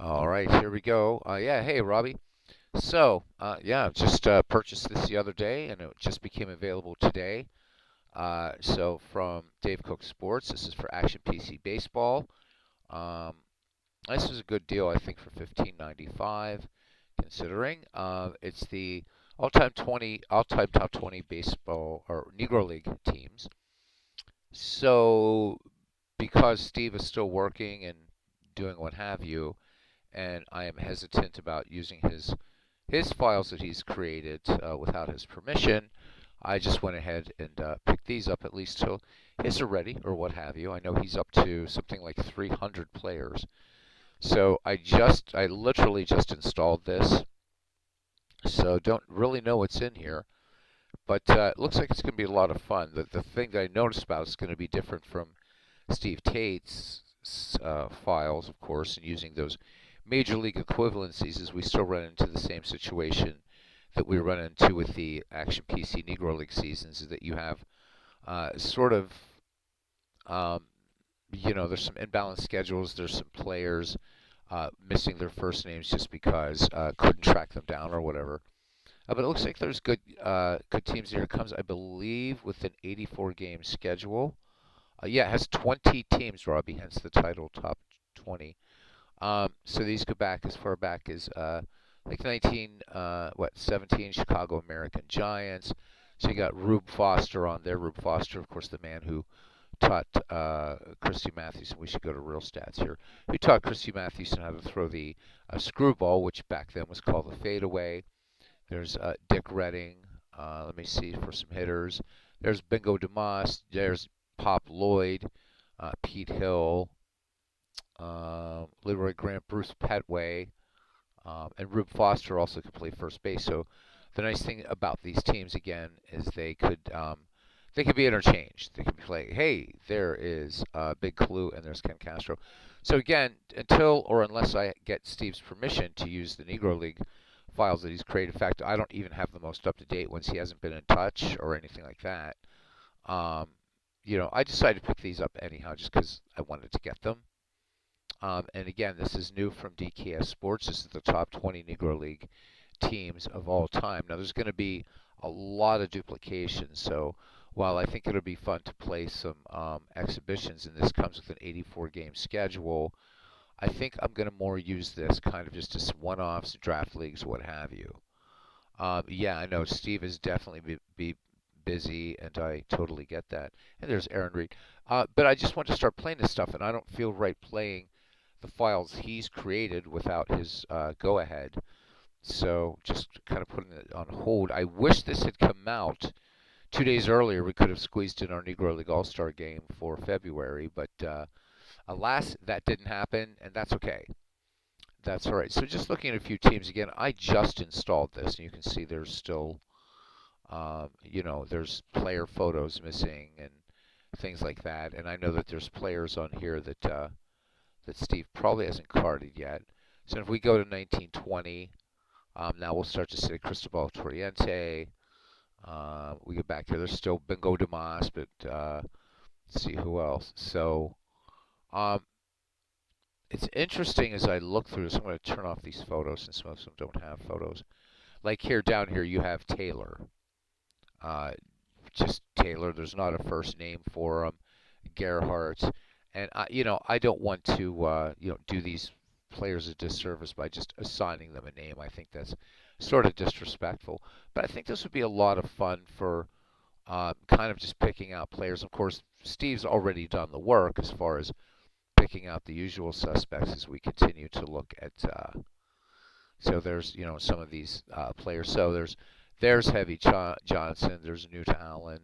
All right, here we go. Yeah, hey, Robbie. Yeah, just purchased this the other day, and it just became available today. From Dave Cook Sports, this is for Action PC Baseball. Um, this was a good deal, I think, for 15.95, considering it's the all-time top 20 baseball or Negro League teams. So, because Steve is still working and doing what have you, and I am hesitant about using his files that he's created without his permission. I just went ahead and picked these up at least till his are ready or what have you. I know he's up to something like 300 players. So I literally just installed this. So don't really know what's in here, but it looks like it's going to be a lot of fun. The thing that I noticed about is going to be different from Steve Tate's files, of course, and using those major league equivalencies, as we still run into the same situation that we run into with the Action PC Negro League seasons, is that you have sort of, um, there's some imbalanced schedules. There's some players missing their first names just because couldn't track them down or whatever. But it looks like there's good teams here. It comes, I believe, with an 84 game schedule. Yeah, it has 20 teams, Robbie, hence the title top 20. So these go back as far back as like 17 Chicago American Giants. So you got Rube Foster on there. Rube Foster, of course, the man who taught Christy Mathewson. We should go to real stats here. Who taught Christy Mathewson how to throw the screwball, which back then was called the fadeaway. There's Dick Redding. Let me see for some hitters. There's Bingo DeMoss. There's Pop Lloyd, Pete Hill, Leroy Grant, Bruce Petway, and Rube Foster also could play first base. So the nice thing about these teams again is they could be interchanged. They could play. Hey, there is Big Clue and there's Ken Castro. So again, until or unless I get Steve's permission to use the Negro League files that he's created. In fact, I don't even have the most up-to-date ones. He hasn't been in touch or anything like that. Um, I decided to pick these up anyhow just because I wanted to get them. And again, this is new from DKS Sports. This is the top 20 Negro League teams of all time. Now, there's going to be a lot of duplication. So while I think it'll be fun to play some exhibitions, and this comes with an 84 game schedule, I think I'm going to more use this kind of just as one-offs, draft leagues, what have you. Yeah, I know Steve is definitely be busy, and I totally get that. And there's Aaron Reed. But I just want to start playing this stuff, and I don't feel right playing the files he's created without his go-ahead. So just kind of putting it on hold. I wish this had come out 2 days earlier. We could have squeezed in our Negro League All-Star game for February, but alas, that didn't happen, and that's okay. That's all right. So just looking at a few teams again, I just installed this, and you can see there's still, there's player photos missing and things like that. And I know that there's players on here that Steve probably hasn't carded yet. So if we go to 1920, now we'll start to see Cristobal Toriente. We get back here. There's still Bingo DeMoss, but let's see who else. So um, it's interesting as I look through this. I'm going to turn off these photos since most of them don't have photos. Like here, down here, you have Taylor. Uh, just Taylor. There's not a first name for him. Gerhardt. And I don't want to do these players a disservice by just assigning them a name. I think that's sort of disrespectful. But I think this would be a lot of fun for kind of just picking out players. Of course, Steve's already done the work as far as picking out the usual suspects as we continue to look at. So there's some of these players. So there's Heavy Johnson. There's Newt Allen.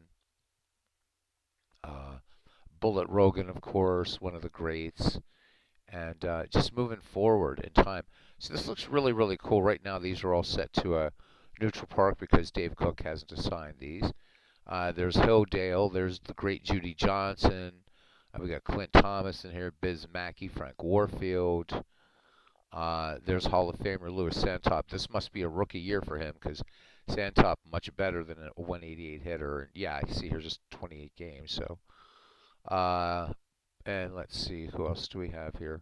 Uh, Bullet Rogan, of course, one of the greats, and just moving forward in time. So this looks really, really cool. Right now, these are all set to a neutral park because Dave Cook hasn't assigned these. There's Hilldale. There's the great Judy Johnson. We got Clint Thomas in here, Biz Mackey, Frank Warfield. There's Hall of Famer Louis Santop. This must be a rookie year for him because Santop much better than a 188 hitter. And yeah, I see here just 28 games. So. And let's see, who else do we have here?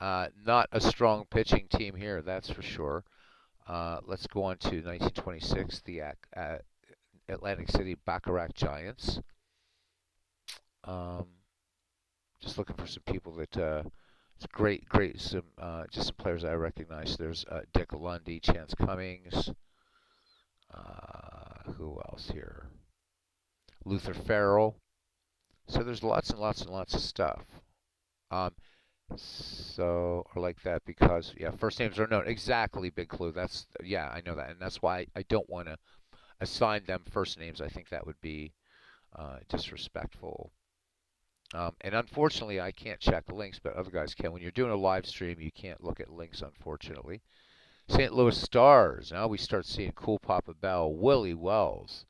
Not a strong pitching team here, that's for sure. Let's go on to 1926, the Atlantic City Bacharach Giants. Um, just looking for some people that it's great. Some just some players I recognize. There's Dick Lundy, Chance Cummings. Who else here? Luther Farrell. So there's lots and lots and lots of stuff. Um, so or like that because yeah, first names are known. Exactly, Big Clue. That's yeah, I know that, and that's why I don't want to assign them first names. I think that would be disrespectful. And unfortunately, I can't check links, but other guys can. When you're doing a live stream, you can't look at links, unfortunately. St. Louis Stars. Now we start seeing Cool Papa Bell, Willie Wells.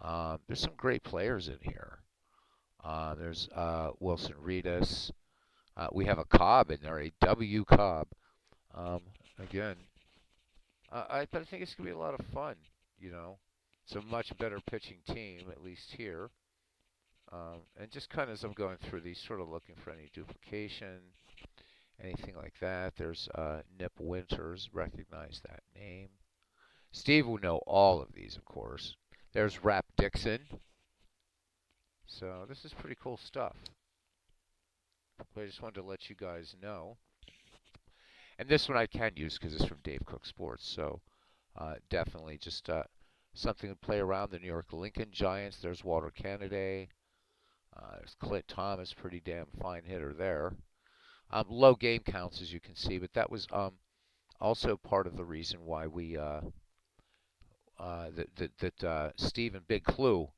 There's some great players in here. There's Wilson Reedus. We have a Cobb in there, a W Cobb. Um, again, but I think it's going to be a lot of fun, you know. It's a much better pitching team, at least here. And just kind of as I'm going through these, sort of looking for any duplication, anything like that. There's Nip Winters, recognize that name. Steve will know all of these, of course. There's Rap Dixon. So this is pretty cool stuff. But I just wanted to let you guys know. And this one I can use because it's from Dave Cook Sports. So definitely just something to play around. The New York Lincoln Giants. There's Walter Kennedy. There's Clint Thomas, pretty damn fine hitter there. Low game counts, as you can see, but that was also part of the reason why we that Steve and Big Clue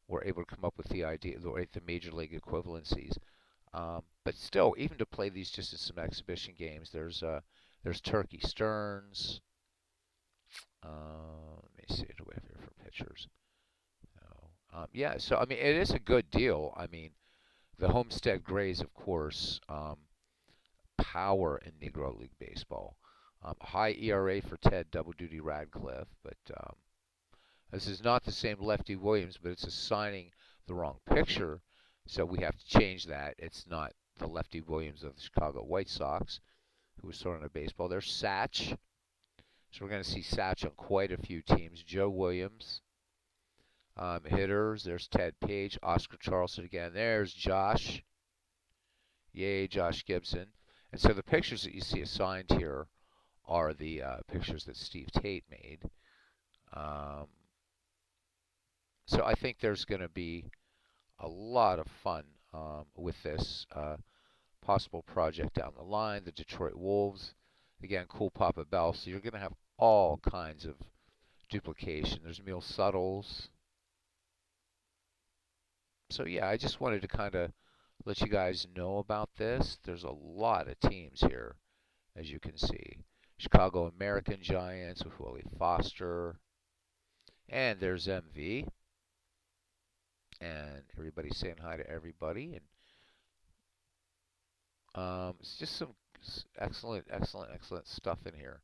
were able to come up with the idea, the major league equivalencies. But still, even to play these just in some exhibition games, there's Turkey Stearns. Let me see, what do we have here for pitchers? Yeah, so I mean, it is a good deal. I mean, the Homestead Grays, of course, power in Negro League Baseball. High ERA for Ted Double Duty Radcliffe, but this is not the same Lefty Williams, but it's assigning the wrong picture, so we have to change that. It's not the Lefty Williams of the Chicago White Sox, who was throwing a baseball. There's Satch. So we're going to see Satch on quite a few teams. Joe Williams. Hitters, there's Ted Page, Oscar Charleston again. There's Josh. Yay, Josh Gibson. And so the pictures that you see assigned here are the pictures that Steve Tate made. So I think there's going to be a lot of fun with this possible project down the line. The Detroit Wolves, again, Cool Papa Bell. So you're going to have all kinds of duplication. There's Emil Suttles. So yeah, I just wanted to kind of let you guys know about this. There's a lot of teams here, as you can see. Chicago American Giants with Willie Foster. And there's MV. And everybody's saying hi to everybody. And it's just some excellent stuff in here.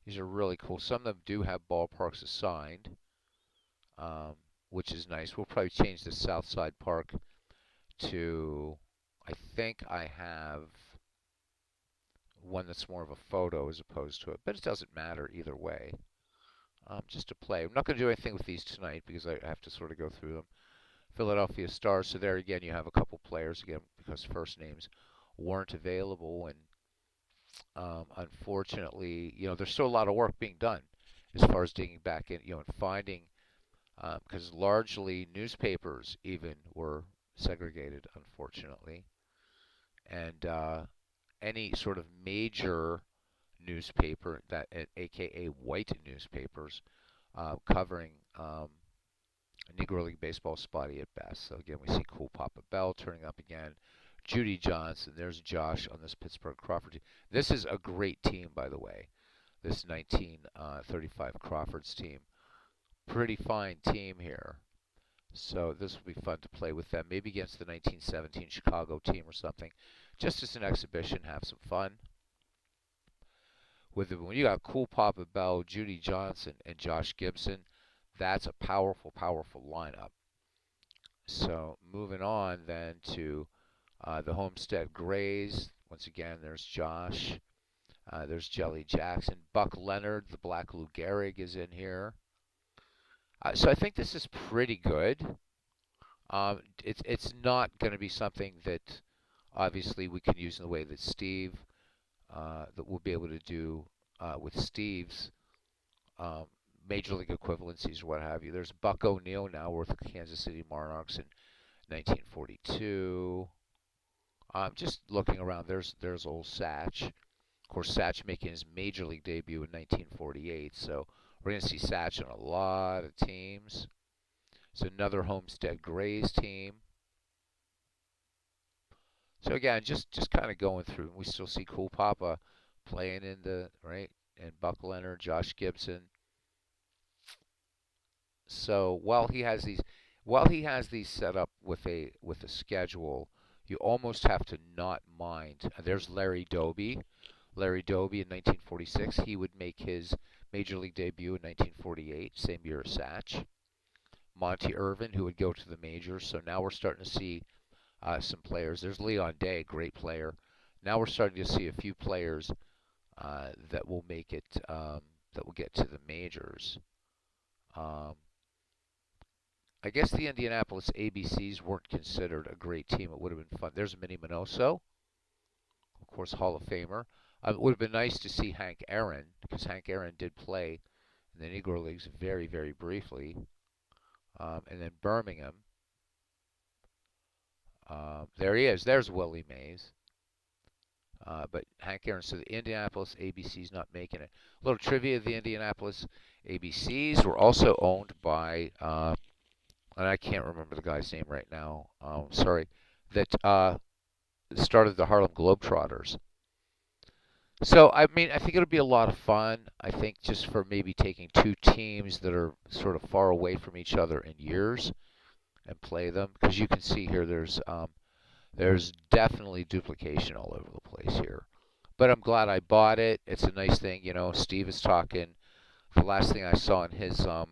These are really cool. Some of them do have ballparks assigned, which is nice. We'll probably change the Southside Park to, I think I have one that's more of a photo as opposed to it, but it doesn't matter either way. Just to play. I'm not going to do anything with these tonight because I have to sort of go through them. Philadelphia Stars. So there again, you have a couple players again because first names weren't available, and unfortunately, you know, there's still a lot of work being done as far as digging back in, you know, and finding because largely newspapers even were segregated, unfortunately, and any sort of major newspaper that, aka white newspapers, covering Negro League Baseball spotty at best. So again, we see Cool Papa Bell turning up again. Judy Johnson. There's Josh on this Pittsburgh Crawford team. This is a great team, by the way. This 1935 Crawfords team. Pretty fine team here. So this will be fun to play with them. Maybe against the 1917 Chicago team or something. Just as an exhibition, have some fun. When you got Cool Papa Bell, Judy Johnson, and Josh Gibson, that's a powerful lineup. So moving on then to the Homestead Grays. Once again, there's Josh. There's Jelly Jackson. Buck Leonard, the Black Lou Gehrig is in here. So I think this is pretty good. It's not going to be something that obviously we can use in the way that that we'll be able to do with Steve's um, major league equivalencies or what have you. There's Buck O'Neill now with the Kansas City Monarchs in 1942. Just looking around, there's old Satch. Of course, Satch making his major league debut in 1948. So we're going to see Satch on a lot of teams. It's another Homestead Grays team. So again, just kind of going through. We still see Cool Papa playing in the right, and Buck Leonard, Josh Gibson. So while he has these set up with a schedule, you almost have to not mind. There's Larry Doby. Larry Doby in 1946. He would make his major league debut in 1948, same year as Satch. Monty Irvin, who would go to the majors. So now we're starting to see some players. There's Leon Day, great player. Now we're starting to see a few players that will make it, that will get to the majors. I guess the Indianapolis ABCs weren't considered a great team. It would have been fun. There's Minnie Minoso, of course, Hall of Famer. It would have been nice to see Hank Aaron, because Hank Aaron did play in the Negro Leagues very, very briefly. And then Birmingham. There he is. There's Willie Mays. But Hank Aaron, so the Indianapolis ABCs not making it. A little trivia, the Indianapolis ABCs were also owned by, and I can't remember the guy's name right now, sorry, that started the Harlem Globetrotters. So, I mean, I think it'll be a lot of fun. I think just for maybe taking two teams that are sort of far away from each other in years and play them. Because you can see here there's definitely duplication all over the place here. But I'm glad I bought it. It's a nice thing. You know, Steve is talking. The last thing I saw in his the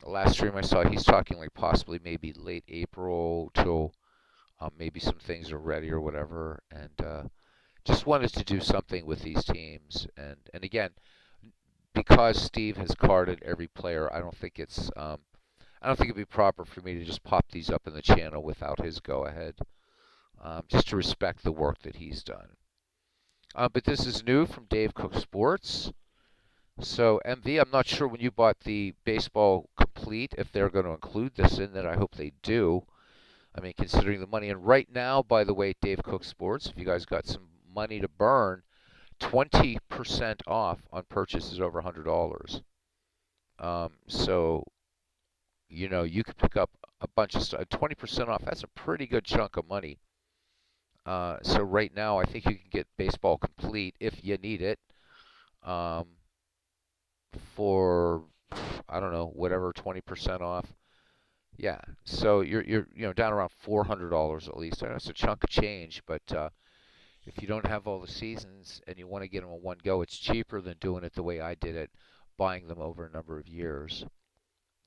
last stream I saw, he's talking like possibly maybe late April till maybe some things are ready or whatever. And just wanted to do something with these teams. And again, because Steve has carded every player, I don't think it'd be proper for me to just pop these up in the channel without his go-ahead, just to respect the work that he's done. But this is new from Dave Cook Sports. So, MV, I'm not sure when you bought the Baseball Complete if they're going to include this in it. I hope they do. I mean, considering the money. And right now, by the way, Dave Cook Sports, if you guys got some money to burn, 20% off on purchases over $100. So, you know, you could pick up a bunch of stuff. 20% off, that's a pretty good chunk of money. So right now, I think you can get Baseball Complete if you need it for, I don't know, whatever, 20% off. Yeah, so you're down around $400 at least. I know it's a chunk of change, but if you don't have all the seasons and you want to get them in one go, it's cheaper than doing it the way I did it, buying them over a number of years.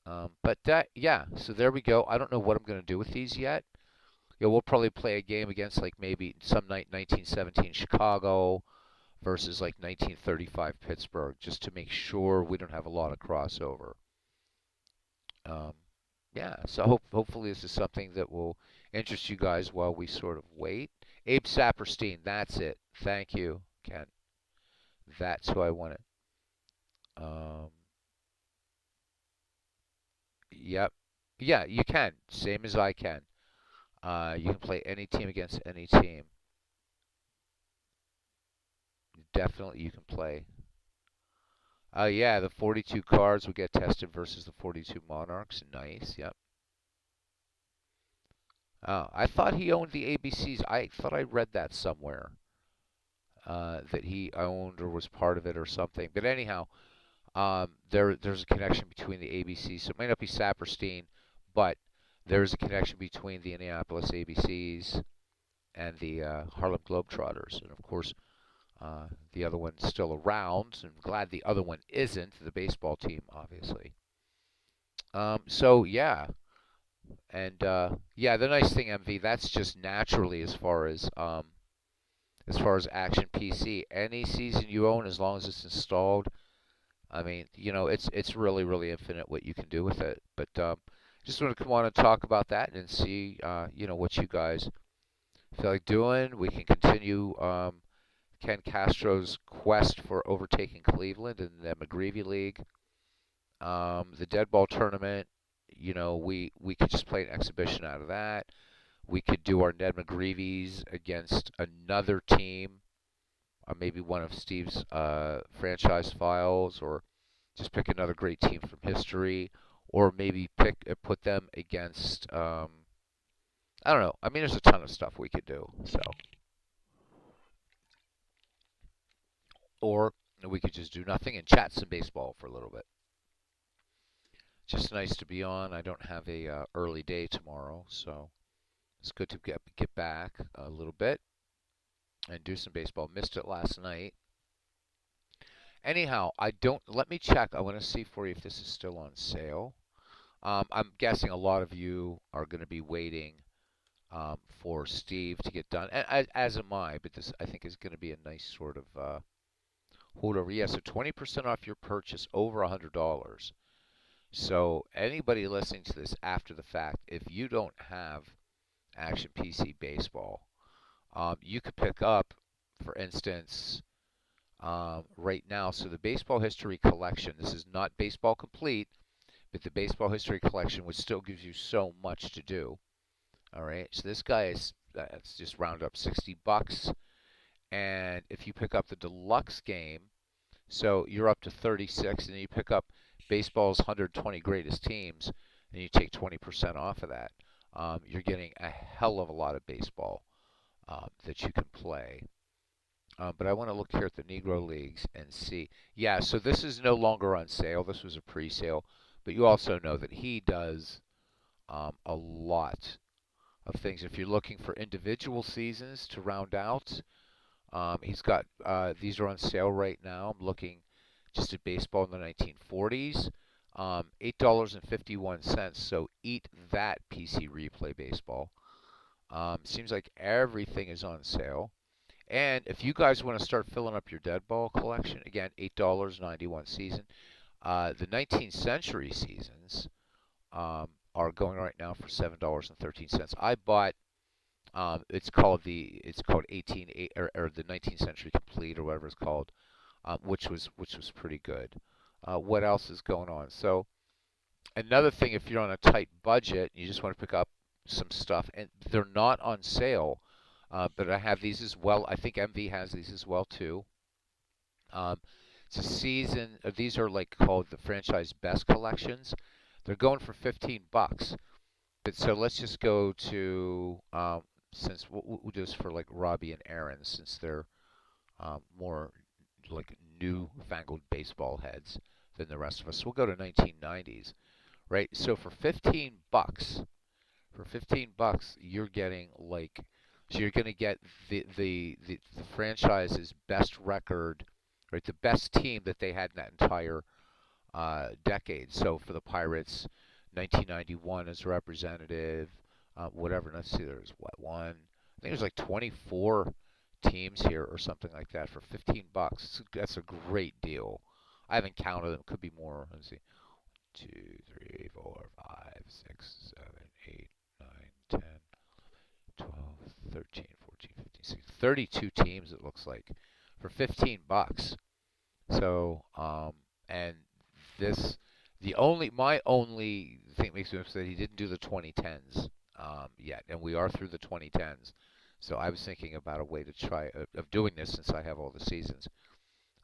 But yeah, so there we go. I don't know what I'm going to do with these yet. We'll probably play a game against like maybe some night 1917 Chicago versus like 1935 Pittsburgh, just to make sure we don't have a lot of crossover. Yeah, so hopefully this is something that will interest you guys while we sort of wait. Abe Saperstein, that's it. Thank you, Ken. That's who I wanted. Yep. Yeah, you can. Same as I can. You can play any team against any team. Definitely you can play. Yeah, the 42 cards will get tested versus the 42 Monarchs. Nice, yep. Oh, I thought he owned the ABCs. I thought I read that somewhere. That he owned or was part of it or something. But anyhow, there's a connection between the ABCs. So it might not be Saperstein, but there's a connection between the Indianapolis ABCs and the Harlem Globetrotters. And of course, the other one's still around. I'm glad the other one isn't, the baseball team, obviously. So, yeah. And, yeah, the nice thing, MV, that's just naturally as far as as far as Action PC. Any season you own, as long as it's installed, I mean, it's really really infinite what you can do with it. But just want to talk about that and see what you guys feel like doing. We can continue Ken Castro's quest for overtaking Cleveland in the McGreevy League. The dead ball tournament, we could just play an exhibition out of that. We could do our Ned McGreevy's against another team, or maybe one of Steve's franchise files, or just pick another great team from history, or maybe put them against. I don't know. I mean, there's a ton of stuff we could do. So, or we could just do nothing and chat some baseball for a little bit. Just nice to be on. I don't have a early day tomorrow, so it's good to get back a little bit and do some baseball. Missed it last night. Anyhow, I don't. Let me check. I want to see for you if this is still on sale. I'm guessing a lot of you are going to be waiting for Steve to get done, and as am I. But this, I think, is going to be a nice sort of holdover. Yeah, so 20% off your purchase over $100. So anybody listening to this after the fact, if you don't have Action PC Baseball, you could pick up, for instance, right now. So the Baseball History Collection. This is not Baseball Complete, but the Baseball History Collection, which still gives you so much to do. All right. So this guy is let's just round up $60, and if you pick up the deluxe game, so you're up to 36, and you pick up baseball's 120 greatest teams, and you take 20% off of that. You're getting a hell of a lot of baseball that you can play. But I want to look here at the Negro Leagues and see. Yeah, so this is no longer on sale. This was a pre-sale. But you also know that he does a lot of things. If you're looking for individual seasons to round out, he's got these are on sale right now. I'm looking just at baseball in the 1940s. $8.51. So eat that, PC Replay Baseball. Seems like everything is on sale. And if you guys want to start filling up your dead ball collection, again, $8.91 season. The 19th century seasons are going right now for $7.13. I bought. It's called 18 or the 19th century complete or whatever it's called, which was pretty good. What else is going on? So another thing, if you're on a tight budget, you just want to pick up some stuff, and they're not on sale. But I have these as well. I think MV has these as well too. It's a season. These are like called the franchise best collections. They're going for $15. But so let's just go to since we'll do this for like Robbie and Aaron, since they're more like newfangled baseball heads than the rest of us. We'll go to 1990s, right? So for $15, you're getting like, so you're going to get the franchise's best record, right? The best team that they had in that entire decade. So for the Pirates, 1991 as representative, whatever. Let's see, there's what one? I think there's like 24 teams here or something like that for $15. That's a great deal. I haven't counted them. Could be more. Let's see. 2, 3, 4, 5, 6, 7, 8, 9, 10, 12, 13, 14, 15, 16, 32 teams it looks like for $15. So, and this, my only thing makes me upset he didn't do the 2010s yet, and we are through the 2010s. So I was thinking about a way to try of doing this since I have all the seasons.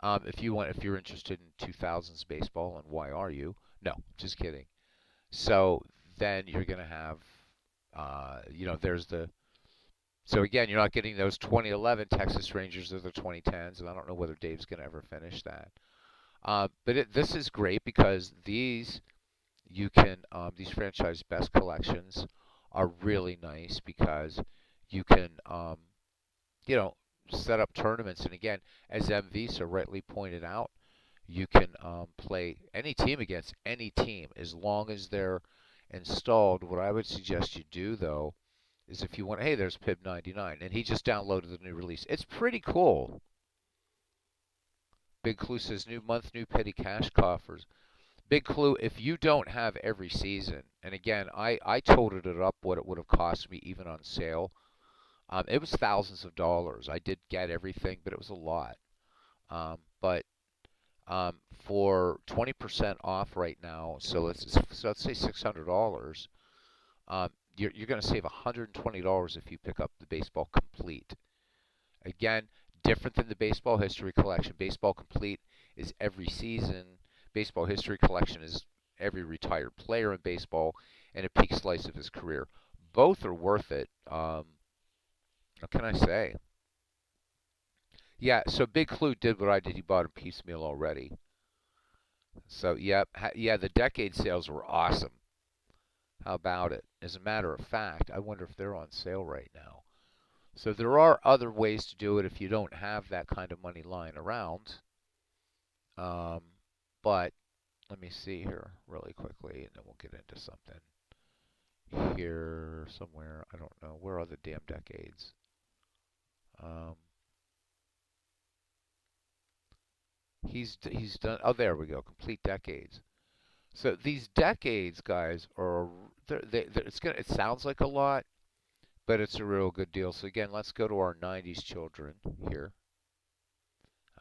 If you're interested in 2000s baseball, and why are you? No, just kidding. So then you're gonna have, there's the. So again, you're not getting those 2011 Texas Rangers or the 2010s, and I don't know whether Dave's gonna ever finish that. But this is great because these these franchise best collections are really nice because you can you know set up tournaments, and again, as MV so rightly pointed out, you can play any team against any team as long as they're installed. What I would suggest you do though Is if you want, hey, there's PIB 99, and he just downloaded the new release. It's pretty cool. Big Clue says new month, new petty cash coffers. Big Clue, if you don't have every season, and again, I totaled it up what it would have cost me even on sale. It was thousands of dollars. I did get everything, but it was a lot. But for 20% off right now, so let's say $600. Um, you're going to save $120 if you pick up the Baseball Complete. Again, different than the Baseball History Collection. Baseball Complete is every season. Baseball History Collection is every retired player in baseball and a peak slice of his career. Both are worth it. What can I say? Yeah, so Big Clue did what I did. He bought a piecemeal already. So, yeah, the decade sales were awesome. How about it? As a matter of fact, I wonder if they're on sale right now. So there are other ways to do it if you don't have that kind of money lying around. Um, but let me see here really quickly, and then we'll get into something here somewhere. I don't know. Where are the damn decades? Um, he's done. Oh, there we go. Complete decades. So these decades, guys, are it sounds like a lot, but it's a real good deal. So again, let's go to our 90s children here.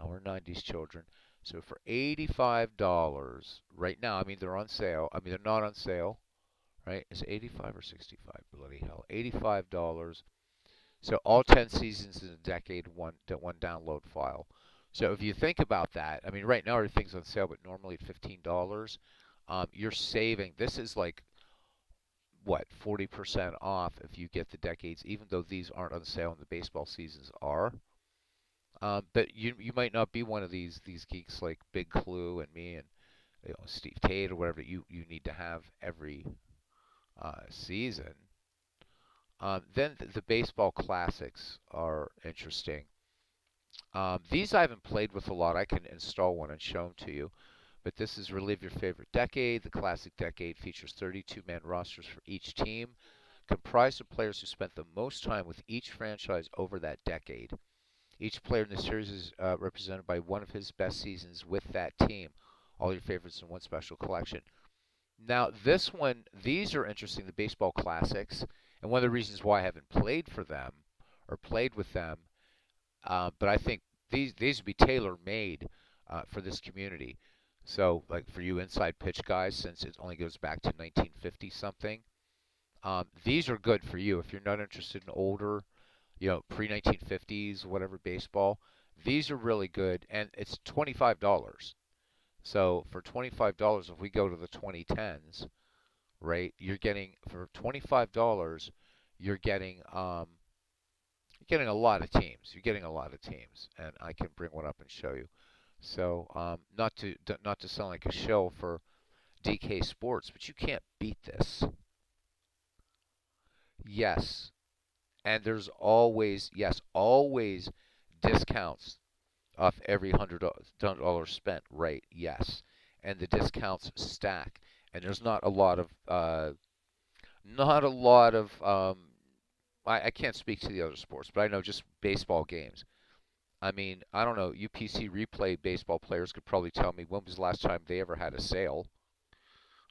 Our 90s children. So for $85 right now, I mean they're on sale. I mean they're not on sale, right? Is it 85 or 65? Bloody hell. $85. So all 10 seasons in a decade, one download file. So if you think about that, I mean right now everything's on sale, but normally at $15. You're saving. This is like what 40% off if you get the decades, even though these aren't on sale and the baseball seasons are. But you might not be one of these geeks like Big Clue and me and Steve Tate or whatever. You need to have every season. Then the baseball classics are interesting. These I haven't played with a lot. I can install one and show them to you. But this is Relive Your Favorite Decade. The Classic Decade features 32-man rosters for each team, comprised of players who spent the most time with each franchise over that decade. Each player in the series is represented by one of his best seasons with that team. All your favorites in one special collection. Now, these are interesting, the baseball classics, and one of the reasons why I haven't played for them or played with them, but I think these would be tailor made for this community. So, like for you inside pitch guys, since it only goes back to 1950 something, these are good for you if you're not interested in older, pre-1950s, whatever baseball. These are really good, and it's $25. So for $25, if we go to the 2010s, right, you're getting for $25, you're getting a lot of teams. You're getting a lot of teams, and I can bring one up and show you. So not to sound like a show for DK Sports, but you can't beat this. Yes, and there's always always discounts off every $100 spent. Right? Yes, and the discounts stack, and there's not a lot of I can't speak to the other sports, but I know just baseball games. I mean, I don't know. UPC replay baseball players could probably tell me when was the last time they ever had a sale.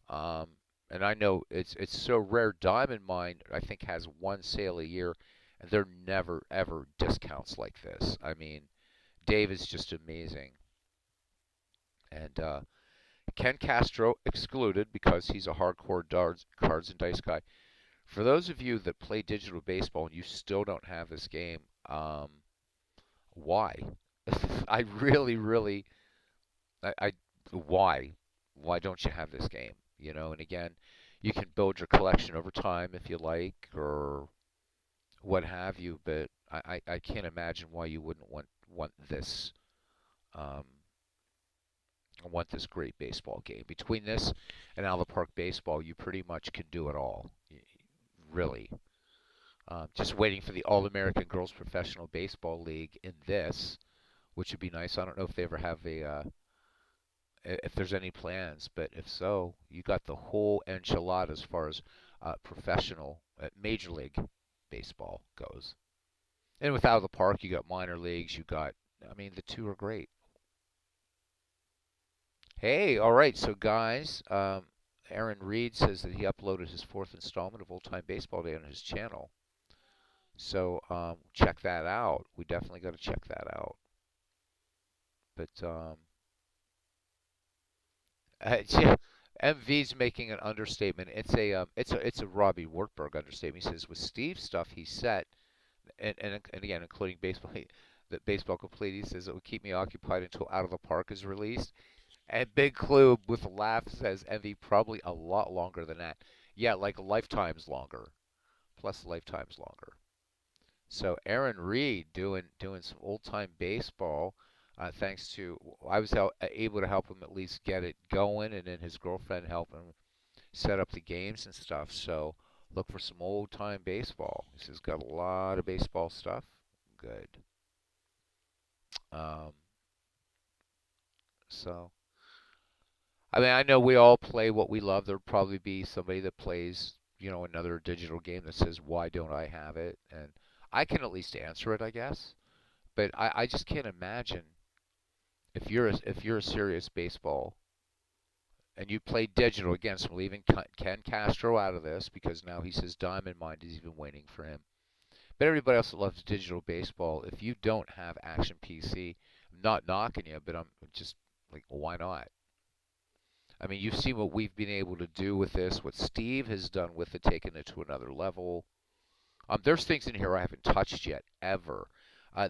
Um, and I know it's so rare. Diamond Mine, I think, has one sale a year, and they're never ever discounts like this. I mean, Dave is just amazing. And Ken Castro excluded because he's a hardcore cards and dice guy. For those of you that play digital baseball and you still don't have this game, why? I really, really, I why? Why don't you have this game? And again, you can build your collection over time if you like, or what have you. But I can't imagine why you wouldn't um, want this great baseball game. Between this and Alva Park Baseball, you pretty much can do it all. Really. Just waiting for the All American Girls Professional Baseball League in this, which would be nice. I don't know if they ever have if there's any plans, but if so, you got the whole enchilada as far as professional, major league. baseball goes. And with Out of the Park, you got minor leagues. You got, I mean, the two are great. Hey, all right. So, guys, Aaron Reed says that he uploaded his fourth installment of Old Time Baseball Day on his channel. So, check that out. We definitely got to check that out. But, yeah, MV's making an understatement. It's a Robbie Wartburg understatement. He says with Steve's stuff he set, and again including baseball, the baseball complete. He says it would keep me occupied until Out of the Park is released. And Big Clue with a laugh says MV probably a lot longer than that. Yeah, like lifetimes longer, plus lifetimes longer. So Aaron Reed doing some old time baseball. Thanks to I was able to help him at least get it going, and then his girlfriend helped him set up the games and stuff. So look for some old time baseball. This has got a lot of baseball stuff. Good. Um, so I mean, I know we all play what we love. There'll probably be somebody that plays, another digital game that says, "Why don't I have it?" And I can at least answer it, I guess. But I just can't imagine if you're a serious baseball and you play digital again. So I'm leaving Ken Castro out of this because now he says Diamond Mind is even waiting for him. But everybody else that loves digital baseball, if you don't have Action PC, I'm not knocking you, but I'm just like, why not? I mean, you've seen what we've been able to do with this, what Steve has done with it, taking it to another level. There's things in here I haven't touched yet, ever.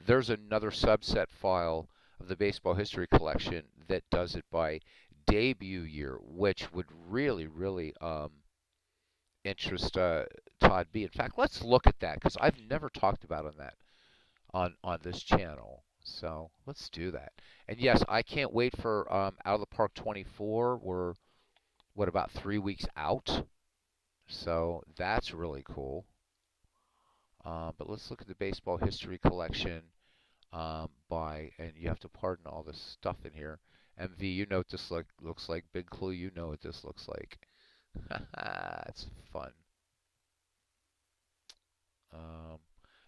There's another subset file of the baseball history collection that does it by debut year, which would really, really interest Todd B. In fact, let's look at that because I've never talked about on that on this channel. So let's do that. And yes, I can't wait for Out of the Park 24. We're what about 3 weeks out? So that's really cool. But let's look at the baseball history collection and you have to pardon all this stuff in here. MV, you know what this looks like. Big Clue, you know what this looks like. It's fun. Um,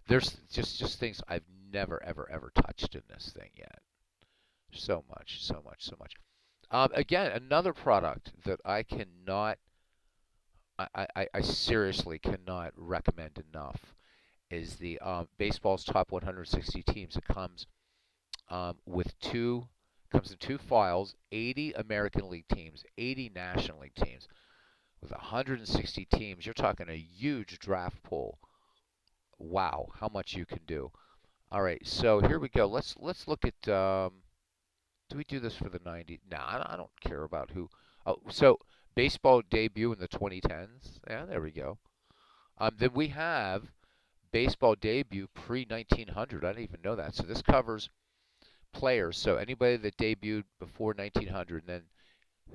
there's just things I've never, ever, ever touched in this thing yet. So much, so much, so much. Again, another product that I seriously cannot recommend enough is the baseball's top 160 teams. It comes comes in two files: 80 American League teams, 80 National League teams. With 160 teams, you're talking a huge draft pool. Wow, how much you can do. All right, so here we go. Let's look at. Do we do this for the 90s? No, I don't care about who. Oh, so baseball debut in the 2010s. Yeah, there we go. Then we have baseball debut pre 1900. I didn't even know that. So this covers players. So anybody that debuted before 1900, and then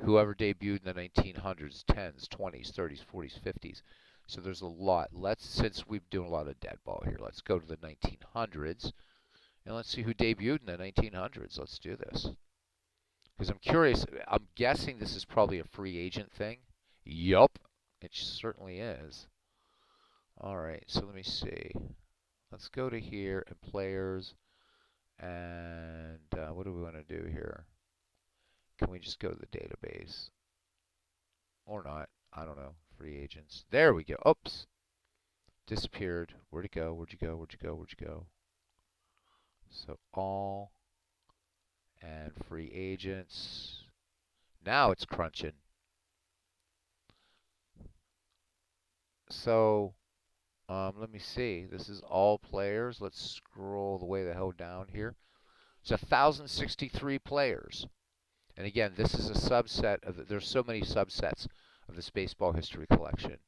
whoever debuted in the 1900s, 10s, 20s, 30s, 40s, 50s. So there's a lot. Since we've doing a lot of dead ball here, let's go to the 1900s and let's see who debuted in the 1900s. Let's do this. Because I'm curious. I'm guessing this is probably a free agent thing. Yup, it certainly is. All right, so let me see. Let's go to here and players. And what do we want to do here? Can we just go to the database? Or not? I don't know. Free agents. There we go. Oops. Disappeared. Where'd it go? Where'd you go? Where'd you go? Where'd you go? So all and free agents. Now it's crunching. So let me see. This is all players. Let's scroll the way the hell down here. It's 1,063 players. And again, this is a subset of there's so many subsets of this baseball history collection.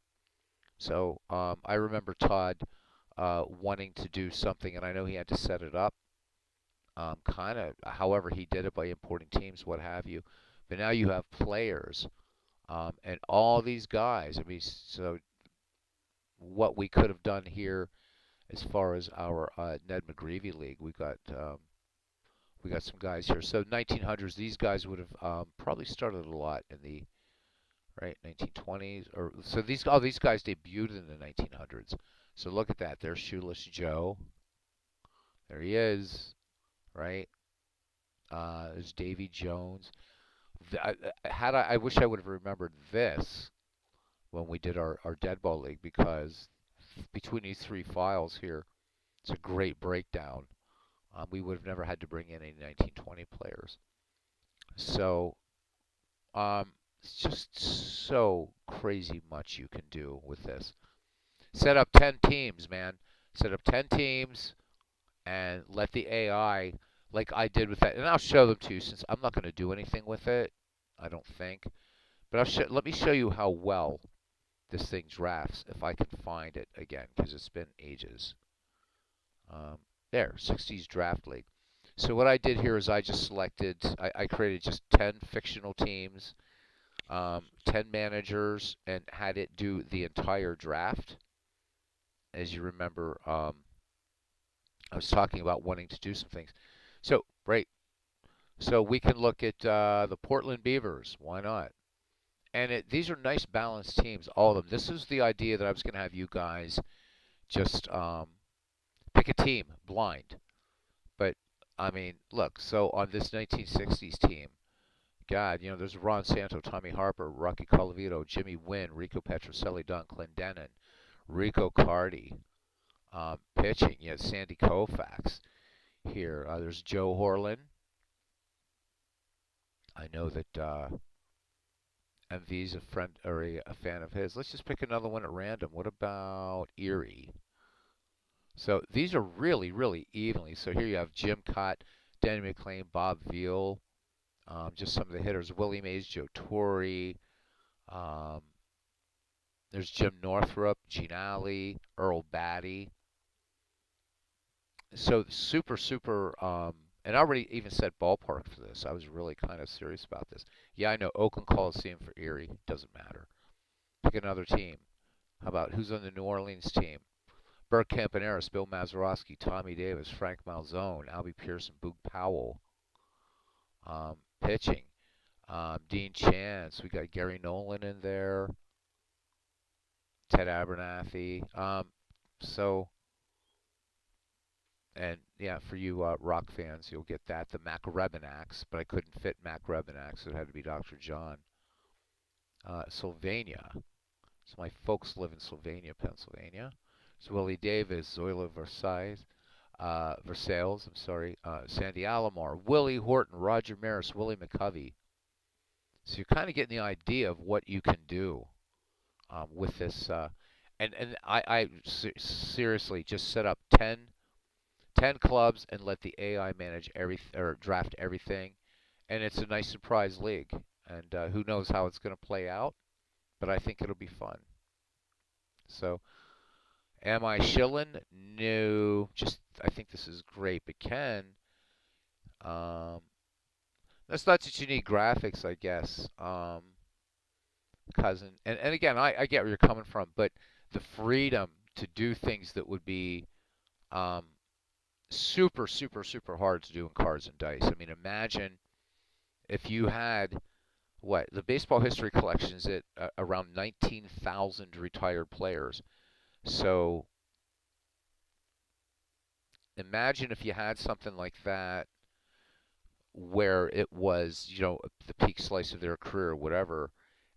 So I remember Todd wanting to do something, and I know he had to set it up. Kind of, however, he did it by importing teams, what have you. But now you have players, and all these guys. I mean, so what we could have done here, as far as our Ned McGreevy League, we got some guys here. So 1900s, these guys would have probably started a lot in the 1920s, or so these guys debuted in the 1900s. So look at that. There's Shoeless Joe. There he is, right? There's Davy Jones. I wish I would have remembered this when we did our Dead Ball League, because between these three files here, it's a great breakdown. We would have never had to bring in any 1920 players. So it's just so crazy much you can do with this. Set up 10 teams, man. Set up 10 teams and let the AI, like I did with that, and I'll show them to you since I'm not going to do anything with it, I don't think. But let me show you how well this thing drafts if I can find it again, because it's been ages. Um, there, 60s Draft League. So what I did here is I just selected, I created just 10 fictional teams, 10 managers, and had it do the entire draft. As you remember, I was talking about wanting to do some things. So, right. So we can look at the Portland Beavers. Why not? And these are nice balanced teams, all of them. This is the idea that I was going to have you guys just pick a team blind. But, I mean, look, so on this 1960s team, God, there's Ron Santo, Tommy Harper, Rocky Colavito, Jimmy Wynn, Rico Petrocelli, Don Clendenin, Rico Cardi. Pitching, Sandy Koufax here. There's Joe Horlin. I know that MV's a friend or a fan of his. Let's just pick another one at random. What about Erie? So these are really, really evenly. So here you have Jim Cott, Danny McClain, Bob Veal, just some of the hitters. Willie Mays, Joe Torre. Um, there's Jim Northrup, Gene Alley, Earl Batty. So super, super, and I already even said ballpark for this. I was really kind of serious about this. Yeah, I know Oakland Coliseum for Erie. Doesn't matter. Pick another team. How about who's on the New Orleans team? Bert Campaneris, Bill Mazeroski, Tommy Davis, Frank Malzone, Albie Pearson, Boog Powell. Pitching. Dean Chance. We got Gary Nolan in there. Ted Abernathy. So And yeah, for you rock fans, you'll get that. The Mac Rebenax, but I couldn't fit Mac Rebenax, so it had to be Dr. John. Sylvania. So my folks live in Sylvania, Pennsylvania. So Willie Davis, Zoila Versailles, I'm sorry, Sandy Alomar, Willie Horton, Roger Maris, Willie McCovey. So you're kind of getting the idea of what you can do with this. And I seriously just set up 10 clubs and let the AI manage or draft everything, and it's a nice surprise league. And who knows how it's going to play out, but I think it'll be fun. So, am I shilling? No. Just I think this is great, but Ken, um, that's not that you need graphics, I guess. Cousin, and again, I get where you're coming from, but the freedom to do things that would be um, super, super, super hard to do in cards and dice. I mean, imagine if you had the baseball history collection is at around 19,000 retired players. So imagine if you had something like that where it was, the peak slice of their career or whatever,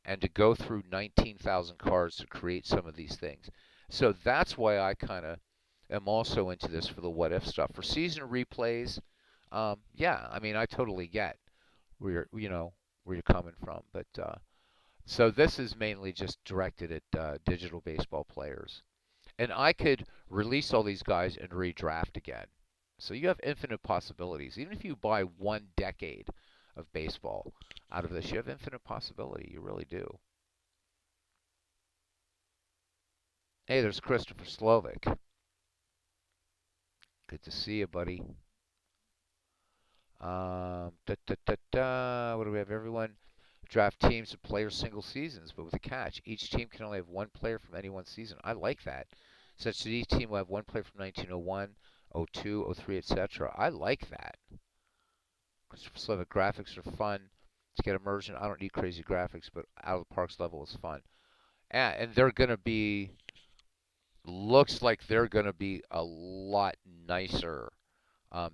and to go through 19,000 cards to create some of these things. So that's why I kind of am also into this for the what if stuff. For season replays, yeah, I mean, I totally get where you're coming from. But so this is mainly just directed at digital baseball players. And I could release all these guys and redraft again. So you have infinite possibilities. Even if you buy 1 decade of baseball out of this, you have infinite possibility. You really do. Hey, there's Christopher Slovic. Good to see you, buddy. What do we have? Everyone draft teams to players single seasons, but with a catch. Each team can only have one player from any one season. I like that. Such that each team will have one player from 1901, 02, 03, etc. I like that. Christopher Slovic, graphics are fun. To get immersion, I don't need crazy graphics, but out of the parks level is fun. And they're going to be looks like they're going to be a lot nicer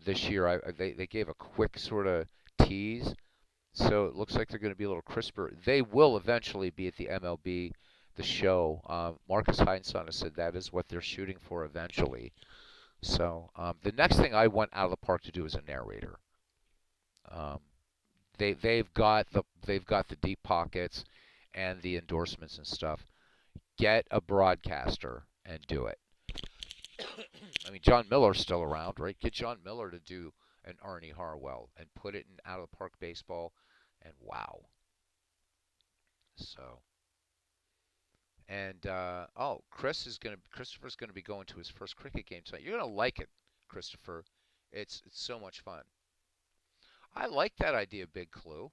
this year. They gave a quick sort of tease, so it looks like they're going to be a little crisper. They will eventually be at the MLB, the show. Marcus Heinsohn has said that is what they're shooting for eventually. So the next thing I want out of the park to do is a narrator. Um, they've got the deep pockets and the endorsements and stuff. Get a broadcaster and do it. I mean, John Miller's still around, right? Get John Miller to do an Arnie Harwell and put it in out of the park baseball, and wow. So, and Christopher's gonna be going to his first cricket game tonight. You're gonna like it, Christopher. It's so much fun. I like that idea, Big Clue.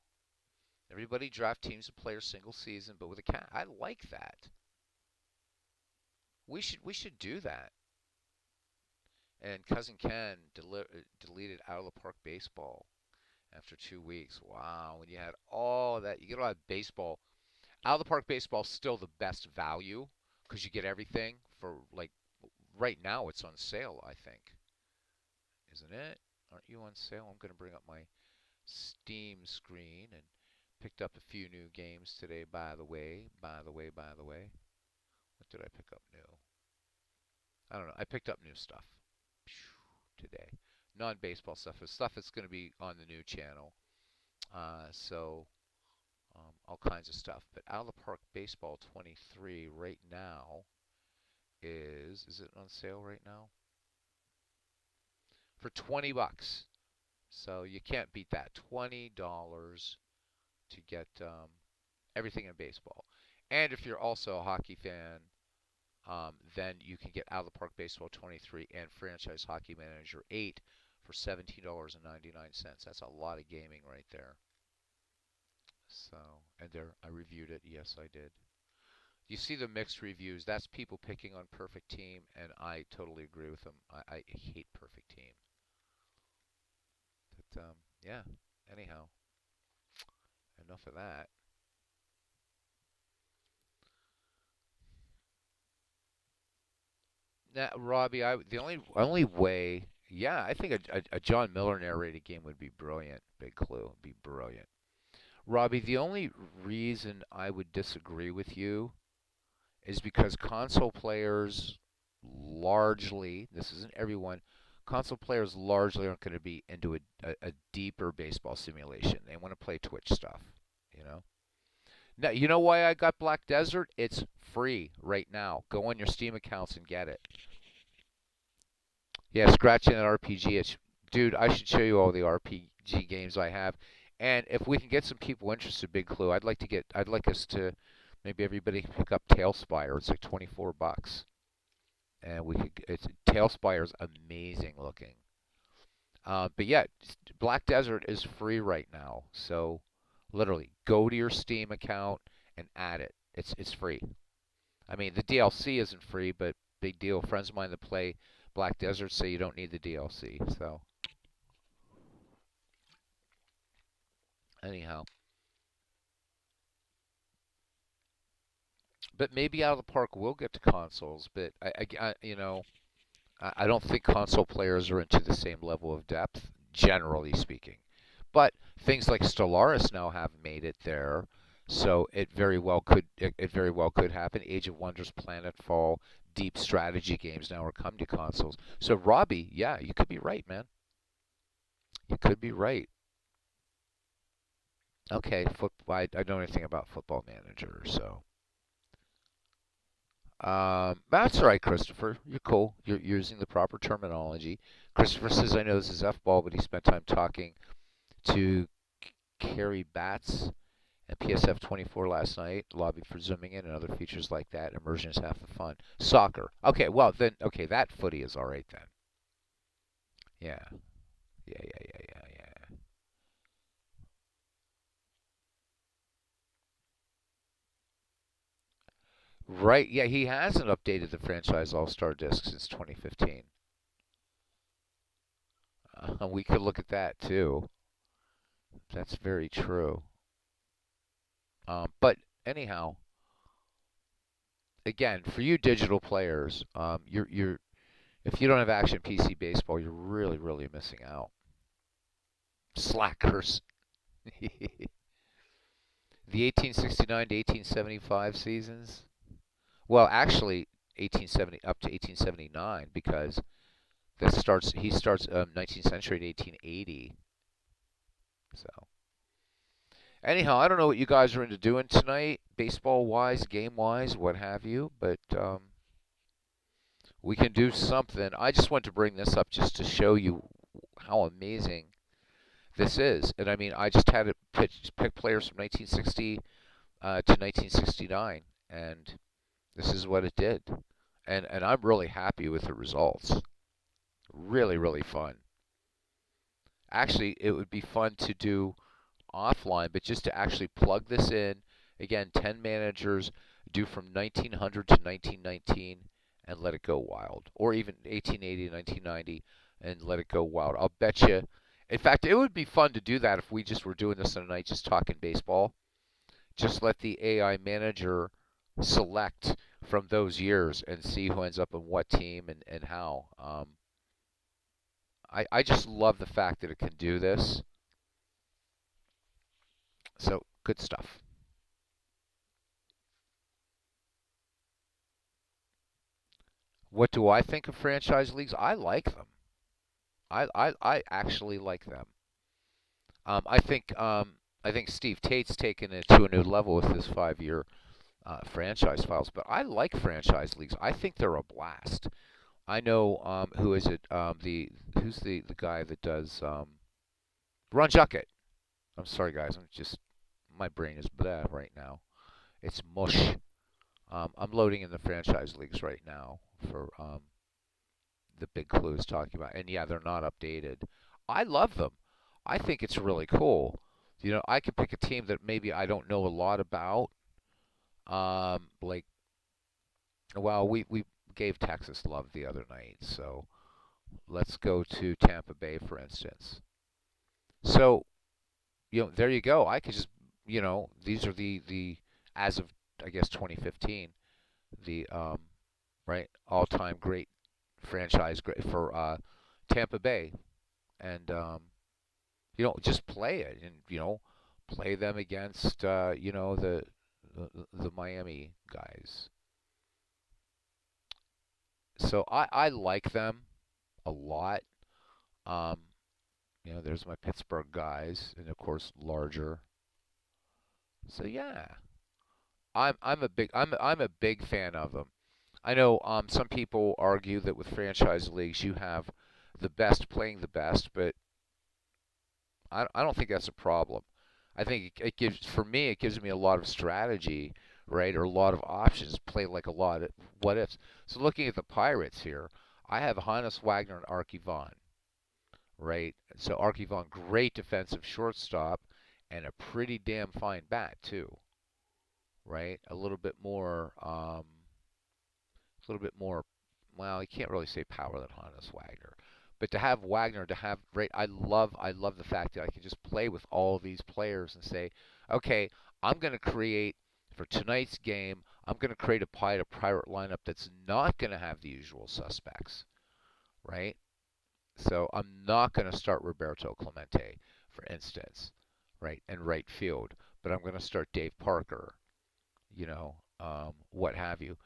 Everybody draft teams and players single season, but with a cat. I like that. We should do that. And Cousin Ken deleted out of the park baseball after 2 weeks. Wow, when you had all that, you get a lot of baseball. Out of the park baseball is still the best value because you get everything for like right now. It's on sale, I think, isn't it? Aren't you on sale? I'm going to bring up my Steam screen and picked up a few new games today. By the way, what did I pick up new? I don't know. I picked up new stuff today. Non-baseball stuff. It's stuff that's going to be on the new channel. So all kinds of stuff. But Out of the Park Baseball 23 right now is it on sale right now? For 20 bucks. So you can't beat that. $20 to get everything in baseball. And if you're also a hockey fan, then you can get Out of the Park Baseball 23 and Franchise Hockey Manager 8 for $17.99. That's a lot of gaming right there. So, and there, I reviewed it. Yes, I did. You see the mixed reviews. That's people picking on Perfect Team, and I totally agree with them. I hate Perfect Team. But, yeah, anyhow, enough of that. Now, Robbie, the only way, yeah, I think a John Miller narrated game would be brilliant. Big Clue would be brilliant. Robbie, the only reason I would disagree with you is because console players largely, this isn't everyone, console players largely aren't going to be into a deeper baseball simulation. They want to play Twitch stuff, you know? Now, you know why I got Black Desert? It's free right now. Go on your Steam accounts and get it. Yeah, scratching that RPG itch. Dude, I should show you all the RPG games I have. And if we can get some people interested, Big Clue, I'd like us to maybe everybody pick up Tailspire. It's like 24 bucks. And Tailspire's amazing looking. But yeah, Black Desert is free right now. So literally go to your Steam account and add it. It's free. I mean, the DLC isn't free, but big deal. Friends of mine that play Black Desert say you don't need the DLC. So anyhow, but maybe Out of the Park will get to consoles. But I don't think console players are into the same level of depth, generally speaking. But things like Stellaris now have made it there, so it very well could happen. Age of Wonders, Planetfall, deep strategy games now are coming to consoles. So Robbie, yeah, you could be right, man. You could be right. Okay, I don't know anything about Football Manager, so that's all right, Christopher. You're cool. You're using the proper terminology. Christopher says, I know this is F-ball, but he spent time talking to Carrie Batts and PSF 24 last night. Lobby for zooming in and other features like that. Immersion is half the fun. Soccer. Okay, well, then, okay, that footy is all right then. Yeah. Yeah. Right. Yeah, he hasn't updated the franchise All-Star disc since 2015. We could look at that too. That's very true. But anyhow, again, for you digital players, you're if you don't have Action PC Baseball, you're really, really missing out. Slackers. The 1869 to 1875 seasons. Well, actually, 1870 up to 1879 because this starts. He starts 19th century to 1880. So anyhow, I don't know what you guys are into doing tonight, baseball wise, game wise, what have you, but we can do something. I just want to bring this up just to show you how amazing this is. And I mean, I just had to pick players from 1960 to 1969, and this is what it did. And I'm really happy with the results. Really, really fun. Actually, it would be fun to do offline, but just to actually plug this in. Again, 10 managers, do from 1900 to 1919 and let it go wild. Or even 1880 to 1990 and let it go wild. I'll bet you. In fact, it would be fun to do that if we just were doing this on a night, just talking baseball. Just let the AI manager select from those years and see who ends up on what team and how. I just love the fact that it can do this. So, good stuff. What do I think of franchise leagues? I like them. I actually like them. I think Steve Tate's taken it to a new level with his 5-year franchise files. But I like franchise leagues. I think they're a blast. I know who is it? Who's the guy that does Ron Juckett? I'm sorry, guys. I'm just my brain is blah right now. It's mush. I'm loading in the franchise leagues right now for the Big Clue is talking about. And yeah, they're not updated. I love them. I think it's really cool. You know, I could pick a team that maybe I don't know a lot about. Like, well, we gave Texas love the other night, so let's go to Tampa Bay, for instance. So, you know, there you go. I could just, you know, these are the as of I guess 2015, the right all-time great franchise great for Tampa Bay, and you know, just play it, and you know, play them against you know the Miami guys. So I like them a lot. Um, you know, there's my Pittsburgh guys, and of course larger. So yeah, I'm a big fan of them. I know some people argue that with franchise leagues you have the best playing the best, but I don't think that's a problem. I think it gives for me it gives me a lot of strategy, right, or a lot of options. Play like a lot of what ifs. So looking at the Pirates here, I have Hannes Wagner and Arky Vaughan, right? So Arky Vaughan, great defensive shortstop, and a pretty damn fine bat too, right? A little bit more. Well, you can't really say power than Hannes Wagner, but to have Wagner, to have right, I love the fact that I can just play with all these players and say, okay, I'm going to create for tonight's game. I'm going to create a pirate lineup that's not going to have the usual suspects, right? So I'm not going to start Roberto Clemente, for instance, right, in right field, but I'm going to start Dave Parker, you know, what have you.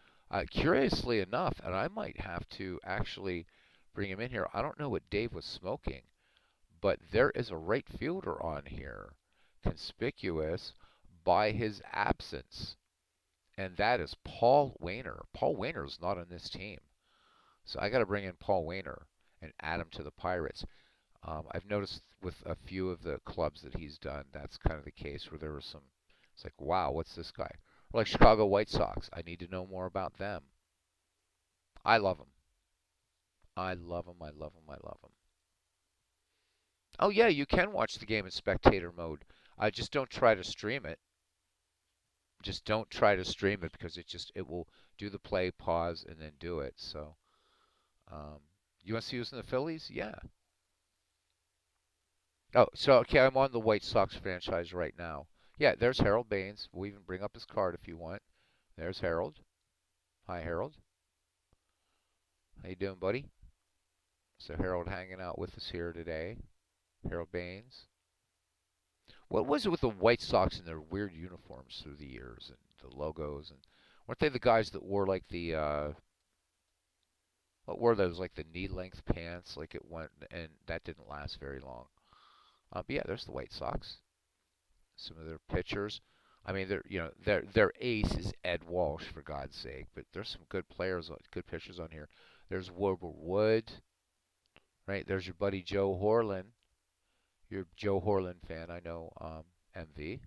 Curiously enough, and I might have to actually bring him in here. I don't know what Dave was smoking, but there is a right fielder on here, conspicuous by his absence, and that is Paul Wainer. Paul Wainer is not on this team, so I got to bring in Paul Wainer and add him to the Pirates. I've noticed with a few of the clubs that he's done, that's kind of the case where there was some. It's like, wow, what's this guy? Or like Chicago White Sox. I need to know more about them. I love them. I love them. I love them. I love them. Oh yeah, you can watch the game in spectator mode. I just don't try to stream it. Just don't try to stream it because it will do the play, pause, and then do it. So, um, you want to see who's in the Phillies? Yeah. Oh, so okay, I'm on the White Sox franchise right now. Yeah, there's Harold Baines. We'll even bring up his card if you want. There's Harold. Hi, Harold. How you doing, buddy? So Harold hanging out with us here today. Harold Baines. What was it with the White Sox and their weird uniforms through the years and the logos and weren't they the guys that wore like the what were those like the knee-length pants like it went and that didn't last very long. But yeah, there's the White Sox. Some of their pitchers. I mean, their ace is Ed Walsh for God's sake, but there's some good players, good pitchers on here. There's Wilbur Wood, right? There's your buddy Joe Horlin. You're a Joe Horlin fan, I know, MV.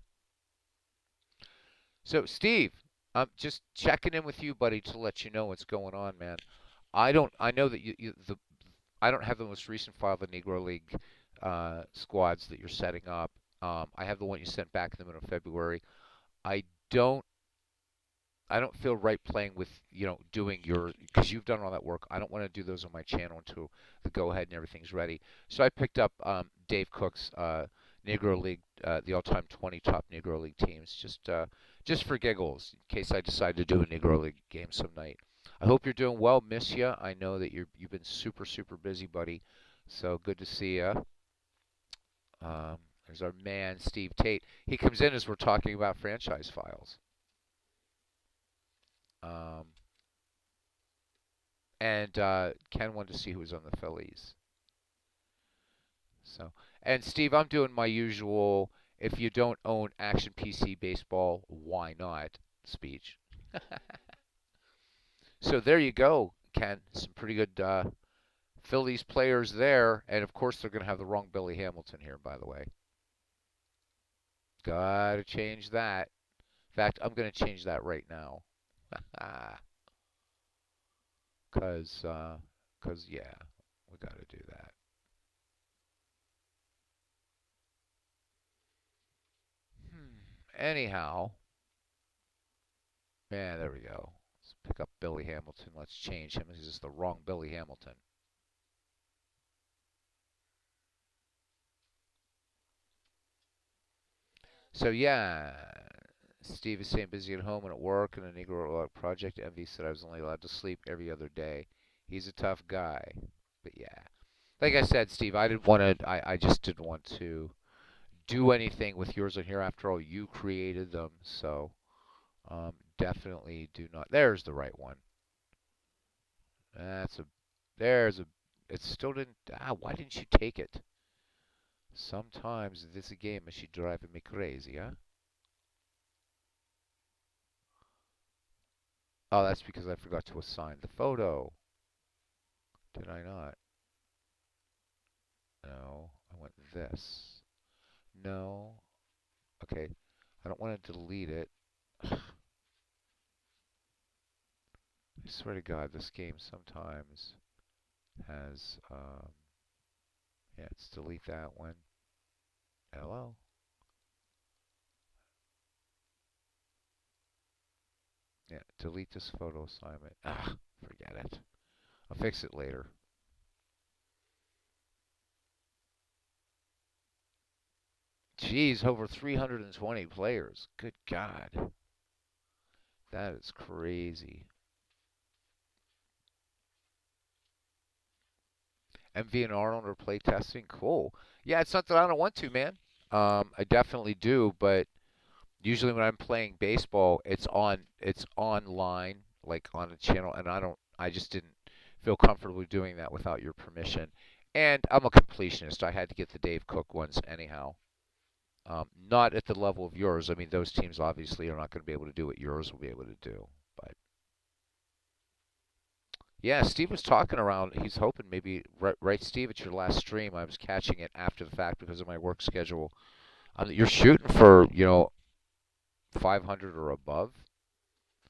So, Steve, I'm just checking in with you, buddy, to let you know what's going on, man. I know that I don't have the most recent file of the Negro League squads that you're setting up. I have the one you sent back in the middle of February. I don't I don't feel right playing with, doing your, because you've done all that work. I don't want to do those on my channel until the go ahead and everything's ready. So I picked up Dave Cook's Negro League, the all-time 20 top Negro League teams, just for giggles, in case I decide to do a Negro League game some night. I hope you're doing well. Miss you. I know that you've been super super busy, buddy. So good to see you. There's our man Steve Tate. He comes in as we're talking about franchise files. Um, and Ken wanted to see who was on the Phillies. So, and Steve, I'm doing my usual if you don't own Action PC Baseball, why not speech. So there you go, Ken. Some pretty good Phillies players there, and of course they're going to have the wrong Billy Hamilton here, by the way. Gotta change that. In fact, I'm going to change that right now. Cause yeah, we got to do that. Anyhow, man, there we go. Let's pick up Billy Hamilton. Let's change him. This is the wrong Billy Hamilton. So yeah, Steve is saying busy at home and at work and a Negro project. Envy said I was only allowed to sleep every other day. He's a tough guy, but yeah. Like I said, Steve, I didn't want to. I just didn't want to do anything with yours on here. After all, you created them, so definitely do not. There's the right one. That's a. There's a. It still didn't. Why didn't you take it? Sometimes this game is she driving me crazy, huh? Oh, that's because I forgot to assign the photo. Did I not? No. I went this. No. Okay. I don't want to delete it. I swear to God, this game sometimes has, yeah, let's delete that one. Hello? Yeah, delete this photo assignment. Forget it. I'll fix it later. Jeez, over 320 players. Good God. That is crazy. MV and Arnold are play testing. Cool. Yeah, it's not that I don't want to, man. I definitely do, but usually when I'm playing baseball, it's online, like on a channel, and I just didn't feel comfortable doing that without your permission. And I'm a completionist. I had to get the Dave Cook ones anyhow. Not at the level of yours. I mean, those teams obviously are not going to be able to do what yours will be able to do. But yeah, Steve was talking around. He's hoping maybe, right, Steve, at your last stream, I was catching it after the fact because of my work schedule. You're shooting for, 500 or above.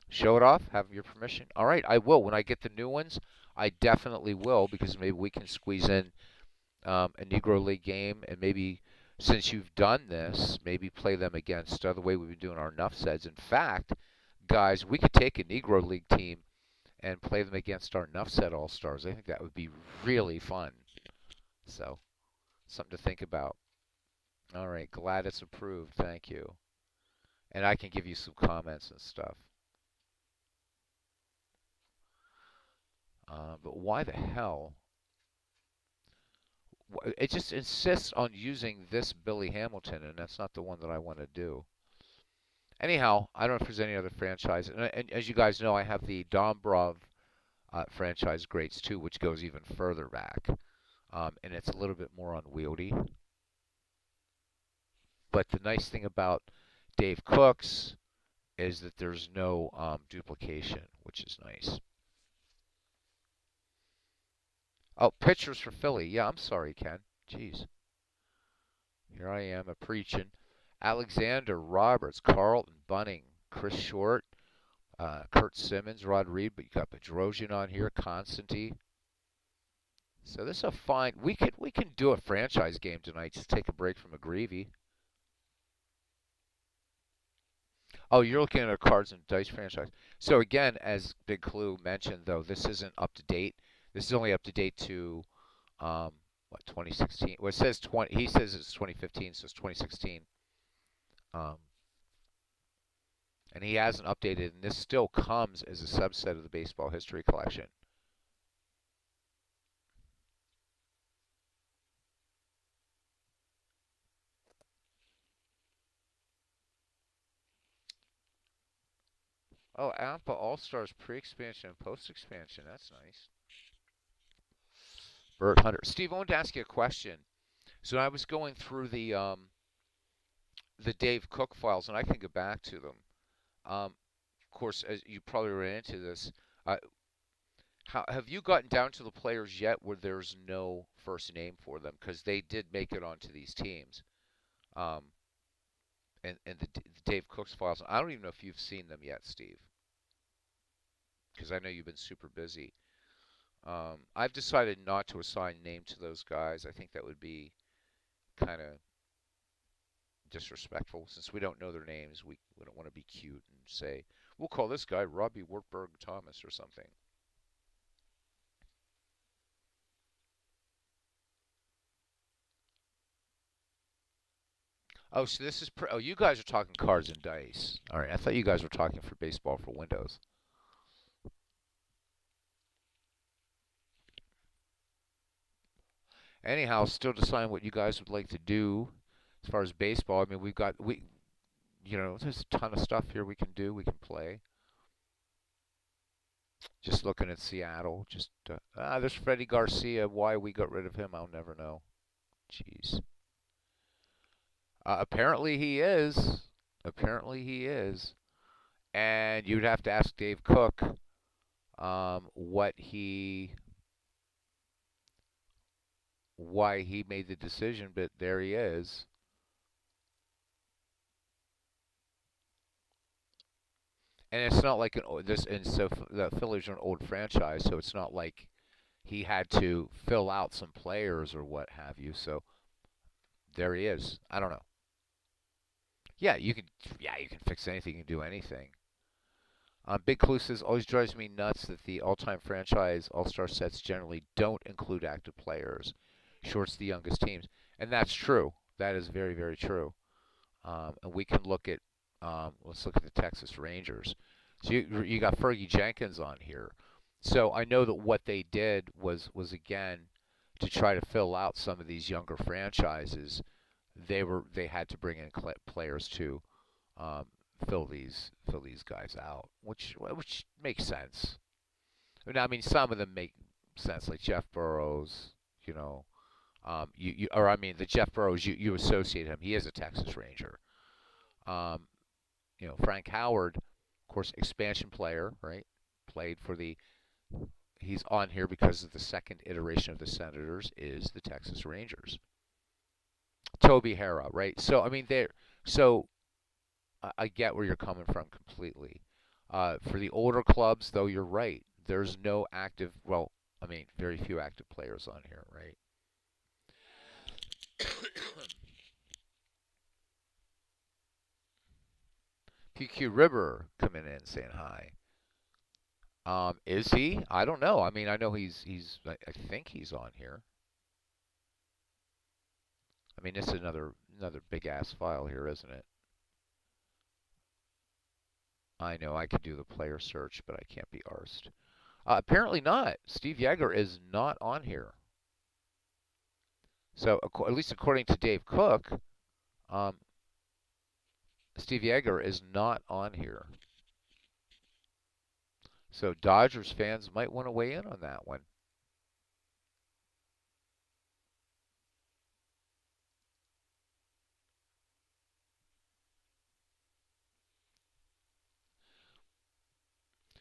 Show it off. Have your permission. All right, I will. When I get the new ones, I definitely will because maybe we can squeeze in a Negro League game and maybe since you've done this, maybe play them against the way we've been doing our enough sets. In fact, guys, we could take a Negro League team and play them against our enough set All Stars. I think that would be really fun. So, something to think about. All right, glad it's approved. Thank you. And I can give you some comments and stuff. But why the hell? It just insists on using this Billy Hamilton, and that's not the one that I want to do. Anyhow, I don't know if there's any other franchise. And as you guys know, I have the Dombrov franchise greats too, which goes even further back. And it's a little bit more unwieldy. But the nice thing about Dave Cook's is that there's no duplication, which is nice. Oh, pitchers for Philly. Yeah, I'm sorry, Ken. Jeez. Here I am a preaching. Alexander, Roberts, Carlton, Bunning, Chris Short, Kurt Simmons, Rod Reed, but you got Bedrosian on here, Constantine. So this is a fine. We can do a franchise game tonight. Just take a break from McGreevy. Oh, you're looking at a cards and dice franchise. So again, as Big Clue mentioned, though, this isn't up to date. This is only up to date to um, what 2016. Well, it says 20. He says it's 2015, so it's 2016. Um, and he hasn't updated, and this still comes as a subset of the baseball history collection. Oh, AMPA All Stars pre-expansion and post-expansion. That's nice. Bert Hunter. Steve, I wanted to ask you a question. So I was going through the Dave Cook files, and I can go back to them. Of course, as you probably ran into this, uh, have you gotten down to the players yet where there's no first name for them? Because they did make it onto these teams, um, and the Dave Cook's files. I don't even know if you've seen them yet, Steve, because I know you've been super busy. I've decided not to assign name to those guys. I think that would be kind of disrespectful since we don't know their names. We don't want to be cute and say we'll call this guy Robbie Wartburg Thomas or something. Oh, so this is oh, you guys are talking cards and dice. All right, I thought you guys were talking for baseball for Windows. Anyhow, still deciding what you guys would like to do as far as baseball. I mean, there's a ton of stuff here we can do. We can play. Just looking at Seattle. There's Freddie Garcia. Why we got rid of him, I'll never know. Jeez. Apparently he is. Apparently he is. And you'd have to ask Dave Cook what why he made the decision, but there he is. And it's not like the Phillies are an old franchise, so it's not like he had to fill out some players or what have you. So there he is. I don't know. Yeah, you can. Yeah, you can fix anything. You can do anything. Big Clue says always drives me nuts that the all-time franchise all-star sets generally don't include active players. Shorts the youngest teams, and that's true. That is very, very true. And we can look at let's look at the Texas Rangers. So you got Fergie Jenkins on here. So I know that what they did was again to try to fill out some of these younger franchises. They had to bring in players to um, fill these guys out, which makes sense. I mean, some of them make sense, like Jeff Burrows. You know, or I mean, the Jeff Burrows you associate him. He is a Texas Ranger. Um, Frank Howard, of course, expansion player, right? Played for the. He's on here because of the second iteration of the Senators is the Texas Rangers. Toby Harrah, right? So I mean, there. So I get where you're coming from completely. For the older clubs, though, you're right. There's no active. Well, I mean, very few active players on here, right? PQ River coming in saying hi. Is he? I don't know. I mean, I know I think he's on here. I mean, this is another big ass file here, isn't it? I know I could do the player search, but I can't be arsed. Apparently not. Steve Yeager is not on here. So at least according to Dave Cook, um, Steve Yeager is not on here. So Dodgers fans might want to weigh in on that one.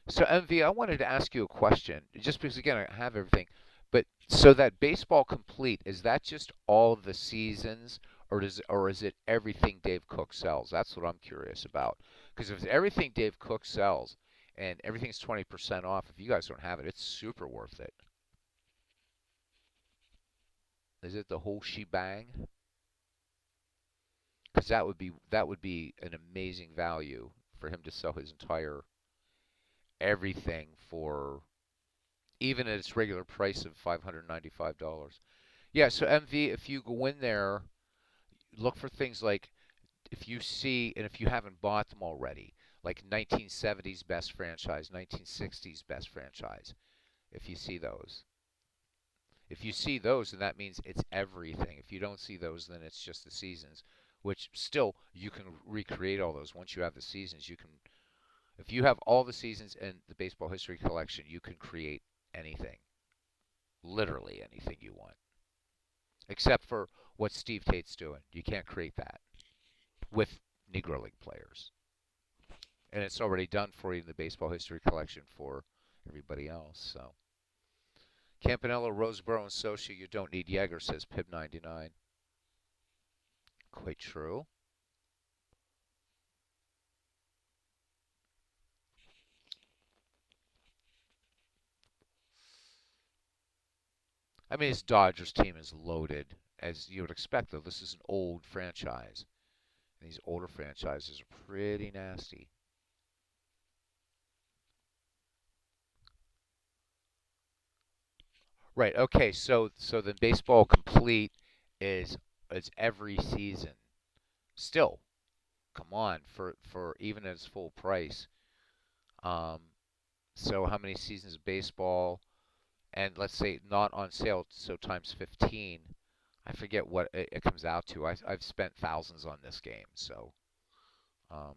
So MV, I wanted to ask you a question, just because again I have everything. But so that baseball complete, is that just all the seasons, or is it everything Dave Cook sells? That's what I'm curious about. Because if it's everything Dave Cook sells and everything's 20% off, if you guys don't have it, it's super worth it. Is it the whole shebang? Because that would be an amazing value for him to sell his entire everything for even at its regular price of $595. Yeah, so MV, if you go in there, look for things like if you see and if you haven't bought them already, like 1970s best franchise, 1960s best franchise. If you see those, if you see those, then that means it's everything. If you don't see those, then it's just the seasons, which still you can recreate all those. Once you have the seasons, you can. If you have all the seasons in the baseball history collection, you can create anything, literally anything you want, except for what Steve Tate's doing. You can't create that with Negro League players, and it's already done for you in the baseball history collection for everybody else. So Campanella, Roseboro, and Socia, you don't need Yeager, says Pib 99. Quite true. I mean, his Dodgers team is loaded, as you would expect, though. This is an old franchise, and these older franchises are pretty nasty. Right. Okay. So the baseball complete is every season. Still, come on, for even at its full price. Um, so how many seasons of baseball? And let's say not on sale, so times 15. I forget what it comes out to. I've spent thousands on this game, so um,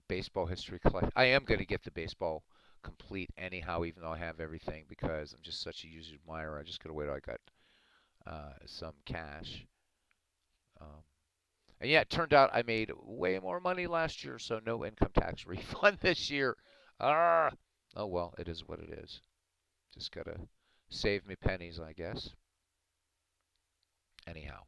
baseball history collect. I am going to get the baseball complete anyhow, even though I have everything because I'm just such a user admirer. I just gotta wait till I got some cash. Um, and yeah, it turned out I made way more money last year, so no income tax refund this year. Ah, oh well, it is what it is. Just gotta save me pennies, I guess. Anyhow,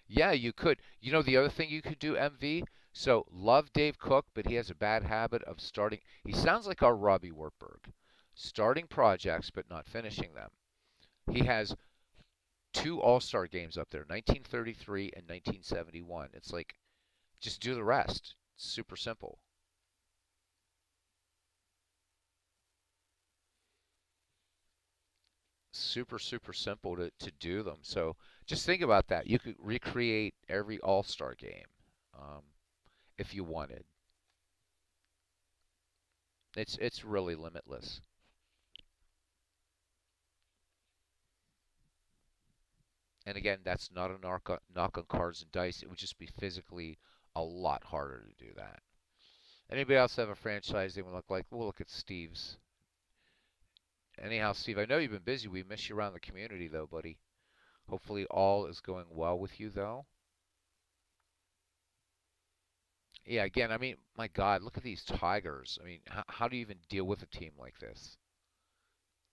yeah, you could. You know the other thing you could do, MV. So love Dave Cook, but he has a bad habit of starting. He sounds like our Robbie Wartburg, starting projects but not finishing them. He has two All-Star games up there, 1933 and 1971. It's like just do the rest. It's super simple. Super simple to do them. So just think about that. You could recreate every All-Star game um, if you wanted. It's really limitless. And again, that's not a knock on cards and dice. It would just be physically a lot harder to do that. Anybody else have a franchise they would look like? We'll look at Steve's. Anyhow, Steve, I know you've been busy. We miss you around the community, though, buddy. Hopefully, all is going well with you, though. Yeah, again, I mean, my God, look at these Tigers. I mean, how do you even deal with a team like this?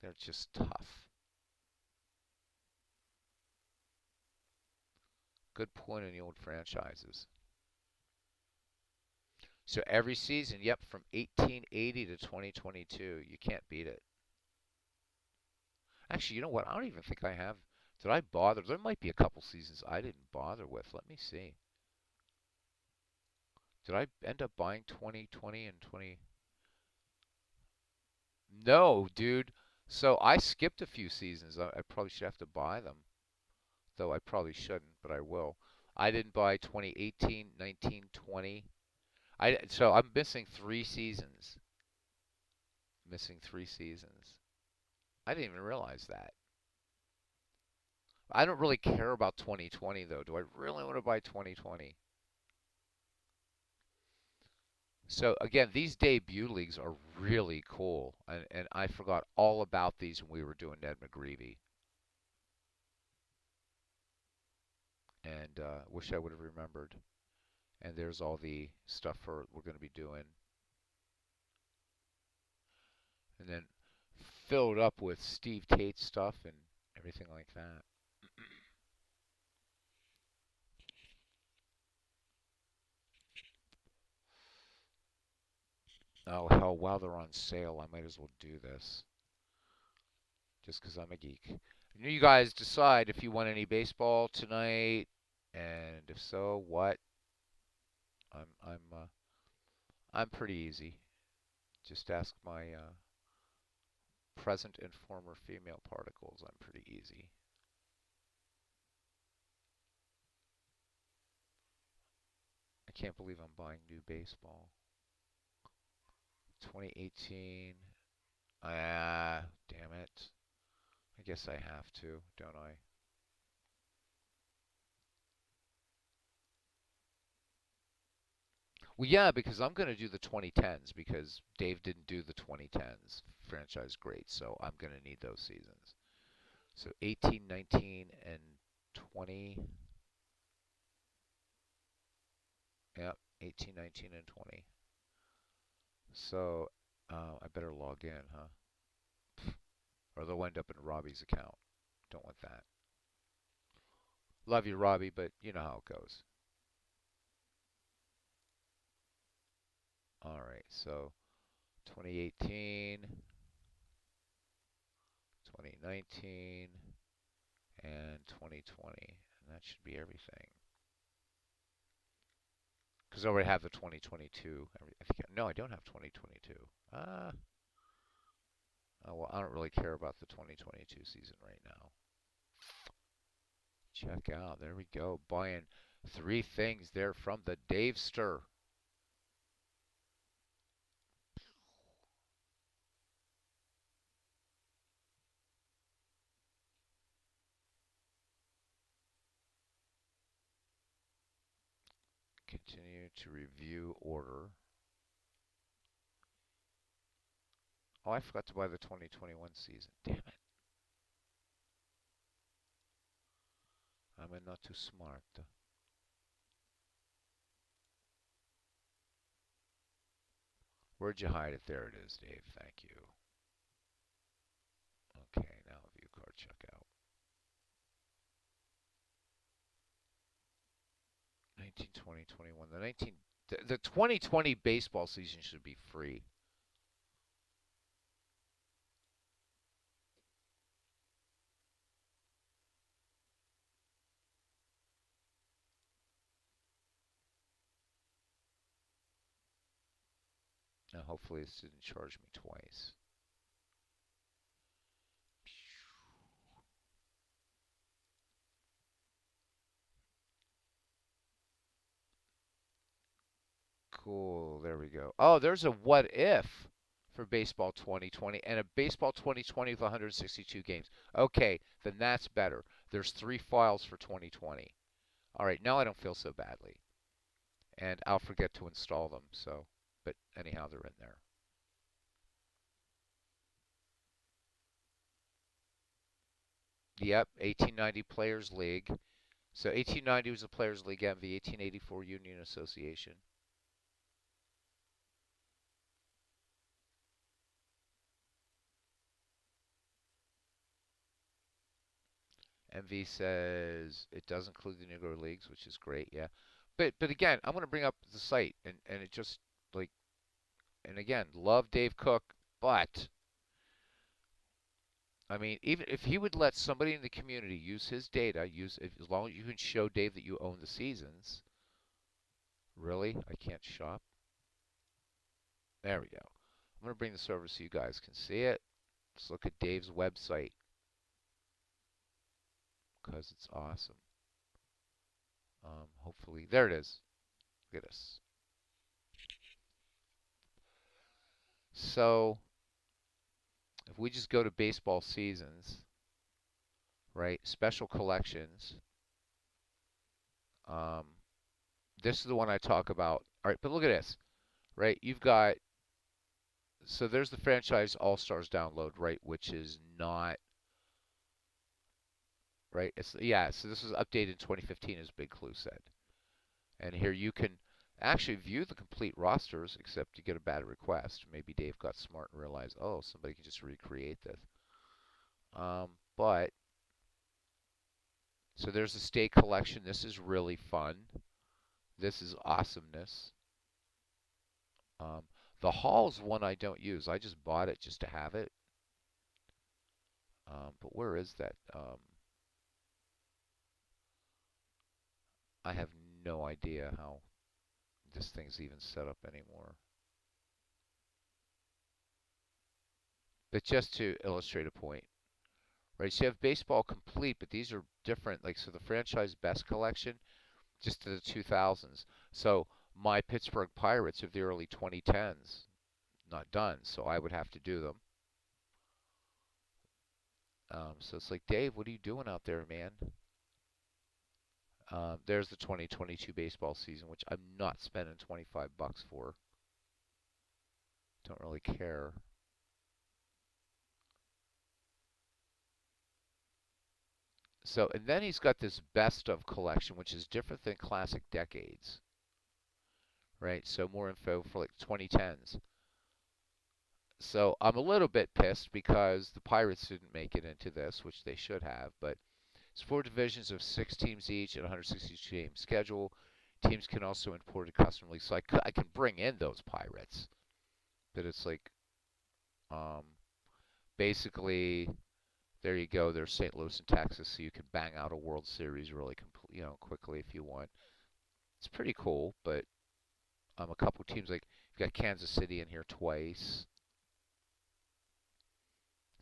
They're just tough. Good point in the old franchises. So every season, yep, from 1880 to 2022, you can't beat it. Actually, you know what? I don't even think I have. Did I bother? There might be a couple seasons I didn't bother with. Let me see. Did I end up buying 2020 and 20? No, dude. So I skipped a few seasons. I probably should have to buy them, though I probably shouldn't, but I will. I didn't buy 2018, 19, 20. So I'm missing 3 seasons. Missing 3 seasons. I didn't even realize that. I don't really care about 2020 though. Do I really want to buy 2020? So again, these debut leagues are really cool, and I forgot all about these when we were doing Ned McGreevy, and wish I would have remembered. And there's all the stuff for we're going to be doing, and then filled up with Steve Tate stuff and everything like that. Oh hell, while they're on sale, I might as well do this just because I'm a geek. You guys decide if you want any baseball tonight, and if so, what? I'm pretty easy. Just ask my present and former female particles. I'm pretty easy. I can't believe I'm buying new baseball. 2018. Ah, damn it. I guess I have to, don't I? Well, yeah, because I'm going to do the 2010s because Dave didn't do the 2010s franchise great, so I'm going to need those seasons. So 18, 19, and 20. Yep, 18, 19, and 20. So I better log in, huh? Or they'll end up in Robbie's account. Don't want that. Love you, Robbie, but you know how it goes. All right, so 2018, 2019, and 2020. And that should be everything. Because I already have the 2022. No, I don't have 2022. Oh, well, I don't really care about the 2022 season right now. Check out. There we go. Buying 3 things there from the Davester. Continue to review order. Oh, I forgot to buy the 2021 season. Damn it. I'm not too smart. Where'd you hide it? There it is, Dave. Thank you. Okay, now view card checkout. 19, 20, 21. The 2020 baseball season should be free. Now, hopefully this didn't charge me twice. Cool. There we go. Oh, there's a what if for baseball 2020 and a baseball 2020 with 162 games. Okay, then that's better. There's 3 files for 2020. All right, now I don't feel so badly. And I'll forget to install them. So, but anyhow, they're in there. Yep, 1890 Players League. So 1890 was the Players League MV, 1884 Union Association. MV says it does include the Negro leagues, which is great, yeah. But again, I'm going to bring up the site and it just like and again, love Dave Cook, but I mean, even if he would let somebody in the community use his data, as long as you can show Dave that you own the seasons. Really? I can't shop. There we go. I'm going to bring this over so you guys can see it. Let's look at Dave's website because it's awesome. Hopefully, there it is. Look at this. So if we just go to baseball seasons, right? Special collections. Um, this is the one I talk about. All right, but look at this, right? You've got so there's the franchise All Stars download, right? Which is not right. It's yeah. So this was updated in 2015, as Big Clue said. And here you can actually view the complete rosters, except you get a bad request. Maybe Dave got smart and realized, oh, somebody can just recreate this. But so there's a state collection. This is really fun. This is awesomeness. Um, the Hall's one I don't use. I just bought it just to have it. But where is that? I have no idea how this thing's even set up anymore. But just to illustrate a point, right? So you have baseball complete, but these are different. Like so, the franchise best collection just to the 2000s. So my Pittsburgh Pirates of the early 2010s not done, so I would have to do them. So it's like, Dave, what are you doing out there, man? There's the 2022 baseball season, which I'm not spending 25 bucks for. Don't really care. So, and then he's got this best of collection, which is different than classic decades, right? So more info for like 2010s. So I'm a little bit pissed because the Pirates didn't make it into this, which they should have. But it's four divisions of 6 teams each and 162 game schedule. Teams can also import a custom league, so I can bring in those Pirates. But it's like, um, basically, there you go. There's St. Louis and Texas, so you can bang out a World Series really, quickly if you want. It's pretty cool, but a couple teams like you've got Kansas City in here twice.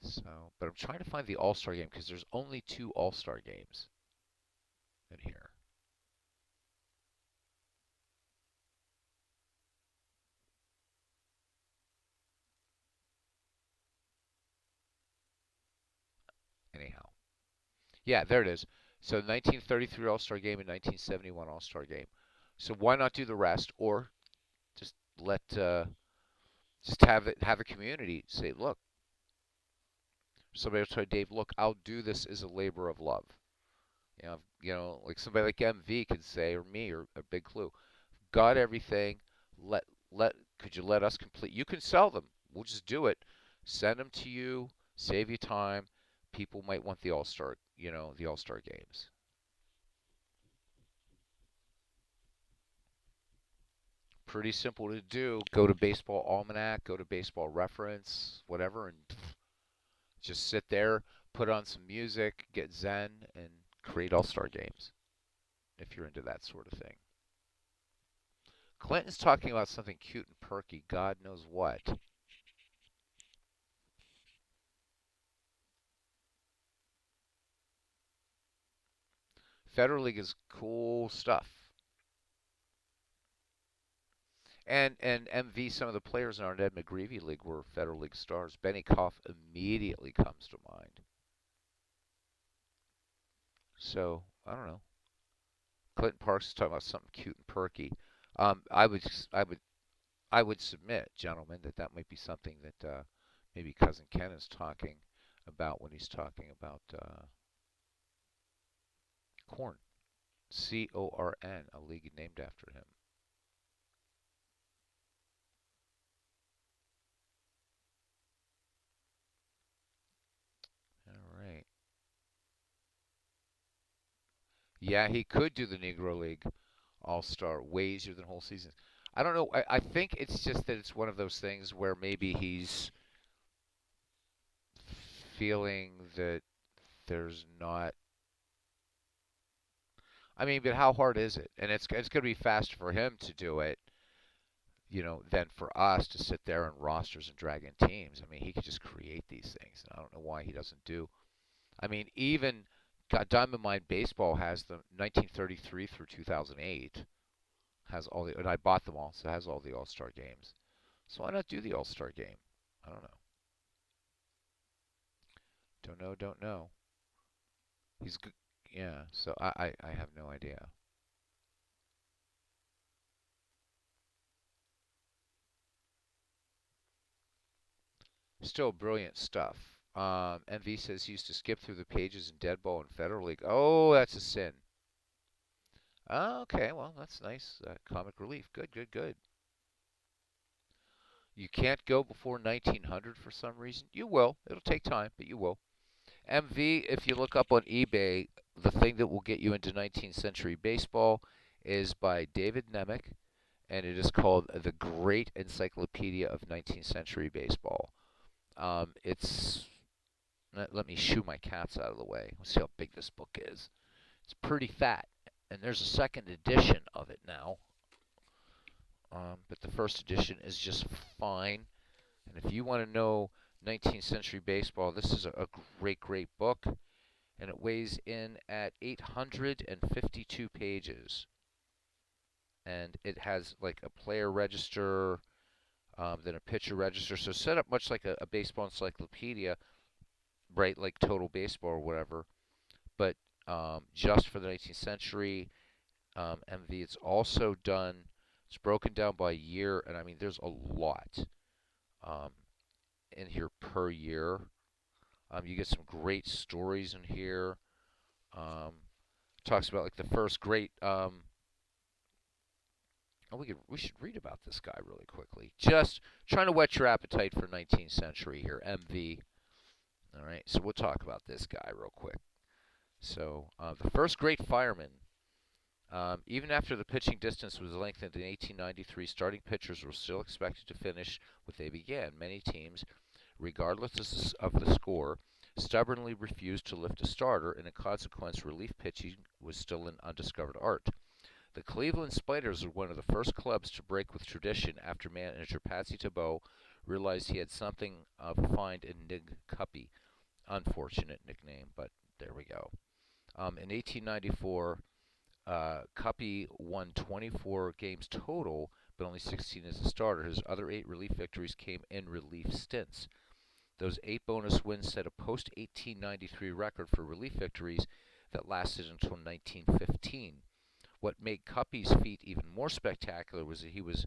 So, but I'm trying to find the All-Star game because there's only two All-Star games in here. Anyhow, yeah, there it is. So 1933 All-Star game and 1971 All-Star game. So why not do the rest, or just let just have a community say, look, somebody will tell Dave, look, I'll do this as a labor of love. Like somebody like MV could say, or me, or a Big Clue, got everything. Let could you let us complete? You can sell them. We'll just do it. Send them to you. Save you time. People might want the All Star, the All Star games. Pretty simple to do. Go to Baseball Almanac, go to Baseball Reference, whatever, and just sit there, put on some music, get zen, and create All Star games if you're into that sort of thing. Clinton's talking about something cute and perky. God knows what. Federal League is cool stuff. And MV, some of the players in our Ned McGreevy League were Federal League stars. Benny Koff immediately comes to mind. So I don't know. Clinton Parks is talking about something cute and perky. I would I would submit, gentlemen, that that might be something that maybe Cousin Ken is talking about when he's talking about corn. CORN, a league named after him. All right. Yeah, he could do the Negro League All-Star way easier than whole seasons. I don't know. I think it's just that it's one of those things where maybe he's feeling that there's not. I mean, but how hard is it? And it's going to be faster for him to do it, than for us to sit there and rosters and drag in teams. I mean, he could just create these things, and I don't know why he doesn't do. I mean, even God, Diamond Mine Baseball has the 1933 through 2008 has all the, and I bought them all, so it has all the All Star games. So why not do the All Star game? I don't know. Don't know. Don't know. He's good. Yeah. So I have no idea. Still brilliant stuff. MV says he used to skip through the pages in Dead Ball and Federal League. Oh, that's a sin. Oh, okay, well, that's nice. Comic relief. Good, good, good. You can't go before 1900 for some reason. You will. It'll take time, but you will. MV, if you look up on eBay, the thing that will get you into 19th century baseball is by David Nemec, and it is called The Great Encyclopedia of 19th Century Baseball. It's let me shoo my cats out of the way. Let's see how big this book is. It's pretty fat, and there's a second edition of it now. But the first edition is just fine. And if you want to know 19th century baseball, this is a great, great book. And it weighs in at 852 pages. And it has like a player register, then a pitcher register. So set up much like a baseball encyclopedia, right? Like Total Baseball or whatever. But just for the 19th century, MV. It's also done. It's broken down by year, and I mean, there's a lot um, in here per year. You get some great stories in here. Um, Talks about like the first great. Oh, we should read about this guy really quickly. Just trying to whet your appetite for 19th century here, MV. All right, so we'll talk about this guy real quick. So the first great fireman. Even after the pitching distance was lengthened in 1893, starting pitchers were still expected to finish what they began. Many teams, regardless of the score, stubbornly refused to lift a starter, and in consequence, relief pitching was still an undiscovered art. The Cleveland Spiders were one of the first clubs to break with tradition after manager Patsy Tebeau realized he had something of a find in Nig Cuppy. Unfortunate nickname, but there we go. In 1894, Cuppy won 24 games total, but only 16 as a starter. His other 8 relief victories came in relief stints. Those 8 bonus wins set a post-1893 record for relief victories that lasted until 1915. What made Cuppy's feat even more spectacular was that he was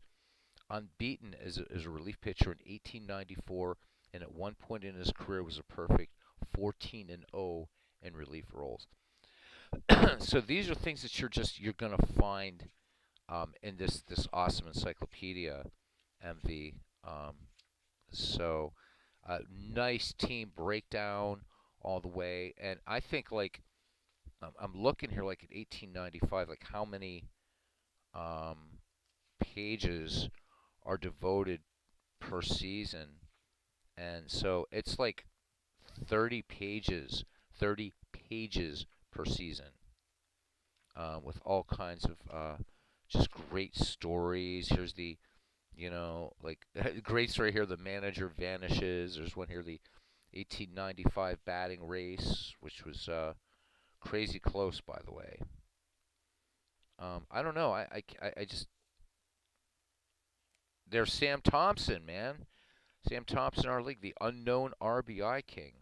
unbeaten as a relief pitcher in 1894, and at one point in his career was a perfect 14-0 in relief roles. So these are things that you're gonna find in this awesome encyclopedia, MV. So nice team breakdown all the way, and I think like I'm looking here like at 1895, like how many um, pages are devoted per season, and so it's like 30 pages, 30 pages per season. With all kinds of just great stories. Here's the, like great story here. The manager vanishes. There's one here, the 1895 batting race, which was crazy close, by the way. I don't know. I just there's Sam Thompson, man. Sam Thompson, our league, the unknown RBI king.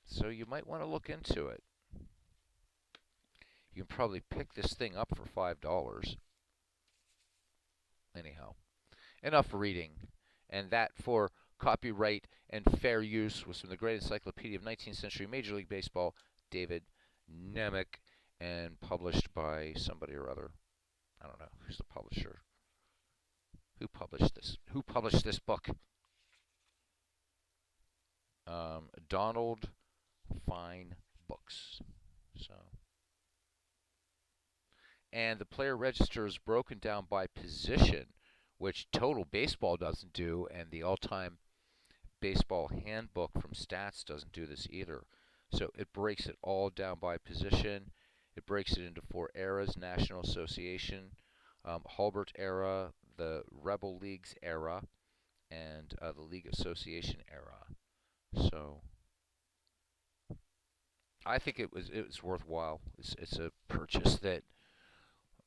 So you might want to look into it. You can probably pick this thing up for $5. Anyhow, enough reading. And that for copyright and fair use was from the Great Encyclopedia of 19th Century Major League Baseball, David Nemec, and published by somebody or other. I don't know who's the publisher. Who published this? Who published this book? Donald Fine Books. So. And the player register is broken down by position, which Total Baseball doesn't do, and the all-time baseball handbook from Stats doesn't do this either. So it breaks it all down by position. It breaks it into 4 eras: National Association, Hulbert era, the Rebel Leagues era, and the League Association era. So I think it was worthwhile. It's a purchase that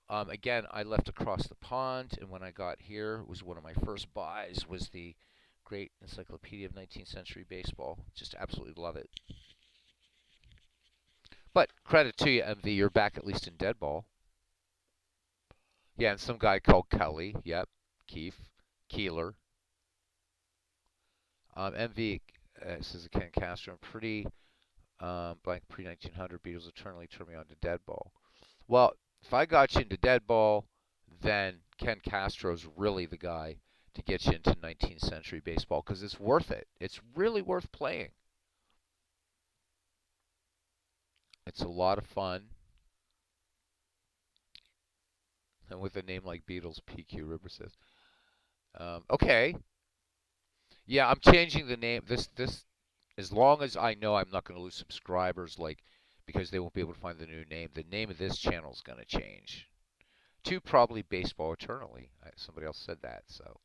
Again, I left across the pond, and when I got here, it was one of my first buys was the Great Encyclopedia of 19th Century Baseball. Just absolutely love it. But credit to you, MV, you're back at least in dead ball. Yeah, and some guy called Kelly. Yep, Keefe, Keeler. MV says Ken Castro. I'm pretty blank pre 1900 Beatles eternally turned me on to dead ball. Well, if I got you into dead ball, then Ken Castro's really the guy to get you into 19th century baseball because it's worth it. It's really worth playing. It's a lot of fun. And with a name like Beatles, PQ River says. Okay. Yeah, I'm changing the name. This as long as I know I'm not going to lose subscribers, like because they won't be able to find the new name. The name of this channel is going to change to probably Baseball Eternally. Somebody else said that. So,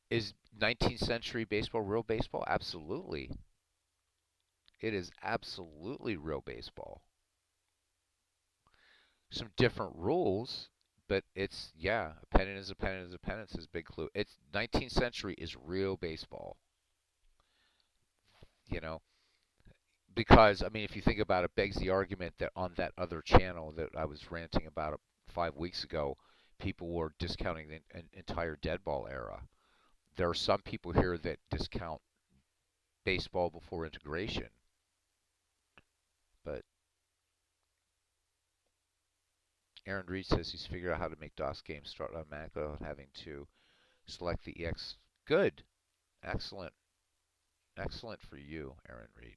is 19th century baseball real baseball? Absolutely. It is absolutely real baseball. Some different rules, but it's yeah. A pennant is a pennant is a pennant. Says Big Clue. It's 19th century is real baseball. You know, because I mean, if you think about it, begs the argument that on that other channel that I was ranting about 5 weeks ago, people were discounting the entire dead ball era. There are some people here that discount baseball before integration, but Aaron Reed says he's figured out how to make DOS games start automatically without having to select the EX. Good, excellent, excellent for you, Aaron Reed.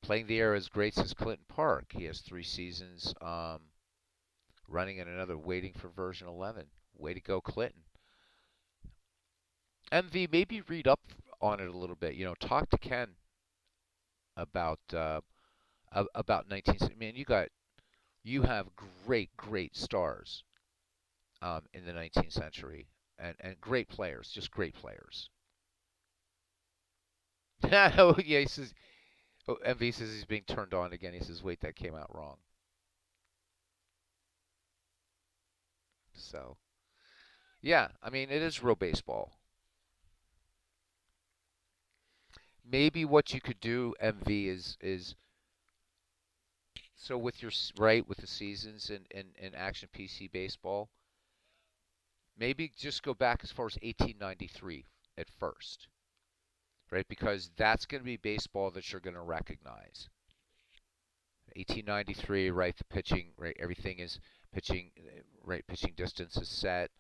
Playing the era is great, says Clinton Park. He has 3 seasons running and another waiting for version 11. Way to go, Clinton. MV, maybe read up on it a little bit. Talk to Ken about about 19th. Man, you have great stars in the 19th century and great players, just great players. Oh yeah, he says. Oh, MV says he's being turned on again. He says, wait, that came out wrong. So yeah, I mean it is real baseball. Maybe what you could do, MV, is so with your right with the seasons in Action PC baseball, maybe just go back as far as 1893 at first, right? Because that's going to be baseball that you're going to recognize. 1893, right? The pitching, right? Everything is pitching, right? Pitching distance is set.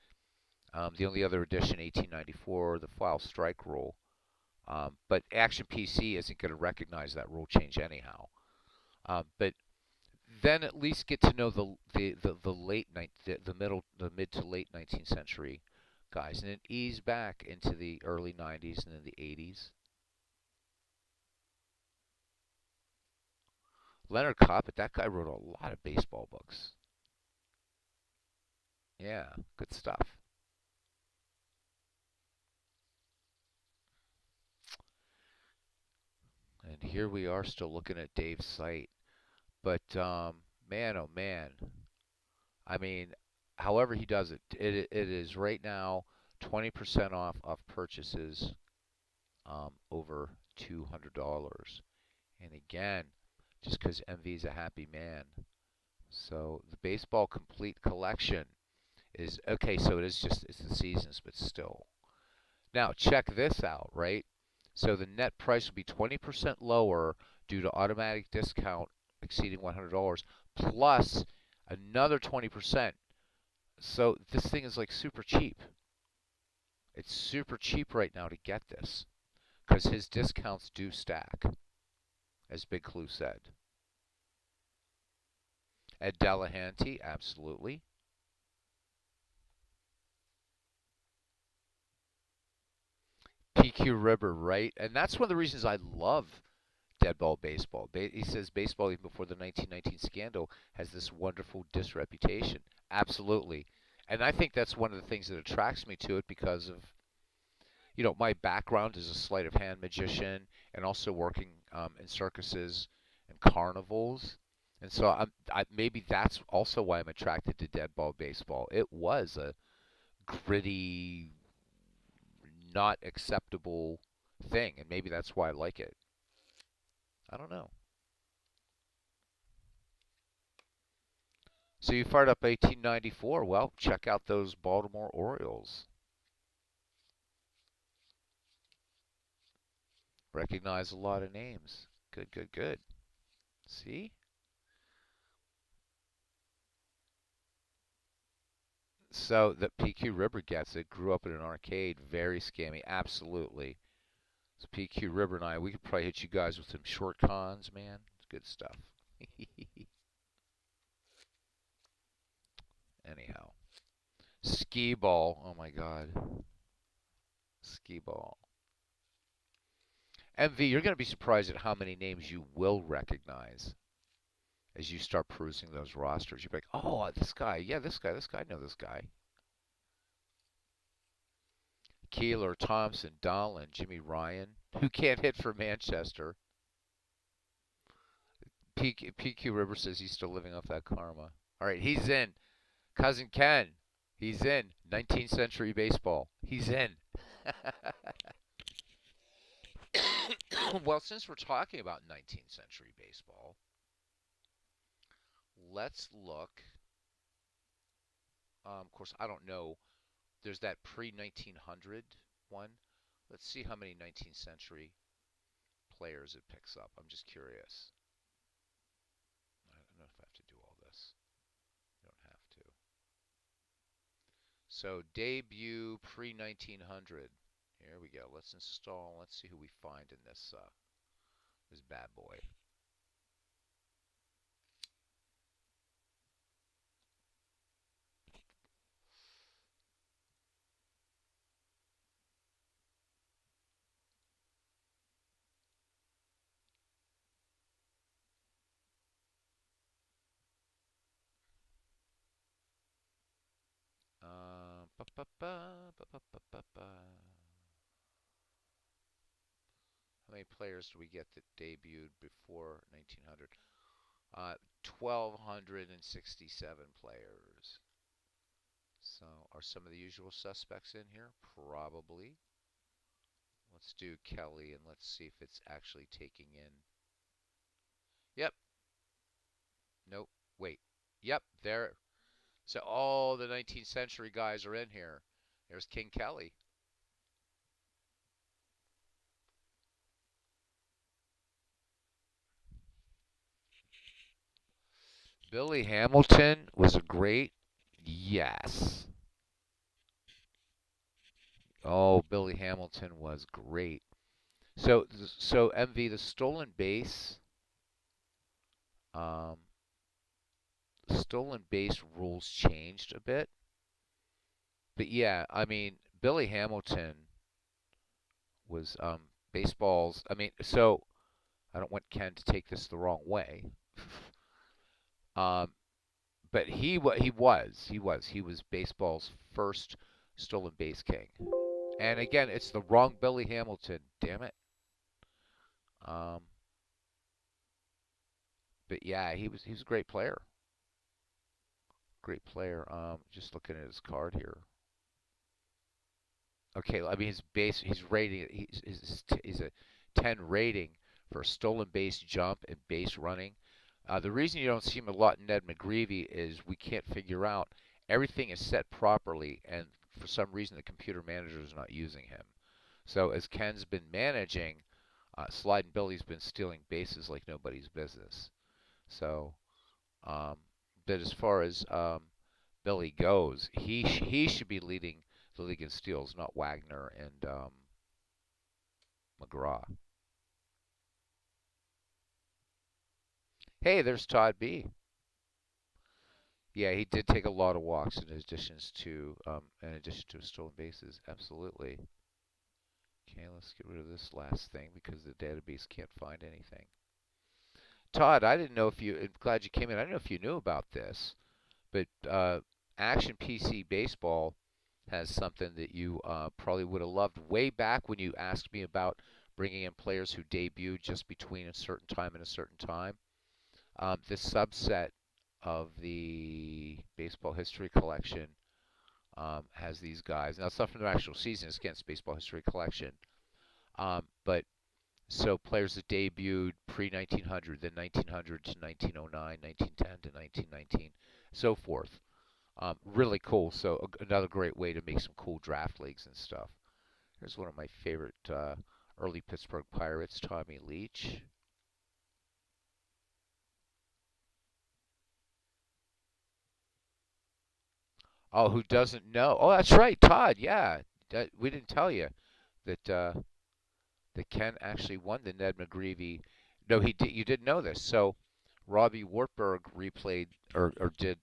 The only other addition, 1894, the foul strike rule. But Action PC isn't going to recognize that rule change anyhow. But then at least get to know the late the mid to late 19th century guys, and then ease back into the early 90s and then the 80s. Leonard Coppett, that guy wrote a lot of baseball books. Yeah, good stuff. And here we are still looking at Dave's site. But man, oh man. I mean, however he does it, it is right now 20% off purchases over $200. And again, just because MV's a happy man. So the baseball complete collection is okay. So it's the seasons, but still. Now check this out, right? So the net price will be 20% lower due to automatic discount exceeding $100 plus another 20%. So this thing is like super cheap. It's super cheap right now to get this because his discounts do stack, as Big Clue said. Ed Delahanty, absolutely. PQ Ribber, right? And that's one of the reasons I love dead ball baseball. He says baseball, even before the 1919 scandal, has this wonderful disreputation. Absolutely. And I think that's one of the things that attracts me to it because of, my background as a sleight of hand magician and also working in circuses and carnivals. And so maybe that's also why I'm attracted to dead ball baseball. It was a gritty, not acceptable thing, and maybe that's why I like it. I don't know. So you fired up 1894. Well, check out those Baltimore Orioles. Recognize a lot of names. Good, good, good. See? So the PQ Ribber gets it. Grew up in an arcade. Very scammy. Absolutely. So PQ Ribber and I, we could probably hit you guys with some short cons, man. It's good stuff. Anyhow. Skee ball. Oh my god. Skee ball. MV, you're going to be surprised at how many names you will recognize as you start perusing those rosters. You're like, oh, this guy. Yeah, this guy. I know this guy. Keeler, Thompson, Dolan, Jimmy Ryan. Who can't hit for Manchester? PQ River says he's still living off that karma. All right, he's in. Cousin Ken, he's in. 19th century baseball. He's in. Well, since we're talking about 19th century baseball, let's look. Of course, I don't know. There's that pre 1900 one. Let's see how many 19th century players it picks up. I'm just curious. I don't know if I have to do all this. You don't have to. So debut pre 1900. Here we go. Let's install. Let's see who we find in this bad boy. Ba, ba, ba, ba, ba, ba, ba, ba. How many players do we get that debuted before 1900? 1,267 players. So, are some of the usual suspects in here? Probably. Let's do Kelly and let's see if it's actually taking in. Yep. Nope. Wait. Yep. There. So all the 19th century guys are in here. There's King Kelly. Billy Hamilton was a great. Yes. Oh, Billy Hamilton was great. So MV, the um, stolen base rules changed a bit. But yeah, I mean, Billy Hamilton was baseball's. I mean, so I don't want Ken to take this the wrong way. Um, but he was baseball's first stolen base king. And again, it's the wrong Billy Hamilton. Damn it. Um, but yeah, he was a great player. Great player. Just looking at his card here. Okay, I mean his base, he's rating, he's a 10 rating for stolen base jump and base running. The reason you don't see him a lot in Ned McGreevy is we can't figure out everything is set properly, and for some reason the computer manager is not using him. So as Ken's been managing, Slide and Billy's been stealing bases like nobody's business. So, um, but as far as Billy goes, he should be leading the league in steals, not Wagner and McGraw. Hey, there's Todd B. Yeah, he did take a lot of walks in addition to his stolen bases. Absolutely. Okay, let's get rid of this last thing because the database can't find anything. Todd, I didn't know if you. I'm glad you came in. I don't know if you knew about this, but Action PC Baseball has something that you probably would have loved way back when you asked me about bringing in players who debuted just between a certain time and a certain time. This subset of the baseball history collection has these guys. Now, it's not from their actual season. It's against baseball history collection. But so players that debuted pre 1900, then 1900 to 1909, 1910 to 1919, so forth. Really cool. So another great way to make some cool draft leagues and stuff. Here's one of my favorite early Pittsburgh Pirates, Tommy Leach. Oh, who doesn't know? Oh, that's right, Todd. Yeah, we didn't tell you that that Ken actually won the Ned McGreevy. No, he did. You didn't know this. So Robbie Wartburg replayed or did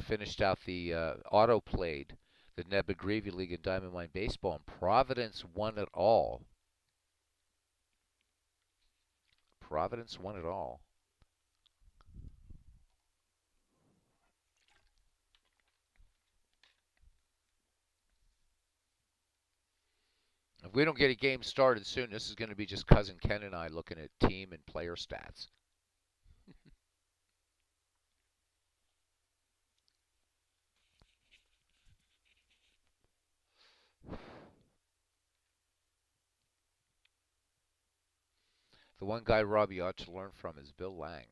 finished out the auto played the Ned McGreevy League in Diamond Mine Baseball, and Providence won it all. Providence won it all. If we don't get a game started soon, this is going to be just Cousin Ken and I looking at team and player stats. The one guy Robbie ought to learn from is Bill Lang.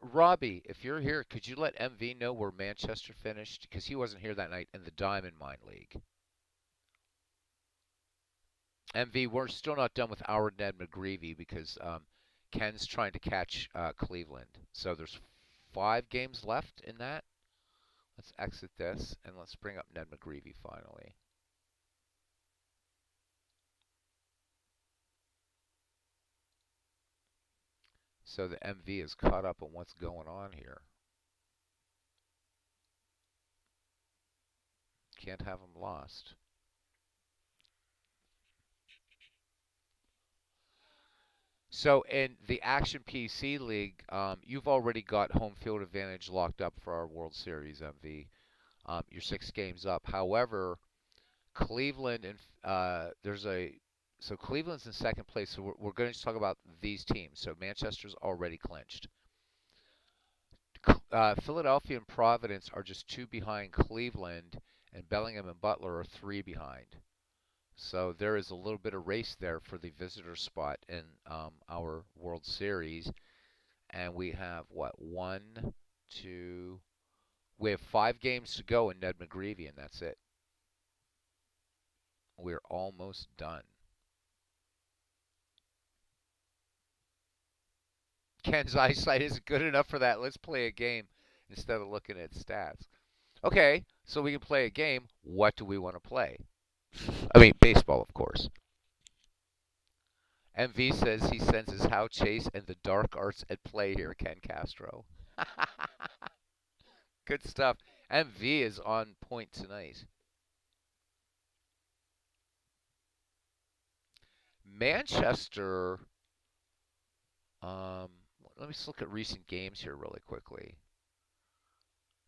Robbie, if you're here, could you let MV know where Manchester finished? Because he wasn't here that night in the Diamond Mine League. MV, we're still not done with our Ned McGreevy because Ken's trying to catch Cleveland. So there's 5 games left in that. Let's exit this and let's bring up Ned McGreevy finally. So the MV is caught up on what's going on here. Can't have him lost. So in the Action PC League, you've already got home field advantage locked up for our World Series, MV. You're 6 games up. However, Cleveland and there's a so Cleveland's in second place. So we're going to talk about these teams. So Manchester's already clinched. Philadelphia and Providence are just 2 behind Cleveland, and Bellingham and Butler are 3 behind. So there is a little bit of race there for the visitor spot in our World Series. And we have what, one, two, we have 5 games to go in Ned McGreevy, and that's it. We're almost done. Ken's eyesight isn't good enough for that. Let's play a game instead of looking at stats. Okay, so we can play a game. What do we want to play? I mean, baseball, of course. MV says he senses how Chase and the dark arts at play here, Ken Castro. Good stuff. MV is on point tonight. Manchester. Um, Let me just look at recent games here really quickly.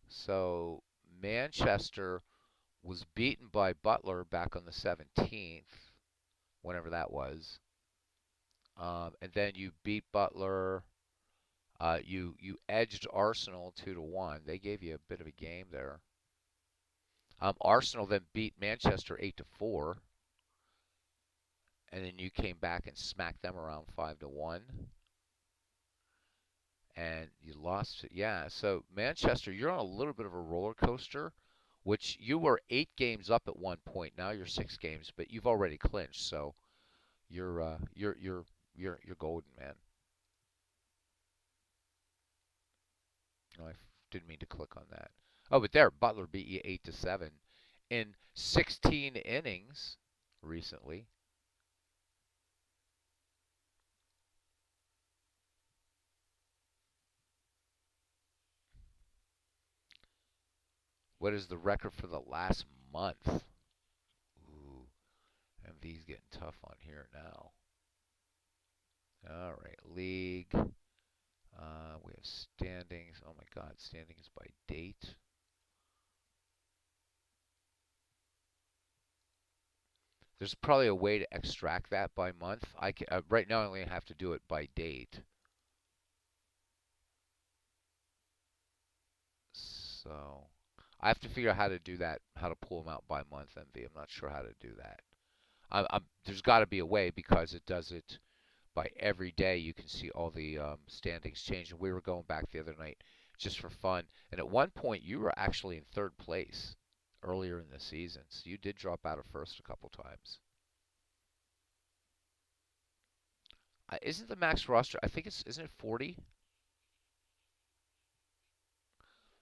So Manchester was beaten by Butler back on the 17th, whenever that was. And then you beat Butler. You edged Arsenal 2-1. They gave you a bit of a game there. Arsenal then beat Manchester 8-4, and then you came back and smacked them around 5-1, and you lost. Yeah, so Manchester, you're on a little bit of a roller coaster, which you were 8 games up at one point. Now you're 6 games, but you've already clinched, so you're golden, man. Oh, I didn't mean to click on that. Oh, but there, Butler beat you 8-7 in 16 innings recently. What is the record for the last month? Ooh, MV's getting tough on here now. All right, league. We have standings. Oh my God, standings by date. There's probably a way to extract that by month. Right now I only have to do it by date. So I have to figure out how to do that, how to pull them out by month, MV. I'm not sure how to do that. There's got to be a way because it does it by every day. You can see all the standings change. And we were going back the other night just for fun. And at one point, you were actually in third place earlier in the season. So you did drop out of first a couple times. Isn't the max roster? I think isn't it 40?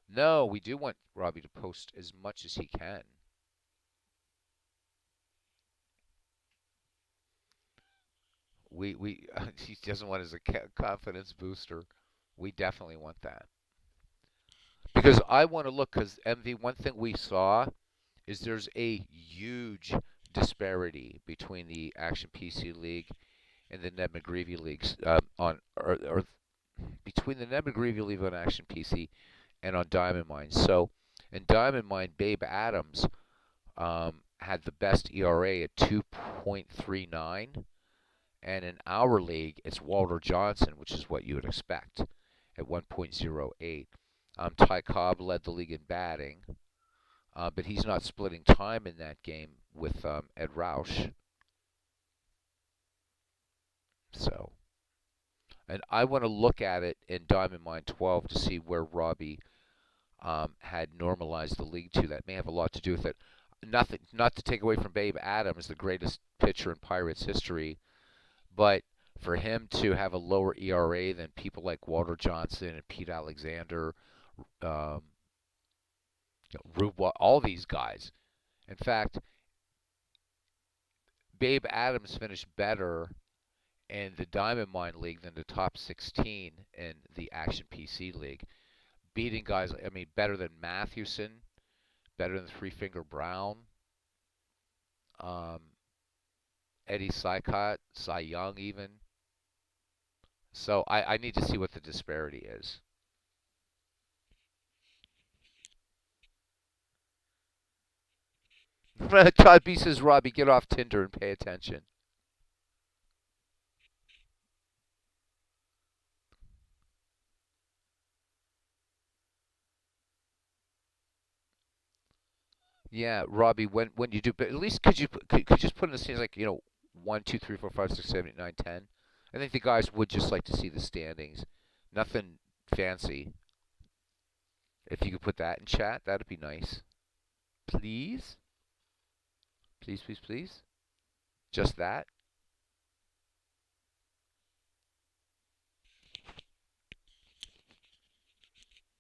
No, we do want Robbie to post as much as he can. We he doesn't want as a confidence booster. We definitely want that because I want to look because MV. One thing we saw is there's a huge disparity between the Action PC League and the Ned McGreevy leagues or between the Ned McGreevy League on Action PC and on Diamond Mine. So in Diamond Mine, Babe Adams had the best ERA at 2.39. And in our league, it's Walter Johnson, which is what you would expect, at 1.08. Ty Cobb led the league in batting, but he's not splitting time in that game with Ed Roush. So, and I want to look at it in Diamond Mine 12 to see where Robbie had normalized the league to. That may have a lot to do with it. Nothing, not to take away from Babe Adams, the greatest pitcher in Pirates history, but for him to have a lower ERA than people like Walter Johnson and Pete Alexander, um, Rube, all these guys. In fact, Babe Adams finished better in the Diamond Mine League than the top 16 in the Action PC League, beating guys. I mean, better than Mathewson, better than Three Finger Brown, um, Eddie Sykott, Cy Young, even. So I need to see what the disparity is. Todd B says, Robbie, get off Tinder and pay attention. Yeah, Robbie, when you do, but at least could you just put in the scenes like 1, 2, 3, 4, 5, 6, 7, 8, 9, 10. I think the guys would just like to see the standings. Nothing fancy. If you could put that in chat, that'd be nice. Please, please, please, please. Just that,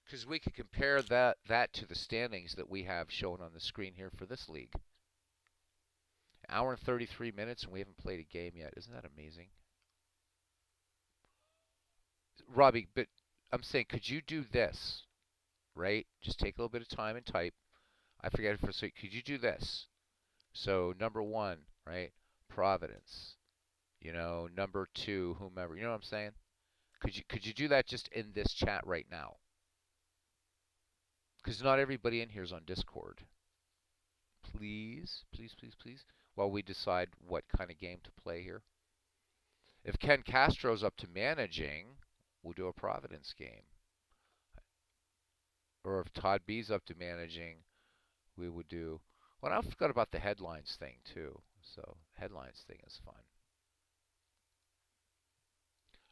because we could compare that to the standings that we have shown on the screen here for this league. Hour and 33 minutes, and we haven't played a game yet. Isn't that amazing? Robbie, but I'm saying, could you do this, right? Just take a little bit of time and type. I forget it for a second. Could you do this? So number one, right? Providence. Number two, whomever. You know what I'm saying? Could you do that just in this chat right now? Because not everybody in here is on Discord. Please, please, please, please. While we decide what kind of game to play here. If Ken Castro's up to managing, we'll do a Providence game. Or if Todd B's up to managing, we would do. Well, I forgot about the headlines thing too. So headlines thing is fun.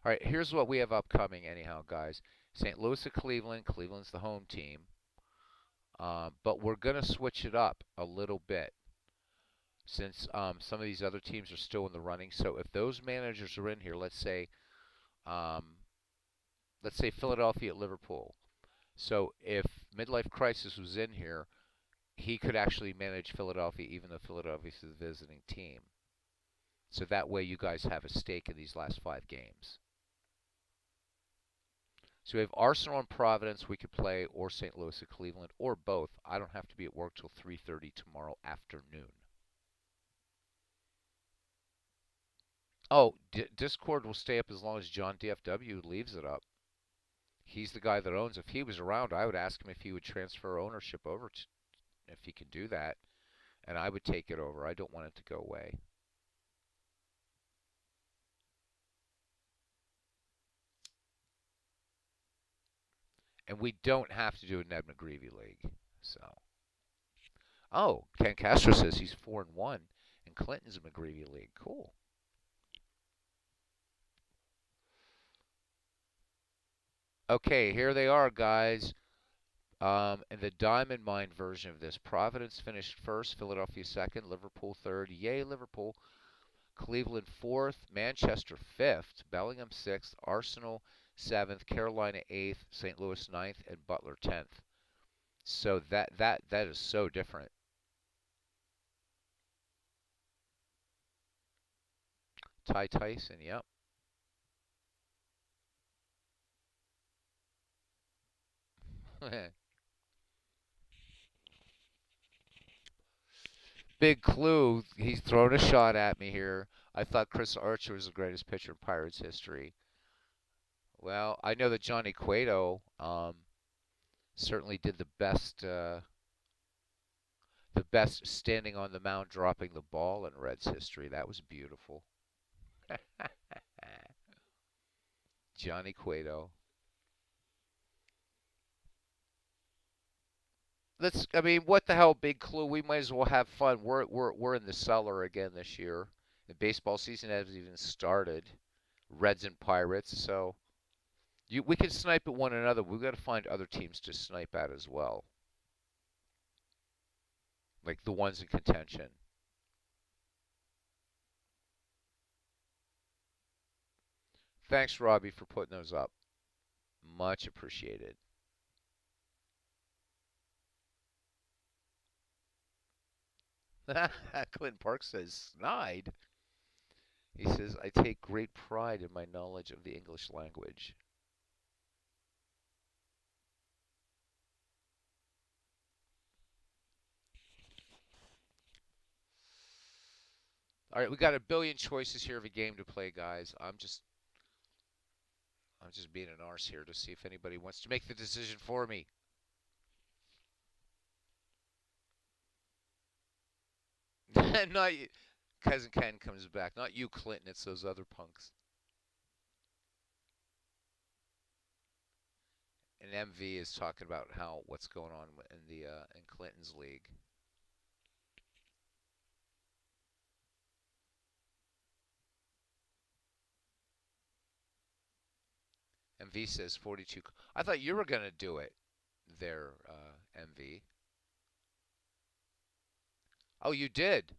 All right, here's what we have upcoming, anyhow, guys. St. Louis at Cleveland. Cleveland's the home team. But we're going to switch it up a little bit since some of these other teams are still in the running. So if those managers are in here, um, let's say Philadelphia at Liverpool. So if Midlife Crisis was in here, he could actually manage Philadelphia, even though Philadelphia's the visiting team. So that way you guys have a stake in these last 5 games. So we have Arsenal and Providence we could play, or St. Louis at Cleveland, or both. I don't have to be at work till 3:30 tomorrow afternoon. Oh, Discord will stay up as long as John DFW leaves it up. He's the guy that owns. If he was around, I would ask him if he would transfer ownership over to, if he can do that. and I would take it over. I don't want it to go away. And we don't have to do a Ned McGreevy league. So, oh, Ken Castro says he's 4-1, and Clinton's a McGreevy league. Cool. Okay, here they are, guys. In the Diamond Mine version of this, Providence finished first, Philadelphia second, Liverpool third. Yay, Liverpool. Cleveland fourth, Manchester fifth, Bellingham sixth, Arsenal seventh, Carolina eighth, St. Louis ninth, and Butler 10th. So that is so different. Ty Tyson, yep. Big clue. He's thrown a shot at me here. I thought Chris Archer was the greatest pitcher in Pirates history. Well, I know that Johnny Cueto certainly did the best standing on the mound, dropping the ball in Reds history. That was beautiful. Johnny Cueto. I mean, what the hell, big clue? We might as well have fun. We're in the cellar again this year. The baseball season hasn't even started. Reds and Pirates, so we can snipe at one another. We've got to find other teams to snipe at as well, like the ones in contention. Thanks, Robbie, for putting those up. Much appreciated. Clint Park says snide. He says, I take great pride in my knowledge of the English language. All right, we got a billion choices here of a game to play, guys. I'm just being an arse here to see if anybody wants to make the decision for me. Not you. Cousin Ken comes back. Not you, Clinton. It's those other punks. And MV is talking about what's going on in Clinton's league. MV says 42. I thought you were gonna do it there, MV. Oh, you did.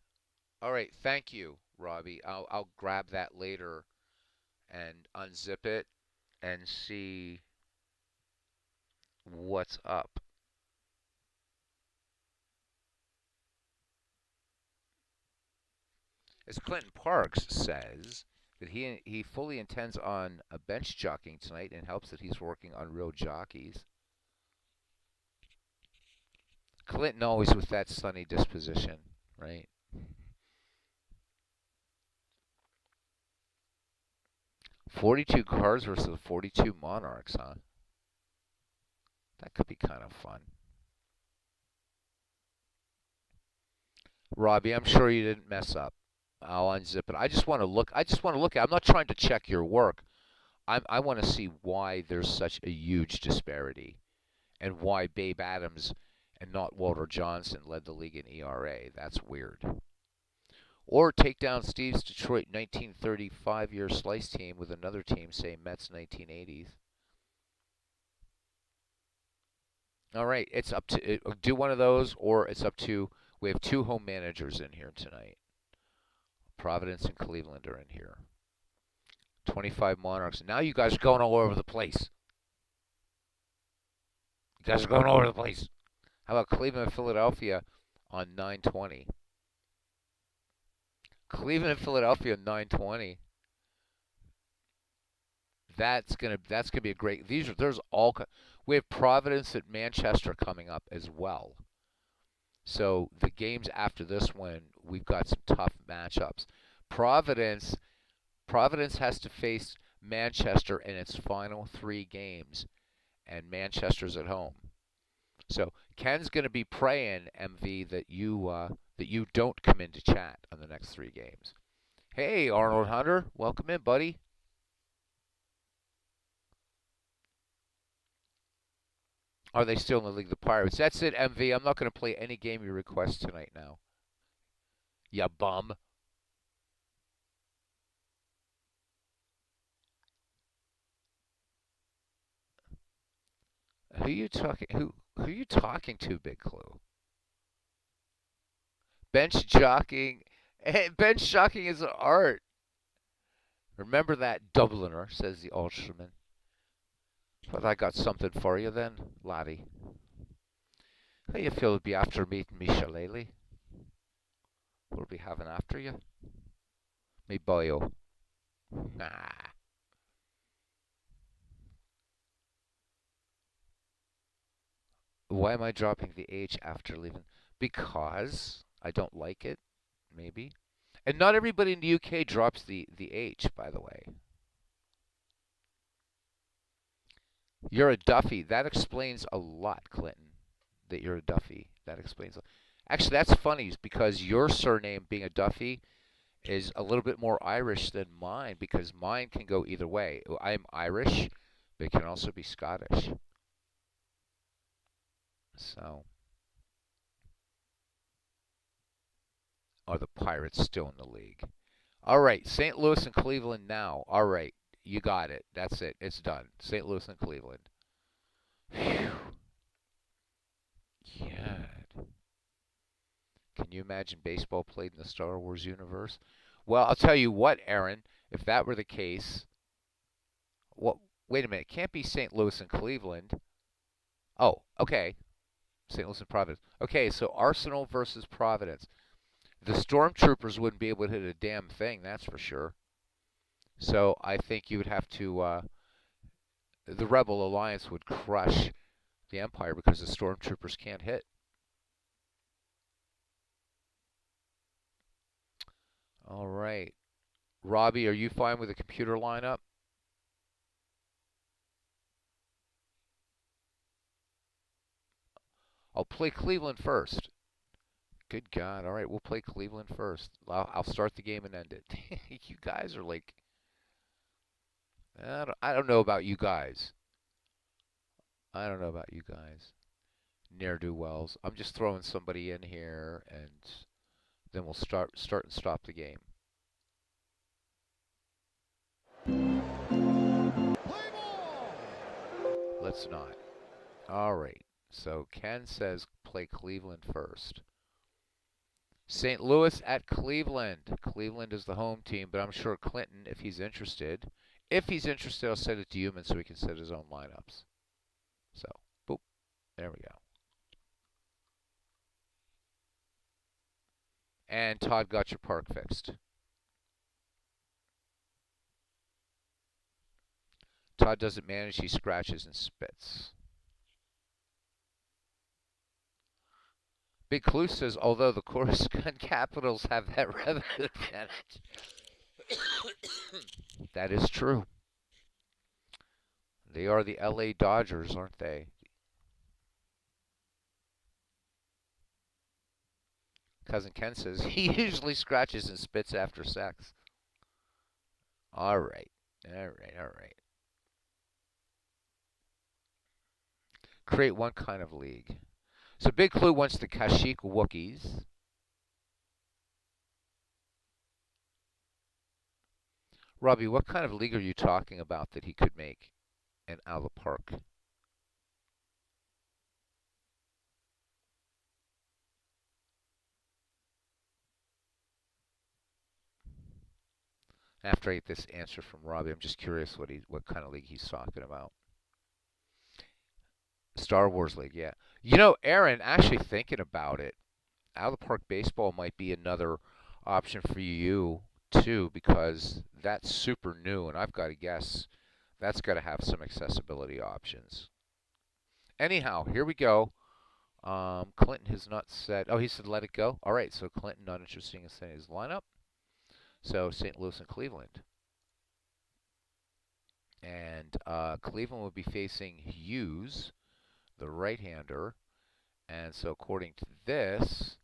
All right. Thank you, Robbie. I'll grab that later and unzip it and see what's up. As Clinton Parks says, that he fully intends on a bench jockeying tonight and helps that he's working on real jockeys. Clinton always with that sunny disposition, right? 42 Cars versus 42 Monarchs, huh? That could be kind of fun. Robbie, I'm sure you didn't mess up. I'll unzip it. I just want to look. I just want to look at. I'm not trying to check your work. I want to see why there's such a huge disparity, and why Babe Adams and not Walter Johnson led the league in ERA. That's weird. Or take down Steve's Detroit 1935 year slice team with another team, say Mets 1980s. All right, it's up to do one of those, or it's up to. We have two home managers in here tonight. Providence and Cleveland are in here. 25 Monarchs. Now you guys are going all over the place. You guys are going all over the place. How about Cleveland and Philadelphia on 920? Cleveland and Philadelphia 920. That's gonna be a great. There's all. We have Providence at Manchester coming up as well. So the games after this one, we've got some tough matchups. Providence Providence has to face Manchester in its final three games, and Manchester's at home. So Ken's going to be praying, MV, that that you don't come into chat on the next 3 games. Hey, Arnold Hunter, welcome in, buddy. Are they still in the league, the Pirates? That's it, MV. I'm not going to play any game you request tonight now. Ya bum. Who you talking? Who you talking to, Big Clue? Bench jockeying. Bench jockeying is an art. Remember that, Dubliner, says the Ultraman. But I got something for you then, laddie. How you feel to be after meeting me, Shillelagh? What'll be having after you? Me boyo. Nah. Why am I dropping the H after leaving? Because I don't like it, maybe. And not everybody in the UK drops the H, by the way. You're a Duffy. That explains a lot, Clinton, that you're a Duffy. That explains. Actually, that's funny because your surname being a Duffy is a little bit more Irish than mine because mine can go either way. I'm Irish, but it can also be Scottish. So, are the Pirates still in the league? All right, St. Louis and Cleveland now. All right, you got it. That's it. It's done. St. Louis and Cleveland. Phew. Yeah. Can you imagine baseball played in the Star Wars universe? Well, I'll tell you what, Aaron. If that were the case, well, wait a minute. It can't be St. Louis and Cleveland. Oh, okay. St. Louis and Providence. Okay, so Arsenal versus Providence. The Stormtroopers wouldn't be able to hit a damn thing, that's for sure. So I think you would have to. The Rebel Alliance would crush the Empire because the Stormtroopers can't hit. All right. Robbie, are you fine with the computer lineup? I'll play Cleveland first. Good God. All right, we'll play Cleveland first. I'll start the game and end it. You guys are like, I don't know about you guys. I don't know about you guys. Ne'er-do-wells. I'm just throwing somebody in here, and then we'll start and stop the game. Let's not. All right. So Ken says play Cleveland first. St. Louis at Cleveland. Cleveland is the home team, but I'm sure Clinton, if he's interested, I'll send it to Human so he can set his own lineups. So, boop. There we go. And Todd got your park fixed. Todd doesn't manage, he scratches and spits. Big Clue says, although the Coruscant Capitals have that revenue advantage. That is true. They are the LA Dodgers, aren't they? Cousin Ken says, he usually scratches and spits after sex. All right. All right. All right. Create one kind of league. So Big Clue wants the Kashyyyk Wookiees. Robbie, what kind of league are you talking about that he could make in out of the park? After I get this answer from Robbie, I'm just curious what kind of league he's talking about. Star Wars League, yeah. You know, Aaron, actually thinking about it, out of the park baseball might be another option for you too, because that's super new, and I've got to guess that's got to have some accessibility options. Anyhow, here we go. Clinton has not said. Oh, he said let it go. All right, so Clinton not interested in setting his lineup. So St. Louis and Cleveland. And Cleveland would be facing Hughes, the right-hander. And so according to this,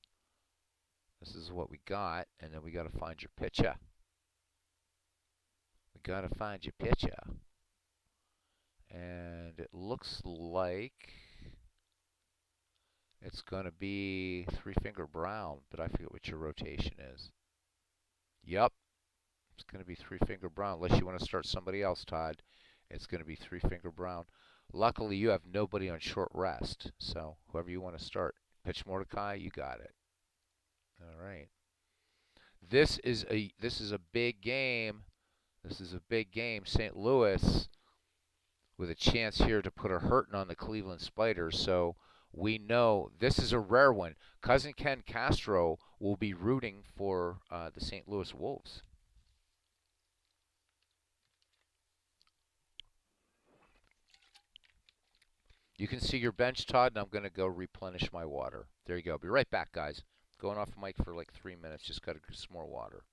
This is what we got, and then we got to find your pitcher. We got to find your pitcher. And it looks like it's going to be three-finger brown, but I forget what your rotation is. Yep, it's going to be three-finger brown, unless you want to start somebody else, Todd. It's going to be three-finger brown. Luckily, you have nobody on short rest, so whoever you want to start. Pitch Mordecai, you got it. All right. This is a big game. This is a big game. St. Louis with a chance here to put a hurting on the Cleveland Spiders. So we know this is a rare one. Cousin Ken Castro will be rooting for the St. Louis Wolves. You can see your bench, Todd, and I'm going to go replenish my water. There you go. Be right back, guys. Going off mic for like 3 minutes. Just got to get some more water.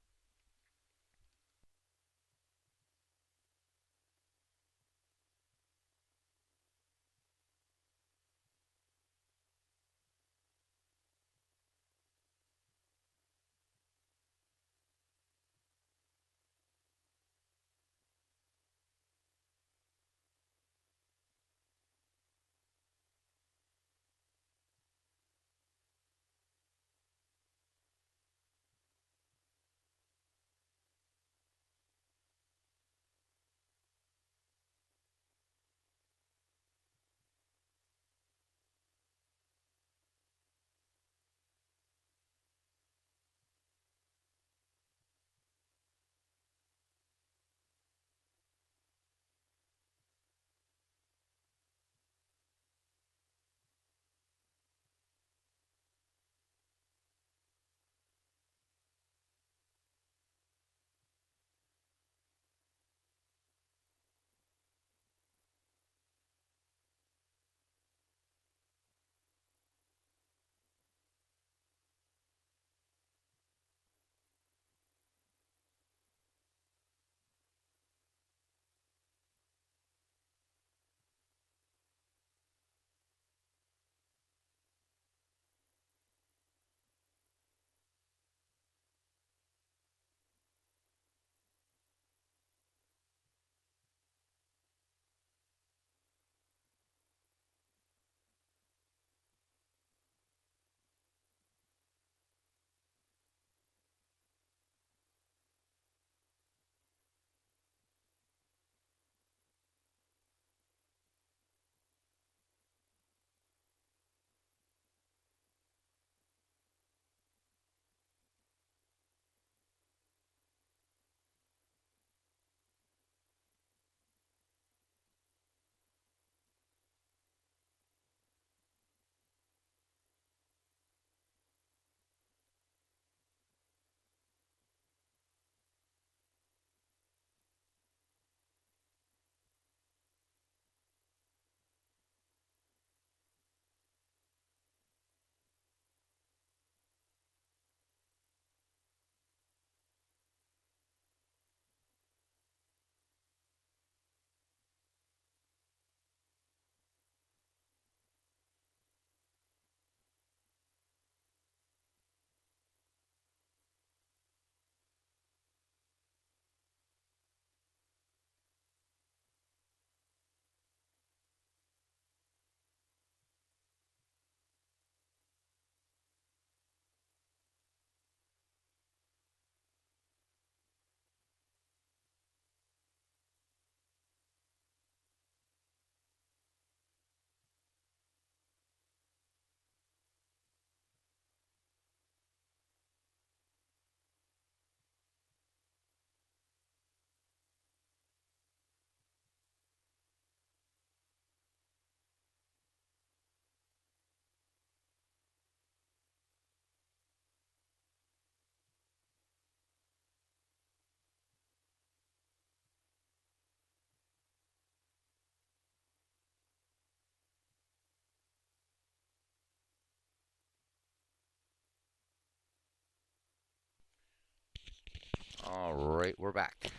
All right, we're back.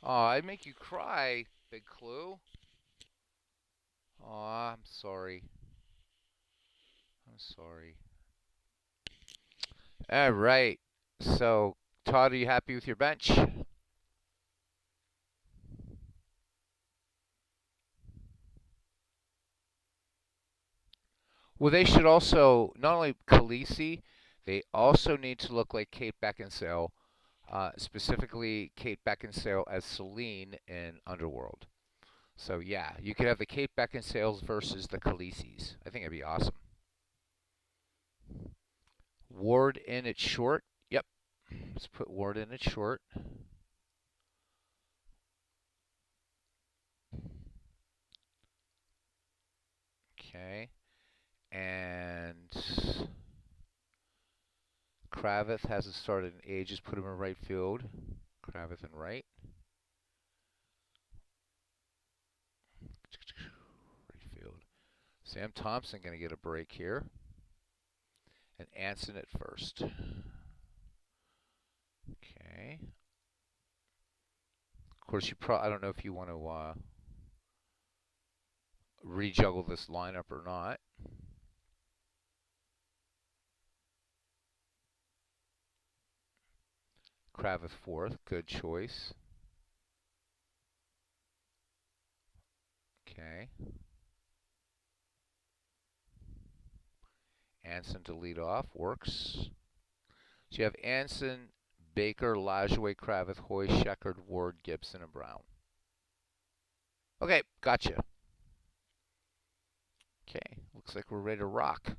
Oh, I'd make you cry, Big Clue. Oh, I'm sorry. Sorry. All right. So, Todd, are you happy with your bench? Well, they should also, not only Khaleesi, they also need to look like Kate Beckinsale, specifically Kate Beckinsale as Selene in Underworld. So, yeah, you could have the Kate Beckinsales versus the Khaleesi's. I think it'd be awesome. Ward in at short. Yep. Let's put Ward in at short. Okay. And Kravitz hasn't started in ages. Put him in right field. Kravitz in right. Right field. Sam Thompson going to get a break here. And Anson at first. Okay. Of course, I don't know if you want to rejuggle this lineup or not. Kravitz fourth. Good choice. Okay. Anson to lead off. Works. So you have Anson, Baker, Lajoie, Kravitz, Hoy, Sheckard, Ward, Gibson, and Brown. Okay, gotcha. Okay, looks like we're ready to rock.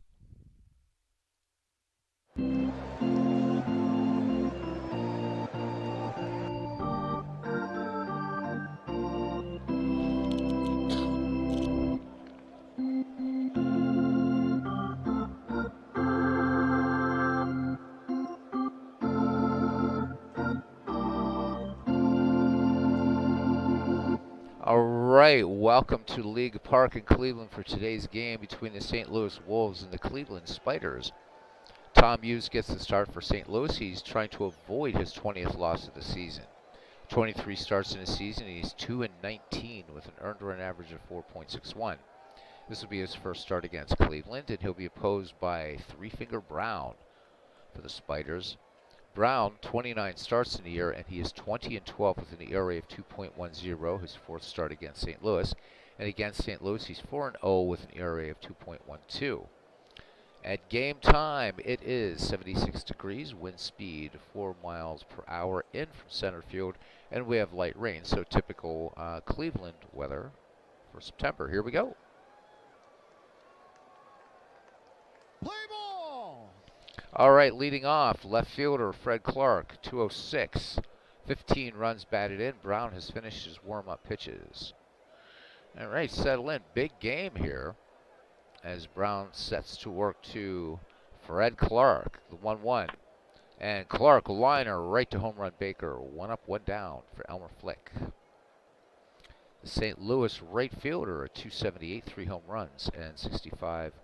All right, welcome to League Park in Cleveland for today's game between the St. Louis Wolves and the Cleveland Spiders. Tom Hughes gets the start for St. Louis. He's trying to avoid his 20th loss of the season. 23 starts in a season, and he's 2-19 with an earned run average of 4.61. This will be his first start against Cleveland, and he'll be opposed by Three-Finger Brown for the Spiders. Brown, 29 starts in the year, and he is 20-12 with an ERA of 2.10, his fourth start against St. Louis. And against St. Louis, he's 4-0 with an ERA of 2.12. At game time, it is 76 degrees, wind speed 4 miles per hour in from center field, and we have light rain, so typical Cleveland weather for September. Here we go. Play ball! All right, leading off, left fielder Fred Clark, 206. 15 runs batted in. Brown has finished his warm-up pitches. All right, settle in. Big game here as Brown sets to work to Fred Clark, the 1-1. And Clark, liner right to home run Baker. 1 up, 1 down for Elmer Flick. The St. Louis right fielder, a 278, 3 home runs and 65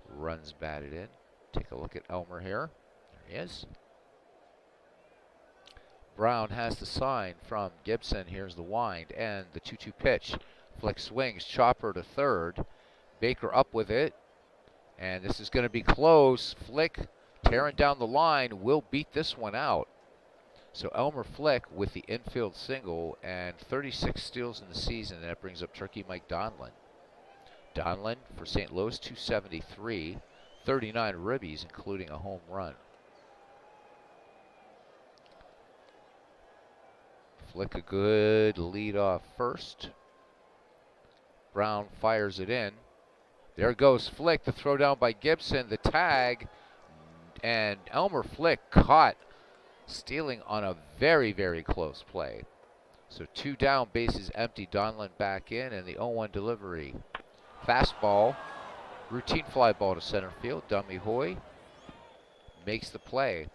runs batted in. Take a look at Elmer here. There he is. Brown has the sign from Gibson. Here's the wind and the 2-2 pitch. Flick swings, chopper to third. Baker up with it. And this is going to be close. Flick tearing down the line will beat this one out. So Elmer Flick with the infield single and 36 steals in the season. That brings up Turkey Mike Donlin. Donlin for St. Louis, 273. 39 ribbies, including a home run. Flick a good lead off first. Brown fires it in. There goes Flick, the throw down by Gibson, the tag, and Elmer Flick caught stealing on a very, very close play. So 2 down, bases empty, Donlin back in, and the 0-1 delivery. Fastball, routine fly ball to center field. Dummy Hoy makes the play.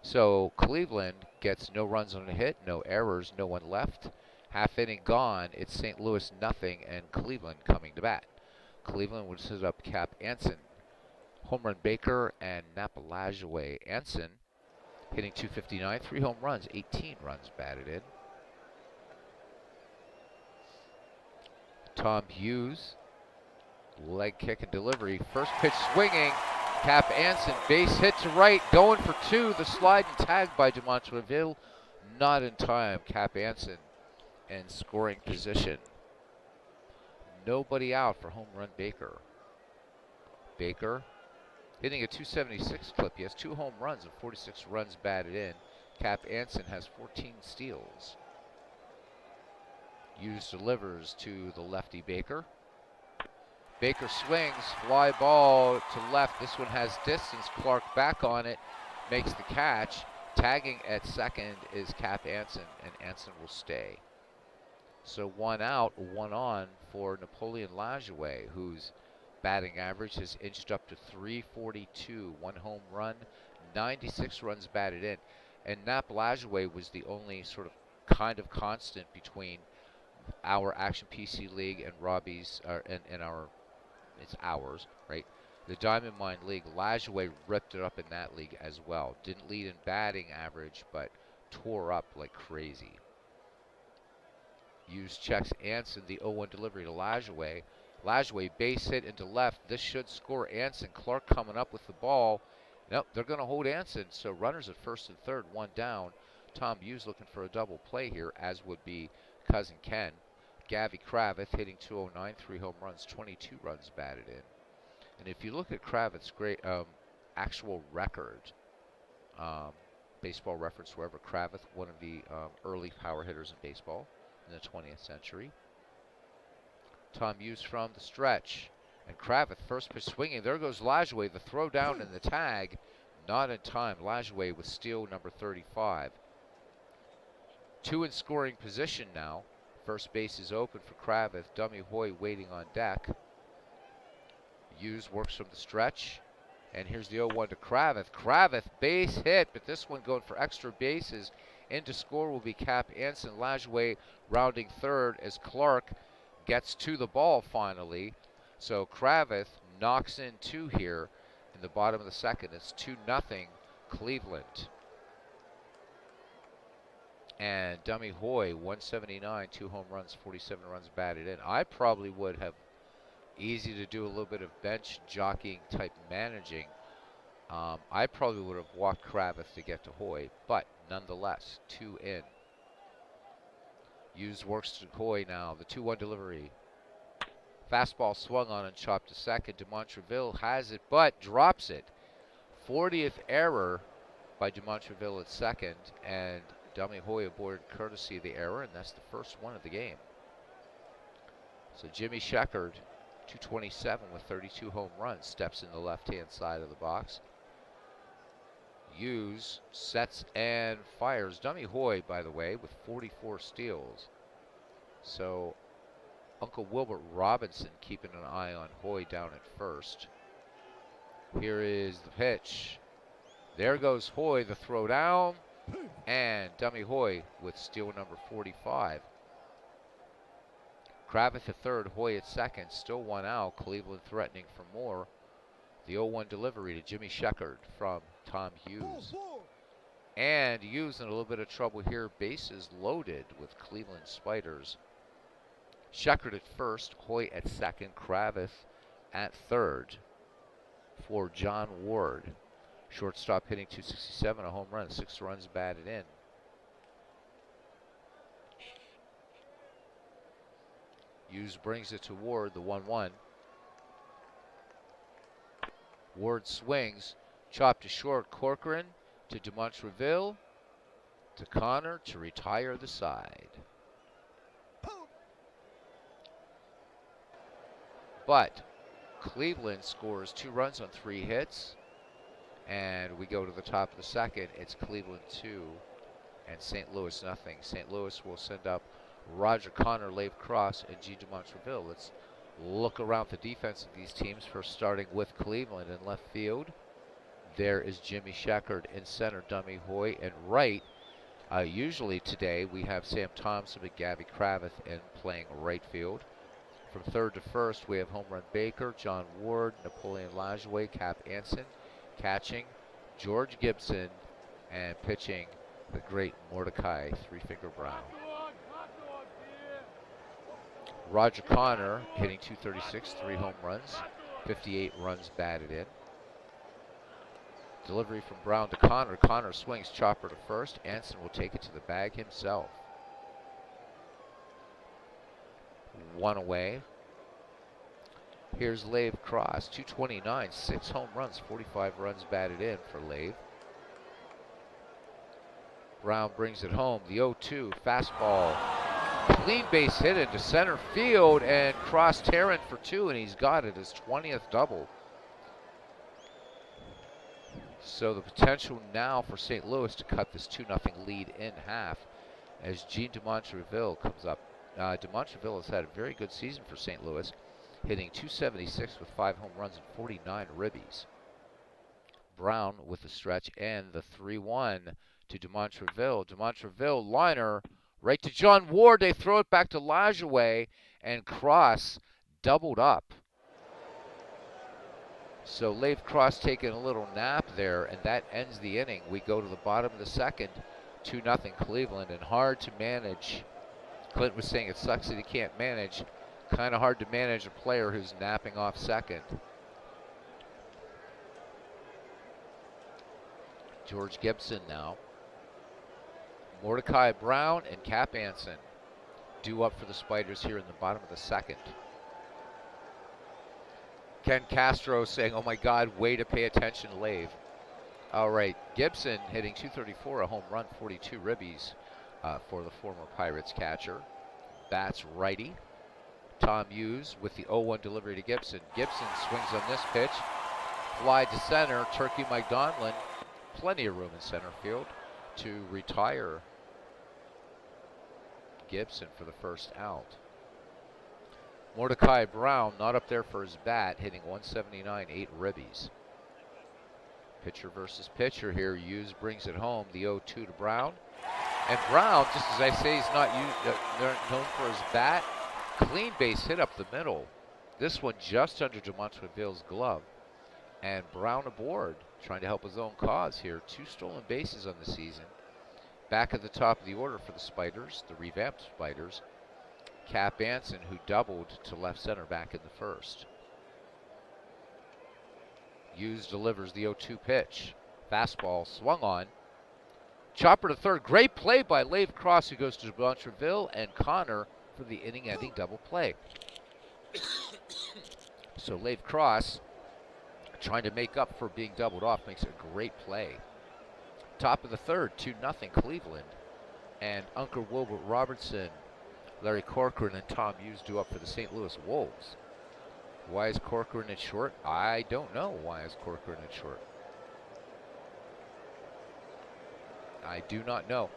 So Cleveland gets no runs on a hit, no errors, no one left. Half inning gone. It's St. Louis nothing, and Cleveland coming to bat. Cleveland would set up Cap Anson, home run Baker, and Napa Lajoie. Anson hitting 259, 3 home runs, 18 runs batted in. Tom Hughes Leg kick and delivery. First pitch swinging. Cap Anson, base hit to right, going for two. The slide and tag by Demontreville. Not in time. Cap Anson in scoring position. Nobody out for home run Baker. Baker hitting a 276 clip. He has 2 home runs and 46 runs batted in. Cap Anson has 14 steals. Hughes delivers to the lefty Baker. Baker swings, fly ball to left. This one has distance. Clark back on it, makes the catch. Tagging at second is Cap Anson, and Anson will stay. So 1 out, 1 on for Napoleon Lajoie, whose batting average has inched up to 342. 1 home run, 96 runs batted in. And Nap Lajoie was the only sort of kind of constant between our Action PC League and Robbie's, and our, it's ours, right? The Diamond Mine League. Lajoie ripped it up in that league as well. Didn't lead in batting average, but tore up like crazy. Hughes checks Anson, the 0-1 delivery to Lajoie. Lajoie base hit into left. This should score Anson. Clark coming up with the ball. Nope, they're going to hold Anson. So runners at first and third, 1 down. Tom Hughes looking for a double play here, as would be cousin Ken. Gavy Kravitz hitting 209, 3 home runs, 22 runs batted in. And if you look at Kravitz's great actual record, Baseball Reference, wherever, Kravitz, one of the early power hitters in baseball in the 20th century. Tom Hughes from the stretch. And Kravitz, first pitch swinging. There goes Lajoie, the throw down and the tag. Not in time. Lajoie with steal number 35. 2 in scoring position now. First base is open for Kravitz. Dummy Hoy waiting on deck. Hughes works from the stretch. And here's the 0-1 to Kravitz. Kravitz, base hit, but this one going for extra bases. In to score will be Cap Anson. Lajoie rounding third as Clark gets to the ball finally. So Kravitz knocks in 2 here in the bottom of the second. It's 2-0 Cleveland. And Dummy Hoy, 179, 2 home runs, 47 runs batted in. I probably would have, easy to do a little bit of bench jockeying type managing. I probably would have walked Kravitz to get to Hoy, but nonetheless, 2 in. Hughes works to Hoy now, the 2-1 delivery. Fastball swung on and chopped to second. Demontreville has it, but drops it. 40th error by Demontreville at second, and Dummy Hoy aboard courtesy of the error, and that's the first one of the game. So Jimmy Sheckard, 227 with 32 home runs, steps in the left-hand side of the box. Hughes sets and fires. Dummy Hoy, by the way, with 44 steals. So Uncle Wilbert Robinson keeping an eye on Hoy down at first. Here is the pitch. There goes Hoy, the throw down. And Dummy Hoy with steal number 45. Kravitz at third, Hoy at second, still 1 out. Cleveland threatening for more. The 0-1 delivery to Jimmy Sheckard from Tom Hughes. And Hughes in a little bit of trouble here. Bases loaded with Cleveland Spiders. Sheckard at first, Hoy at second, Kravitz at third for John Ward. Shortstop hitting 267, a home run, 6 runs batted in. Hughes brings it to Ward, the 1-1. Ward swings, chopped to short. Corcoran to Demontreville, to Connor to retire the side. But Cleveland scores 2 runs on 3 hits. And we go to the top of the second. It's Cleveland 2 and St. Louis nothing. St. Louis will send up Roger Connor, Lave Cross, and G. Demontreville. Let's look around the defense of these teams, first starting with Cleveland in left field. There is Jimmy Sheckard in center, Dummy Hoy, and right. Usually today we have Sam Thompson and Gavy Kravitz in playing right field. From third to first we have home run Baker, John Ward, Napoleon Lajoie, Cap Anson. Catching George Gibson, and pitching the great Mordecai Three Finger Brown. Roger Connor hitting .236, 3 home runs, 58 runs batted in. Delivery from Brown to Connor. Connor swings, chopper to first. Anson will take it to the bag himself. 1 away. Here's Lave Cross, .229, 6 home runs, 45 runs batted in for Lave. Brown brings it home. The 0-2 fastball. Clean base hit into center field, and Cross tearing for 2, and he's got it, his 20th double. So the potential now for St. Louis to cut this 2-0 lead in half as Gene DeMontreville comes up. DeMontreville has had a very good season for St. Louis, hitting .276 with 5 home runs and 49 ribbies. Brown with the stretch and the 3-1 to DeMontreville. DeMontreville liner right to John Ward. They throw it back to Lajoie, and Cross doubled up. So Lave Cross taking a little nap there, and that ends the inning. We go to the bottom of the second, 2-0 Cleveland, and hard to manage. Clint was saying it sucks that he can't manage. Kind of hard to manage a player who's napping off second. George Gibson now. Mordecai Brown and Cap Anson due up for the Spiders here in the bottom of the second. Ken Castro saying, oh my God, way to pay attention, Lave. All right, Gibson hitting .234, a home run, 42 ribbies for the former Pirates catcher. Bats righty. Tom Hughes with the 0-1 delivery to Gibson. Gibson swings on this pitch. Fly to center. Turkey Mike Donlin. Plenty of room in center field to retire Gibson for the first out. Mordecai Brown not up there for his bat, hitting .179, 8 ribbies. Pitcher versus pitcher here. Hughes brings it home. The 0-2 to Brown. And Brown, just as I say, he's not known for his bat. Clean base hit up the middle. This one just under DeMontreville's glove. And Brown aboard, trying to help his own cause here. 2 stolen bases on the season. Back at the top of the order for the Spiders, the revamped Spiders. Cap Anson, who doubled to left center back in the first. Hughes delivers the 0-2 pitch. Fastball swung on. Chopper to third. Great play by Lave Cross, who goes to DeMontreville and Connor for the inning-ending double play. So Lave Cross, trying to make up for being doubled off, makes a great play. Top of the third, 2-0 Cleveland. And Uncle Wilbert Robertson, Larry Corcoran, and Tom Hughes due up for the St. Louis Wolves. Why is Corcoran at short? I don't know why is Corcoran at short. I do not know.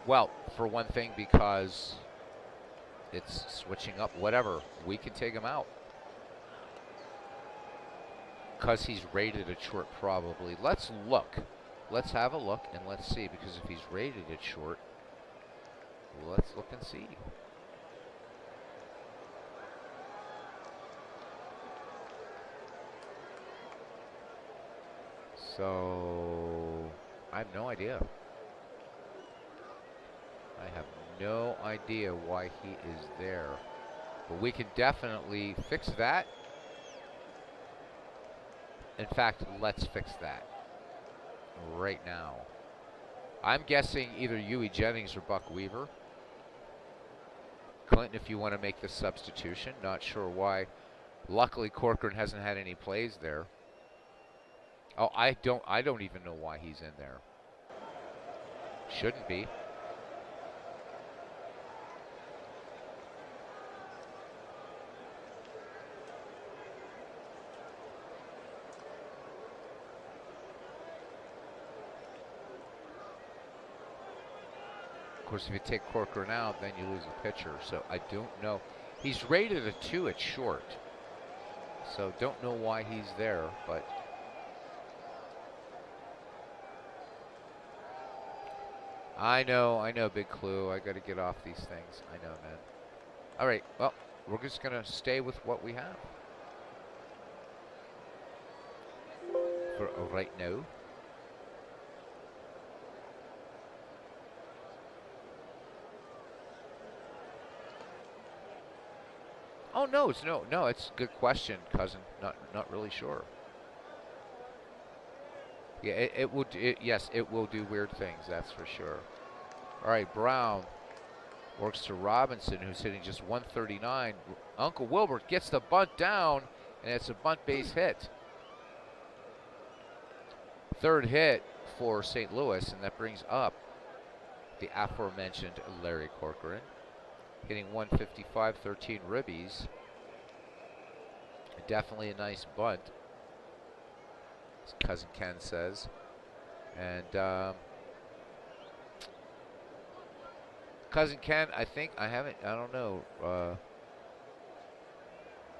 Well, for one thing, because it's switching up, whatever. We can take him out. Because he's rated at short, probably. Let's look. Let's have a look and let's see, because if he's rated at short, let's look and see. So, I have no idea. I have no idea why he is there. But we can definitely fix that. In fact, let's fix that right now. I'm guessing either Huey Jennings or Buck Weaver. Clinton, if you want to make the substitution, not sure why. Luckily, Corcoran hasn't had any plays there. Oh, I don't even know why he's in there. Shouldn't be. Of course, if you take Corcoran out, then you lose a pitcher. So I don't know. He's rated a 2 at short. So don't know why he's there, but I know, Big Clue. I got to get off these things. I know, man. All right, well, we're just going to stay with what we have for right now. Oh no, no. It's a good question, cousin. Not really sure. Yeah, it will. Yes, it will do weird things. That's for sure. All right, Brown works to Robinson, who's hitting just 139. Uncle Wilbert gets the bunt down, and it's a bunt base hit. Third hit for St. Louis, and that brings up the aforementioned Larry Corcoran, hitting 155, 13 ribbies. Definitely a nice bunt, as Cousin Ken says. And Cousin Ken, I don't know.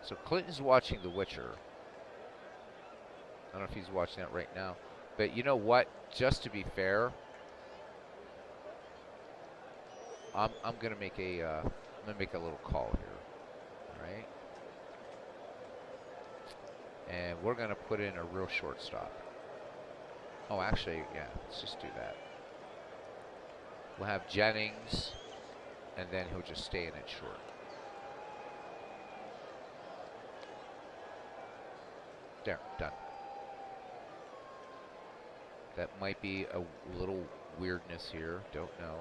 So Clinton's watching The Witcher. I don't know if he's watching that right now. But you know what? Just to be fair, I'm gonna make a little call here. All right. And we're going to put in a real shortstop. Oh, actually, yeah, let's just do that. We'll have Jennings, and then he'll just stay in at short. There, done. That might be a little weirdness here, don't know.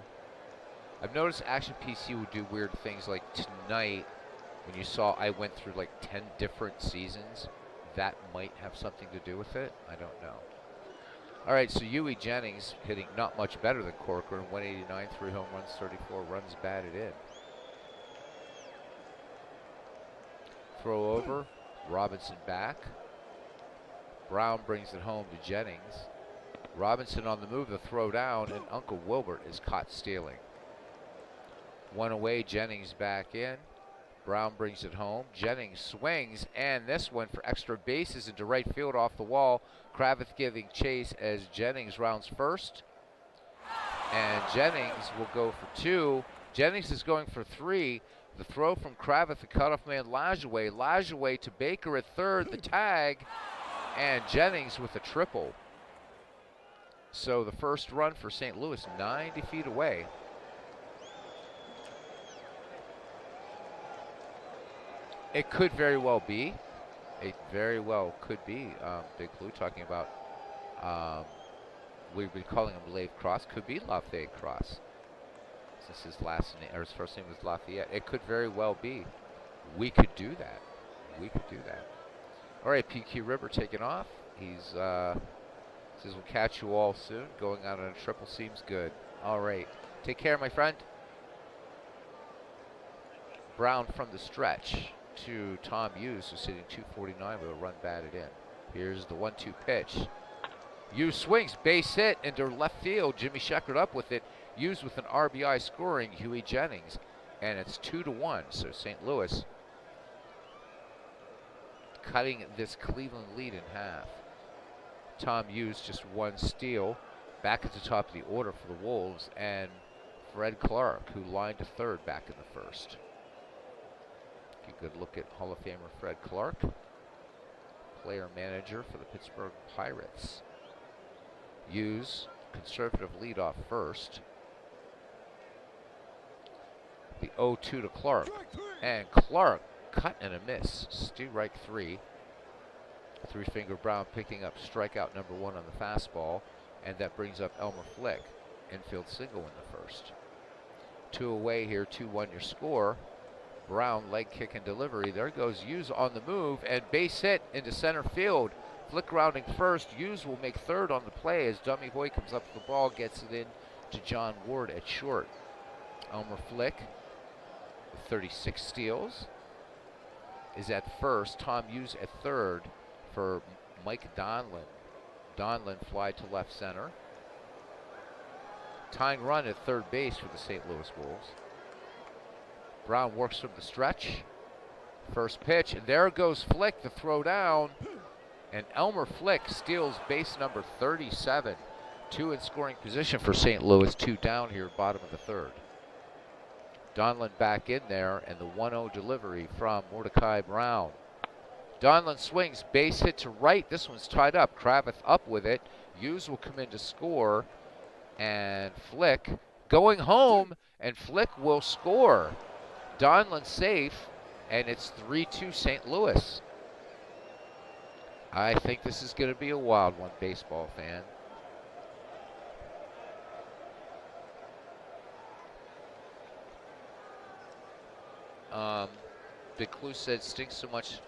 I've noticed Action PC will do weird things like tonight, when you saw I went through like 10 different seasons. That might have something to do with it. I don't know. All right, so Huey Jennings hitting not much better than Corcoran. 189, 3 home runs, 34 runs batted in. Throw over. Robinson back. Brown brings it home to Jennings. Robinson on the move, the throw down, and Uncle Wilbert is caught stealing. One away, Jennings back in. Brown brings it home. Jennings swings, and this one for extra bases into right field off the wall. Kravitz giving chase as Jennings rounds first. And Jennings will go for 2. Jennings is going for 3. The throw from Kravitz, the cutoff man, Lajoie. Lajoie to Baker at third, the tag, and Jennings with a triple. So the first run for St. Louis, 90 feet away. It could very well be. It very well could be. Big Blue talking about, we've been calling him Lave Cross. Could be Lafayette Cross, since his last name, or his first name was Lafayette. It could very well be. We could do that. We could do that. All right, PQ River taking off. He's says we'll catch you all soon. Going out on a triple seems good. All right, take care, my friend. Brown from the stretch to Tom Hughes, who's sitting 249 with a run batted in. Here's the 1-2 pitch. Hughes swings, base hit into left field. Jimmy Sheckard up with it. Hughes with an RBI scoring Huey Jennings, and it's 2-1. So St. Louis cutting this Cleveland lead in half. Tom Hughes just 1 steal. Back at the top of the order for the Wolves, and Fred Clark, who lined to third back in the first. A good look at Hall of Famer Fred Clark, player manager for the Pittsburgh Pirates. Hughes, conservative leadoff first. The 0-2 to Clark, and Clark cut and a miss. Strike 3. Three-finger Brown picking up strikeout number 1 on the fastball, and that brings up Elmer Flick. Infield single in the first. 2 away here, 2-1 your score. Brown leg kick and delivery. There goes Hughes on the move, and base hit into center field. Flick rounding first. Hughes will make third on the play as Dummy Hoy comes up to the ball, gets it in to John Ward at short. Elmer Flick with 36 steals is at first. Tom Hughes at third for Mike Donlin. Donlin fly to left center. Tying run at third base for the St. Louis Wolves. Brown works from the stretch. First pitch, and there goes Flick, the throw down. And Elmer Flick steals base number 37. 2 in scoring position for St. Louis, 2 down here, bottom of the third. Donlin back in there, and the 1-0 delivery from Mordecai Brown. Donlin swings, base hit to right. This one's tied up. Kravitz up with it. Hughes will come in to score, and Flick going home, and Flick will score. Donlin safe, and it's 3-2 St. Louis. I think this is going to be a wild one, baseball fan. Big Clue said stinks so much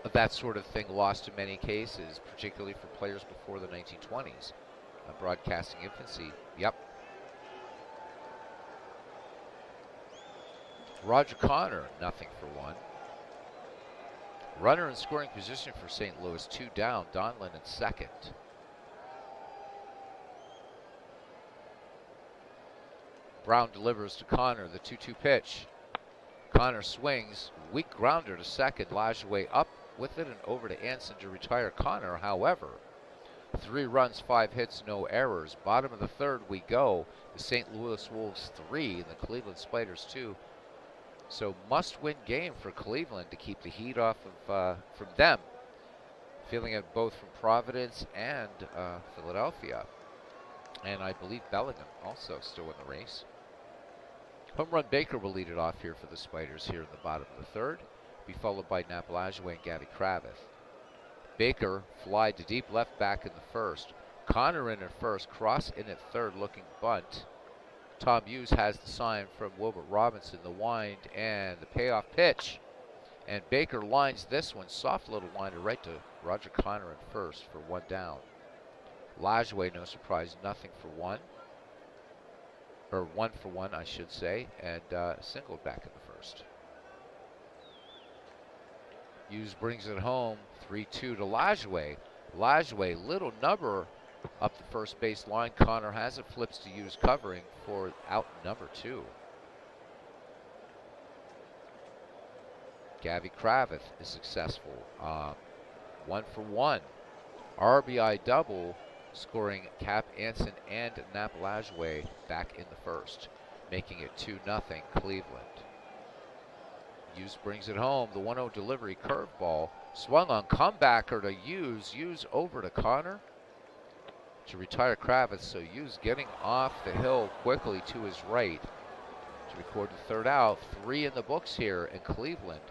of that sort of thing lost in many cases, particularly for players before the 1920s. Broadcasting infancy. Yep. Roger Connor, nothing for one. Runner in scoring position for St. Louis, 2 down. Donlin in second. Brown delivers to Connor, the 2-2 pitch. Connor swings, weak grounder to second. Lajoie up with it and over to Anson to retire Connor. However, 3 runs, 5 hits, no errors. Bottom of the third we go. The St. Louis Wolves 3 and the Cleveland Spiders 2. So must-win game for Cleveland to keep the heat off of from them. Feeling it both from Providence and Philadelphia. And I believe Bellingham also still in the race. Home run Baker will lead it off here for the Spiders here in the bottom of the third. Be followed by Nap Lajoie and Gabby Kravitz. Baker fly to deep left back in the first. Connor in at first, Cross in at third looking bunt. Tom Hughes has the sign from Wilbert Robinson, the wind and the payoff pitch. And Baker lines this one, soft little liner right to Roger Connor in first for 1 down. Lajoie, no surprise, nothing for 1. Or 1 for 1, I should say, and singled back in the first. Hughes brings it home, 3-2 to Lajoie. Lajoie, little number up the first base line. Connor has it, flips to Hughes covering for out number 2. Gabby Kravitz is successful. 1 for 1. RBI double, scoring Cap Anson and Nap Lajoie back in the first, making it 2-0 Cleveland. Hughes brings it home. The 1-0 delivery curveball. Swung on comebacker to Hughes. Hughes over to Connor to retire Kravitz. So Hughes getting off the hill quickly to his right to record the third out. 3 in the books here in Cleveland.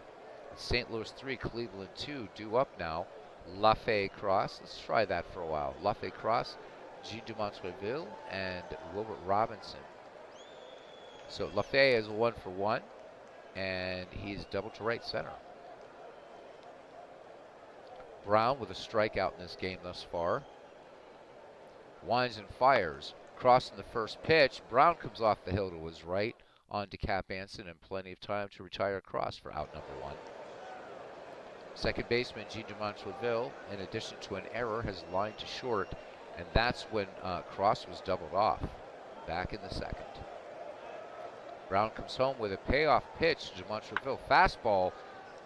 St. Louis 3, Cleveland 2. Due up now. Lafay Cross. Let's try that for a while. Lafay Cross, G. Dumontreville, and Wilbert Robinson. So Lafay is a 1 for 1. And he's double to right center. Brown with a strikeout in this game thus far. Winds and fires. Crossing the first pitch. Brown comes off the hill to his right. On to Cap Anson and plenty of time to retire Cross for out number 1. Second baseman G. Dumontreville, in addition to an error, has lined to short. And that's when Cross was doubled off. Back in the second. Brown comes home with a payoff pitch to Dumontreville. Fastball.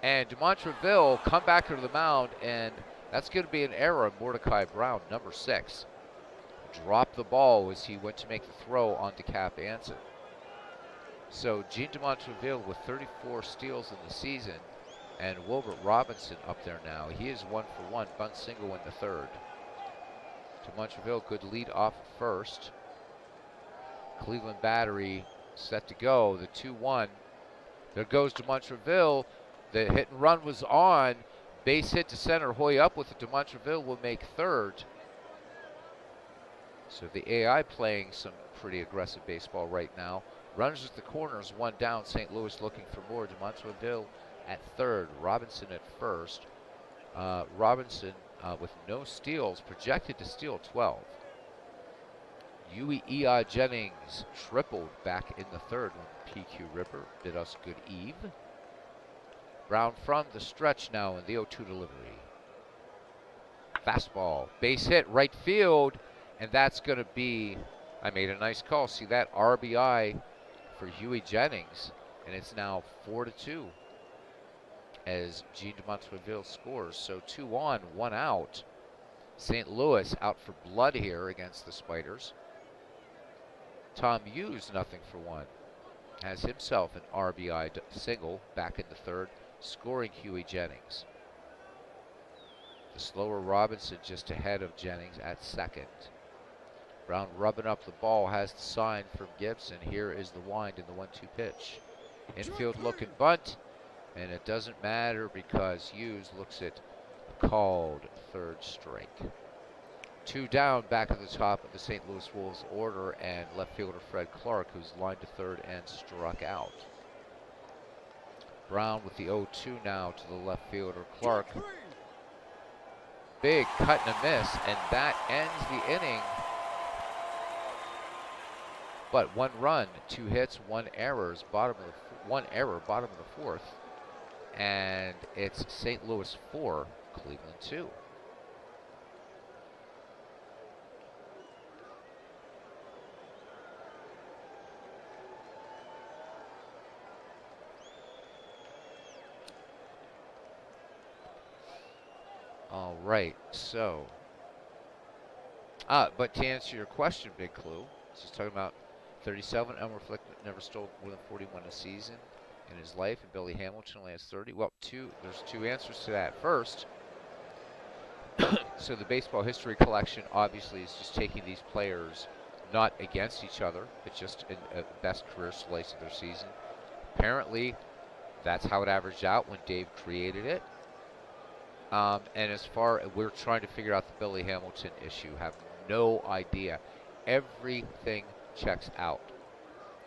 And Dumontreville come back to the mound, and that's going to be an error. Mordecai Brown, number 6. Dropped the ball as he went to make the throw onto Cap Anson. So Gene Dumontreville with 34 steals in the season, and Wilbert Robinson up there now. He is 1 for 1, bunt single in the third. Dumontreville could lead off first. Cleveland battery set to go, the 2-1. There goes Dumontreville. The hit and run was on. Base hit to center. Hoy up with it. Dumontreville will make third. So the AI playing some pretty aggressive baseball right now. Runners at the corners, 1 down. St. Louis looking for more. Dumontreville at third. Robinson at first. Robinson with no steals, projected to steal 12. Huey E.I. Jennings tripled back in the third when PQ Ripper bid us good eve. Brown from the stretch now in the 0-2 delivery. Fastball, base hit, right field, and that's going to be, I made a nice call. See that RBI for Huey Jennings, and it's now 4-2 as Gene Dumontreville scores. So 2 on, 1 out. St. Louis out for blood here against the Spiders. Tom Hughes, nothing for 1. Has himself an RBI single back in the third, scoring Huey Jennings. The slower Robinson just ahead of Jennings at second. Brown rubbing up the ball, has the sign from Gibson. Here is the wind in the 1-2 pitch. Infield looking bunt, And it doesn't matter because Hughes looks at a called third strike. 2 down back at the top of the St. Louis Wolves order, and left fielder Fred Clark, who's lined to third and struck out. Brown with the 0-2 now to the left fielder Clark. Big cut and a miss, and that ends the inning. But 1 run, 2 hits, 1 error, bottom of the 4th. And it's St. Louis 4, Cleveland 2. All right, so, but to answer your question, Big Clue, just talking about 37, Elmer Flick never stole more than 41 a season in his life, and Billy Hamilton only has 30. Well, there's 2 answers to that. First, so the baseball history collection obviously is just taking these players not against each other, but just in a best career slice of their season. Apparently, that's how it averaged out when Dave created it. And as far as we're trying to figure out the Billy Hamilton issue, have no idea. Everything checks out.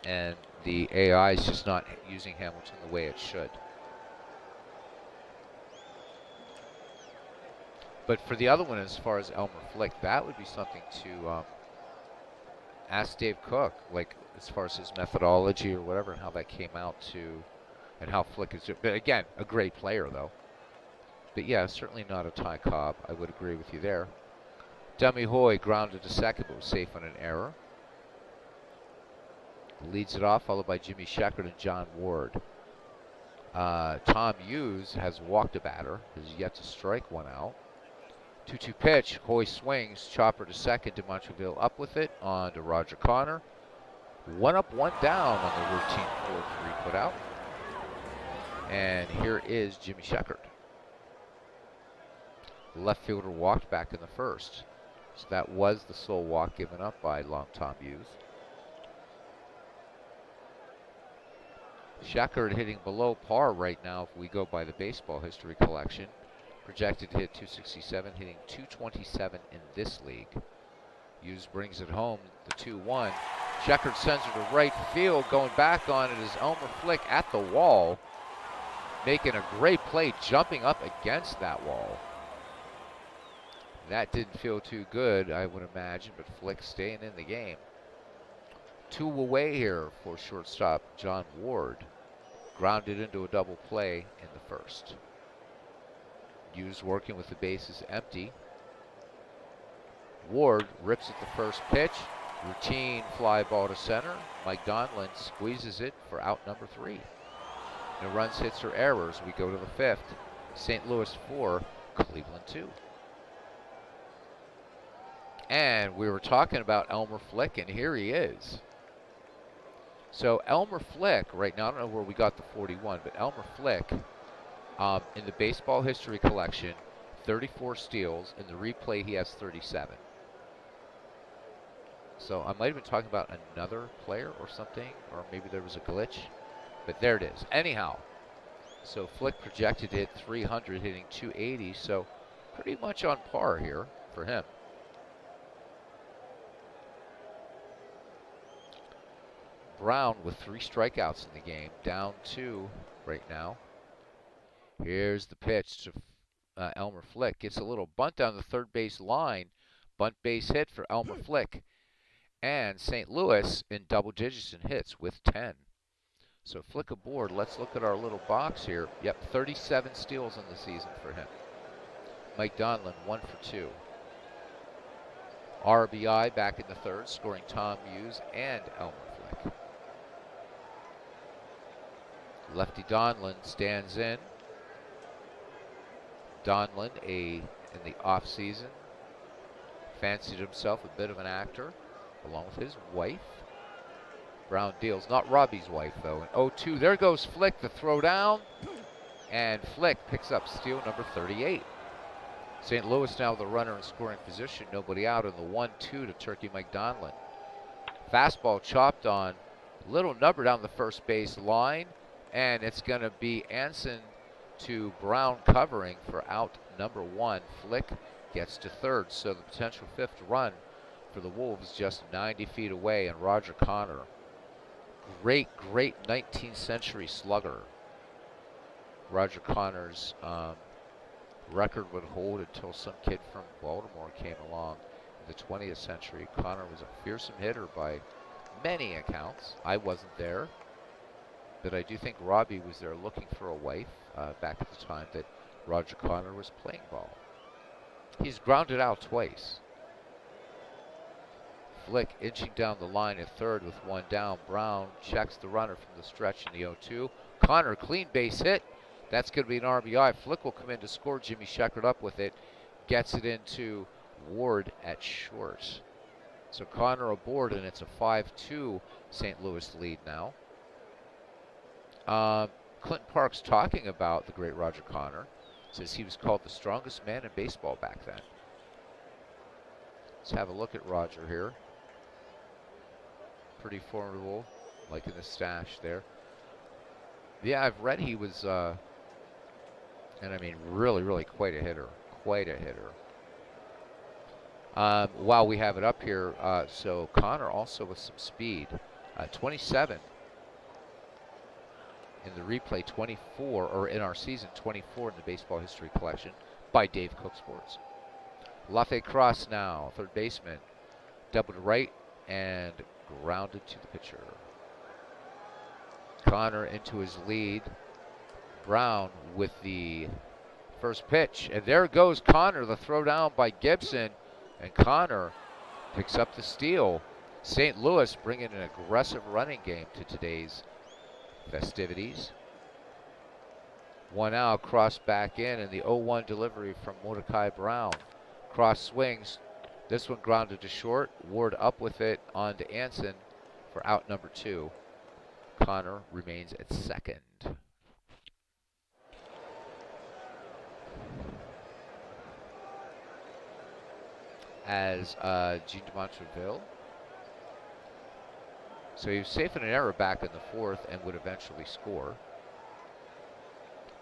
And the AI is just not using Hamilton the way it should. But for the other one, as far as Elmer Flick, that would be something to ask Dave Cook, like as far as his methodology or whatever, and how that came out to, and how Flick is. But again, a great player though. But yeah, certainly not a Ty Cobb. I would agree with you there. Demi Hoy grounded to second, but was safe on an error. Leads it off, followed by Jimmy Sheckard and John Ward. Tom Hughes has walked a batter, has yet to strike 1 out. 2-2 pitch, Hoy swings, chopper to second, DeMontreville up with it, on to Roger Connor. 1 up, 1 down on the routine 4-3 put out. And here is Jimmy Sheckard. The left fielder walked back in the first. So that was the sole walk given up by long Tom Hughes. Sheckard hitting below par right now if we go by the baseball history collection. Projected to hit 267, hitting 227 in this league. Hughes brings it home, the 2-1. Sheckard sends it to right field. Going back on it is Elmer Flick at the wall, making a great play, jumping up against that wall. That didn't feel too good, I would imagine, but Flick staying in the game. 2 away here for shortstop John Ward. Grounded into a double play in the first. Hughes working with the bases empty. Ward rips at the first pitch. Routine fly ball to center. Mike Donlin squeezes it for out number 3. No runs, hits, or errors. We go to the 5th. St. Louis 4, Cleveland 2. And we were talking about Elmer Flick, and here he is. So Elmer Flick, right now, I don't know where we got the 41, but Elmer Flick, in the baseball history collection, 34 steals. In the replay, he has 37. So I might have been talking about another player or something, or maybe there was a glitch. But there it is. Anyhow, so Flick projected to hit 300, hitting 280, so pretty much on par here for him. Brown with 3 strikeouts in the game, down 2 right now. Here's the pitch to Elmer Flick. Gets a little bunt down the third base line. Bunt base hit for Elmer Flick. And St. Louis in double digits in hits with 10. So Flick aboard. Let's look at our little box here. Yep, 37 steals in the season for him. Mike Donlin, 1 for 2. RBI back in the third, scoring Tom Hughes and Elmer Flick. Lefty Donlin stands in. Donlin, in the off-season, fancied himself a bit of an actor, along with his wife. Brown deals, not Robbie's wife though. And 0-2, there goes Flick, the throw down, and Flick picks up steal number 38. St. Louis now the runner in scoring position, nobody out, in the 1-2 to Turkey Mike Donlin. Fastball chopped on, little number down the first base line, And it's going to be Anson to Brown covering for out number 1. Flick gets to third, so the potential 5th run for the Wolves just 90 feet away. And Roger Connor, great 19th century slugger. Roger Connor's record would hold until some kid from Baltimore came along in the 20th century. Connor was a fearsome hitter by many accounts. I wasn't there, but I do think Robbie was there looking for a wife back at the time that Roger Connor was playing ball. He's grounded out twice. Flick inching down the line at third with 1 down. Brown checks the runner from the stretch in the 0-2. Connor, clean base hit. That's going to be an RBI. Flick will come in to score. Jimmy Sheckard up with it. Gets it into Ward at short. So Connor aboard, and it's a 5-2 St. Louis lead now. Clinton Parks talking about the great Roger Connor. Says he was called the strongest man in baseball back then. Let's have a look at Roger here. Pretty formidable, like in the stash there. Yeah, I've read he was, and I mean really quite a hitter. Quite a hitter. While we have it up here, so Connor also with some speed. 27 in the replay, 24, or in our season, 24 in the baseball history collection by Dave Cook Sports. Lafay Cross now, third baseman, double to right and grounded to the pitcher. Connor into his lead. Brown with the first pitch, and there goes Connor, the throw down by Gibson, and Connor picks up the steal. St. Louis bringing an aggressive running game to today's festivities. 1 out, cross back in, and the 0-1 delivery from Mordecai Brown. Cross swings. This one grounded to short. Ward up with it on to Anson for out number 2. Connor remains at second. As Gene DeMontreville. So he was safe in an error back in the 4th and would eventually score.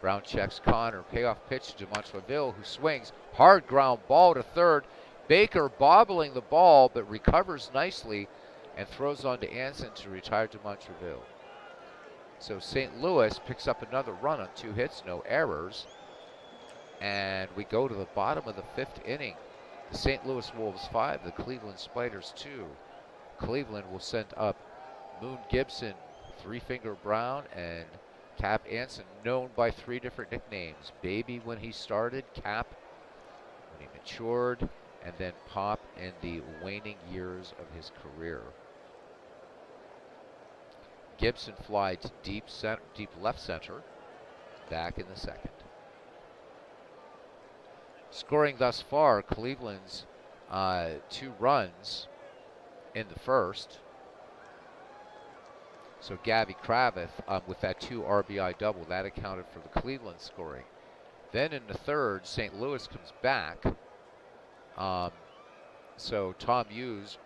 Brown checks Connor. Payoff pitch to DeMontreville, who swings. Hard ground ball to third. Baker bobbling the ball, but recovers nicely and throws on to Anson to retire DeMontreville. So St. Louis picks up another run on 2 hits, no errors. And we go to the bottom of the 5th inning. The St. Louis Wolves 5, the Cleveland Spiders 2. Cleveland will send up Moon Gibson, Three Finger Brown, and Cap Anson, known by 3 different nicknames. Baby when he started, Cap when he matured, and then Pop in the waning years of his career. Gibson fly to deep left center, back in the 2nd. Scoring thus far, Cleveland's 2 runs in the 1st. So Gabby Kravitz with that 2 RBI double, that accounted for the Cleveland scoring. Then in the 3rd, St. Louis comes back. So Tom Hughes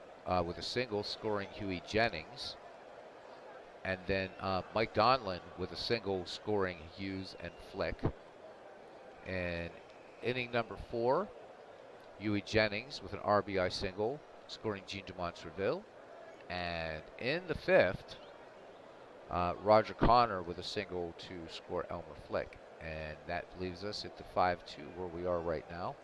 with a single scoring Huey Jennings. And then Mike Donlin with a single scoring Hughes and Flick. And inning number 4, Huey Jennings with an RBI single scoring Gene DeMontreville. And in the 5th, Roger Connor with a single to score Elmer Flick. And that leaves us at the 5-2 where we are right now.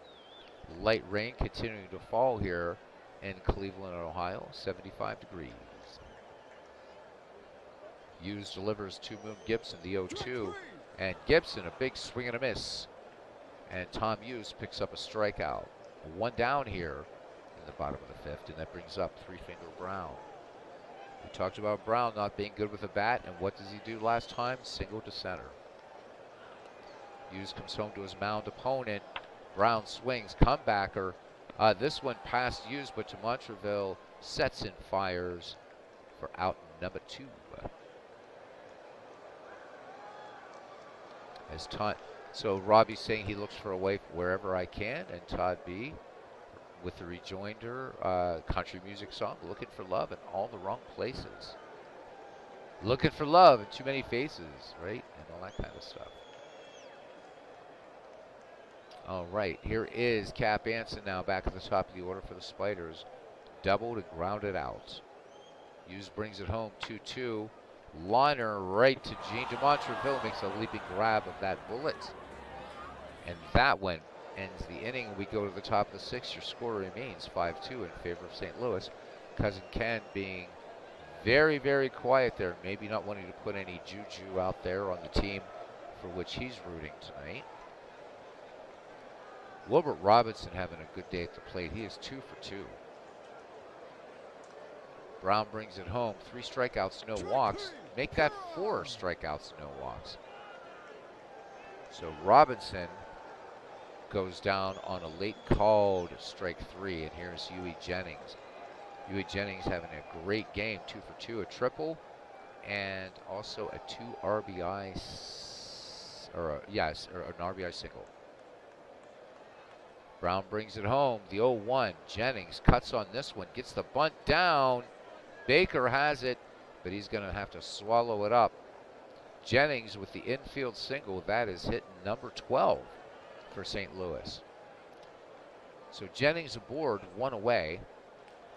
Light rain continuing to fall here in Cleveland, Ohio, 75 degrees. Hughes delivers to Moon Gibson, the 0-2. And Gibson, a big swing and a miss. And Tom Hughes picks up a strikeout. 1 down here in the bottom of the 5th, and that brings up Three Finger Brown. We talked about Brown not being good with a bat, and what does he do last time? Single to center. Hughes comes home to his mound opponent. Brown swings, comebacker. This one past Hughes, but DeMontreville sets and fires for out number 2. As Todd, so Robbie's saying he looks for a wife wherever I can, and Todd B with the rejoinder country music song, looking for love in all the wrong places. Looking for love and too many faces, right? And all that kind of stuff. All right, here is Cap Anson now back at the top of the order for the Spiders. Doubled and grounded out. Hughes brings it home 2-2. Liner right to Gene DeMontreville, makes a leaping grab of that bullet. And that one ends the inning. We go to the top of the sixth. Your score remains 5-2 in favor of St. Louis. Cousin Ken being very, very quiet there. Maybe not wanting to put any juju out there on the team for which he's rooting tonight. Wilbert Robinson having a good day at the plate. He is 2 for 2. Brown brings it home. 3 strikeouts, no walks. Make that 4 strikeouts, no walks. So Robinson goes down on a late called strike 3, and here's Huey Jennings. Huey Jennings having a great game, 2 for 2, a triple, and also a 2 RBI, or an RBI single. Brown brings it home, the 0-1. Jennings cuts on this one, gets the bunt down. Baker has it, but he's going to have to swallow it up. Jennings with the infield single, that is hitting number 12 for St. Louis. So Jennings aboard, 1 away.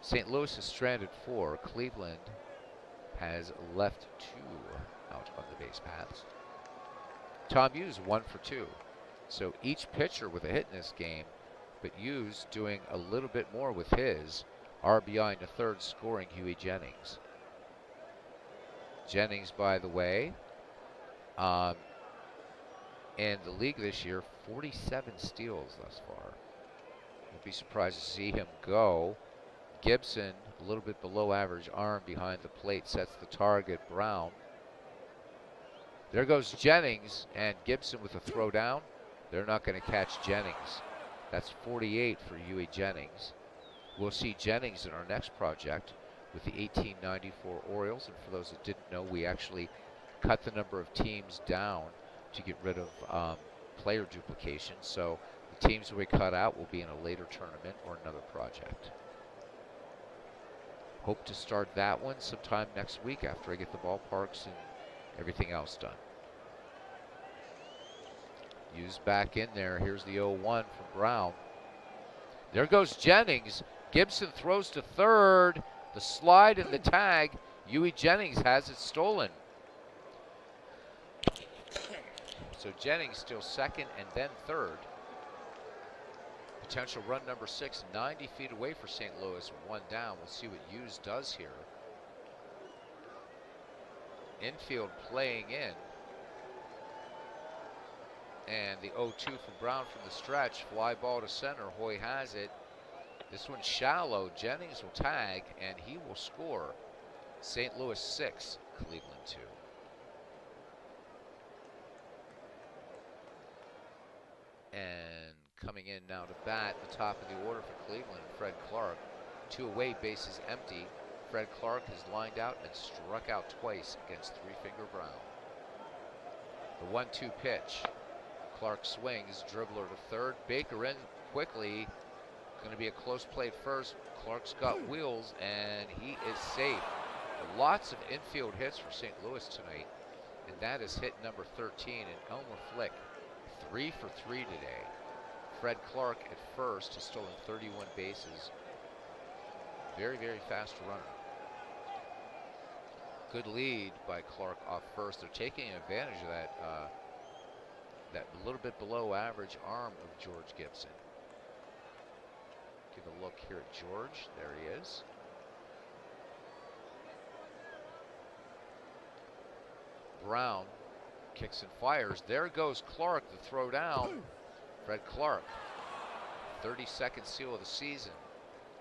St. Louis is stranded 4. Cleveland has left 2 out on the base paths. Tom Hughes 1 for 2. So each pitcher with a hit in this game, but Hughes doing a little bit more with his. RBI in the third, scoring Huey Jennings. Jennings, by the way, in the league this year, 47 steals thus far. Won't be surprised to see him go. Gibson, a little bit below average arm behind the plate, sets the target. Brown. There goes Jennings, and Gibson with a throw down. They're not going to catch Jennings. That's 48 for Huey Jennings. We'll see Jennings in our next project with the 1894 Orioles. And for those that didn't know, we actually cut the number of teams down to get rid of player duplication. So the teams we cut out will be in a later tournament or another project. Hope to start that one sometime next week after I get the ballparks and everything else done. Hughes back in there. Here's the 0-1 from Brown. There goes Jennings. Gibson throws to third. The slide and the tag. Huey Jennings has it stolen. So Jennings still second and then third. Potential run number 6, 90 feet away for St. Louis, 1 down. We'll see what Hughes does here. Infield playing in. And the 0-2 from Brown from the stretch. Fly ball to center. Hoy has it. This one's shallow. Jennings will tag, and he will score. St. Louis 6, Cleveland 2. And coming in now to bat, the top of the order for Cleveland, Fred Clark. 2 away, bases empty. Fred Clark has lined out and struck out twice against Three-Finger Brown. The 1-2 pitch. Clark swings, dribbler to third. Baker in quickly. Going to be a close play at first. Clark's got wheels, and he is safe. Lots of infield hits for St. Louis tonight, and that is hit number 13. And Elmer Flick, 3 for 3 today. Fred Clark at first has stolen 31 bases. Very, very fast runner. Good lead by Clark off first. They're taking advantage of that little bit below average arm of George Gibson. Give a look here at George. There he is. Brown kicks and fires. There goes Clark, the throw down. Fred Clark, 32nd steal of the season.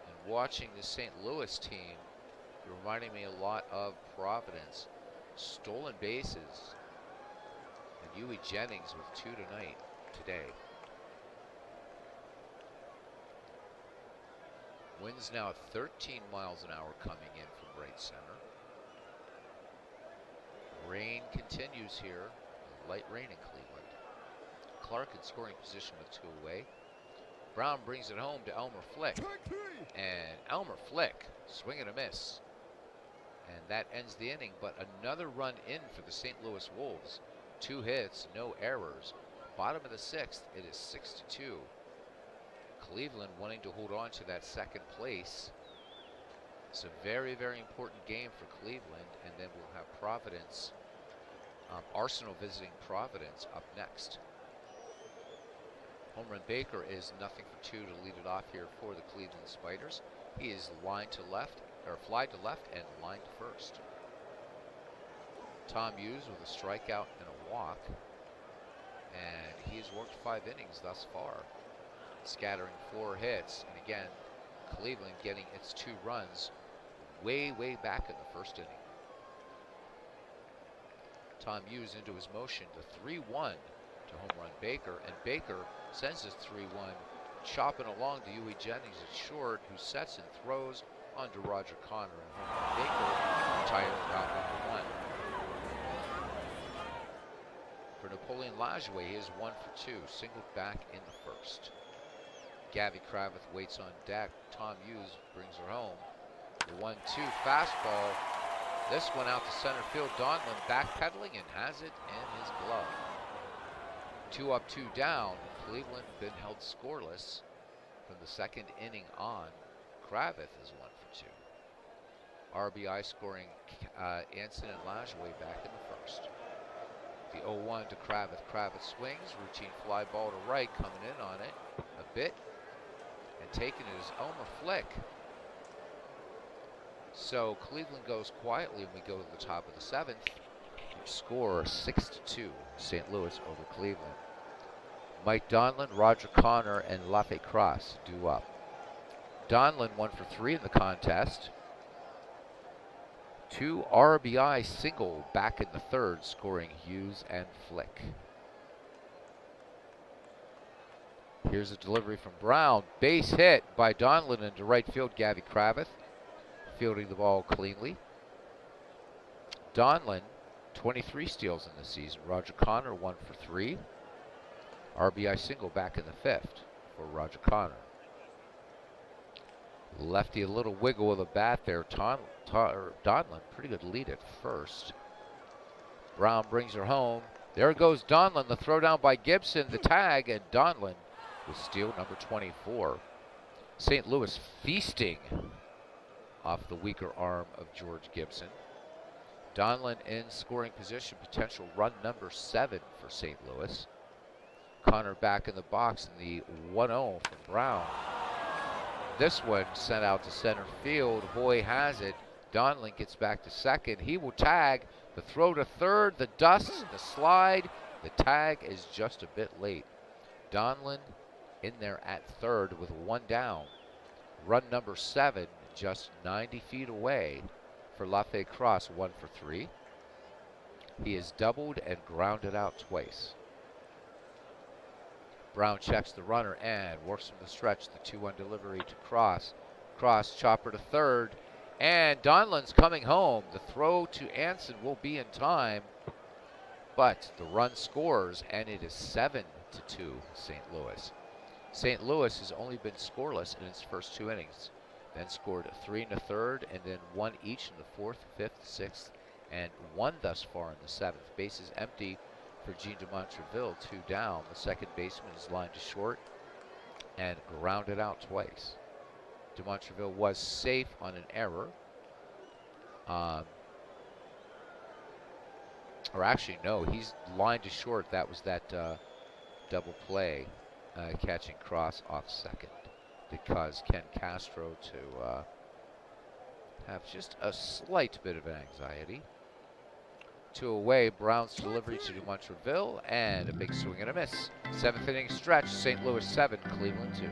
And watching the St. Louis team, reminding me a lot of Providence. Stolen bases. And Huey Jennings with 2 today. Winds now at 13 miles an hour coming in from right center. Rain continues here. Light rain in Cleveland. Clark in scoring position with 2 away. Brown brings it home to Elmer Flick. And Elmer Flick, swing and a miss. And that ends the inning, but another run in for the St. Louis Wolves. 2 hits, no errors. Bottom of the 6th, it is 6-2. Cleveland wanting to hold on to that second place. It's a very, very important game for Cleveland, and then we'll have Providence, Arsenal visiting Providence up next. Home run Baker is 0-for-2 to lead it off here for the Cleveland Spiders. He is lined to left, or fly to left and lined to first. Tom Hughes with a strikeout and a walk, and he has worked 5 innings thus far, scattering 4 hits. And again, Cleveland getting its 2 runs way, way back in the first inning. Tom Hughes into his motion, the 3-1 to home run Baker, and Baker sends his 3-1 chopping along to Huey Jennings at short, who sets and throws onto Roger Connor, and home run Baker retired for out number 1. For Napoleon Lajoie, he is 1-for-2, singled back in the first. Gabby Kravitz waits on deck. Tom Hughes brings her home. The 1-2 fastball. This one out to center field. Donlin backpedaling and has it in his glove. 2 up, 2 down. Cleveland been held scoreless from the second inning on. Kravitz is 1-for-2. RBI scoring Anson and Lajoie back in the first. The 0-1 to Kravitz. Kravitz swings, routine fly ball to right, coming in on it a bit, and taking it is Elmer Flick. So Cleveland goes quietly, and we go to the top of the 7th. Score 6-2, St. Louis over Cleveland. Mike Donlin, Roger Connor, and Lafay Cross due up. Donlin 1-for-3 in the contest. 2 RBI single back in the third, scoring Hughes and Flick. Here's a delivery from Brown. Base hit by Donlin into right field. Gabby Kravitz fielding the ball cleanly. Donlin, 23 steals in the season. Roger Connor, 1-for-3. RBI single back in the 5th for Roger Connor. Lefty a little wiggle with a bat there. Donlin, pretty good lead at first. Brown brings her home. There goes Donlin, the throw down by Gibson, the tag, and Donlin with steal number 24. St. Louis feasting off the weaker arm of George Gibson. Donlin in scoring position, potential run number 7 for St. Louis. Connor back in the box, and the 1-0 from Brown. This one sent out to center field. Hoy has it. Donlin gets back to second. He will tag. The throw to third, the dust, the slide. The tag is just a bit late. Donlin in there at third with 1 down. Run number 7 just 90 feet away for Lafay Cross, 1-for-3. He is doubled and grounded out twice. Brown checks the runner and works from the stretch. The 2-1 delivery to Cross. Cross chopper to third, and Donlin's coming home. The throw to Anson will be in time, but the run scores, and it is 7-2 St. Louis. St. Louis has only been scoreless in its first 2 innings, then scored 3 in the third, and then 1 each in the 4th, 5th, 6th, and 1 thus far in the 7th. Bases empty for Gene DeMontreville, 2 down. The second baseman is lined to short and grounded out twice. DeMontreville was safe on an error. Or actually, no, he's lined to short. That was that double play, catching Cross off second, that caused Ken Castro to have just a slight bit of anxiety. 2 away, Brown's delivery to DeMontreville, and a big swing and a miss. 7th inning stretch, St. Louis 7, Cleveland 2.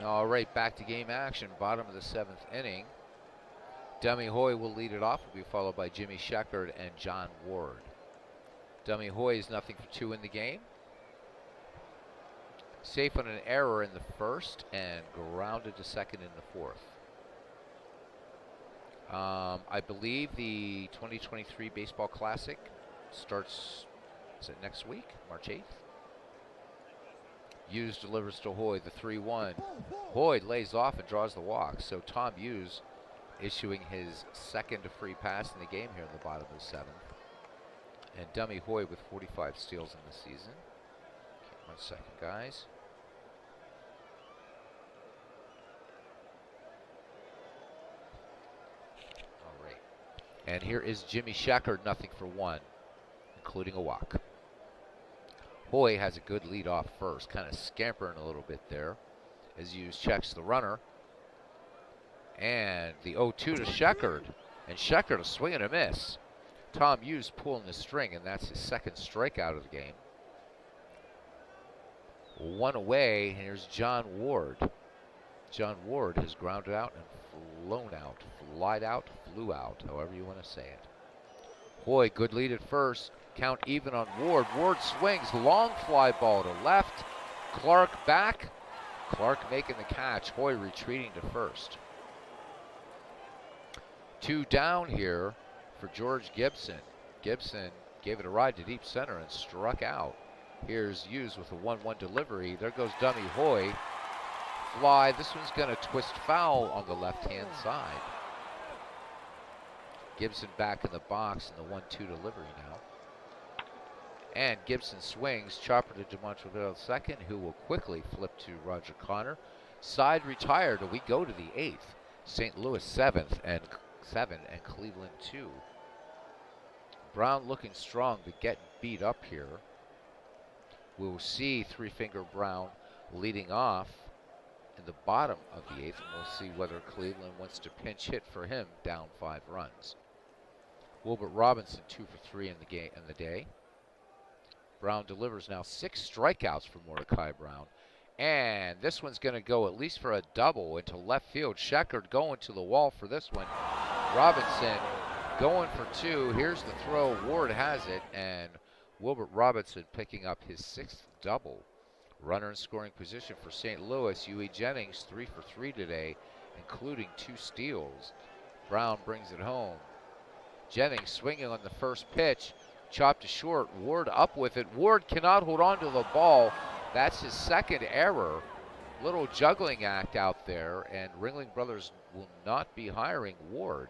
All right, back to game action, bottom of the 7th inning. Dummy Hoy will lead it off. Will be followed by Jimmy Sheckard and John Ward. Dummy Hoy is 0 for 2 in the game. Safe on an error in the first and grounded to second in the fourth. I believe the 2023 Baseball Classic starts, is it next week, March 8th? Hughes delivers to Hoy, the 3-1. Hoy lays off and draws the walk. So Tom Hughes issuing his second free pass in the game here in the bottom of the seventh. And Dummy Hoy with 45 steals in the season. Okay, 1 second, guys. All right. And here is Jimmy Sheckard, 0 for 1, including a walk. Hoy has a good lead off first, kind of scampering a little bit there as Hughes checks the runner. And the 0-2 to Sheckard. And Sheckard a swing and a miss. Tom Hughes pulling the string, and that's his second strikeout of the game. 1 away, and here's John Ward. John Ward has grounded out and flown out, flied out, flew out, however you want to say it. Hoy, good lead at first. Count even on Ward. Ward swings, long fly ball to left. Clark back. Clark making the catch. Hoy retreating to first. 2 down here for George Gibson. Gibson gave it a ride to deep center and struck out. Here's Hughes with a 1-1 delivery. There goes Dummy Hoy. Fly. This one's going to twist foul on the left-hand side. Gibson back in the box in the 1-2 delivery now. And Gibson swings. Chopper to DeMontreville second, who will quickly flip to Roger Connor. Side retired, and we go to the 8th. St. Louis 7 and Cleveland 2. Brown looking strong, but getting beat up here. We'll see Three-Finger Brown leading off in the bottom of the 8th, and we'll see whether Cleveland wants to pinch hit for him down 5 runs. Wilbert Robinson 2 for 3 in the day. Brown delivers now 6 strikeouts for Mordecai Brown. And this one's going to go at least for a double into left field. Sheckard going to the wall for this one. Robinson going for 2. Here's the throw. Ward has it. And Wilbert Robinson picking up his 6th double. Runner in scoring position for St. Louis. Huey Jennings 3 for 3 today, including 2 steals. Brown brings it home. Jennings swinging on the first pitch. Chopped to short. Ward up with it. Ward cannot hold on to the ball. That's his second error. Little juggling act out there, and Ringling Brothers will not be hiring Ward.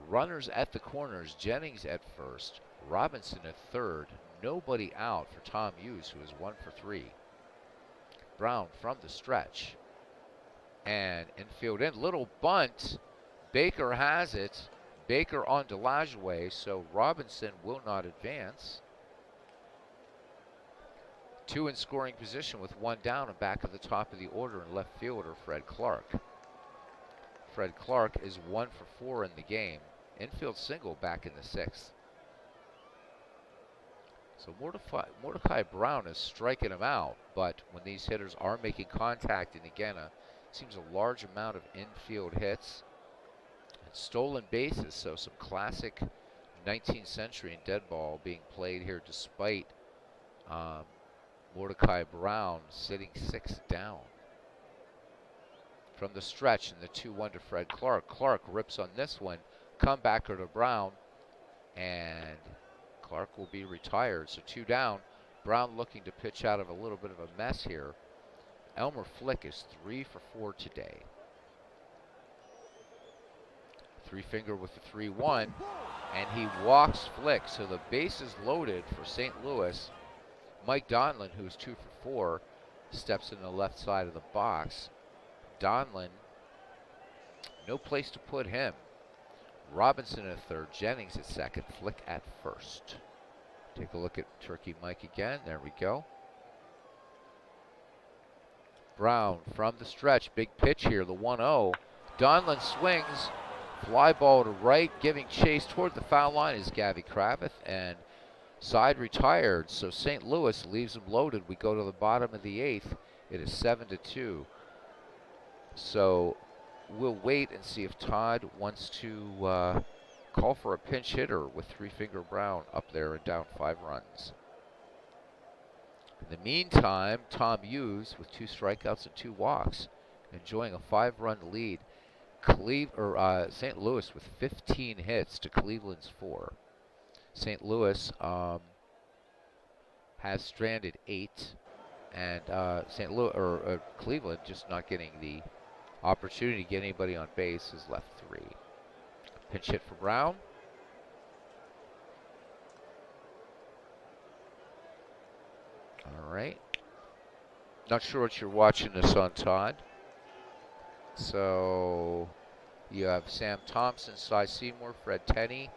Runners at the corners. Jennings at first. Robinson at third. Nobody out for Tom Hughes, who is 1 for 3. Brown from the stretch. And infield in. Little bunt. Baker has it. Baker on DeLajoie, so Robinson will not advance. 2 in scoring position with 1 down and back at the top of the order in left fielder Fred Clark. Fred Clark is 1 for 4 in the game. Infield single back in the 6th. So Mordecai Brown is striking him out, but when these hitters are making contact, and again, seems a large amount of infield hits. Stolen bases, so some classic 19th century and dead ball being played here despite Mordecai Brown sitting 6 down. From the stretch in the 2-1 to Fred Clark. Clark rips on this one, comebacker to Brown, and Clark will be retired. So 2 down. Brown looking to pitch out of a little bit of a mess here. Elmer Flick is 3 for 4 today. Three-finger with the 3-1, and he walks Flick, so the base is loaded for St. Louis. Mike Donlin, who's 2 for 4, steps in the left side of the box. Donlin, no place to put him. Robinson at third, Jennings at second, Flick at first. Take a look at Turkey Mike again. There we go. Brown from the stretch, big pitch here, the 1-0. Donlin swings. Fly ball to right, giving chase toward the foul line is Gavy Kravitz, and side retired. So St. Louis leaves them loaded. We go to the bottom of the 8th. It is 7-2. So we'll wait and see if Todd wants to call for a pinch hitter with Three-Finger Brown up there and down 5 runs. In the meantime, Tom Hughes with 2 strikeouts and 2 walks, enjoying a 5-run lead. St. Louis with 15 hits to Cleveland's 4. St. Louis has stranded 8, and Cleveland just not getting the opportunity to get anybody on base has left 3. Pinch hit for Brown. All right. Not sure what you're watching this on, Todd. So you have Sam Thompson, Cy Seymour, Fred Tenney,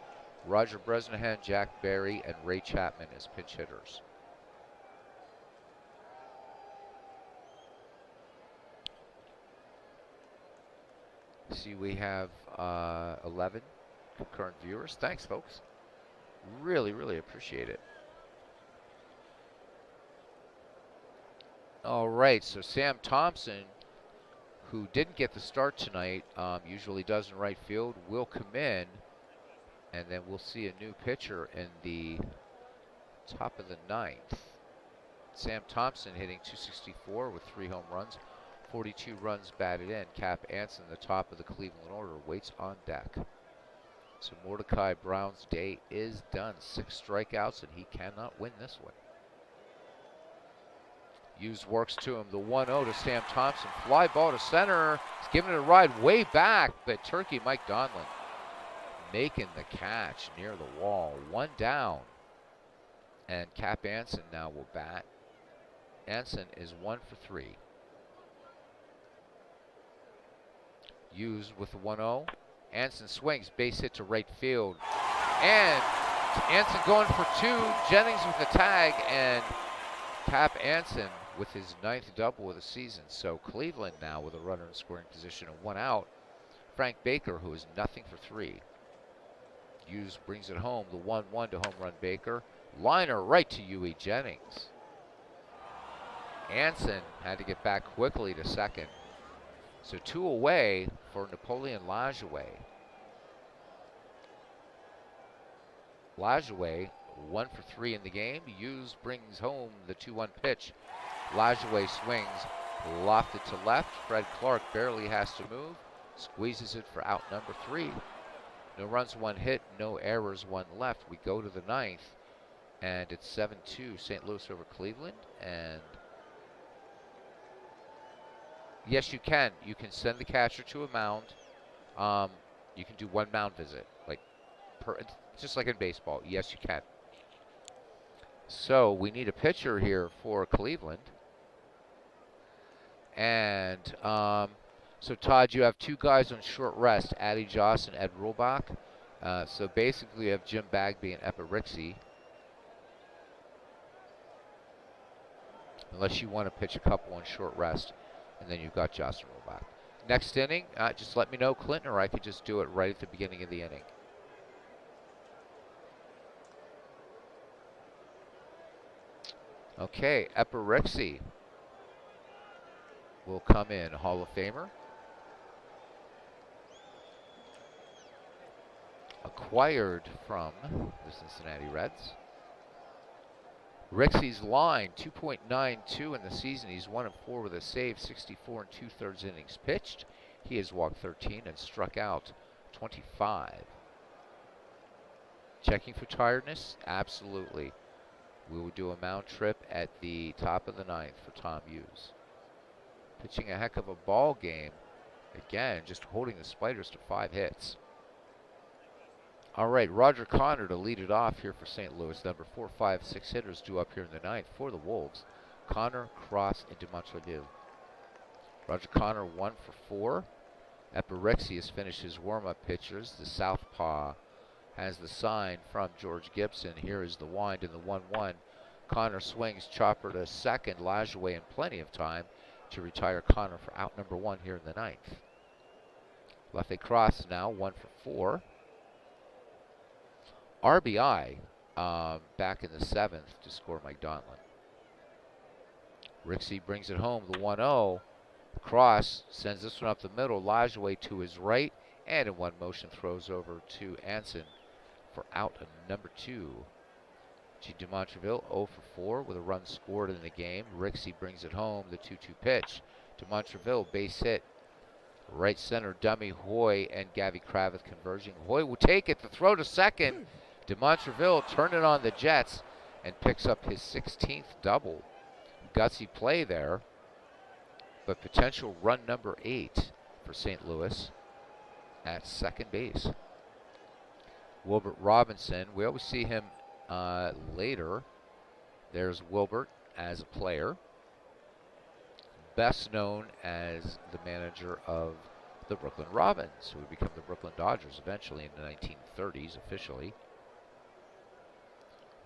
Roger Bresnahan, Jack Barry, and Ray Chapman as pinch hitters. See, we have 11 concurrent viewers. Thanks, folks. Really, really appreciate it. All right, so Sam Thompson, who didn't get the start tonight, usually does in right field, will come in, and then we'll see a new pitcher in the top of the 9th. Sam Thompson hitting .264 with 3 home runs, 42 runs batted in. Cap Anson, the top of the Cleveland order, waits on deck. So Mordecai Brown's day is done. 6 strikeouts, and he cannot win this one. Hughes works to him. The 1-0 to Sam Thompson. Fly ball to center. He's giving it a ride way back, but Turkey Mike Donlin making the catch near the wall. 1 down. And Cap Anson now will bat. Anson is 1 for 3. Hughes with the 1-0. Anson swings. Base hit to right field. And Anson going for 2. Jennings with the tag. And Cap Anson with his 9th double of the season. So Cleveland now with a runner in scoring position and 1 out. Frank Baker, who is nothing for 3. Hughes brings it home. The 1-1 to home run Baker. Liner right to Huey Jennings. Anson had to get back quickly to second. So 2 away for Napoleon Lajoie. Lajoie 1 for 3 in the game. Hughes brings home the 2-1 pitch. Lajoie swings, lofted to left. Fred Clark barely has to move. Squeezes it for out number 3. No runs, 1 hit, no errors, 1 left. We go to the 9th, and it's 7-2 St. Louis over Cleveland. And yes, you can. You can send the catcher to a mound. You can do 1 mound visit, just like in baseball. Yes, you can. So we need a pitcher here for Cleveland. And so Todd, you have 2 guys on short rest, Addy Joss and Ed Rulbach. So basically you have Jim Bagby and Epirixie. Unless you want to pitch a couple on short rest. And then you've got Joss and Rulbach. Next inning, just let me know, Clinton, or I could just do it right at the beginning of the inning. Okay, Epirixie will come in, Hall of Famer. Acquired from the Cincinnati Reds. Rixie's line, 2.92 in the season. He's 1 and 4 with a save, 64 2/3 innings pitched. He has walked 13 and struck out 25. Checking for tiredness? Absolutely. We will do a mound trip at the top of the 9th for Tom Hughes. Pitching a heck of a ball game. Again, just holding the Spiders to 5 hits. All right, Roger Connor to lead it off here for St. Louis. Number 4, 5, 6 hitters due up here in the 9th for the Wolves. Connor, Cross, and Demontreville. Roger Connor 1 for 4. Epirixie has finished his warm-up pitchers. The southpaw has the sign from George Gibson. Here is the wind in the 1-1. Connor swings, chopper to second. Lajoie in plenty of time to retire Connor for out number 1 here in the 9th. Lefty Cross now 1 for 4. RBI back in the 7th to score Mike Donlin. Rixie brings it home, the 1-0. Cross sends this one up the middle. Lajoie to his right, and in one motion throws over to Anson for out number 2. G. DeMontreville 0 for 4 with a run scored in the game. Rixey brings it home. The 2-2 pitch. DeMontreville base hit. Right center dummy Hoy and Gavy Kravitz converging. Hoy will take it. The throw to second. DeMontreville turned it on the Jets and picks up his 16th double. Gutsy play there, but potential run number 8 for St. Louis at second base. Wilbert Robinson, we always see him later. There's Wilbert as a player, best known as the manager of the Brooklyn Robins, who would become the Brooklyn Dodgers eventually in the 1930s officially.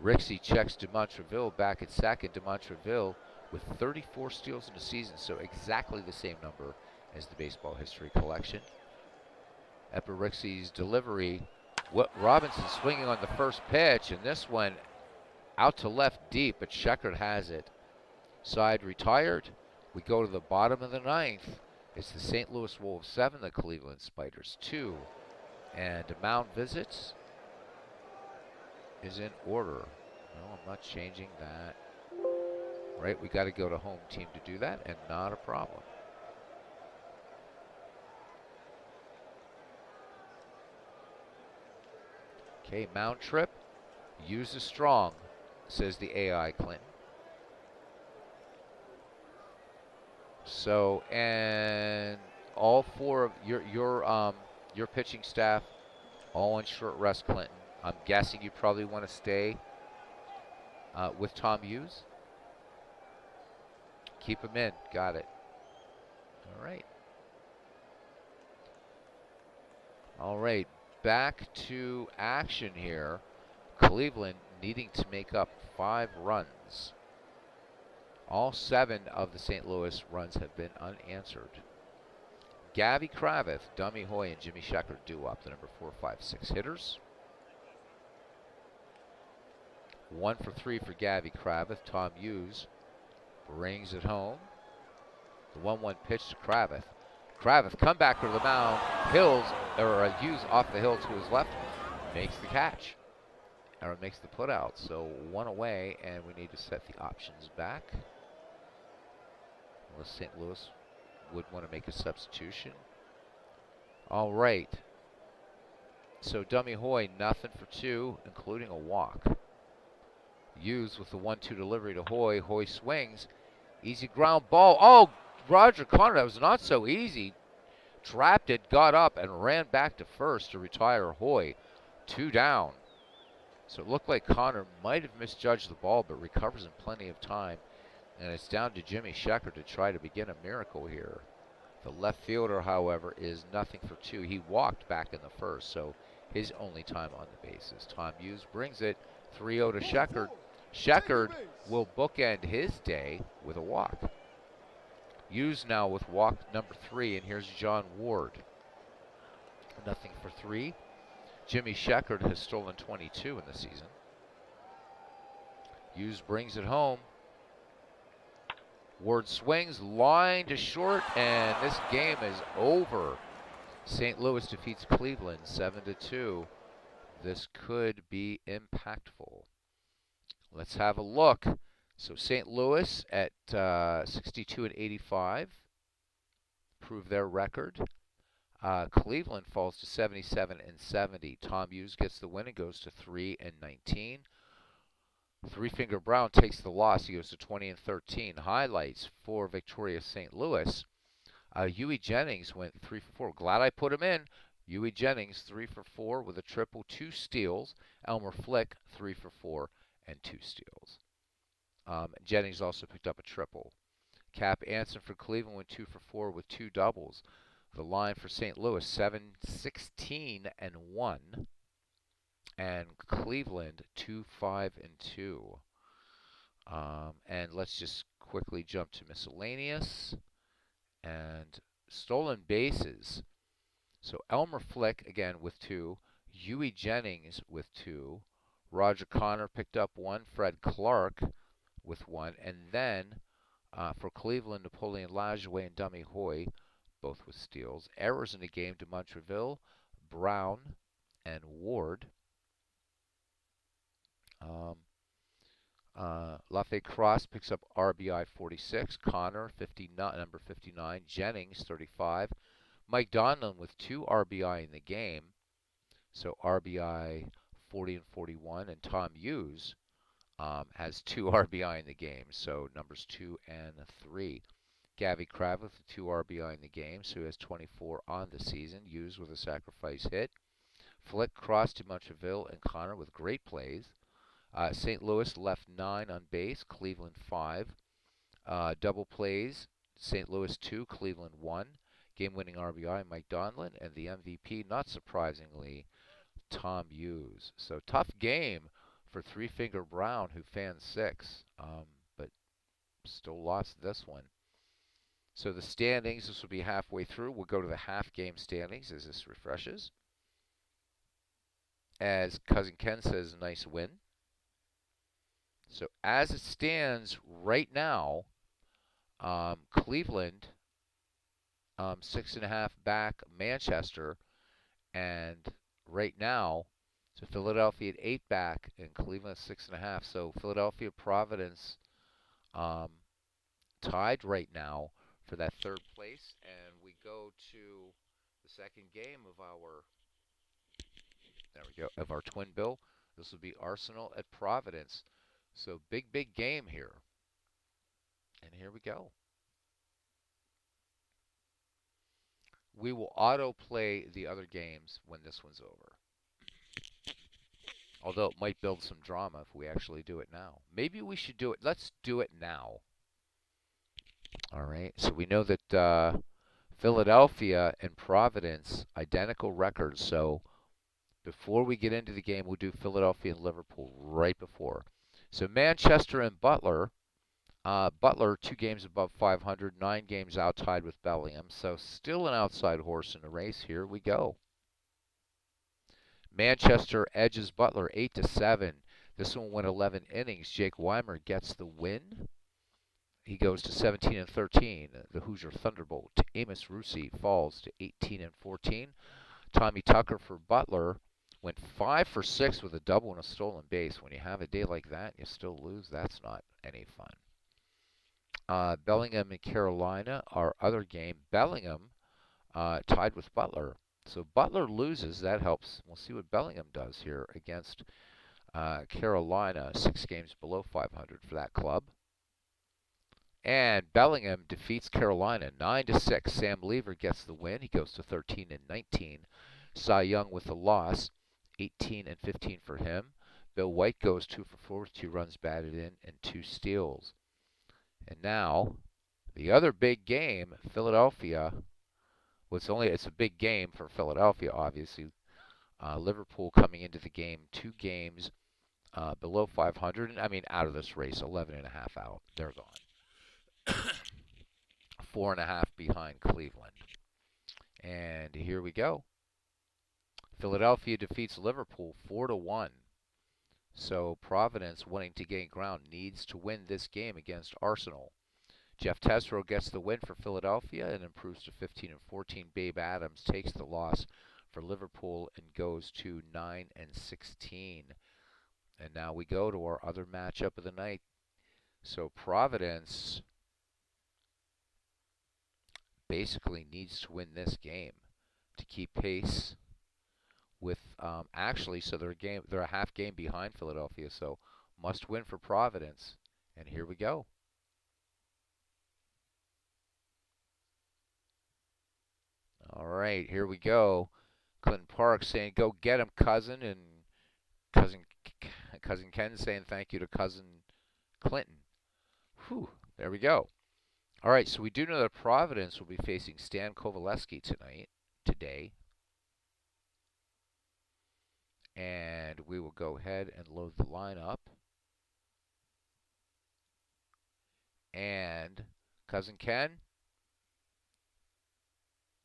Rixey checks DeMontreville back at second. DeMontreville with 34 steals in the season, so exactly the same number as the baseball history collection. Rixey's delivery. Robinson swinging on the first pitch, and this one out to left deep, but Sheckard has it. Side retired. We go to the bottom of the ninth. It's the St. Louis Wolves 7, the Cleveland Spiders 2. And a mound visits is in order. No, I'm not changing that. Right, we got to go to home team to do that, and not a problem. Okay, mound trip. Use the strong, says the AI Clinton. So, and all 4 of your pitching staff, all on short rest, Clinton. I'm guessing you probably want to stay with Tom Hughes. Keep him in. Got it. All right. All right. Back to action here. Cleveland needing to make up 5 runs. All 7 of the St. Louis runs have been unanswered. Gavy Kravitz, Dummy Hoy, and Jimmy Sheckard do up the number 4, 5, 6 hitters. 1 for 3 for Gavy Kravitz. Tom Hughes brings it home. The 1-1 pitch to Kravitz. Kravitz come back to the mound. Hughes off the hill to his left, makes the catch, or makes the put out. So 1 away, and we need to set the options back. Unless St. Louis would want to make a substitution. All right. So Dummy Hoy, nothing for 2, including a walk. Hughes with the 1-2 delivery to Hoy. Hoy swings. Easy ground ball. Oh, Roger Connor, that was not so easy. Trapped it, got up, and ran back to first to retire Hoy. 2 down. So it looked like Connor might have misjudged the ball, but recovers in plenty of time. And it's down to Jimmy Sheckard to try to begin a miracle here. The left fielder, however, is nothing for 2. He walked back in the first, so his only time on the bases. Tom Hughes brings it 3-0 to Sheckard. Sheckard will bookend his day with a walk. Hughes now with walk number 3, and here's John Ward. Nothing for 3. Jimmy Sheckard has stolen 22 in the season. Hughes brings it home. Ward swings, line to short, and this game is over. St. Louis defeats Cleveland 7-2. This could be impactful. Let's have a look. So St. Louis at 62-85, prove their record. Cleveland falls to 77-70. Tom Hughes gets the win and goes to 3-19. Three Finger Brown takes the loss. He goes to 20-13. Highlights for victorious St. Louis. Huey Jennings went 3 for 4. Glad I put him in. Huey Jennings 3 for 4 with a triple, 2 steals. Elmer Flick 3 for 4 and 2 steals. Jennings also picked up a triple. Cap Anson for Cleveland went 2 for 4 with 2 doubles. The line for St. Louis 7-16-1. And Cleveland 2-5-2. And let's just quickly jump to miscellaneous and stolen bases. So Elmer Flick again with 2, Huey Jennings with 2, Roger Connor picked up 1, Fred Clark with 1, and then For Cleveland, Napoleon Lajoie and Dummy Hoy, both with steals. Errors in the game to Montreville, Brown, and Ward. Um, Lafayette Cross picks up RBI 46. Connor, 59, number 59. Jennings, 35. Mike Donlin with 2 RBI in the game. So RBI 40 and 41. And Tom Hughes has 2 RBI in the game. So numbers 2 and 3. Gavy Kravitz with 2 RBI in the game. So he has 24 on the season. Hughes with a sacrifice hit. Flick, Cross, to Montreville, and Connor with great plays. St. Louis left 9 on base, Cleveland 5. Double plays, St. Louis 2, Cleveland 1. Game-winning RBI, Mike Donlin, and the MVP, not surprisingly, Tom Hughes. So tough game for Three Finger Brown, who fans 6, but still lost this one. So the standings, this will be halfway through. We'll go to the half-game standings as this refreshes. As Cousin Ken says, nice win. So as it stands right now, Cleveland 6.5 back Manchester, and right now, so Philadelphia at 8 back and Cleveland 6.5. So Philadelphia Providence tied right now for that 3rd place, and we go to the second game of our of our twin bill. This will be Arsenal at Providence. So big game here. And here we go. We will autoplay the other games when this one's over. Although it might build some drama if we actually do it now. Maybe we should do it. Let's do it now. All right. So we know that Philadelphia and Providence, identical records. So before we get into the game, we'll do Philadelphia and Liverpool right before. So Manchester and Butler. Butler, 2 games above 500, 9 games out, tied with Bellingham. So still an outside horse in the race. Here we go. Manchester edges Butler 8-7. This one went 11 innings. Jake Weimer gets the win. He goes to 17-13. The Hoosier Thunderbolt. Amos Russi falls to 18-14. Tommy Tucker for Butler went 5 for 6 with a double and a stolen base. When you have a day like that, you still lose. That's not any fun. Bellingham and Carolina, our other game. Bellingham tied with Butler. So Butler loses. That helps. We'll see what Bellingham does here against Carolina. 6 games below 500 for that club. And Bellingham defeats Carolina 9-6. Sam Lever gets the win. He goes to 13-19. Cy Young with the loss, 18-15 for him. Bill White goes 2 for 4 with 2 runs batted in and 2 steals. And now, the other big game, Philadelphia. Well, it's a big game for Philadelphia, obviously. Liverpool coming into the game 2 games below 500. And I mean, out of this race, 11.5 out. They're gone. 4.5 behind Cleveland. And here we go. Philadelphia defeats Liverpool 4-1. So Providence, wanting to gain ground, needs to win this game against Arsenal. Jeff Tesoro gets the win for Philadelphia and improves to 15-14. Babe Adams takes the loss for Liverpool and goes to 9-16. And now we go to our other matchup of the night. So Providence basically needs to win this game to keep pace with so they're a half game behind Philadelphia, so must win for Providence. And here we go. All right, here we go. Clinton Park saying, "Go get him, cousin," and cousin Ken saying, "Thank you to cousin Clinton." Whew, there we go. All right, so we do know that Providence will be facing Stan Kovaleski today. And we will go ahead and load the lineup. And Cousin Ken,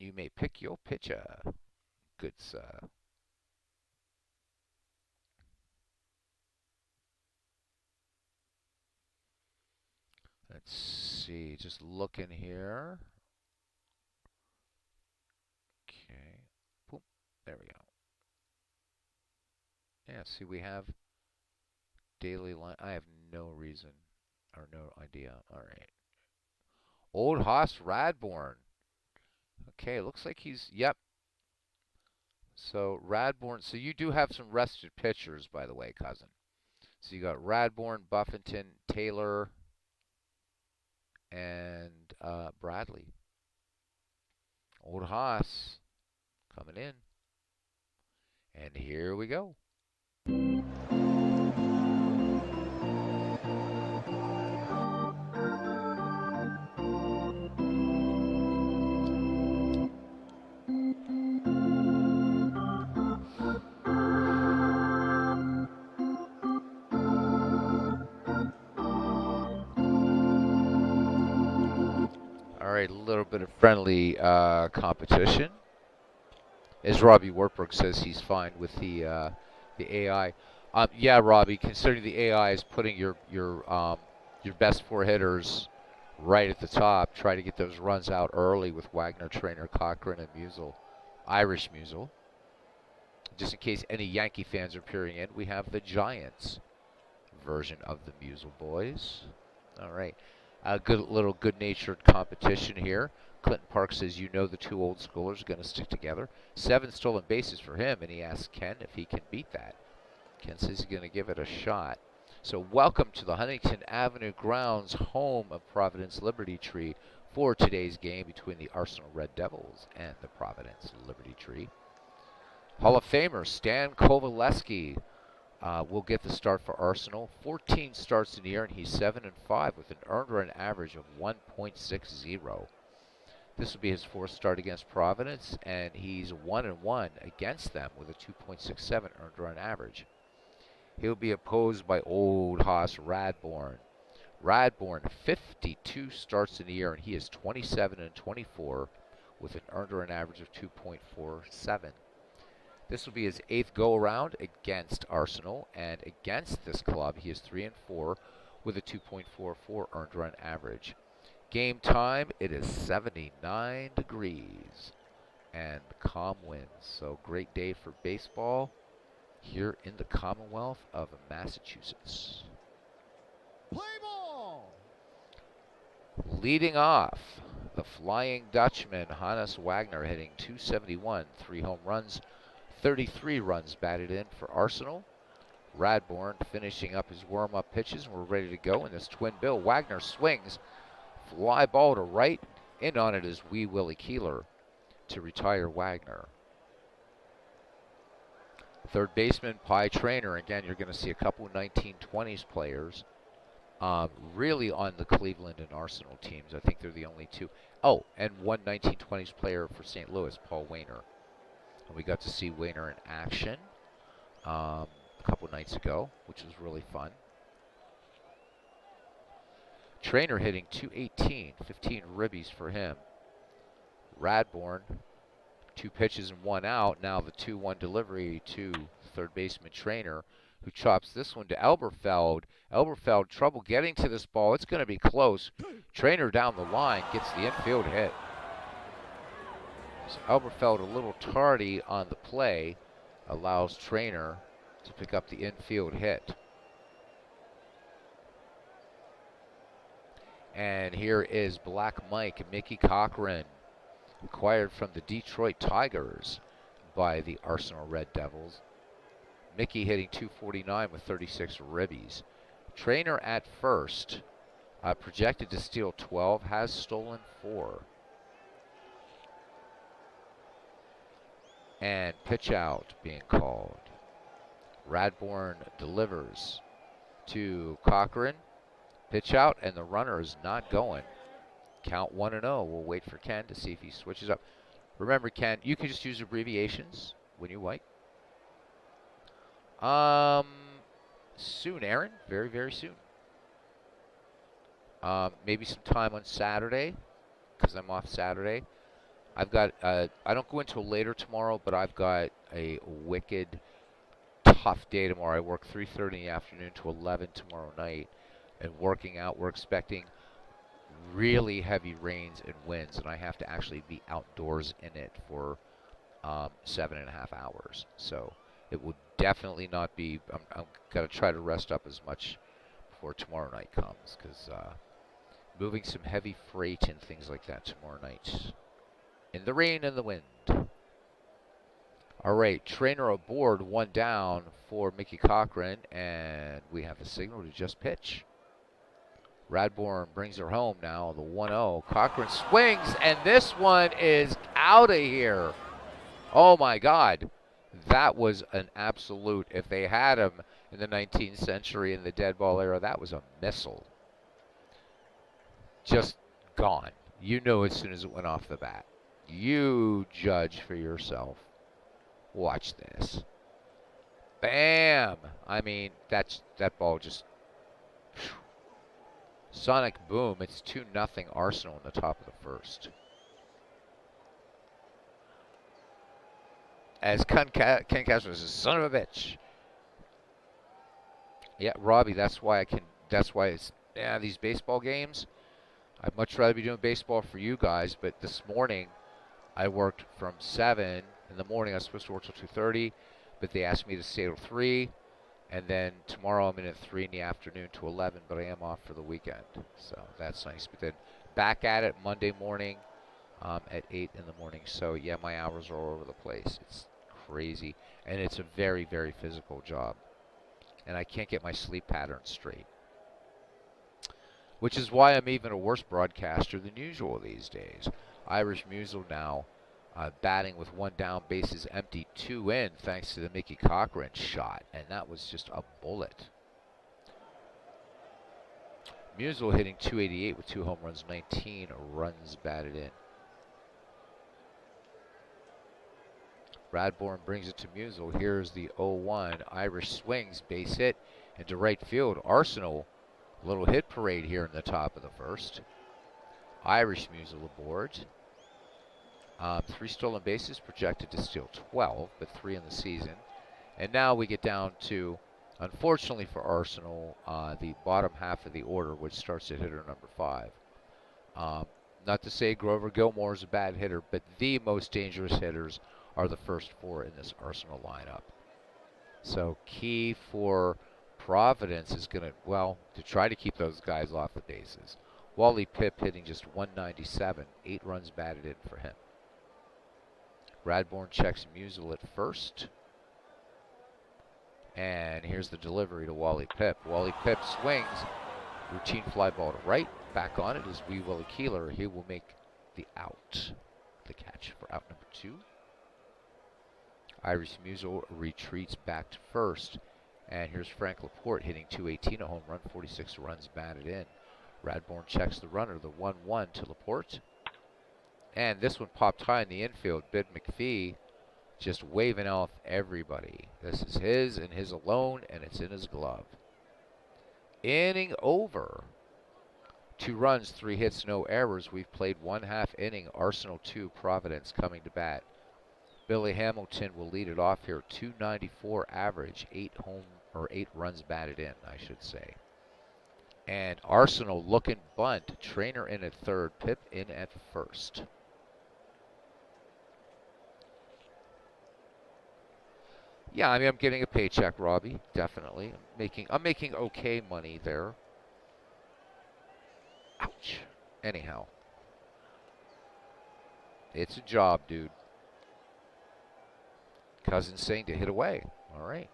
you may pick your pitcher. Good sir. Let's see. Just looking here. Okay. Boom. There we go. Yeah, see, we have daily line. I have no reason or no idea. All right. Old Hoss Radborn. Okay, looks like he's, yep. So Radborn, so you do have some rested pitchers, by the way, cousin. So you got Radborn, Buffington, Taylor, and Bradley. Old Hoss coming in. And here we go. All right, a little bit of friendly competition. As Robbie Wartburg says, he's fine with the AI. Yeah, Robbie, considering the AI is putting your best four hitters right at the top, try to get those runs out early with Wagner, Trainer, Cochran, and Musial, Irish Musial. Just in case any Yankee fans are peering in, we have the Giants version of the Musial boys. All right, a good-natured competition here. Clinton Park says, you know the two old schoolers are going to stick together. 7 stolen bases for him, and he asks Ken if he can beat that. Ken says he's going to give it a shot. So welcome to the Huntington Avenue grounds, home of Providence Liberty Tree, for today's game between the Arsenal Red Devils and the Providence Liberty Tree. Hall of Famer Stan Kovaleski will get the start for Arsenal. 14 starts in the year, and he's 7-5 with an earned run average of 1.60. This will be his 4th start against Providence, and he's 1-1 against them with a 2.67 earned run average. He'll be opposed by Old Hoss Radborn. Radborn, 52 starts in the year, and he is 27-24 with an earned run average of 2.47. This will be his 8th go-around against Arsenal, and against this club, he is 3-4 with a 2.44 earned run average. Game time, it is 79 degrees and calm winds. So great day for baseball here in the Commonwealth of Massachusetts. Play ball. Leading off, the Flying Dutchman, Hannes Wagner, hitting .271, 3 home runs, 33 runs batted in for Arsenal. Radborn finishing up his warm-up pitches, and we're ready to go in this twin bill. Wagner swings. Fly ball to right. In on it is Wee Willie Keeler to retire Wagner. Third baseman, Pie Trainer. Again, you're going to see a couple 1920s players really on the Cleveland and Arsenal teams. I think they're the only two. Oh, and one 1920s player for St. Louis, Paul Wainer. And we got to see Wainer in action a couple nights ago, which was really fun. Trainer hitting .218, 15 ribbies for him. Radborn, 2 pitches and 1 out. Now the 2-1 delivery to third baseman Trainer, who chops this one to Elberfeld. Elberfeld, trouble getting to this ball. It's going to be close. Trainer down the line gets the infield hit. So Elberfeld a little tardy on the play, allows Trainer to pick up the infield hit. And here is Black Mike, Mickey Cochran, acquired from the Detroit Tigers by the Arsenal Red Devils. Mickey hitting .249 with 36 ribbies. Trainer at first, projected to steal 12, has stolen 4. And pitch out being called. Radborn delivers to Cochran. Pitch out, and the runner is not going. Count 1-0. We'll wait for Ken to see if he switches up. Remember, Ken, you can just use abbreviations when you like. Soon, Aaron. Very, very soon. Maybe some time on Saturday, because I'm off Saturday. I've got, I don't go until later tomorrow, but I've got a wicked tough day tomorrow. I work 3:30 in the afternoon to 11 tomorrow night. And working out, we're expecting really heavy rains and winds, and I have to actually be outdoors in it for 7.5 hours. So it will definitely not be. I'm gonna try to rest up as much before tomorrow night comes, because moving some heavy freight and things like that tomorrow night in the rain and the wind. All right, trainer aboard, one down for Mickey Cochran, and we have a signal to just pitch. Radbourne brings her home now, the 1-0. Cochran swings, and this one is out of here. Oh my God. That was an absolute, if they had him in the 19th century in the dead ball era, that was a missile. Just gone. You know as soon as it went off the bat. You judge for yourself. Watch this. Bam! I mean, that ball just... Whew. Sonic boom. It's 2-0 Arsenal in the top of the first. As Ken Castro says, son of a bitch. Yeah, Robbie, that's why it's, these baseball games, I'd much rather be doing baseball for you guys, but this morning I worked from 7 in the morning. I was supposed to work till 2:30, but they asked me to stay till 3, and then tomorrow I'm in at 3 in the afternoon to 11, but I am off for the weekend, so that's nice. But then back at it Monday morning at 8 in the morning, so yeah, my hours are all over the place. It's crazy, and it's a very, very physical job, and I can't get my sleep pattern straight, which is why I'm even a worse broadcaster than usual these days. Irish Musial now batting with one down, bases empty, 2 in, thanks to the Mickey Cochran shot, and that was just a bullet. Musial hitting .288 with 2 home runs, 19 runs batted in. Radbourne brings it to Musial. Here's the 0-1. Irish swings, base hit into right field. Arsenal, a little hit parade here in the top of the first. Irish Musial aboard. 3 stolen bases, projected to steal 12, but 3 in the season. And now we get down to, unfortunately for Arsenal, the bottom half of the order, which starts at hitter number 5. Not to say Grover Gilmore is a bad hitter, but the most dangerous hitters are the first 4 in this Arsenal lineup. So key for Providence is going to, well, to try to keep those guys off the bases. Wally Pipp hitting just .197, 8 runs batted in for him. Radbourne checks Musial at first. And here's the delivery to Wally Pipp. Wally Pipp swings. Routine fly ball to right. Back on it is Wee Willie Keeler. He will make the out. The catch for out number 2. Irish Musial retreats back to first. And here's Frank Laporte hitting .218, a home run, 46 runs batted in. Radbourne checks the runner, the 1-1 to Laporte. And this one popped high in the infield. Bid McPhee just waving off everybody. This is his and his alone, and it's in his glove. Inning over. 2 runs, 3 hits, no errors. We've played 1/2 inning. Arsenal 2, Providence coming to bat. Billy Hamilton will lead it off here. .294 average, 8 runs batted in, I should say. And Arsenal looking bunt. Trainer in at third, Pipp in at first. Yeah, I mean, I'm getting a paycheck, Robbie. Definitely. I'm making okay money there. Ouch. Anyhow. It's a job, dude. Cousins saying to hit away. All right.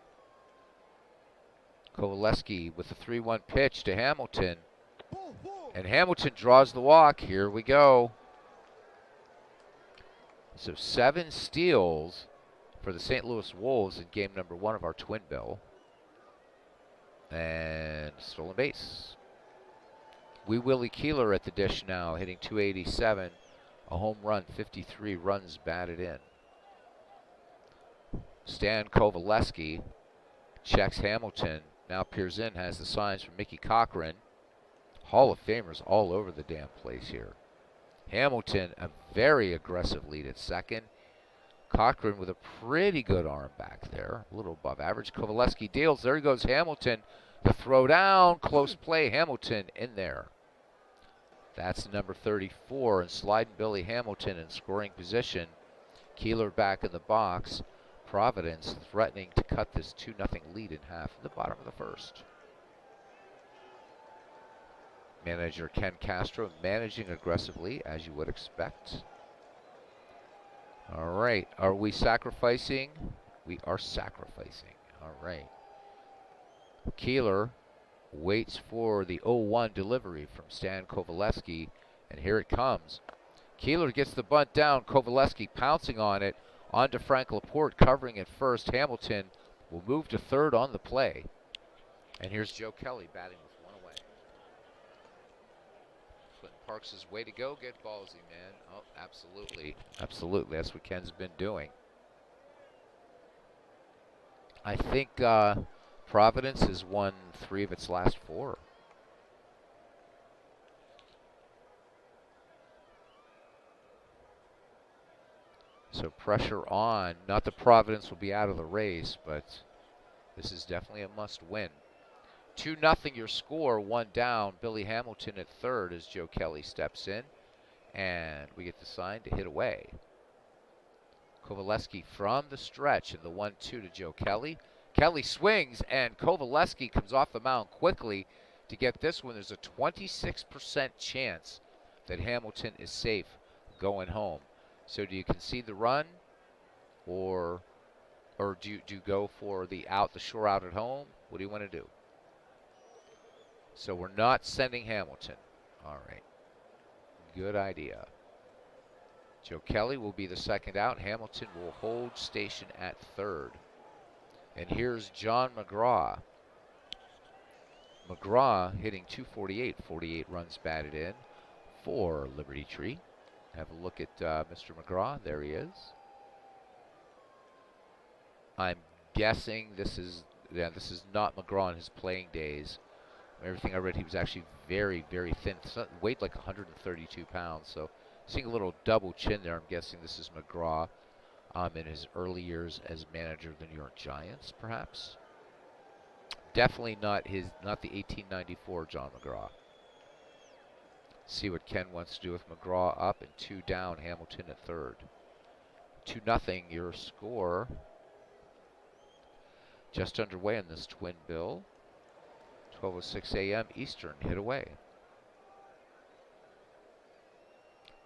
Kowaleski with the 3-1 pitch to Hamilton. And Hamilton draws the walk. Here we go. So 7 steals for the St. Louis Wolves in game number 1 of our twin bill. And stolen base. Wee Willie Keeler at the dish now, hitting .287, a home run, 53 runs batted in. Stan Kowaleski checks Hamilton. Now peers in, has the signs from Mickey Cochran. Hall of Famers all over the damn place here. Hamilton, a very aggressive lead at second. Cochran with a pretty good arm back there, a little above average. Kowaleski deals. There he goes, Hamilton. The throw down, close play. Hamilton in there. That's number 34, and sliding Billy Hamilton in scoring position. Keeler back in the box. Providence threatening to cut this 2-0 lead in half in the bottom of the first. Manager Ken Castro managing aggressively, as you would expect. All right, are we sacrificing? We are sacrificing. All right. Keeler waits for the 0-1 delivery from Stan Kovaleski, and here it comes. Keeler gets the bunt down. Kovaleski pouncing on it. On to Frank Laporte covering at first. Hamilton will move to third on the play. And here's Joe Kelly batting with one away. Clinton Parks' way to go. Get ballsy, man. Oh, absolutely. Absolutely. That's what Ken's been doing. I think Providence has won 3 of its last 4. So pressure on. Not that Providence will be out of the race, but this is definitely a must-win. 2-0 your score, 1 down. Billy Hamilton at third as Joe Kelly steps in. And we get the sign to hit away. Kovaleski from the stretch and the 1-2 to Joe Kelly. Kelly swings, and Kovaleski comes off the mound quickly to get this one. There's a 26% chance that Hamilton is safe going home. So do you concede the run, or do you go for the out, the shore out at home? What do you want to do? So we're not sending Hamilton. All right. Good idea. Joe Kelly will be the second out. Hamilton will hold station at third. And here's John McGraw. McGraw hitting .248, 48 runs batted in for Liberty Tree. Have a look at Mr. McGraw. There he is. I'm guessing this is not McGraw in his playing days. Everything I read, he was actually very, very thin. Weighed like 132 pounds. So seeing a little double chin there. I'm guessing this is McGraw in his early years as manager of the New York Giants, perhaps. Definitely not the 1894 John McGraw. See what Ken wants to do with McGraw up and 2 down. Hamilton at third. 2-0 your score. Just underway in this twin bill. 12:06 a.m. Eastern, hit away.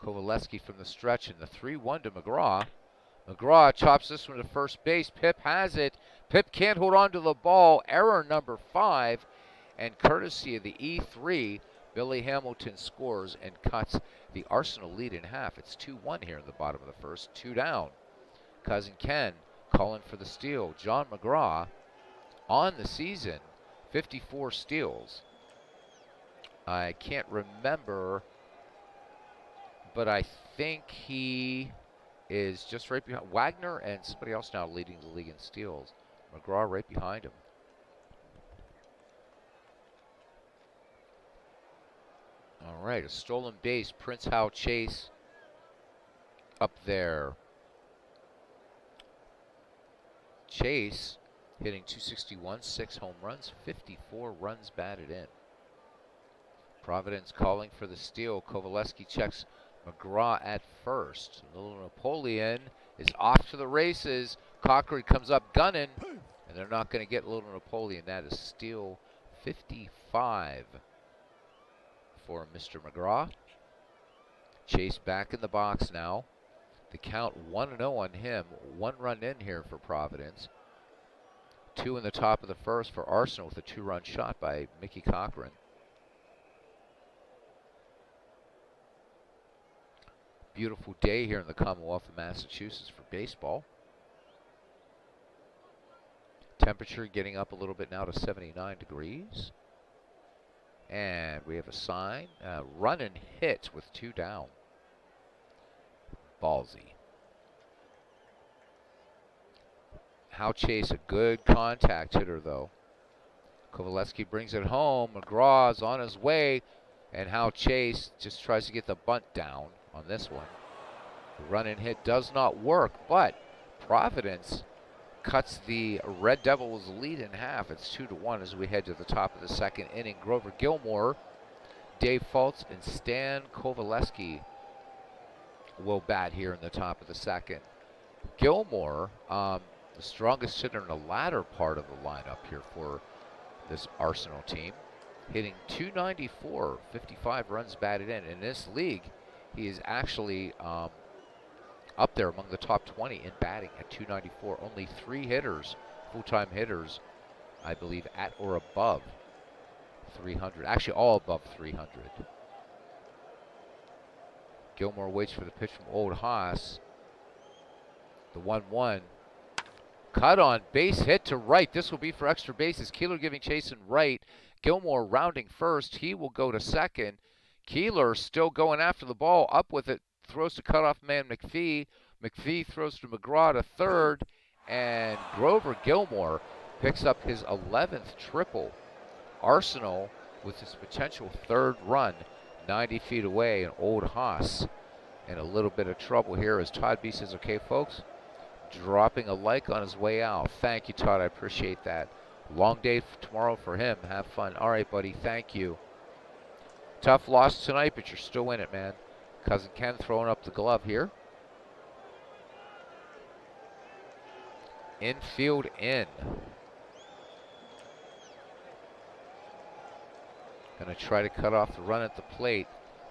Kovaleski from the stretch and the 3-1 to McGraw. McGraw chops this one to first base. Pip has it. Pip can't hold on to the ball. Error number 5. And courtesy of the E3, Billy Hamilton scores and cuts the Arsenal lead in half. It's 2-1 here in the bottom of the first. 2 down. Cousin Ken calling for the steal. John McGraw on the season, 54 steals. I can't remember, but I think he is just right behind Wagner and somebody else now leading the league in steals. McGraw right behind him. All right, a stolen base. Prince Howell Chase up there. Chase hitting .261, 6 home runs, 54 runs batted in. Providence calling for the steal. Kovaleski checks McGraw at first. Little Napoleon is off to the races. Cochran comes up gunning, and they're not going to get Little Napoleon. That is steal 55 for Mr. McGraw. Chase back in the box now. The count 1-0 on him. 1 run in here for Providence. 2 in the top of the first for Arsenal with a 2-run shot by Mickey Cochran. Beautiful day here in the Commonwealth of Massachusetts for baseball. Temperature getting up a little bit now to 79 degrees. And we have a sign. Run and hit with 2 down. Ballsy. Howe Chase, a good contact hitter, though. Kovaleski brings it home. McGraw's on his way. And Howe Chase just tries to get the bunt down on this one. The run and hit does not work, but Providence cuts the Red Devils' lead in half. It's 2-1 as we head to the top of the second inning. Grover Gilmore Dave Fultz and Stan Kovaleski will bat here in the top of the second. Gilmore, the strongest hitter in the latter part of the lineup here for this Arsenal team, hitting .294, 55 runs batted in. In this league, he is actually up there among the top 20 in batting at .294. Only 3 hitters, full-time hitters, I believe, at or above 300. Actually, all above 300. Gilmore waits for the pitch from Old Haas. The 1-1. Cut on base, hit to right. This will be for extra bases. Keeler giving chase in right. Gilmore rounding first. He will go to second. Keeler still going after the ball. Up with it. Throws to cutoff man McPhee. McPhee throws to McGraw to third. And Grover Gilmore picks up his 11th triple. Arsenal with his potential third run 90 feet away. And Old Haas in a little bit of trouble here as Todd B says, okay, folks, dropping a like on his way out. Thank you, Todd. I appreciate that. Long day tomorrow for him. Have fun. All right, buddy. Thank you. Tough loss tonight, but you're still in it, man. Cousin Ken throwing up the glove here. Infield in. Going to try to cut off the run at the plate.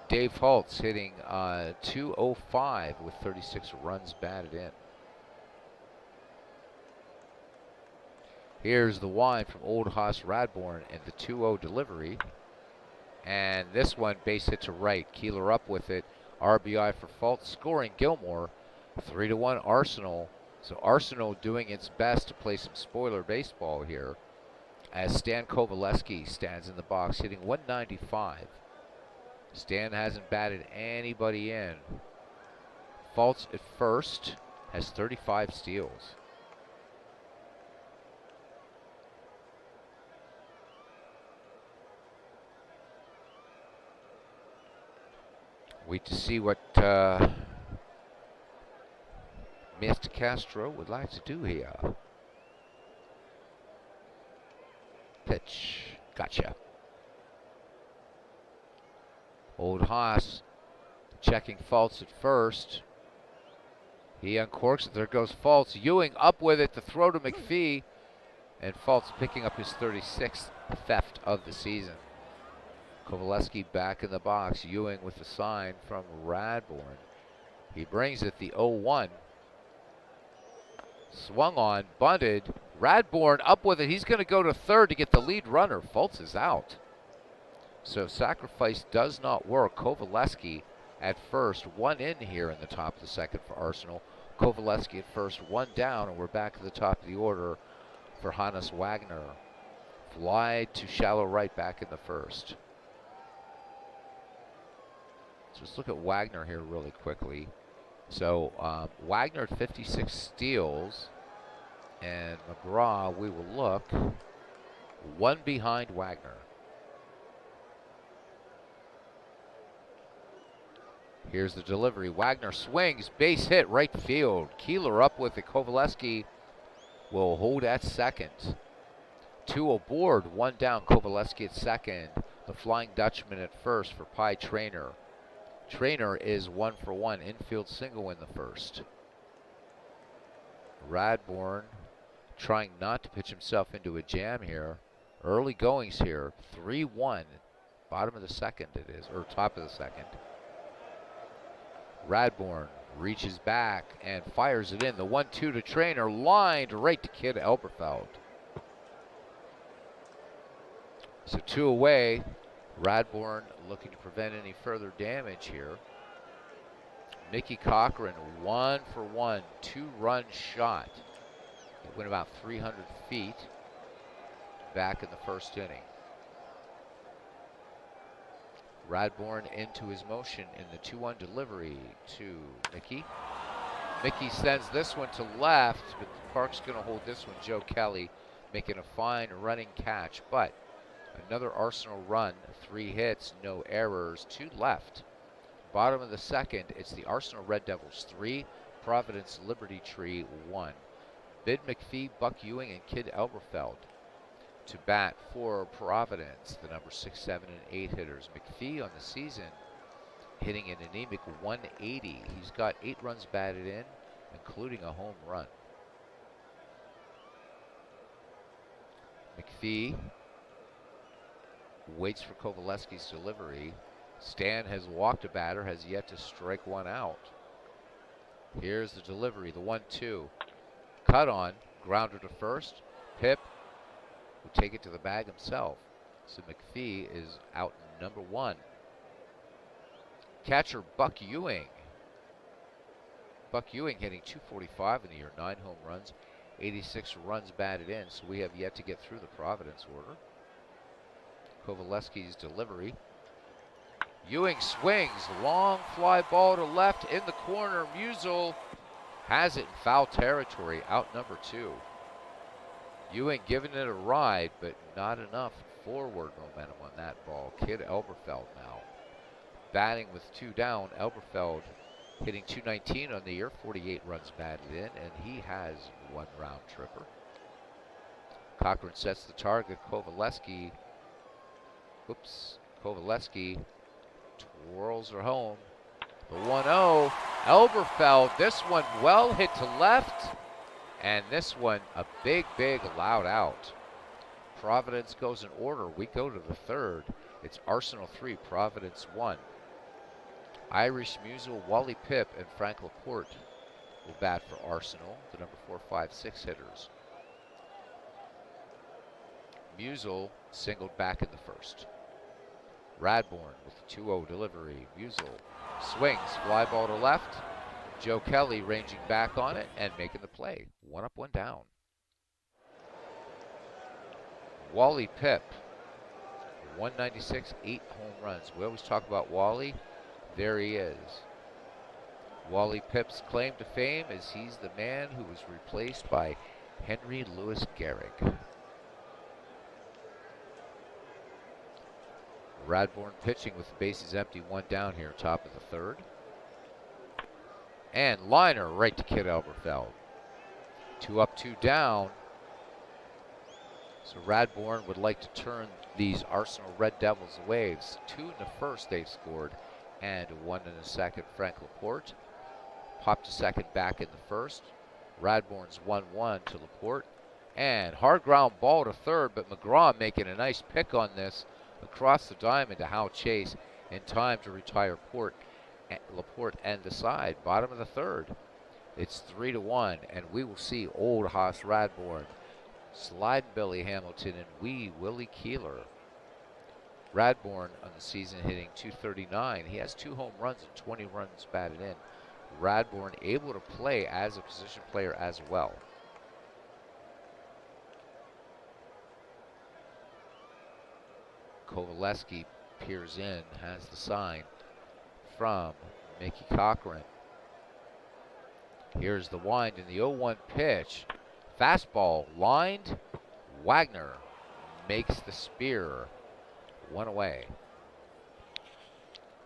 Dave Fultz hitting .205 with 36 runs batted in. Here's the wind from Old Haas Radbourn and the 2-0 delivery. And this one, base hit to right. Keeler up with it. RBI for Fultz, scoring Gilmore. 3-1 Arsenal. So Arsenal doing its best to play some spoiler baseball here as Stan Kovaleski stands in the box hitting .195. Stan hasn't batted anybody in. Fultz at first has 35 steals. Wait to see what Mr. Castro would like to do here. Pitch. Gotcha. Old Haas checking Fultz at first. He uncorks it. There goes Fultz. Ewing up with it. The throw to McPhee. And Fultz picking up his 36th theft of the season. Kovaleski back in the box. Ewing with the sign from Radbourn. He brings it the 0-1. Swung on, bunted. Radbourn up with it. He's going to go to third to get the lead runner. Fultz is out. So sacrifice does not work. Kovaleski at first, 1 in here in the top of the second for Arsenal. Kovaleski at first, 1 down, and we're back at the top of the order for Hannes Wagner. Fly to shallow right back in the first. So let's look at Wagner here really quickly. So Wagner at 56 steals, and McGraw, we will look, 1 behind Wagner. Here's the delivery. Wagner swings, base hit, right field. Keeler up with it. Kovaleski will hold at second. 2 aboard, 1 down. Kovaleski at second. The Flying Dutchman at first for Pie Traynor. Traynor is 1 for 1. Infield single in the first. Radbourn trying not to pitch himself into a jam here. Early goings here. 3-1. Bottom of the second it is, or top of the second. Radbourn reaches back and fires it in. The 1-2 to Traynor, lined right to Kid Elberfeld. So 2 away. Radbourn looking to prevent any further damage here. Mickey Cochran, 1 for 1, 2-run shot. It went about 300 feet back in the first inning. Radbourn into his motion in the 2-1 delivery to Mickey. Mickey sends this one to left, but Park's going to hold this one. Joe Kelly making a fine running catch, but another Arsenal run, 3 hits, no errors, 2 left. Bottom of the second, it's the Arsenal Red Devils 3, Providence Liberty Tree 1. Bid McPhee, Buck Ewing, and Kid Elberfeld to bat for Providence, the number 6, 7, and 8 hitters. McPhee on the season hitting an anemic 180. He's got 8 runs batted in, including a home run. McPhee waits for Kovaleski's delivery. Stan has walked a batter, has yet to strike one out. Here's the delivery, the 1-2. Cut on, grounder to first. Pip will take it to the bag himself. So McPhee is out number 1. Catcher Buck Ewing. Buck Ewing hitting .245 in the year, 9 home runs, 86 runs batted in, so we have yet to get through the Providence order. Kovaleski's delivery. Ewing swings, long fly ball to left in the corner. Musial has it in foul territory, out number 2. Ewing giving it a ride, but not enough forward momentum on that ball. Kid Elberfeld now batting with 2 down. Elberfeld hitting .219 on the year, 48 runs batted in, and he has 1 round tripper. Cochran sets the target. Kovaleski twirls her home. The 1-0. Elberfeld, this one well hit to left, and this one a big loud out. Providence goes in order. We go to the 3rd. It's Arsenal 3, Providence 1. Irish Musial, Wally Pipp, and Frank Laporte will bat for Arsenal, the number 4, 5, 6 hitters. Musial singled back in the 1st. Radbourn with the 2-0 delivery. Musial swings, fly ball to left. Joe Kelly ranging back on it and making the play. 1 up, 1 down. Wally Pipp, 196, 8 home runs. We always talk about Wally. There he is. Wally Pipp's claim to fame is he's the man who was replaced by Henry Louis Gehrig. Radbourn pitching with the bases empty, 1 down here, top of the 3rd. And liner right to Kid Elberfeld. 2 up, 2 down. So Radbourn would like to turn these Arsenal Red Devils away. It's 2 in the 1st they've scored, and 1 in the 2nd. Frank Laporte popped to 2nd, back in the 1st. Radbourn's 1-1 to Laporte. And hard ground ball to 3rd, but McGraw making a nice pick on this across the diamond to Hal Chase in time to retire Laporte and the side. Bottom of the 3rd. It's 3-1, and we will see old Haas Radbourn slide Billy Hamilton and wee Willie Keeler. Radbourn on the season hitting .239. He has 2 home runs and 20 runs batted in. Radbourn able to play as a position player as well. Kovaleski peers in, has the sign from Mickey Cochran. Here's the wind in the 0-1 pitch. Fastball lined. Wagner makes the spear. 1 away.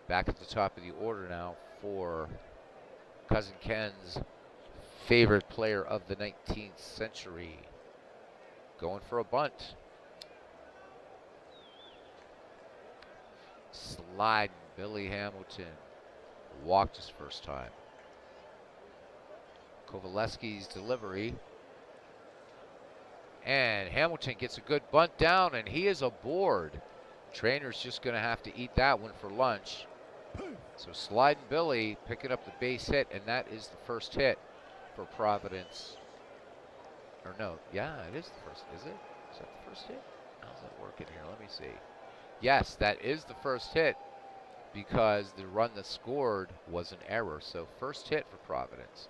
Back at the top of the order now for Cousin Ken's favorite player of the 19th century. Going for a bunt. Sliding Billy Hamilton. Walked his first time. Kovaleski's delivery. And Hamilton gets a good bunt down, and he is aboard. Trainer's just going to have to eat that one for lunch. So sliding Billy picking up the base hit, and that is the 1st hit for Providence. Or no, yeah, it is the 1st, is it? Is that the 1st hit? How's that working here? Let me see. Yes, that is the 1st hit because the run that scored was an error. So 1st hit for Providence.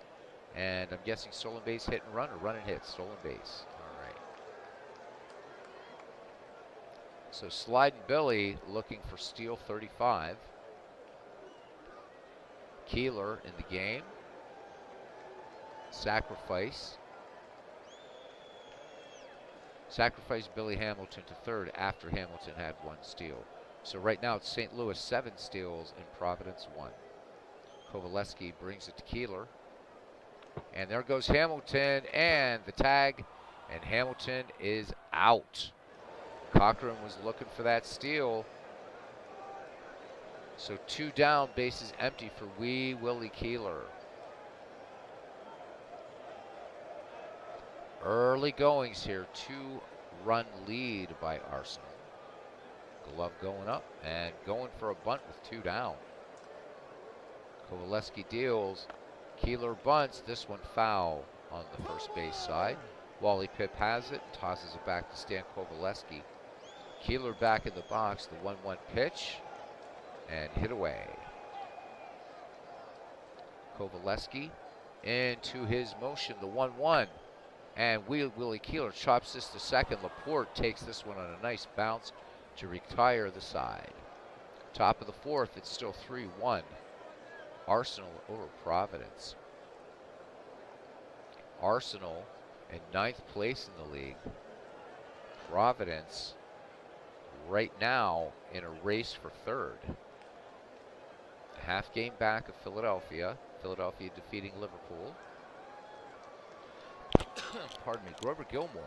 And I'm guessing stolen base, hit and run, or run and hit, stolen base. All right. So sliding Billy looking for steal 35. Keeler in the game. Sacrifice Billy Hamilton to 3rd after Hamilton had 1 steal. So right now it's St. Louis 7 steals and Providence 1. Kovaleski brings it to Keeler. And there goes Hamilton and the tag, and Hamilton is out. Cochran was looking for that steal. So 2 down, bases empty for wee Willie Keeler. Early goings here, 2-run lead by Arsenal. Glove going up and going for a bunt with 2 down. Kovaleski deals. Keeler bunts. This one foul on the first base side. Wally Pipp has it, tosses it back to Stan Kovaleski. Keeler back in the box, the 1-1 pitch, and hit away. Kovaleski into his motion, the 1-1. And Willie Keeler chops this to second. Laporte takes this one on a nice bounce to retire the side. Top of the 4th, it's still 3-1. Arsenal over Providence. Arsenal in 9th place in the league. Providence right now in a race for 3rd. Half game back of Philadelphia. Philadelphia defeating Liverpool. Pardon me. Grover Gilmore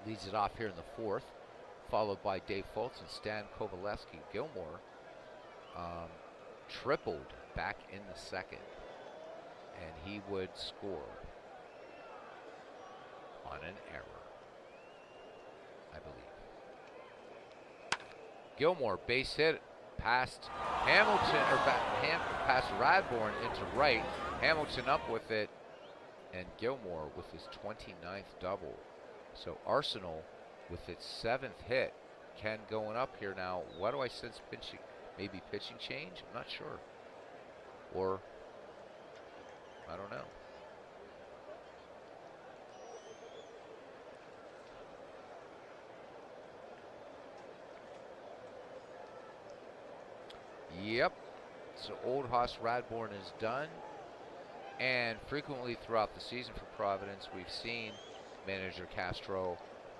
leads it off here in the 4th, followed by Dave Fultz and Stan Kovaleski. Gilmore tripled back in the 2nd, and he would score on an error, I believe. Gilmore base hit past Hamilton, or past Radbourne into right. Hamilton up with it, and Gilmore with his 29th double. So Arsenal with its 7th hit. Ken going up here now. What do I sense pitching? Maybe pitching change? I'm not sure. Or, I don't know. Yep. So Old Hoss Radbourne is done. And frequently throughout the season for Providence, we've seen manager Castro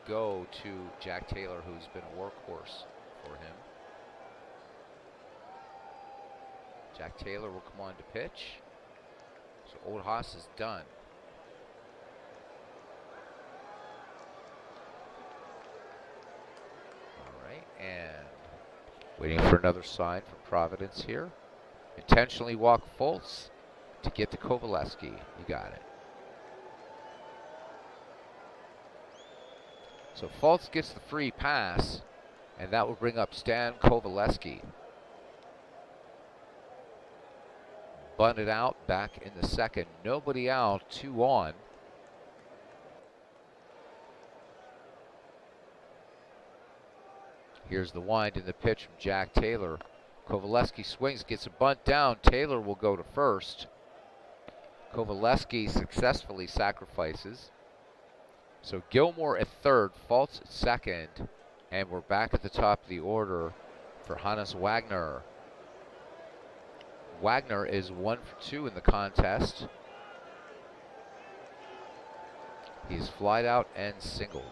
go to Jack Taylor, who's been a workhorse for him. Jack Taylor will come on to pitch. So Old Hoss is done. All right, and waiting for another sign from Providence here. Intentionally walk Fultz to get to Kovaleski. You got it. So Fultz gets the free pass, and that will bring up Stan Kovaleski. Bunted out back in the 2nd. Nobody out, 2 on. Here's the wind in the pitch from Jack Taylor. Kovaleski swings, gets a bunt down. Taylor will go to first. Kovaleski successfully sacrifices. So Gilmore at 3rd, Fultz at 2nd, and we're back at the top of the order for Hannes Wagner. Wagner is 1 for 2 in the contest. He's flied out and singled.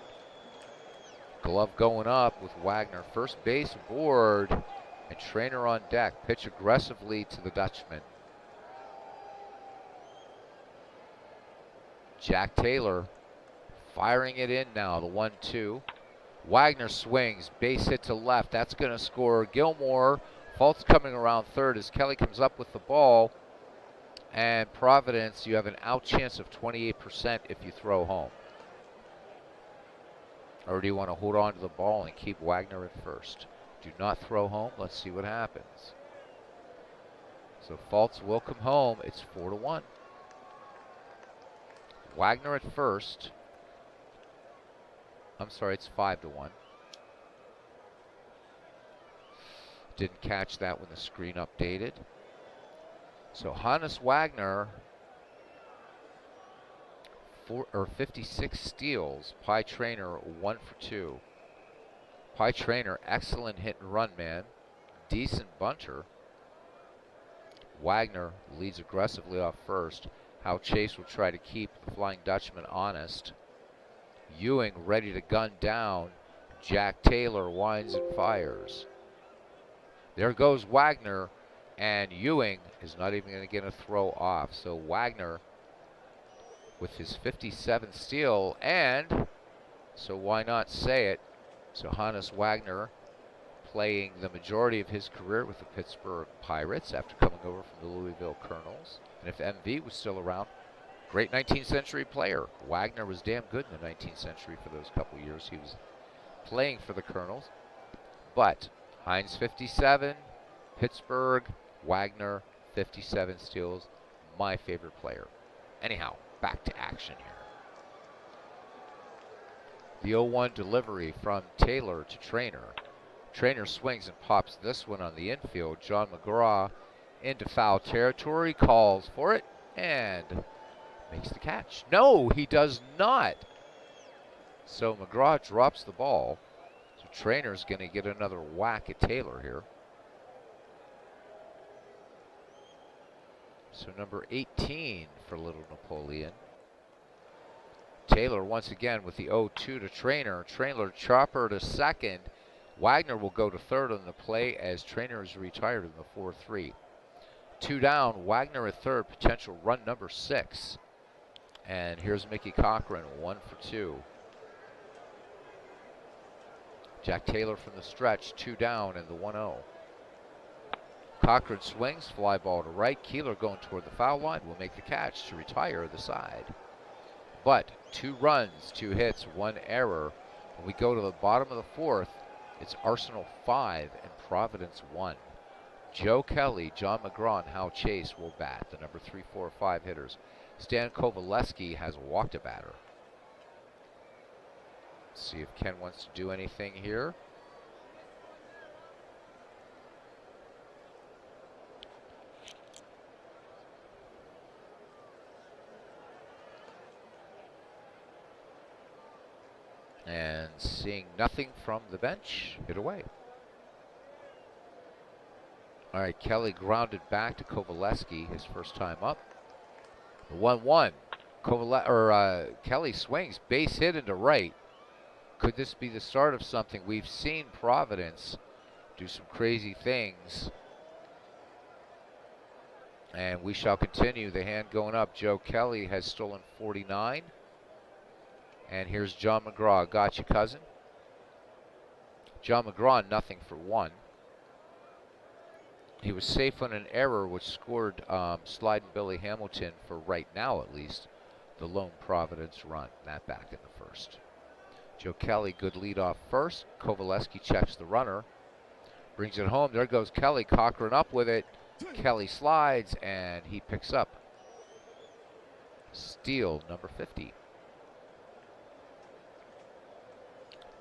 Glove going up with Wagner. First base aboard, and Trainer on deck. Pitch aggressively to the Dutchman. Jack Taylor firing it in now, the 1-2. Wagner swings, base hit to left. That's going to score. Gilmore, Fultz coming around 3rd as Kelly comes up with the ball. And Providence, you have an out chance of 28% if you throw home. Or do you want to hold on to the ball and keep Wagner at first? Do not throw home. Let's see what happens. So Fultz will come home. It's 4-1. Wagner at first. I'm sorry, it's 5-1. Didn't catch that when the screen updated. So Hannes Wagner, 56 steals. Pie Trainer 1 for 2. Pie Trainer, excellent hit and run man. Decent bunter. Wagner leads aggressively off first. How Chase will try to keep the Flying Dutchman honest. Ewing ready to gun down. Jack Taylor winds and fires. There goes Wagner, and Ewing is not even going to get a throw off. So Wagner with his 57th steal, and so why not say it, So Hannes Wagner playing the majority of his career with the Pittsburgh Pirates after coming over from the Louisville Colonels. And if MV was still around, great 19th century player. Wagner was damn good in the 19th century for those couple years he was playing for the Colonels. But Hines 57, Pittsburgh, Wagner 57 steals, my favorite player. Anyhow, back to action here. The 0-1 delivery from Taylor to Trainer. Trainer swings and pops this one on the infield. John McGraw into foul territory, calls for it, and makes the catch. No, he does not. So McGraw drops the ball. So Trainer's going to get another whack at Taylor here. So number 18 for Little Napoleon. Taylor once again with the 0-2 to Trainer. Trainer chopper to second. Wagner will go to third on the play as Trainer is retired in the 4-3. 2 down, Wagner at third, potential run number 6. And here's Mickey Cochran, 1 for 2. Jack Taylor from the stretch, 2 down and the 1-0. Cochran swings, fly ball to right. Keeler going toward the foul line will make the catch to retire the side. But 2 runs, 2 hits, 1 error. When we go to the bottom of the 4th, it's Arsenal 5 and Providence 1. Joe Kelly, John McGraw, and Hal Chase will bat, the number 3, 4, 5 hitters. Stan Kovaleski has walked a batter. Let's see if Ken wants to do anything here. And seeing nothing from the bench, hit away. All right, Kelly grounded back to Kovaleski, his first time up. The 1-1. Kelly swings, base hit into right. Could this be the start of something? We've seen Providence do some crazy things. And we shall continue. The hand going up. Joe Kelly has stolen 49. And here's John McGraw. Gotcha, cousin. John McGraw, nothing for 1. He was safe on an error which scored Sliding Billy Hamilton, for right now at least, the lone Providence run. That back in the first. Joe Kelly, good lead off first. Kovaleski checks the runner. Brings it home. There goes Kelly. Cochran up with it. Kelly slides, and he picks up steal number 50.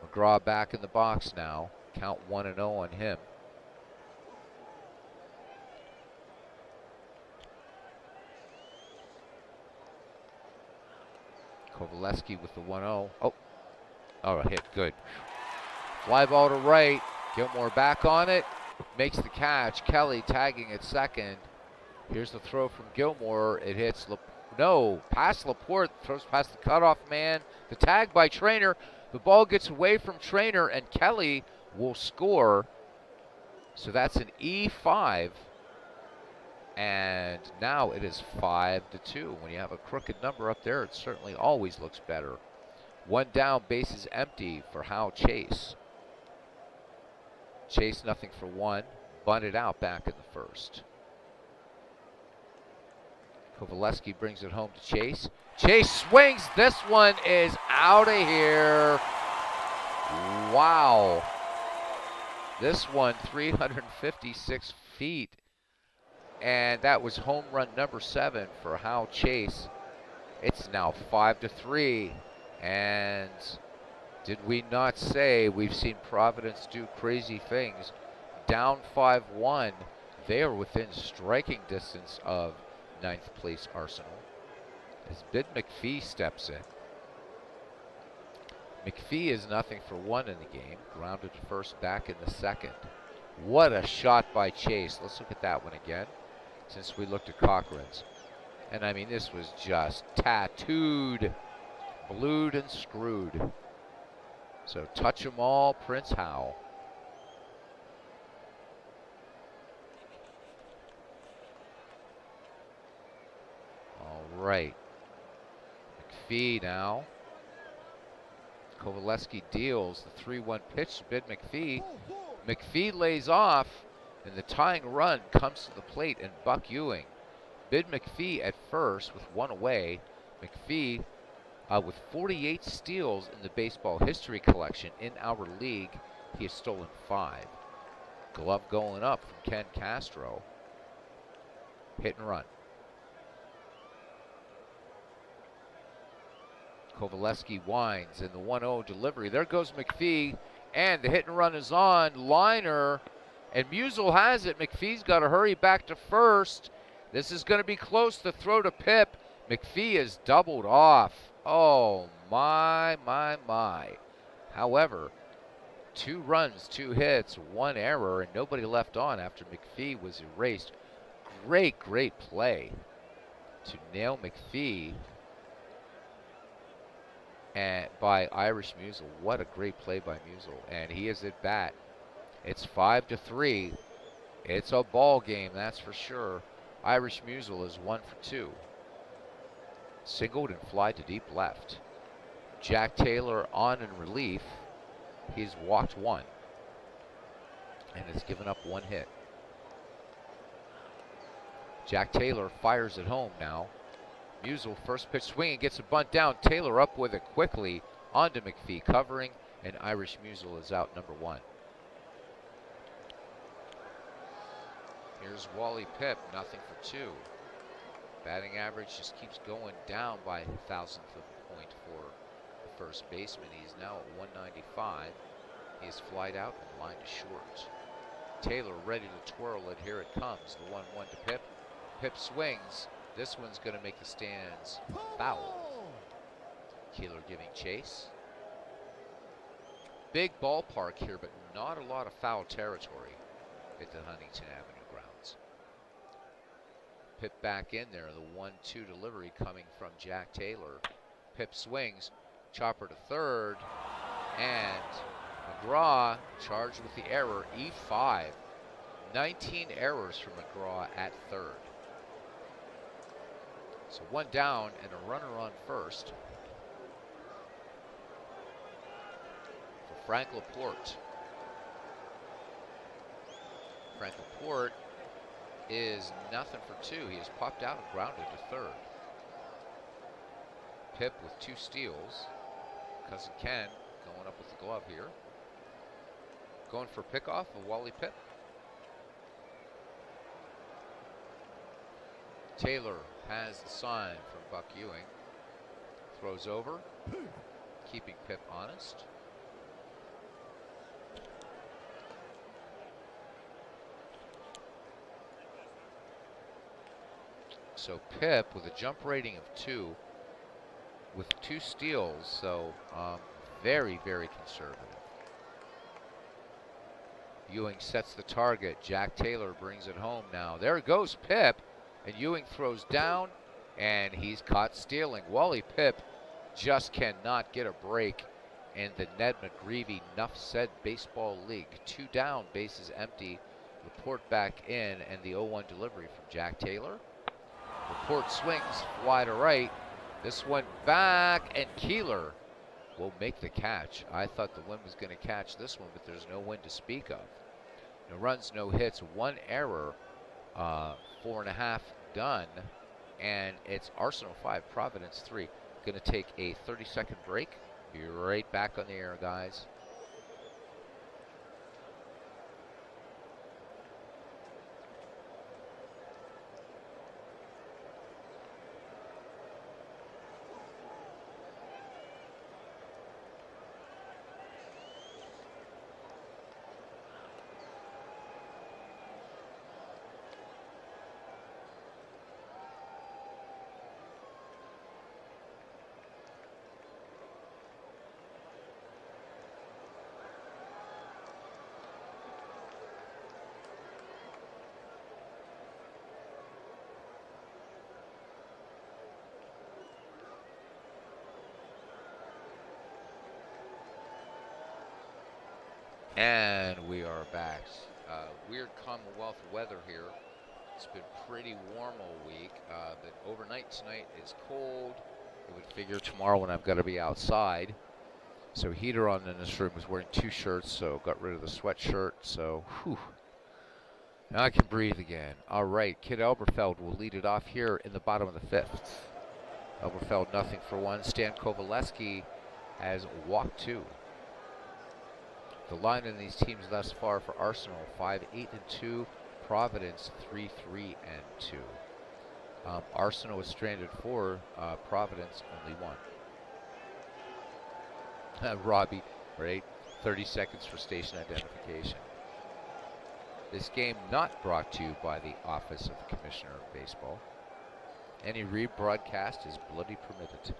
McGraw back in the box now. Count 1-0 on him. Kovaleski with the 1-0. Oh, a hit, good. Fly ball to right. Gilmore back on it. Makes the catch. Kelly tagging at second. Here's the throw from Gilmore. It hits, past Laporte. Throws past the cutoff man. The tag by Trainer. The ball gets away from Trainer, and Kelly will score. So that's an E5. And now it is 5-2. When you have a crooked number up there, it certainly always looks better. 1 down, bases empty for Hal Chase. Chase nothing for 1. Bunted out back in the first. Kovaleski brings it home to Chase. Chase swings. This one is out of here. Wow. This one 356 feet. And that was home run number 7 for Hal Chase. It's now 5-3. And did we not say we've seen Providence do crazy things? Down 5-1. They are within striking distance of 9th place Arsenal as Bid McPhee steps in. McPhee is nothing for 1 in the game. Grounded to first, back in the second. What a shot by Chase. Let's look at that one again, since we looked at Cochran's. And I mean, this was just tattooed, blued and screwed. So touch 'em all, Prince Hal. All right. McPhee now. Kovaleski deals the 3-1 pitch to Bid McPhee. Pull, pull. McPhee lays off, and the tying run comes to the plate, and Buck Ewing. Bid McPhee at first with one away. McPhee with 48 steals in the baseball history collection in our league. He has stolen 5. Glove going up from Ken Castro. Hit and run. Kovaleski winds in the 1-0 delivery. There goes McPhee, and the hit and run is on. Liner, and Musial has it. McPhee's got to hurry back to first. This is going to be close. The throw to Pip. McPhee is doubled off. Oh, my. However, 2 runs, 2 hits, 1 error, and nobody left on after McPhee was erased. Great play to nail McPhee and by Irish Musial. What a great play by Musial. And he is at bat. It's 5-3. It's a ball game, that's for sure. Irish Musial is 1 for 2. Singled and fly to deep left. Jack Taylor on in relief. He's walked 1 and has given up 1 hit. Jack Taylor fires it home now. Musial first pitch swinging, gets a bunt down. Taylor up with it quickly onto McPhee covering, and Irish Musial is out number 1. Here's Wally Pip, nothing for 2. Batting average just keeps going down by a thousandth of a point for the first baseman. He's now at 195. He's flied out and lined to short. Taylor ready to twirl it. Here it comes. The 1-1 to Pip. Pip swings. This one's going to make the stands foul. Keeler giving chase. Big ballpark here, but not a lot of foul territory at the Huntington Avenue grounds. Pip back in there. The 1-2 delivery coming from Jack Taylor. Pip swings. Chopper to third. And McGraw charged with the error. E5. 19 errors from McGraw at third. So 1 down and a runner on first for Frank Laporte. Frank Laporte is nothing for 2. He has popped out and grounded to third. Pip with 2 steals. Cousin Ken going up with the glove here. Going for pickoff of Wally Pip. Taylor has the sign from Buck Ewing. Throws over, keeping Pip honest. So Pip with a jump rating of 2 with 2 steals, so very conservative. Ewing sets the target. Jack Taylor brings it home now. There goes Pip, and Ewing throws down, and he's caught stealing. Wally Pip just cannot get a break in the Ned McGreevy Nuff Said Baseball League. 2 down, bases empty. Laporte back in, and the 0-1 delivery from Jack Taylor. Laporte swings, fly to right. This one back, and Keeler will make the catch. I thought the wind was going to catch this one, but there's no wind to speak of. No runs, no hits, 1 error, 4.5 done, and it's Arsenal 5, Providence 3. Going to take a 30-second break. Be right back on the air, guys. And we are back. Weird Commonwealth weather here. It's been pretty warm all week. The overnight tonight is cold. I would figure tomorrow when I've got to be outside, So heater on in this room was wearing 2 shirts, so got rid of the sweatshirt. So, whew. Now I can breathe again. All right, Kid Elberfeld will lead it off here in the bottom of the 5th. Elberfeld 0-for-1. Stan Kovaleski has walked 2. The line in these teams thus far for Arsenal: 5-8-2. Providence 3-3-2. Arsenal is stranded 4. Providence only 1. Robbie, right? 30 seconds for station identification. This game not brought to you by the Office of the Commissioner of Baseball. Any rebroadcast is bloody permitted.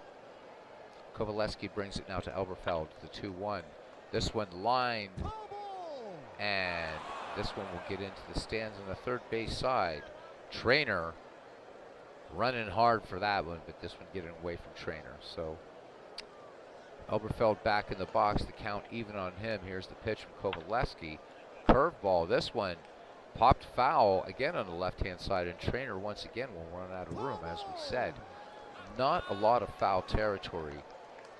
Kovaleski brings it now to Elberfeld, the 2-1. This one lined, and this one will get into the stands on the third base side. Trainer running hard for that one, but this one getting away from Trainer. So Elberfeld back in the box, the count even on him. Here's the pitch from Kovaleski. Curveball, this one popped foul again on the left-hand side, and Trainer once again will run out of room, as we said. Not a lot of foul territory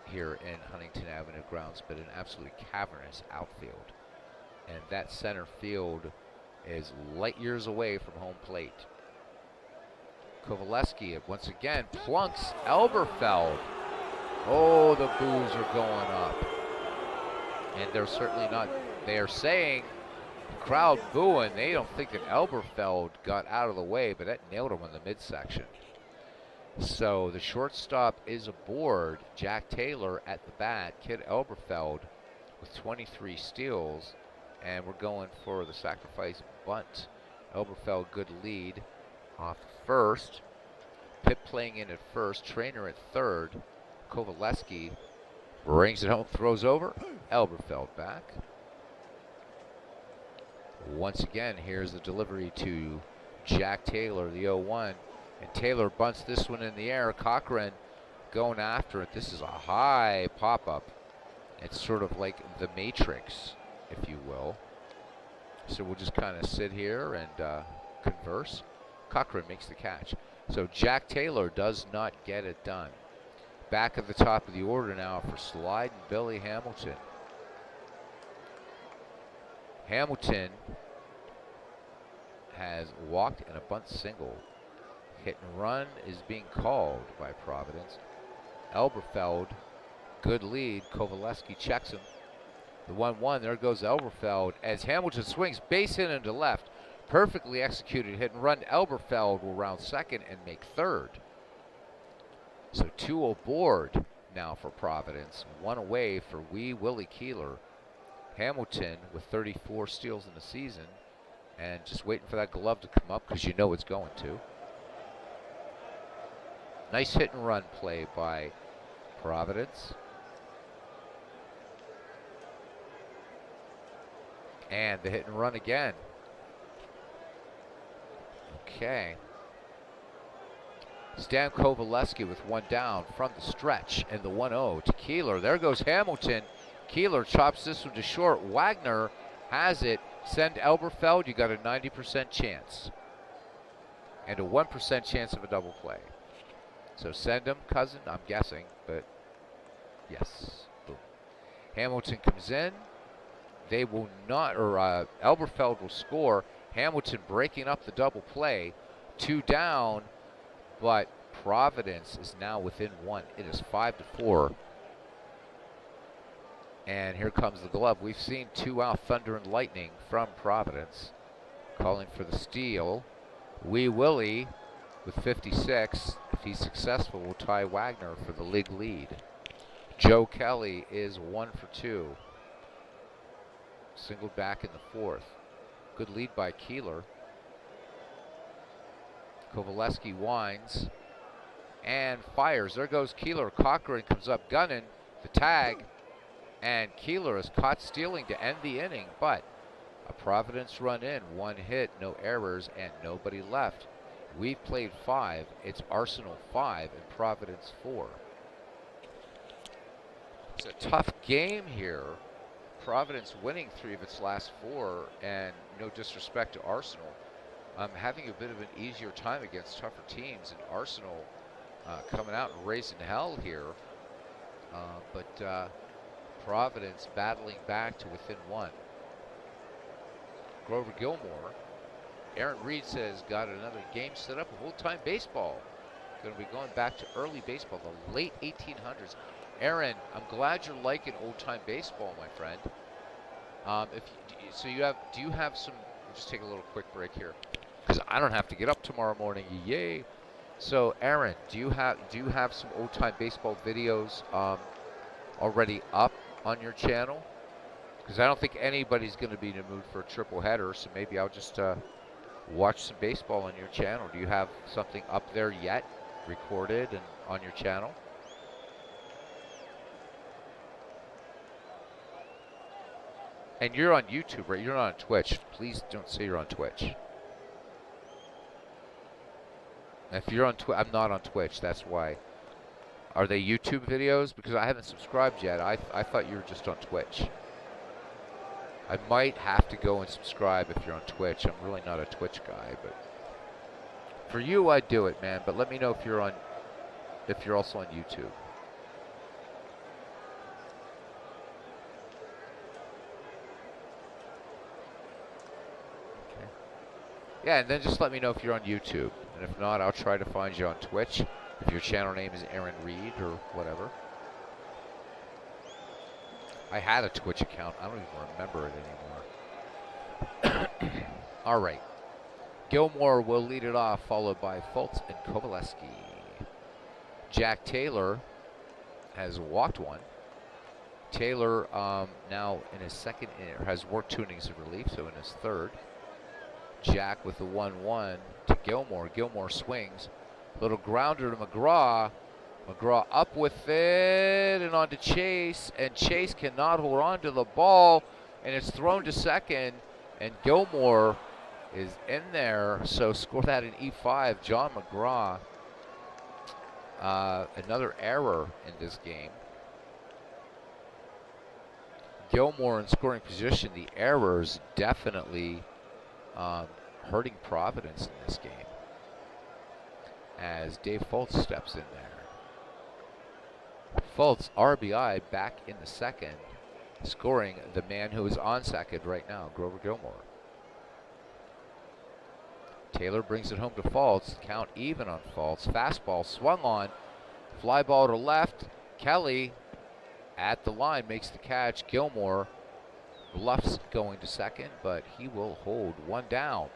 here in Huntington Avenue grounds, but an absolutely cavernous outfield. And that center field is light years away from home plate. Kovaleski once again plunks Elberfeld. Oh, the boos are going up. And they're certainly not, they are saying, the crowd booing, they don't think that Elberfeld got out of the way, but that nailed him in the midsection. So the shortstop is aboard. Jack Taylor at the bat. Kid Elberfeld with 23 steals. And we're going for the sacrifice bunt. Elberfeld, good lead off first. Pitt playing in at first. Trainer at third. Kovaleski brings it home, throws over. Elberfeld back. Once again, here's the delivery to Jack Taylor, the 0-1. And Taylor bunts this one in the air. Cochran going after it. This is a high pop-up. It's sort of like the Matrix, if you will. So we'll just kind of sit here and converse. Cochran makes the catch. So Jack Taylor does not get it done. Back at the top of the order now for sliding Billy Hamilton. Hamilton has walked in a bunt single. Hit and run is being called by Providence. Elberfeld, good lead. Kovaleski checks him. The 1-1, there goes Elberfeld as Hamilton swings base hit into left. Perfectly executed hit and run. Elberfeld will round second and make third. So 2 aboard now for Providence. 1 away for Wee Willie Keeler. Hamilton with 34 steals in the season, and just waiting for that glove to come up because you know it's going to. Nice hit and run play by Providence. And the hit and run again. Okay. Stan Kovaleski with 1 down from the stretch, and the 1-0 to Keeler. There goes Hamilton. Keeler chops this one to short. Wagner has it. Send Elberfeld. You got a 90% chance. And a 1% chance of a double play. So send him, cousin, I'm guessing, but yes. Boom. Hamilton comes in. They will not, or Elberfeld will score. Hamilton breaking up the double play. 2 down, but Providence is now within 1. It is 5-4. And here comes the glove. We've seen 2 out thunder and lightning from Providence. Calling for the steal. Wee Willie with 56. If he's successful, will tie Wagner for the league lead. Joe Kelly is 1 for 2. Singled back in the 4th. Good lead by Keeler. Kovaleski winds and fires. There goes Keeler. Cochran comes up gunning. The tag. And Keeler is caught stealing to end the inning, but a Providence run in, 1 hit, no errors, and nobody left. We've played 5. It's Arsenal 5 and Providence 4. It's a tough game here. Providence winning 3 of its last 4, and no disrespect to Arsenal, having a bit of an easier time against tougher teams, and Arsenal coming out and raising hell here. But Providence battling back to within one. Grover Gilmore. Aaron Reed says, got another game set up of old-time baseball. Going to be going back to early baseball, the late 1800s. Aaron, I'm glad you're liking old-time baseball, my friend. Do you have some? We'll just take a little quick break here, because I don't have to get up tomorrow morning. Yay! So, Aaron, do you have some old-time baseball videos already up on your channel? Because I don't think anybody's going to be in the mood for a triple header, so maybe I'll just watch some baseball on your channel. Do you have something up there yet, recorded and on your channel? And you're on YouTube, right? You're not on Twitch. Please don't say you're on Twitch. If you're on Twitch, I'm not on Twitch. That's why. Are they YouTube videos? Because I haven't subscribed yet. I thought you were just on Twitch. I might have to go and subscribe if you're on Twitch. I'm really not a Twitch guy, but for you, I'd do it, man. But let me know if you're also on YouTube. Okay. Yeah, and then just let me know if you're on YouTube. And if not, I'll try to find you on Twitch. If your channel name is Aaron Reed or whatever. I had a Twitch account. I don't even remember it anymore. All right. Gilmore will lead it off, followed by Fultz and Kovaleski. Jack Taylor has walked one. Taylor now in his second inning, has worked 2 innings of relief, so in his third. Jack with the 1-1 to Gilmore. Gilmore swings. Little grounder to McGraw. McGraw up with it and on to Chase, and Chase cannot hold on to the ball, and it's thrown to second, and Gilmore is in there, so score that in E5. John McGraw, another error in this game. Gilmore in scoring position, the errors definitely hurting Providence in this game, as Dave Fultz steps in there. Fultz, RBI, back in the second, scoring the man who is on second right now, Grover Gilmore. Taylor brings it home to Fultz. Count even on Fultz. Fastball swung on. Fly ball to left. Kelly at the line makes the catch. Gilmore bluffs going to second, but he will hold one down.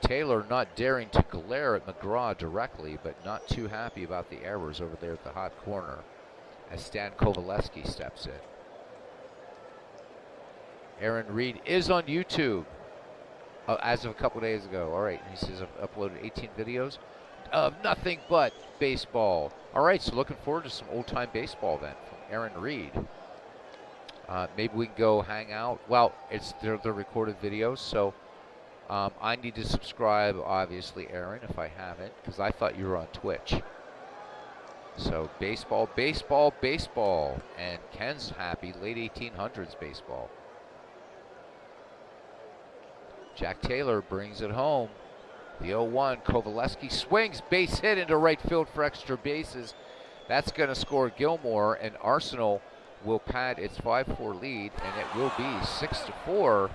Taylor not daring to glare at McGraw directly, but not too happy about the errors over there at the hot corner as Stan Kovaleski steps in. Aaron Reed is on YouTube as of a couple days ago. All right, he says I've uploaded 18 videos of nothing but baseball. All right, so looking forward to some old-time baseball then from Aaron Reed. Maybe we can go hang out. Well, they're recorded videos, so I need to subscribe, obviously, Aaron, if I haven't, because I thought you were on Twitch. So baseball, baseball, baseball, and Ken's happy, late 1800s baseball. Jack Taylor brings it home. The 0-1, Kovaleski swings, base hit into right field for extra bases. That's going to score Gilmore, and Arsenal will pad its 5-4 lead, and it will be 6-4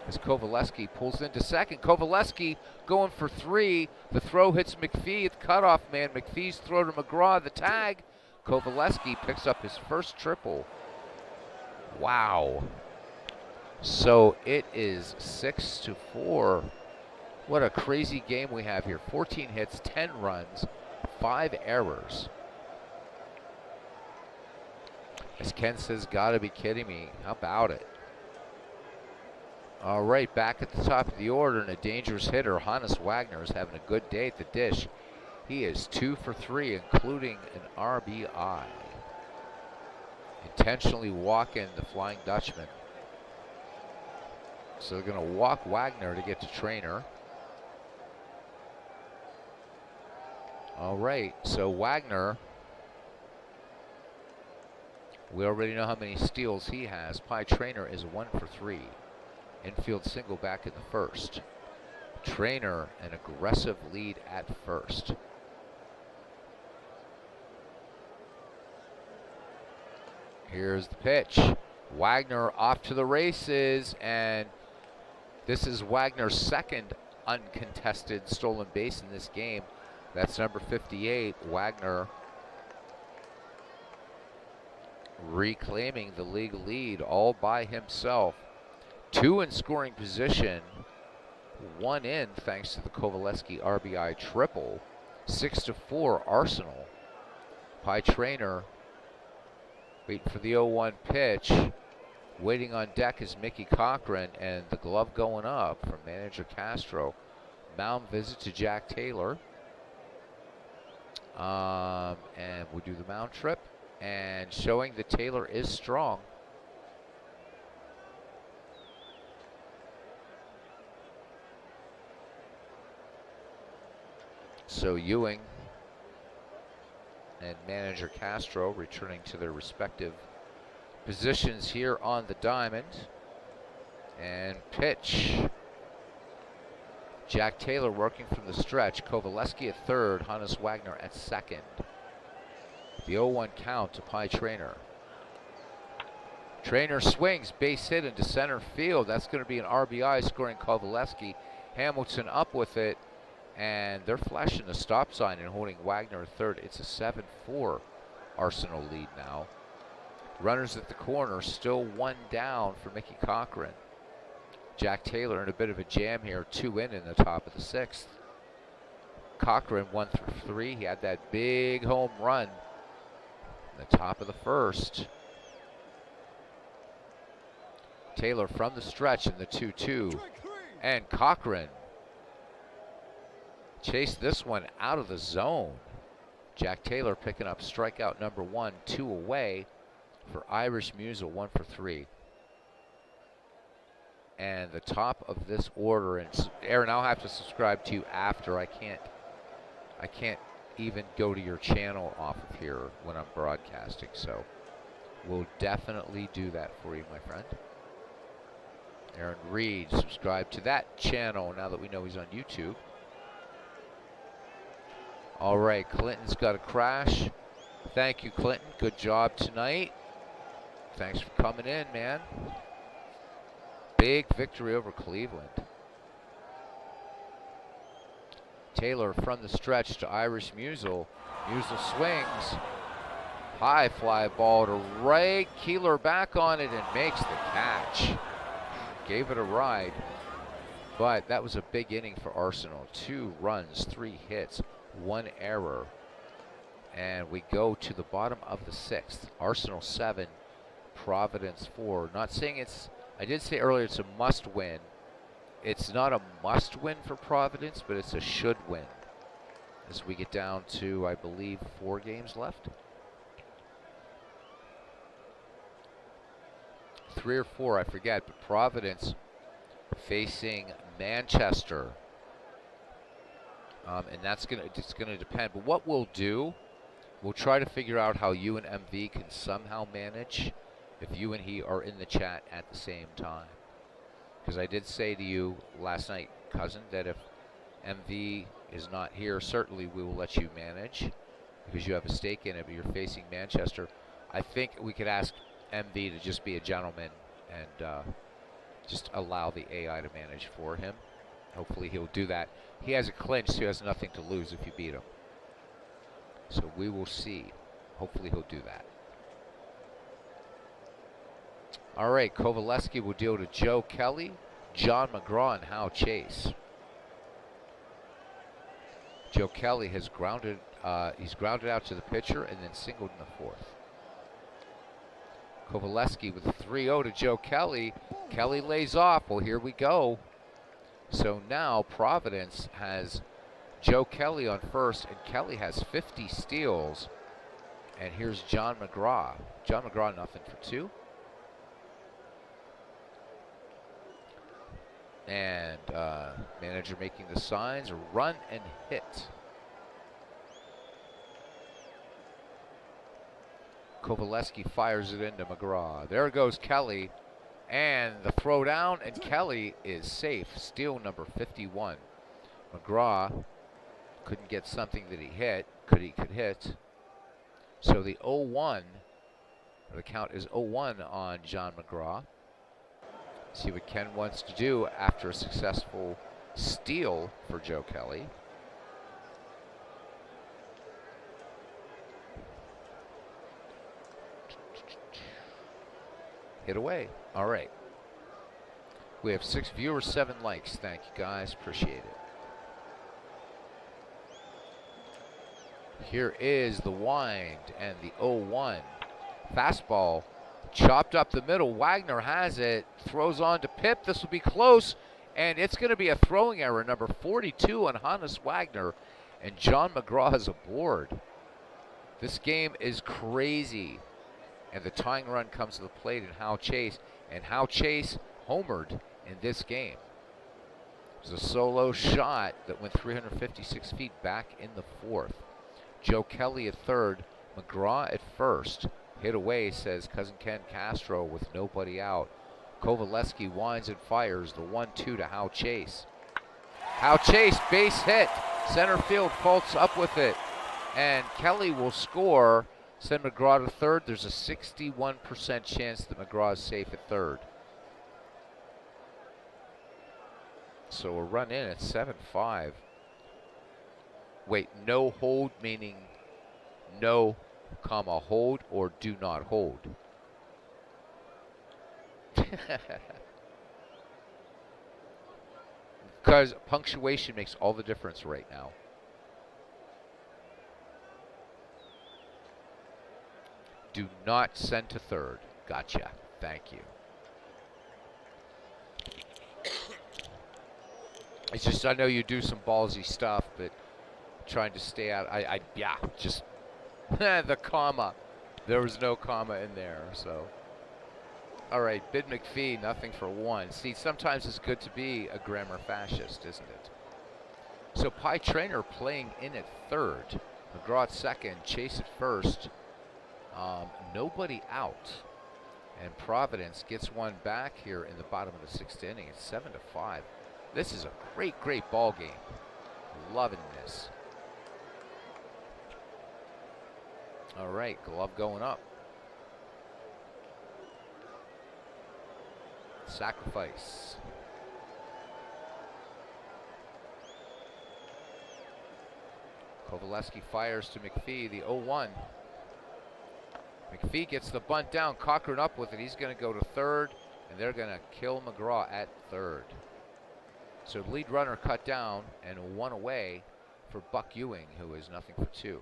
as Kovaleski pulls into second. Kovaleski going for 3. The throw hits McPhee at the cutoff man. McPhee's throw to McGraw, the tag. Kovaleski picks up his first triple. Wow. So it is 6-4. What a crazy game we have here. 14 hits, 10 runs, 5 errors. As Ken says, gotta be kidding me. How about it? All right, back at the top of the order, and a dangerous hitter. Hannes Wagner is having a good day at the dish. He is 2 for 3, including an RBI. Intentionally walking the Flying Dutchman. So they're going to walk Wagner to get to Trainer. All right, so Wagner, we already know how many steals he has. Pie Trainer is 1 for 3. Infield single back in the first. Trainer, an aggressive lead at first. Here's the pitch. Wagner off to the races, and this is Wagner's second uncontested stolen base in this game. That's number 58, Wagner, reclaiming the league lead all by himself. 2 in scoring position, 1 in thanks to the Kovaleski RBI triple. 6-4 Arsenal. Pie Trainer waiting for the 0-1 pitch. Waiting on deck is Mickey Cochran, and the glove going up from manager Castro. Mound visit to Jack Taylor. And we'll do the mound trip, and showing that Taylor is strong. So Ewing and manager Castro returning to their respective positions here on the diamond. And pitch. Jack Taylor working from the stretch. Kovaleski at third. Hannes Wagner at second. The 0-1 count to Pie Trainer. Trainer swings, base hit into center field. That's going to be an RBI, scoring Kovaleski. Hamilton up with it, and they're flashing the stop sign and holding Wagner at third. It's a 7-4 Arsenal lead now. Runners at the corner, still 1 down for Mickey Cochran. Jack Taylor in a bit of a jam here, 2 in the top of the 6th. Cochran 1 through 3. He had that big home run in the top of the 1st. Taylor from the stretch in the 2-2. And Cochran chased this one out of the zone. Jack Taylor picking up strikeout number 1, 2 away for Irish Musial, 1 for 3. And the top of this order, and Aaron, I'll have to subscribe to you after. I can't even go to your channel off of here when I'm broadcasting, so we'll definitely do that for you, my friend. Aaron Reed, subscribe to that channel now that we know he's on YouTube. All right, Clinton's got a crash. Thank you, Clinton. Good job tonight. Thanks for coming in, man. Big victory over Cleveland. Taylor from the stretch to Irish Musial. Musial swings. High fly ball to right. Keeler back on it and makes the catch. Gave it a ride. But that was a big inning for Arsenal. 2 runs, 3 hits, 1 error. And we go to the bottom of the 6th. Arsenal 7, Providence 4. Not saying it's, I did say earlier it's a must win. It's not a must win for Providence, but it's a should win. As we get down to, I believe, 4 games left. 3 or 4, I forget, but Providence facing Manchester. And that's it's gonna depend. But what we'll do, we'll try to figure out how you and MV can somehow manage if you and he are in the chat at the same time. Because I did say to you last night, cousin, that if MV is not here, certainly we will let you manage because you have a stake in it, but you're facing Manchester. I think we could ask MV to just be a gentleman and just allow the AI to manage for him. Hopefully he'll do that. He has a clinch, so he has nothing to lose if you beat him. So we will see. Hopefully he'll do that. All right, Kovaleski will deal to Joe Kelly, John McGraw, and Hal Chase. Joe Kelly has grounded, he's grounded out to the pitcher and then singled in the 4th. Kovaleski with a 3-0 to Joe Kelly. Kelly lays off. Well, here we go. So now Providence has Joe Kelly on first, and Kelly has 50 steals. And here's John McGraw. John McGraw, nothing for 2. And manager making the signs, run and hit. Kovaleski fires it into McGraw. There goes Kelly. And the throw down, and Kelly is safe. Steal number 51. McGraw couldn't get something that he could hit. So the 0-1 The count is 0-1 on John McGraw. See what Ken wants to do after a successful steal for Joe Kelly. Hit away. All right. We have 6 viewers, 7 likes. Thank you, guys. Appreciate it. Here is the wind and the 0-1. Fastball chopped up the middle. Wagner has it. Throws on to Pip. This will be close. And it's going to be a throwing error. Number 42 on Hannes Wagner. And John McGraw is aboard. This game is crazy. And the tying run comes to the plate in Hal Chase. And Hal Chase homered in this game. It was a solo shot that went 356 feet back in the 4th. Joe Kelly at third, McGraw at first. Hit away, says Cousin Ken Castro with nobody out. Kovaleski winds and fires the 1-2 to Hal Chase. Hal Chase, base hit. Center field faults up with it. And Kelly will score. Send McGraw to third. There's a 61% chance that McGraw is safe at third. So we'll run in at 7-5. Wait, no hold meaning no, comma, hold or do not hold. Because punctuation makes all the difference right now. Do not send to third. Gotcha. Thank you. It's just, I know you do some ballsy stuff, but trying to stay out. Yeah, just the comma. There was no comma in there, so. All right, Bid McPhee, nothing for 1. See, sometimes it's good to be a grammar fascist, isn't it? So Pie Trainer playing in at third. McGraw at second, Chase at first. Nobody out. And Providence gets one back here in the bottom of the 6th inning. It's 7-5. This is a great, great ball game. Loving this. All right, glove going up. Sacrifice. Kovaleski fires to McPhee, the 0-1. McPhee gets the bunt down, Cochran up with it. He's going to go to third, and they're going to kill McGraw at third. So lead runner cut down, and 1 away for Buck Ewing, who is nothing for 2.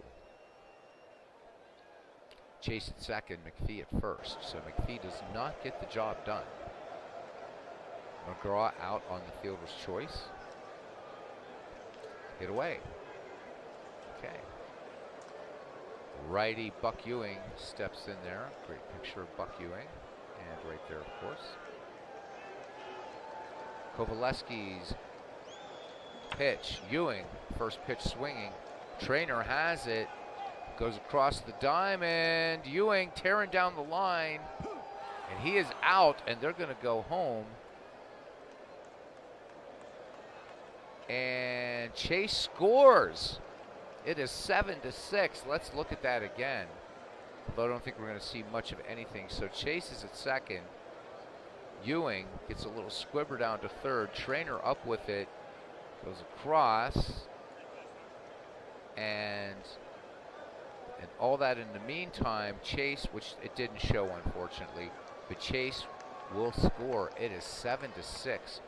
Chase at second, McPhee at first. So McPhee does not get the job done. McGraw out on the fielder's choice. Hit away. Okay. Righty Buck Ewing steps in there. Great picture of Buck Ewing. And right there, of course. Kovaleski's pitch. Ewing, first pitch swinging. Trainer has it. Goes across the diamond. Ewing tearing down the line. And he is out, and they're going to go home. And Chase scores. It is 7-6. Let's look at that again. Although I don't think we're going to see much of anything. So Chase is at second. Ewing gets a little squibber down to third. Trainer up with it. Goes across. And all that in the meantime, Chase, which it didn't show unfortunately, but Chase will score. It is 7-6.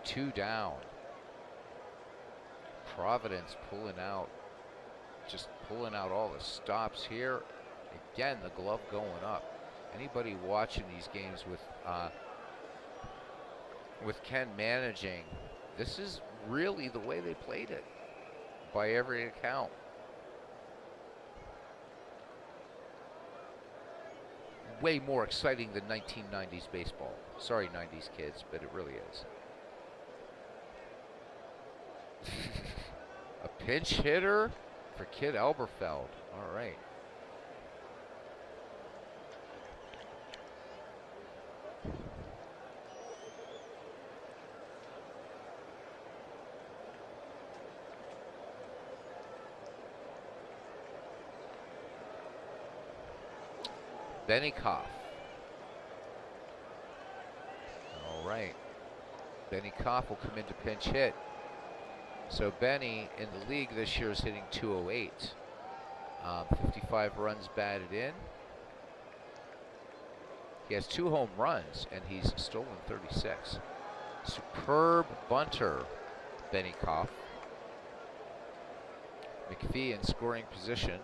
2 down. Providence pulling out. Just pulling out all the stops here. Again, the glove going up. Anybody watching these games with Ken managing, this is really the way they played it, by every account. Way more exciting than 1990s baseball. Sorry, 90s kids, but it really is. A pinch hitter for Kid Elberfeld. All right. Benikoff. All right. Benikoff will come in to pinch hit. So Benny in the league this year is hitting 208. 55 runs batted in. He has 2 home runs, and he's stolen 36. Superb bunter, Benikoff. McPhee in scoring position.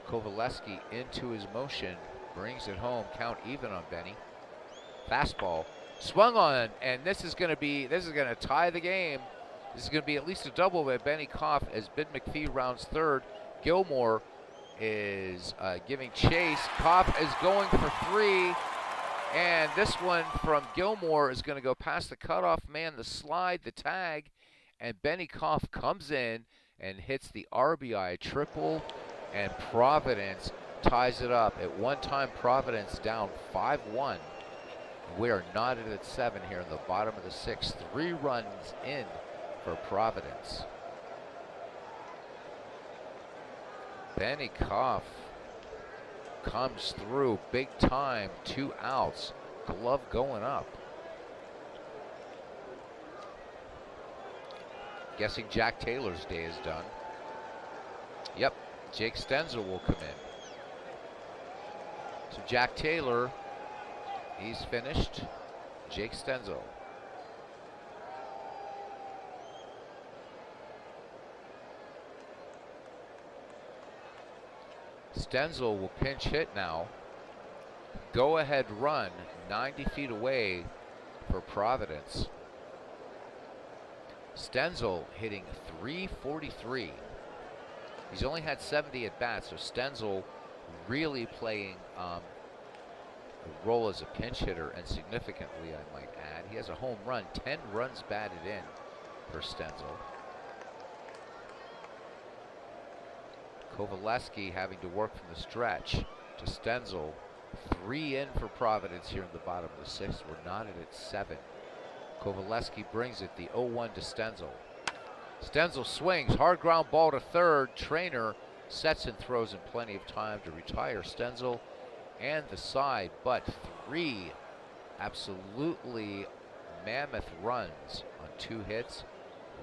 Kovaleski into his motion, brings it home, count even on Benny. Fastball, swung on, and this is going to tie the game. This is going to be at least a double by Benikoff as Ben McPhee rounds third. Gilmore is giving chase. Koff is going for 3, and this one from Gilmore is going to go past the cutoff man, the slide, the tag, and Benikoff comes in and hits the RBI triple, and Providence ties it up. At one time, Providence down 5-1. We are knotted at 7 here in the bottom of the 6th. 3 runs in for Providence. Benikoff comes through big time, 2 outs, glove going up. Guessing Jack Taylor's day is done. Yep, Jake Stenzel will come in. So Jack Taylor, he's finished. Jake Stenzel. Stenzel will pinch hit now. Go ahead run 90 feet away for Providence. Stenzel hitting .343. He's only had 70 at bats, so Stenzel really playing a role as a pinch hitter, and significantly, I might add. He has a home run, 10 runs batted in for Stenzel. Kovaleski having to work from the stretch to Stenzel. 3 in for Providence here in the bottom of the 6th. We're knotted at 7. Kovaleski brings it, the 0-1 to Stenzel. Stenzel swings, hard ground ball to third. Trainer sets and throws in plenty of time to retire Stenzel and the side, but 3 absolutely mammoth runs on 2 hits,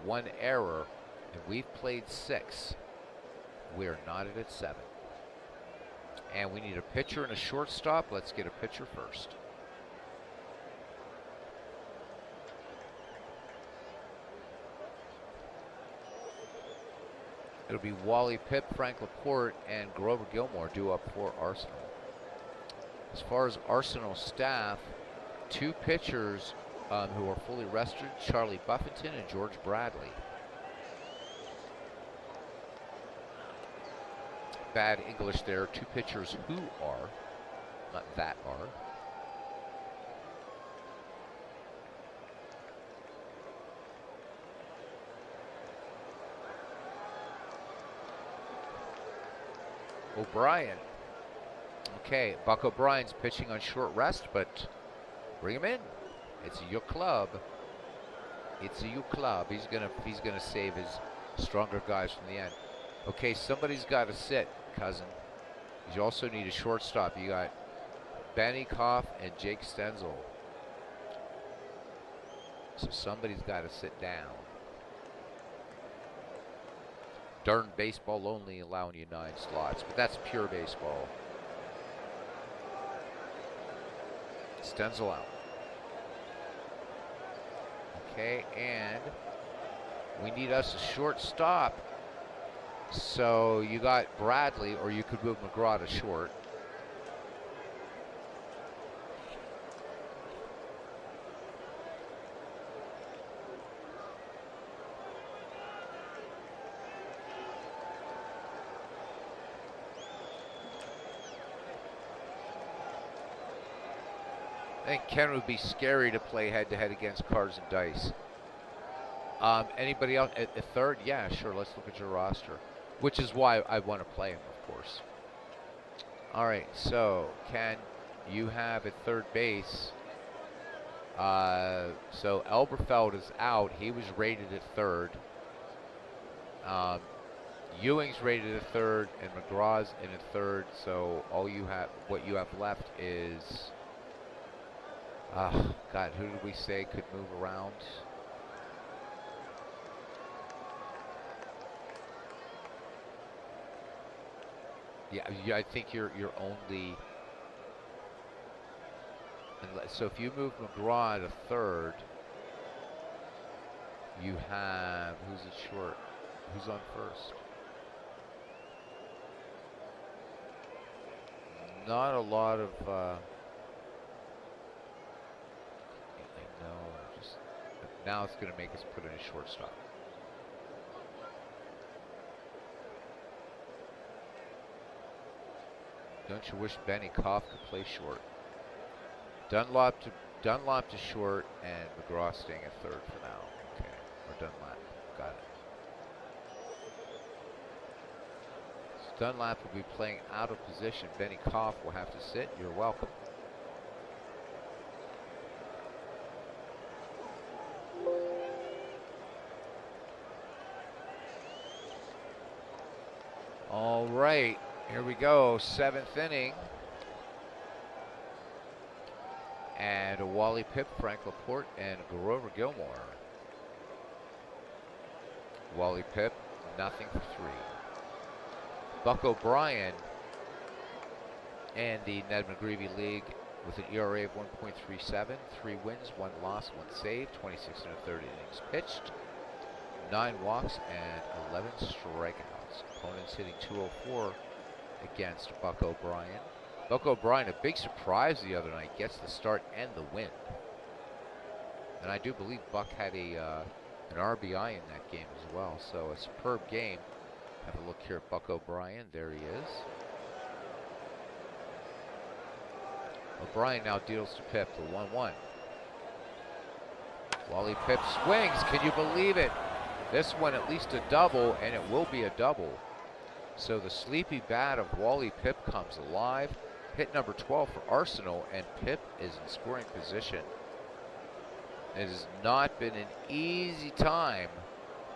1 error, and we've played 6. We're knotted at 7. And we need a pitcher and a shortstop. Let's get a pitcher first. It'll be Wally Pipp, Frank Laporte, and Grover Gilmore due up for Arsenal. As far as Arsenal staff, 2 pitchers who are fully rested, Charlie Buffington and George Bradley. Bad English there. 2 pitchers who are, not that are. O'Brien. Okay, Buck O'Brien's pitching on short rest, but bring him in. It's your club. It's your club. He's gonna save his stronger guys from the end. Okay, somebody's got to sit, cousin. You also need a shortstop. You got Benikoff and Jake Stenzel. So somebody's got to sit down. Darn baseball only allowing you 9 slots, but that's pure baseball. Stenzel out. Okay, and we need us a shortstop. So you got Bradley, or you could move McGraw to short. I think Ken would be scary to play head-to-head against Cards and Dice. Anybody else at third? Yeah, sure. Let's look at your roster, which is why I want to play him, of course. All right, so Ken, you have at third base. So Elberfeld is out. He was rated at third. Ewing's rated a third, and McGraw's in a third. So what you have left is, God, who did we say could move around? Yeah, I think you're only. So if you move McGraw to third, you have, who's it short? Who's on first? Not a lot of. No, just now it's going to make us put in a shortstop. Don't you wish Benny Koff could play short? Dunlop to short, and McGraw staying at third for now. Okay, or Dunlap. Got it. So Dunlap will be playing out of position. Benny Koff will have to sit. You're welcome. All right, here we go. 7th inning. And Wally Pipp, Frank Laporte, and Grover Gilmore. Wally Pipp, nothing for 3. Buck O'Brien and the Ned McGreevy League with an ERA of 1.37, 3 wins, 1 loss, 1 save, 26 1/3 innings pitched, 9 walks, and 11 strikeouts. Opponents hitting .204 against Buck O'Brien. Buck O'Brien, a big surprise the other night, gets the start and the win. And I do believe Buck had an RBI in that game as well. So a superb game. Have a look here at Buck O'Brien. There he is. O'Brien now deals to Pipp, the 1-1. Wally Pipp swings. Can you believe it? This one at least a double, and it will be a double. So the sleepy bat of Wally Pipp comes alive. Hit number 12 for Arsenal, and Pipp is in scoring position. It has not been an easy time.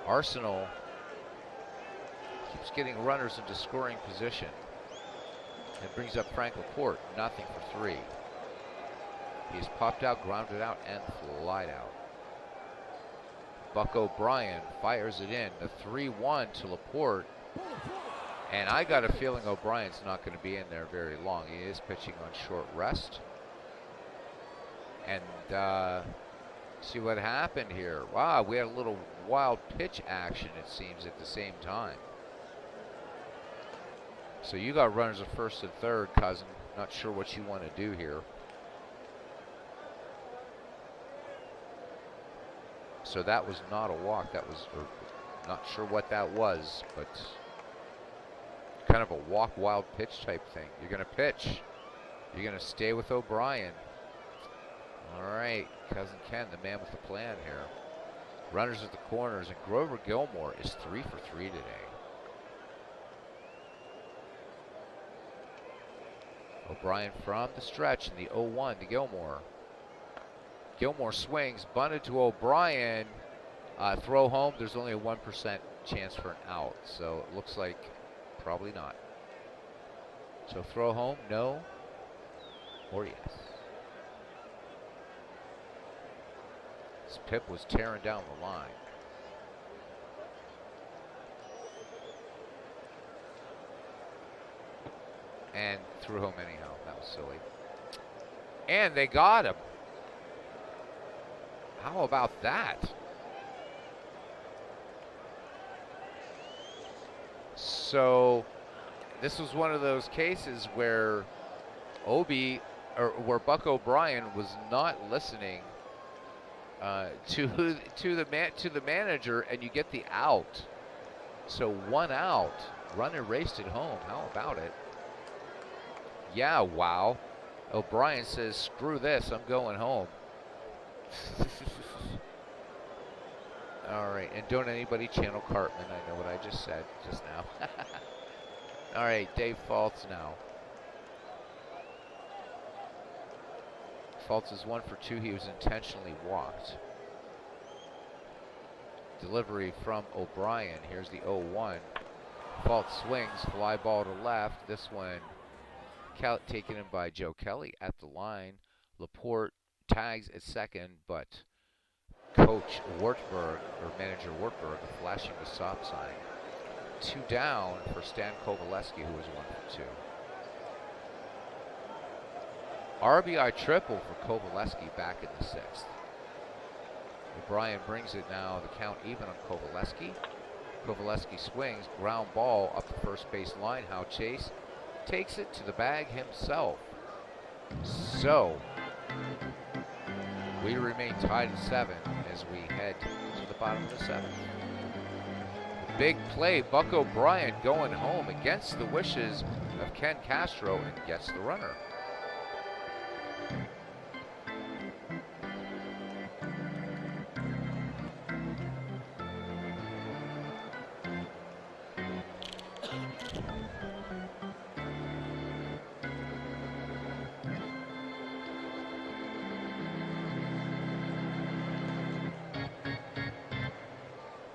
Arsenal keeps getting runners into scoring position. It brings up Frank Laporte, nothing for 3. He's popped out, grounded out, and flied out. Buck O'Brien fires it in, the 3-1 to Laporte. And I got a feeling O'Brien's not going to be in there very long. He is pitching on short rest. And see what happened here. Wow, we had a little wild pitch action, it seems, at the same time. So you got runners at first and third, cousin. Not sure what you want to do here. So that was not a walk. That was, not sure what that was, but kind of a walk wild pitch type thing. You're going to pitch. You're going to stay with O'Brien. All right, Cousin Ken, the man with the plan here. Runners at the corners, and Grover Gilmore is 3 for 3 today. O'Brien from the stretch in the 0-1 to Gilmore. Gilmore swings, bunted to O'Brien. Throw home, there's only a 1% chance for an out, so it looks like probably not. So throw home, no, or yes. This Pipp was tearing down the line. And threw home anyhow. That was silly. And they got him. How about that? So this was one of those cases where Buck O'Brien was not listening to the manager, and you get the out. So 1 out, runner raced it home. How about it? Yeah, wow. O'Brien says, screw this, I'm going home. All right, and don't anybody channel Cartman. I know what I just said just now. All right, Dave Fultz now. Fultz is 1 for 2. He was intentionally walked. Delivery from O'Brien. Here's the 0-1. False swings, fly ball to left. This one taken in by Joe Kelly at the line. Laporte tags at second, but Coach Wartburg, or Manager Wartburg, flashing the stop sign. 2 down for Stan Kovaleski, who was 1 for 2. RBI triple for Kovaleski back in the 6th. O'Brien brings it now, the count even on Kovaleski. Kovaleski swings, ground ball up the first base line. How Chase takes it to the bag himself. So, we remain tied at 7 as we head to the bottom of the 7th. Big play, Buck O'Brien going home against the wishes of Ken Castro and gets the runner.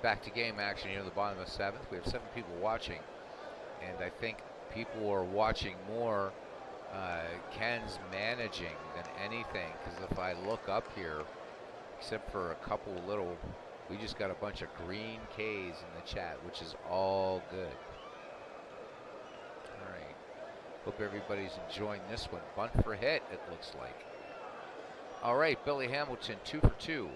Back to game action here at the bottom of the 7th. We have 7 people watching, and I think people are watching more Ken's managing than anything, because if I look up here, except for a couple little, we just got a bunch of green K's in the chat, which is all good. All right. Hope everybody's enjoying this one. Bunt for hit, it looks like. All right, Billy Hamilton, 2 for 2.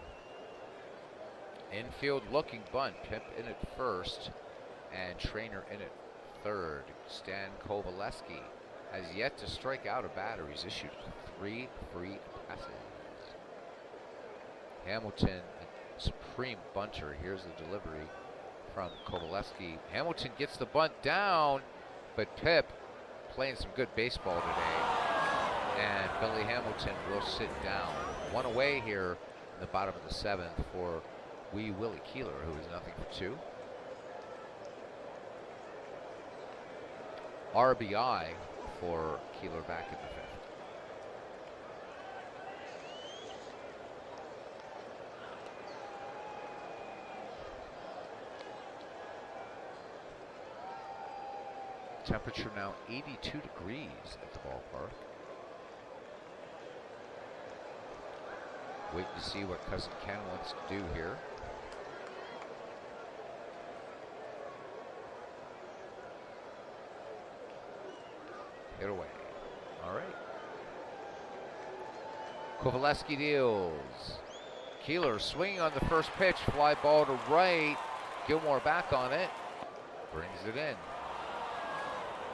Infield looking bunt, Pimp in at first, and Trainer in at third. Stan Kovaleski has yet to strike out a batter. He's issued 3 free passes. Hamilton, a supreme bunter. Here's the delivery from Kovaleski. Hamilton gets the bunt down, but Pip playing some good baseball today, and Billy Hamilton will sit down. 1 away here in the bottom of the 7th for Wee Willie Keeler, who is 0 for 2. RBI for Keeler back in the 5th. Temperature now 82 degrees at the ballpark. Wait to see what Cousin Ken wants to do here. Hit away. All right. Kovaleski deals. Keeler swinging on the first pitch. Fly ball to right. Gilmore back on it. Brings it in.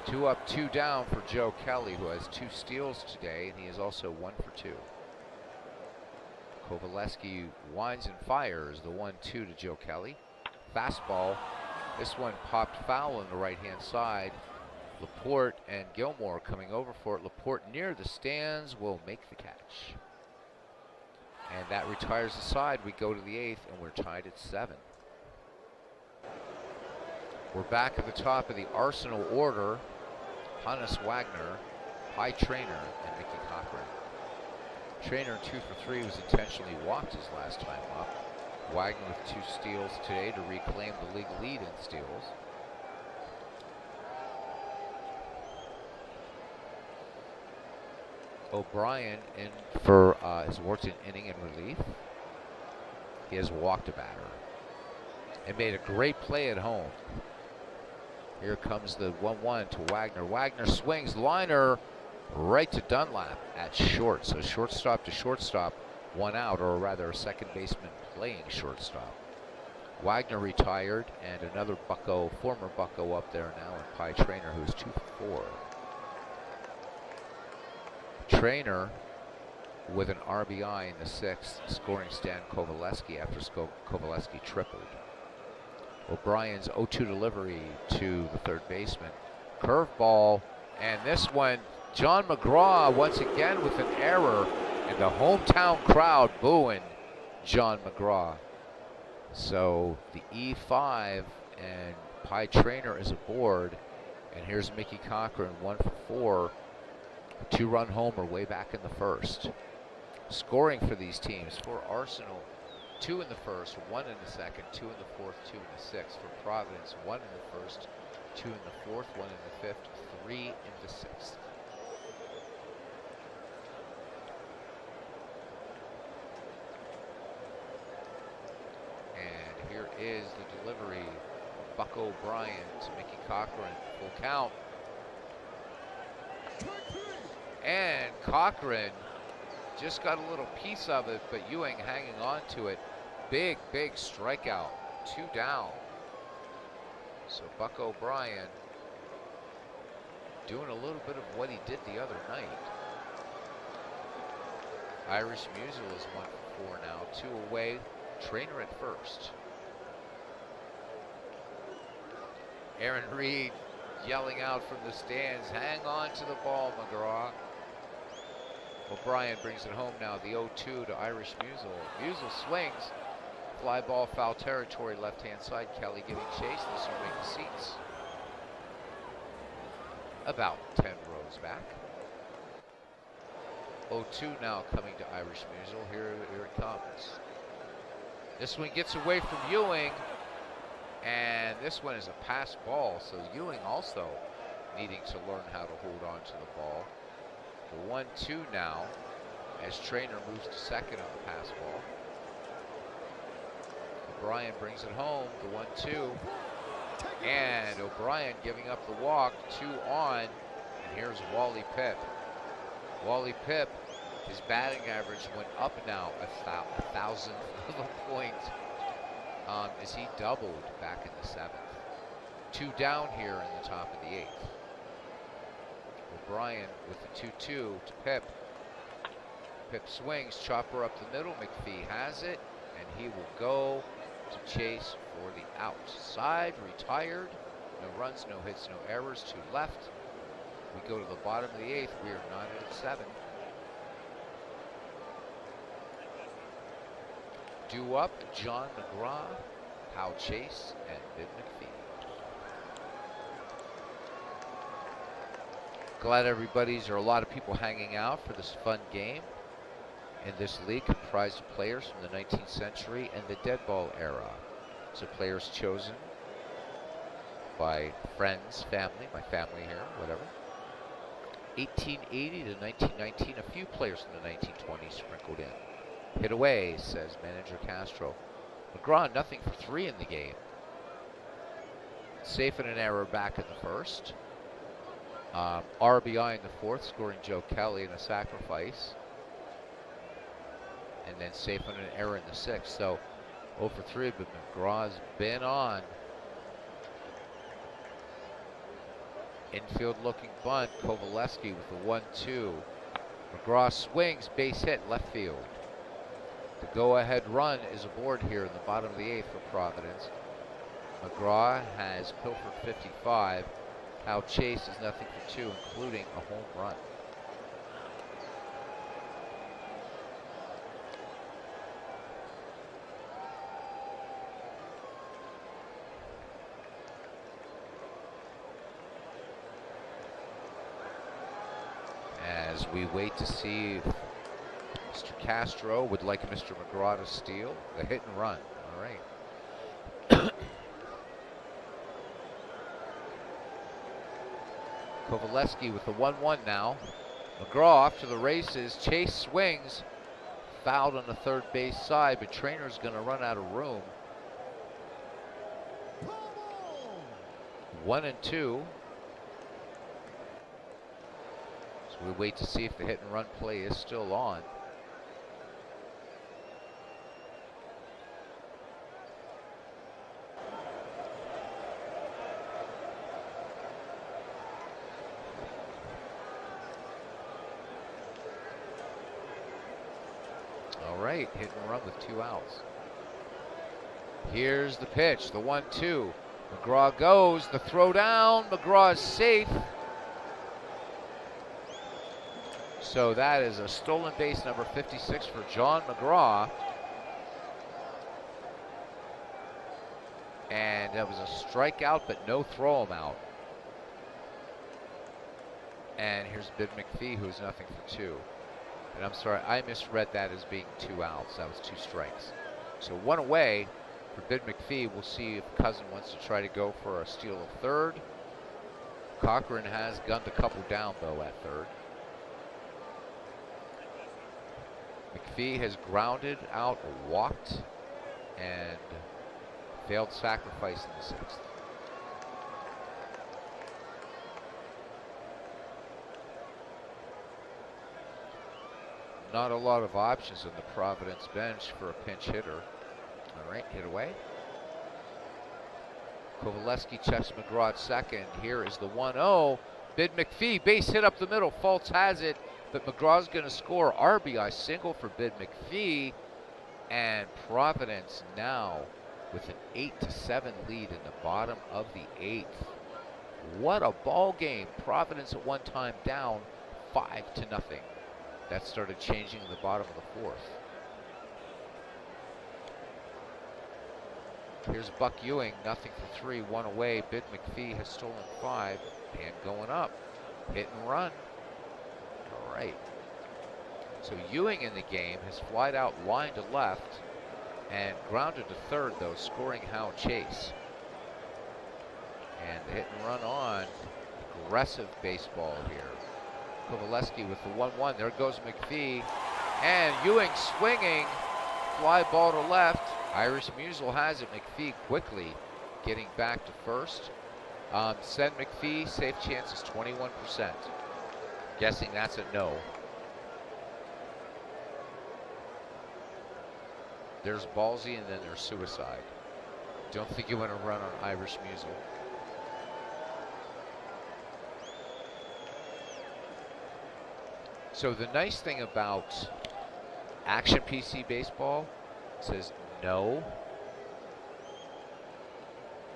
2 up, 2 down for Joe Kelly, who has 2 steals today, and he is also 1 for 2. Kovaleski winds and fires the 1-2 to Joe Kelly. Fastball. This one popped foul on the right-hand side. Laporte and Gilmore coming over for it. Laporte near the stands will make the catch. And that retires the side. We go to the 8th, and we're tied at 7. We're back at the top of the Arsenal order. Hannes Wagner, High Trainer, and Mickey Cochran. Trainer 2 for 3 was intentionally walked his last time up. Wagner with 2 steals today to reclaim the league lead in steals. O'Brien in for his Wharton inning in relief. He has walked a batter and made a great play at home. Here comes the 1-1 to Wagner. Wagner swings, liner right to Dunlap at short. So shortstop to shortstop, 1 out, or rather a second baseman playing shortstop. Wagner retired, and another Bucko, former Bucko up there now in Pie Trainer, who's 2 for 4. Trainer with an RBI in the 6th, scoring Stan Kovaleski after Kovaleski tripled. O'Brien's 0-2 delivery to the third baseman. Curveball, and this one, John McGraw once again with an error, and the hometown crowd booing John McGraw. So the E5 and Pie Trainer is aboard, and here's Mickey Cochran, 1 for 4. A 2-run homer way back in the 1st. Scoring for these teams for Arsenal, 2 in the 1st, 1 in the 2nd, 2 in the 4th, 2 in the 6th. For Providence, 1 in the 1st, 2 in the 4th, 1 in the 5th, 3 in the 6th. And here is the delivery. Buck O'Brien to Mickey Cochran. Full count. And Cochran just got a little piece of it, but Ewing hanging on to it. Big strikeout. 2 down. So Buck O'Brien doing a little bit of what he did the other night. Irish Musial is 1 for 4 now. 2 away. Trainer at first. Aaron Reed yelling out from the stands, hang on to the ball, McGraw. O'Brien brings it home now, the 0-2 to Irish Musial. Musial swings, fly ball, foul territory, left-hand side. Kelly giving chase, this will make the seats about 10 rows back. 0-2 now coming to Irish Musial. Here it comes. This one gets away from Ewing. And this one is a pass ball, so Ewing also needing to learn how to hold on to the ball. The 1-2 now, as Trainer moves to second on the pass ball. O'Brien brings it home, the 1-2. And O'Brien giving up the walk, 2 on. And here's Wally Pipp. Wally Pipp, his batting average went up now a thousandth of a point. As he doubled back in the 7th. 2 down here in the top of the 8th. O'Brien with the 2-2 to Pipp. Pipp swings, chopper up the middle. McPhee has it, and he will go to chase for the outside. Retired. No runs, no hits, no errors. 2 left. We go to the bottom of the 8th. We are 9 at 7. Due up, John McGraw, Hal Chase, and Ben McPhee. Glad there are a lot of people hanging out for this fun game in this league comprised of players from the 19th century and the dead ball era. So players chosen by friends, family, my family here, whatever. 1880 to 1919, a few players from the 1920s sprinkled in. Hit away, says manager Castro. McGraw, nothing for 3 in the game. Safe and an error back in the 1st. RBI in the 4th, scoring Joe Kelly in a sacrifice. And then safe and an error in the 6th. So 0 for 3, but McGraw's been on. Infield looking bunt, Kovaleski with the 1-2. McGraw swings, base hit, left field. The go-ahead run is aboard here in the bottom of the 8th for Providence. McGraw has pilfered 55. Hal Chase is nothing for 2, including a home run. As we wait to see if Mr. Castro would like Mr. McGraw to steal the hit and run. All right. Kovaleski with the 1-1 now. McGraw off to the races. Chase swings. Fouled on the 3rd base side, but Trainer's going to run out of room. 1-2. So we wait to see if the hit and run play is still on. All right, hit and run with 2 outs. Here's the pitch, the 1-2. McGraw goes, the throw down, McGraw is safe. So that is a stolen base number 56 for John McGraw. And that was a strikeout, but no throw him out. And here's Ben McPhee, who's nothing for 2. And I'm sorry, I misread that as being 2 outs. That was 2 strikes. So 1 away for Ben McPhee. We'll see if Cousin wants to try to go for a steal of 3rd Cochran has gunned a couple down, though, at third. McPhee has grounded out, walked, and failed sacrifice in the sixth. Not a lot of options on the Providence bench for a pinch hitter. All right, hit away. Kovaleski checks McGraw at second. Here is the 1-0. Bid McPhee, base hit up the middle. Fultz has it, but McGraw's going to score. RBI single for Bid McPhee. And Providence now with an 8-7 lead in the bottom of the eighth. What a ball game. Providence at one time down 5-0. That started changing in the bottom of the fourth. Here's Buck Ewing, nothing for three, one away. Bid McPhee has stolen five, and going up. Hit and run. All right. So Ewing in the game has flied out line to left and grounded to third, though, scoring Hal Chase. And the hit and run on. Aggressive baseball here. Kovaleski with the 1-1. There goes McPhee. And Ewing swinging. Fly ball to left. Irish Musial has it. McPhee quickly getting back to first. Send McPhee. Safe chance is 21%. Guessing that's a no. There's ballsy and then there's suicide. Don't think you want to run on Irish Musial. So the nice thing about Action PC Baseball says no,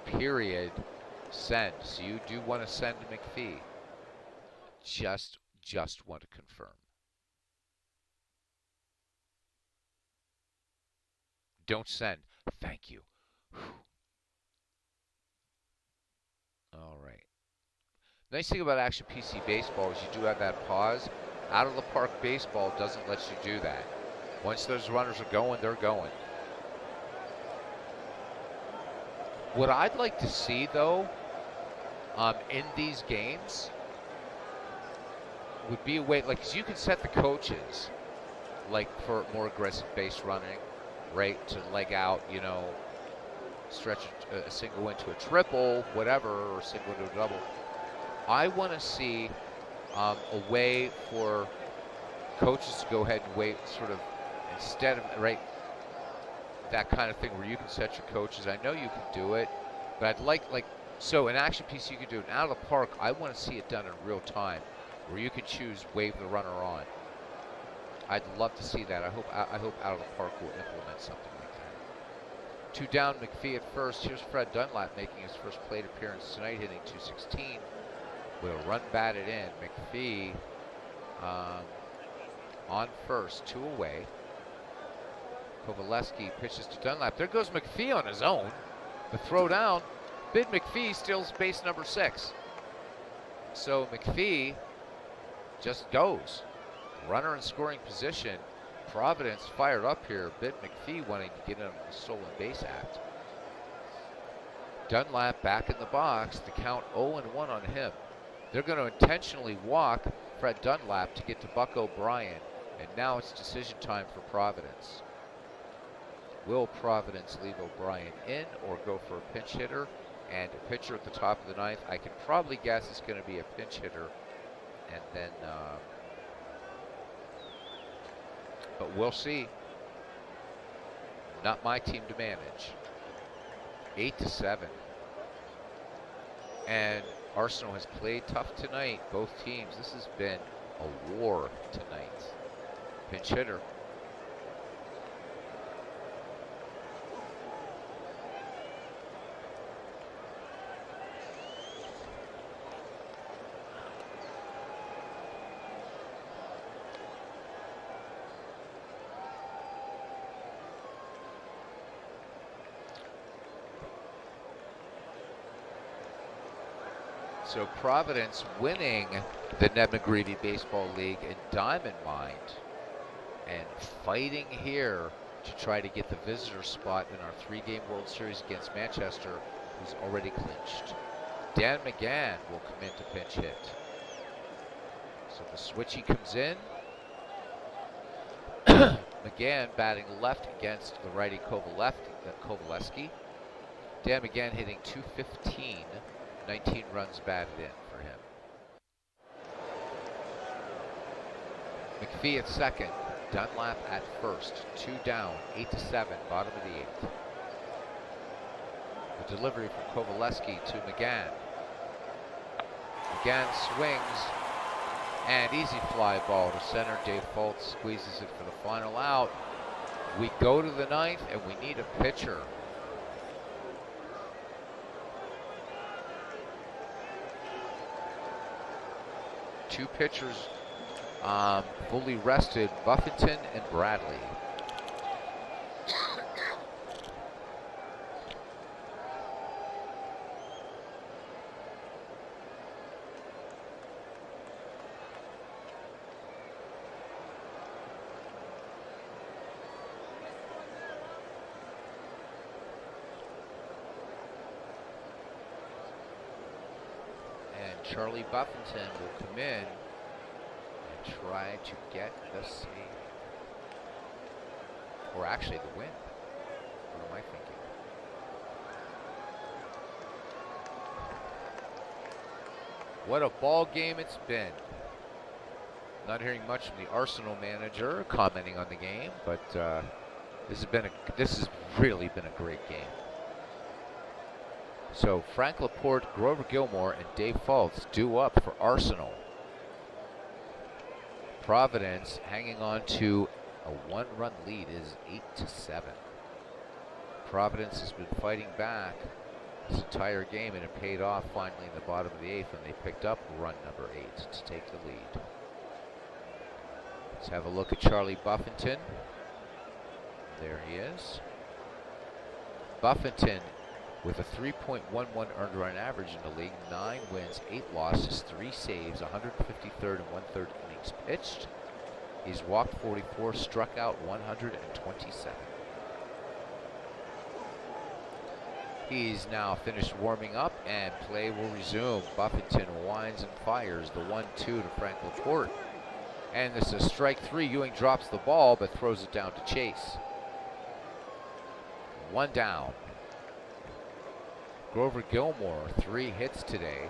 period, send. So you do want to send McPhee. Just want to confirm. Don't send. Thank you. Whew. All right. Nice thing about Action PC Baseball is you do have that pause. Out of the park baseball doesn't let you do that. Once those runners are going, they're going. What I'd like to see, though, in these games would be a way, like, 'cause you can set the coaches, like, for more aggressive base running, right, to leg out, you know, stretch a single into a triple, whatever, or a single into a double. I want to see a way for coaches to go ahead and wait, sort of, instead of, right, that kind of thing where you can set your coaches. I know you can do it, but I'd like, so in Action PC you can do it. Out of the park, I want to see it done in real time, where you can choose wave the runner on. I'd love to see that. I hope Out of the Park will implement something like that. Two down, McPhee at first. Here's Fred Dunlap making his first plate appearance tonight, hitting .216 with a run batted in. McPhee on first, two away. Kovaleski pitches to Dunlap. There goes McPhee on his own. The throw down. Bid McPhee steals base number 6. So McPhee just goes. Runner in scoring position. Providence fired up here. Bid McPhee wanting to get in on the stolen base act. Dunlap back in the box. The count 0-1 on him. They're going to intentionally walk Fred Dunlap to get to Buck O'Brien. And now it's decision time for Providence. Will Providence leave O'Brien in or go for a pinch hitter? And a pitcher at the top of the ninth. I can probably guess it's going to be a pinch hitter. And then, but we'll see. Not my team to manage. 8-7. And Arsenal has played tough tonight, both teams. This has been a war tonight. Pinch hitter. So Providence winning the Ned McGreevy Baseball League in Diamond Mine and fighting here to try to get the visitor spot in our 3-game World Series against Manchester, who's already clinched. Dan McGann will come in to pinch hit. So the switchy comes in. McGann batting left against the righty Kovaleski. Dan McGann hitting .215, 19 runs batted in for him. McPhee at second, Dunlap at first. 2 down, 8-7, bottom of the 8th. The delivery from Kovaleski to McGann. McGann swings, and easy fly ball to center. Dave Fultz squeezes it for the final out. We go to the 9th, and we need a pitcher. Two pitchers fully rested, Buffington and Bradley. And Charlie Buffington will come in and try to get the save. Or actually the win. What am I thinking? What a ball game it's been. Not hearing much from the Arsenal manager commenting on the game, but this has really been a great game. So Frank Laporte, Grover Gilmore, and Dave Fultz due up for Arsenal. Providence hanging on to a 1-run lead is 8-7. Providence has been fighting back this entire game, and it paid off finally in the bottom of the 8th when they picked up run number 8 to take the lead. Let's have a look at Charlie Buffington. There he is. Buffington with a 3.11 earned run average in the league, 9 wins, 8 losses, 3 saves, 153rd and 1/3 innings pitched. He's walked 44, struck out 127. He's now finished warming up, and play will resume. Buffington winds and fires the 1-2 to Frank Laporte. And this is strike 3. Ewing drops the ball, but throws it down to Chase. 1 down. Grover Gilmore, 3 hits today.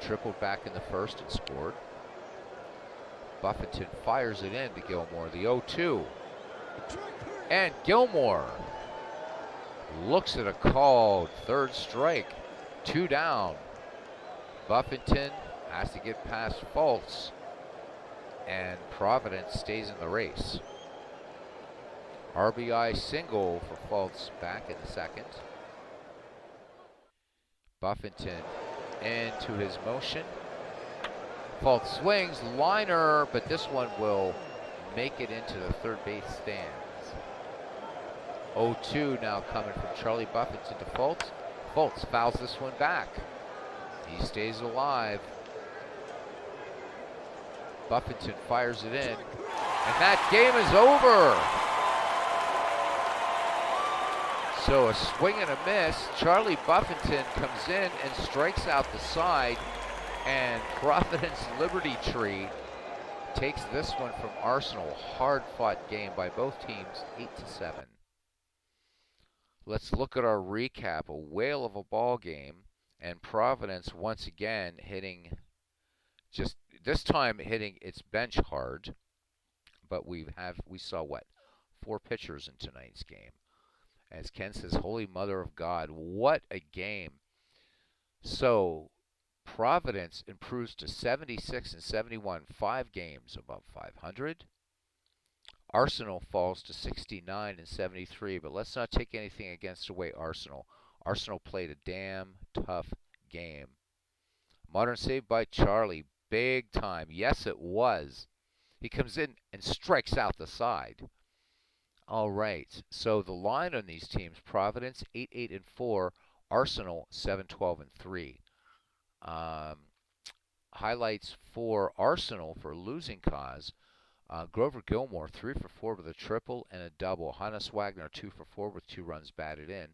Tripled back in the first and scored. Buffington fires it in to Gilmore, the 0-2. And Gilmore looks at a called 3rd strike. 2 down. Buffington has to get past Fultz, and Providence stays in the race. RBI single for Fultz back in the 2nd. Buffington into his motion. Fultz swings, liner, but this one will make it into the 3rd base stands. 0-2 now coming from Charlie Buffington to Fultz. Fultz fouls this one back. He stays alive. Buffington fires it in, and that game is over. So a swing and a miss. Charlie Buffington comes in and strikes out the side, and Providence Liberty Tree takes this one from Arsenal. Hard-fought game by both teams, 8-7. Let's look at our recap. A whale of a ball game, and Providence once again hitting, just this time hitting its bench hard. But we saw what, 4 pitchers in tonight's game. As Ken says, Holy Mother of God, what a game. So Providence improves to 76-71, 5 games above 500. Arsenal falls to 69-73, but let's not take anything against away Arsenal. Arsenal played a damn tough game. Modern save by Charlie, big time. Yes, it was. He comes in and strikes out the side. All right, so the line on these teams: Providence 8-8-4, Arsenal 7-12-3. Highlights for Arsenal for losing cause: Grover Gilmore, 3 for 4 with a triple and a double. Hannes Wagner, 2 for 4 with 2 runs batted in.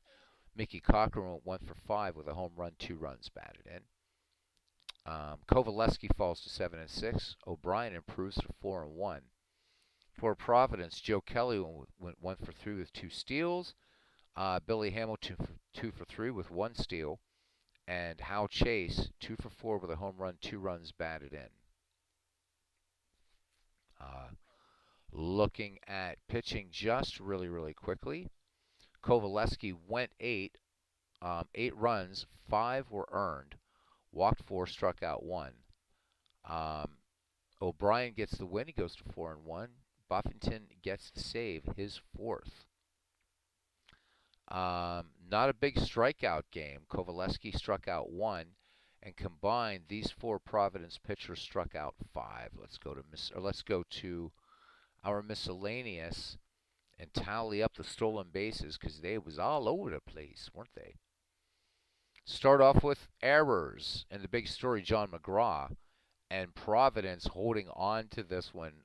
Mickey Cochran went 1 for 5 with a home run, 2 runs batted in. Kovaleski falls to 7 and 6. O'Brien improves to 4 and 1. For Providence, Joe Kelly went 1 for 3 with 2 steals. Billy Hamilton 2 for 3 with 1 steal. And Hal Chase 2 for 4 with a home run, 2 runs batted in. Looking at pitching just really quickly, Kovaleski went 8, 8 runs, 5 were earned, walked 4, struck out 1. O'Brien gets the win. He goes to 4 and 1. Buffington gets the save, his 4th. Not a big strikeout game. Kovaleski struck out 1, and combined, these 4 Providence pitchers struck out 5. Let's go to our miscellaneous and tally up the stolen bases because they was all over the place, weren't they? Start off with errors, and the big story, John McGraw, and Providence holding on to this one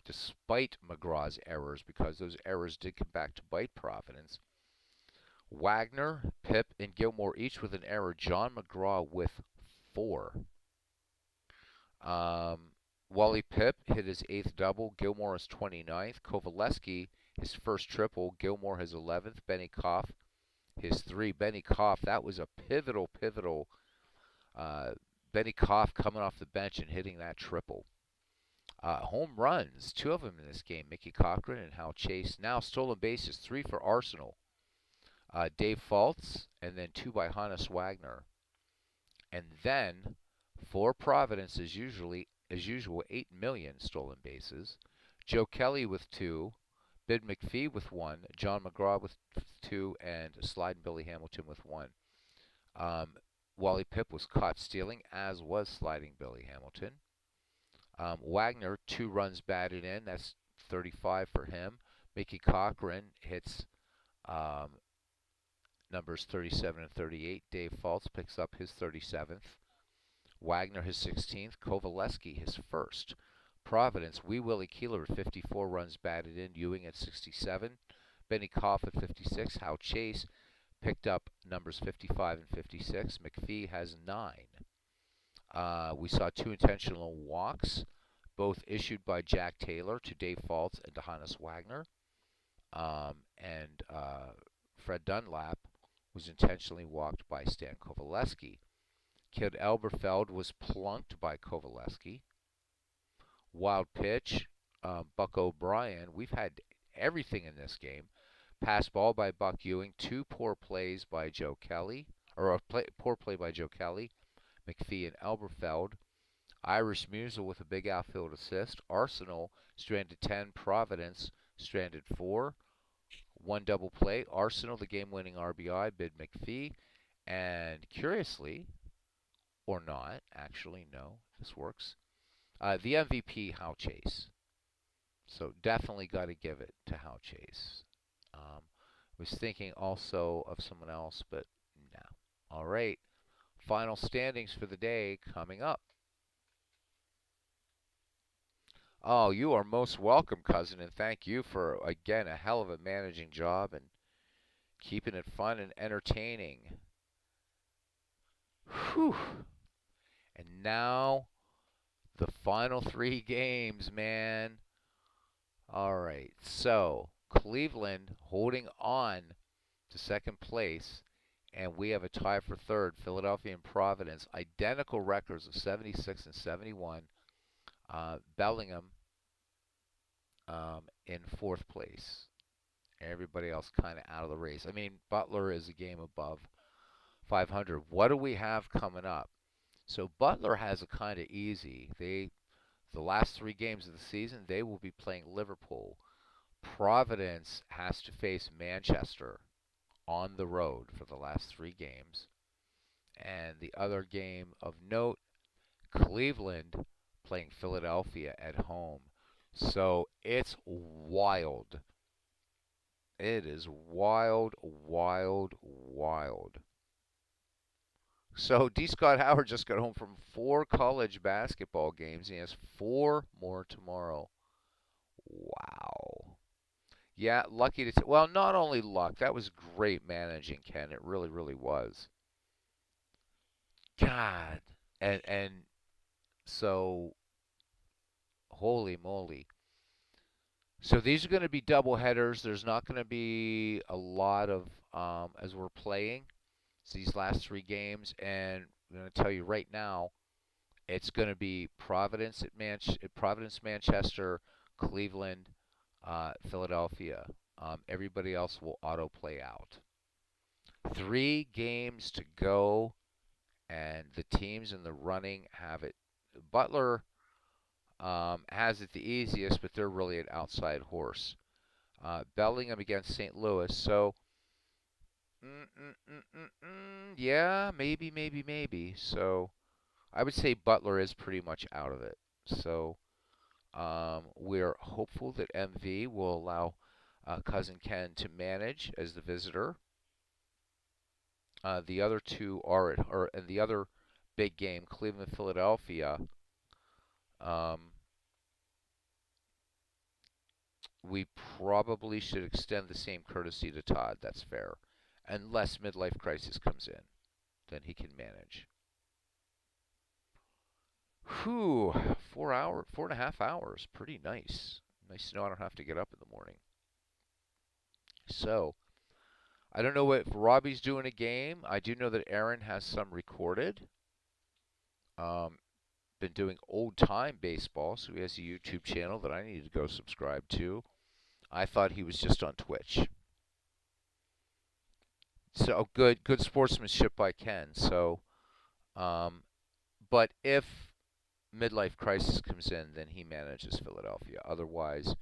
despite McGraw's errors, because those errors did come back to bite Providence. Wagner, Pip, and Gilmore each with an error. John McGraw with 4. Wally Pip hit his 8th double. Gilmore his 29th. Kovaleski, his first triple. Gilmore his 11th. Benny Koff, his 3. Benny Koff, that was a pivotal Benny Koff coming off the bench and hitting that triple. Home runs, 2 of them in this game. Mickey Cochran and Hal Chase. Now stolen bases, 3 for Arsenal. Dave Fultz, and then 2 by Hannes Wagner. And then, for Providence, as usual, 8 million stolen bases. Joe Kelly with 2, Bid McPhee with 1, John McGraw with 2, and Sliding Billy Hamilton with 1. Wally Pip was caught stealing, as was Sliding Billy Hamilton. Wagner, 2 runs batted in. That's 35 for him. Mickey Cochran hits numbers 37 and 38. Dave Fultz picks up his 37th. Wagner his 16th. Kovaleski his 1st. Providence, Wee Willie Keeler at 54 runs batted in. Ewing at 67. Benny Koff at 56. Hal Chase picked up numbers 55 and 56. McPhee has 9. We saw 2 intentional walks, both issued by Jack Taylor to Dave Fultz and to Hannes Wagner. Fred Dunlap was intentionally walked by Stan Kovaleski. Kid Elberfeld was plunked by Kovaleski. Wild pitch, Buck O'Brien. We've had everything in this game. Pass ball by Buck Ewing. 2 poor plays by Joe Kelly, poor play by Joe Kelly, McPhee, and Elberfeld. Irish Musial with a big outfield assist. Arsenal stranded 10. Providence stranded 4. 1 double play. Arsenal, the game-winning RBI, Bid McPhee. And curiously, or not, actually, no, this works, the MVP, Hal Chase. So definitely got to give it to Hal Chase. Was thinking also of someone else, but no. All right, final standings for the day coming up. Oh, you are most welcome, cousin, and thank you for, again, a hell of a managing job and keeping it fun and entertaining. Whew. And now, the final 3 games, man. All right, so Cleveland holding on to 2nd place, and we have a tie for 3rd. Philadelphia and Providence, identical records of 76 and 71. Bellingham in 4th place. Everybody else kind of out of the race. I mean, Butler is a game above 500. What do we have coming up? So Butler has it kind of easy. The last 3 games of the season, they will be playing Liverpool. Providence has to face Manchester on the road for the last 3 games. And the other game of note, Cleveland playing Philadelphia at home. So it's wild. It is wild. So D. Scott Howard just got home from 4 college basketball games. He has 4 more tomorrow. Wow. Yeah, lucky to. Well, not only luck, that was great managing, Ken. It really, really was. God. And so, holy moly. So these are going to be double headers. There's not going to be a lot of as we're playing these last three games, and I'm going to tell you right now, it's going to be Providence, Manchester, Cleveland, Philadelphia. Everybody else will auto play out. 3 games to go, and the teams in the running have it. Butler has it the easiest, but they're really an outside horse. Bellingham against St. Louis. So, yeah, maybe, maybe, maybe. So, I would say Butler is pretty much out of it. So, we're hopeful that MV will allow Cousin Ken to manage as the visitor. The other two are and the other big game, Cleveland, Philadelphia. Um, we probably should extend the same courtesy to Todd. That's fair, unless midlife crisis comes in, then he can manage. Whew, 4 hour, 4.5 hours, pretty nice. Nice to know I don't have to get up in the morning. So I don't know if Robbie's doing a game. I do know that Aaron has some recorded. Um, been doing old time baseball, so he has a YouTube channel that I need to go subscribe to. I thought he was just on Twitch. So good sportsmanship by Ken. So, um, but if midlife crisis comes in, then he manages Philadelphia. Otherwise,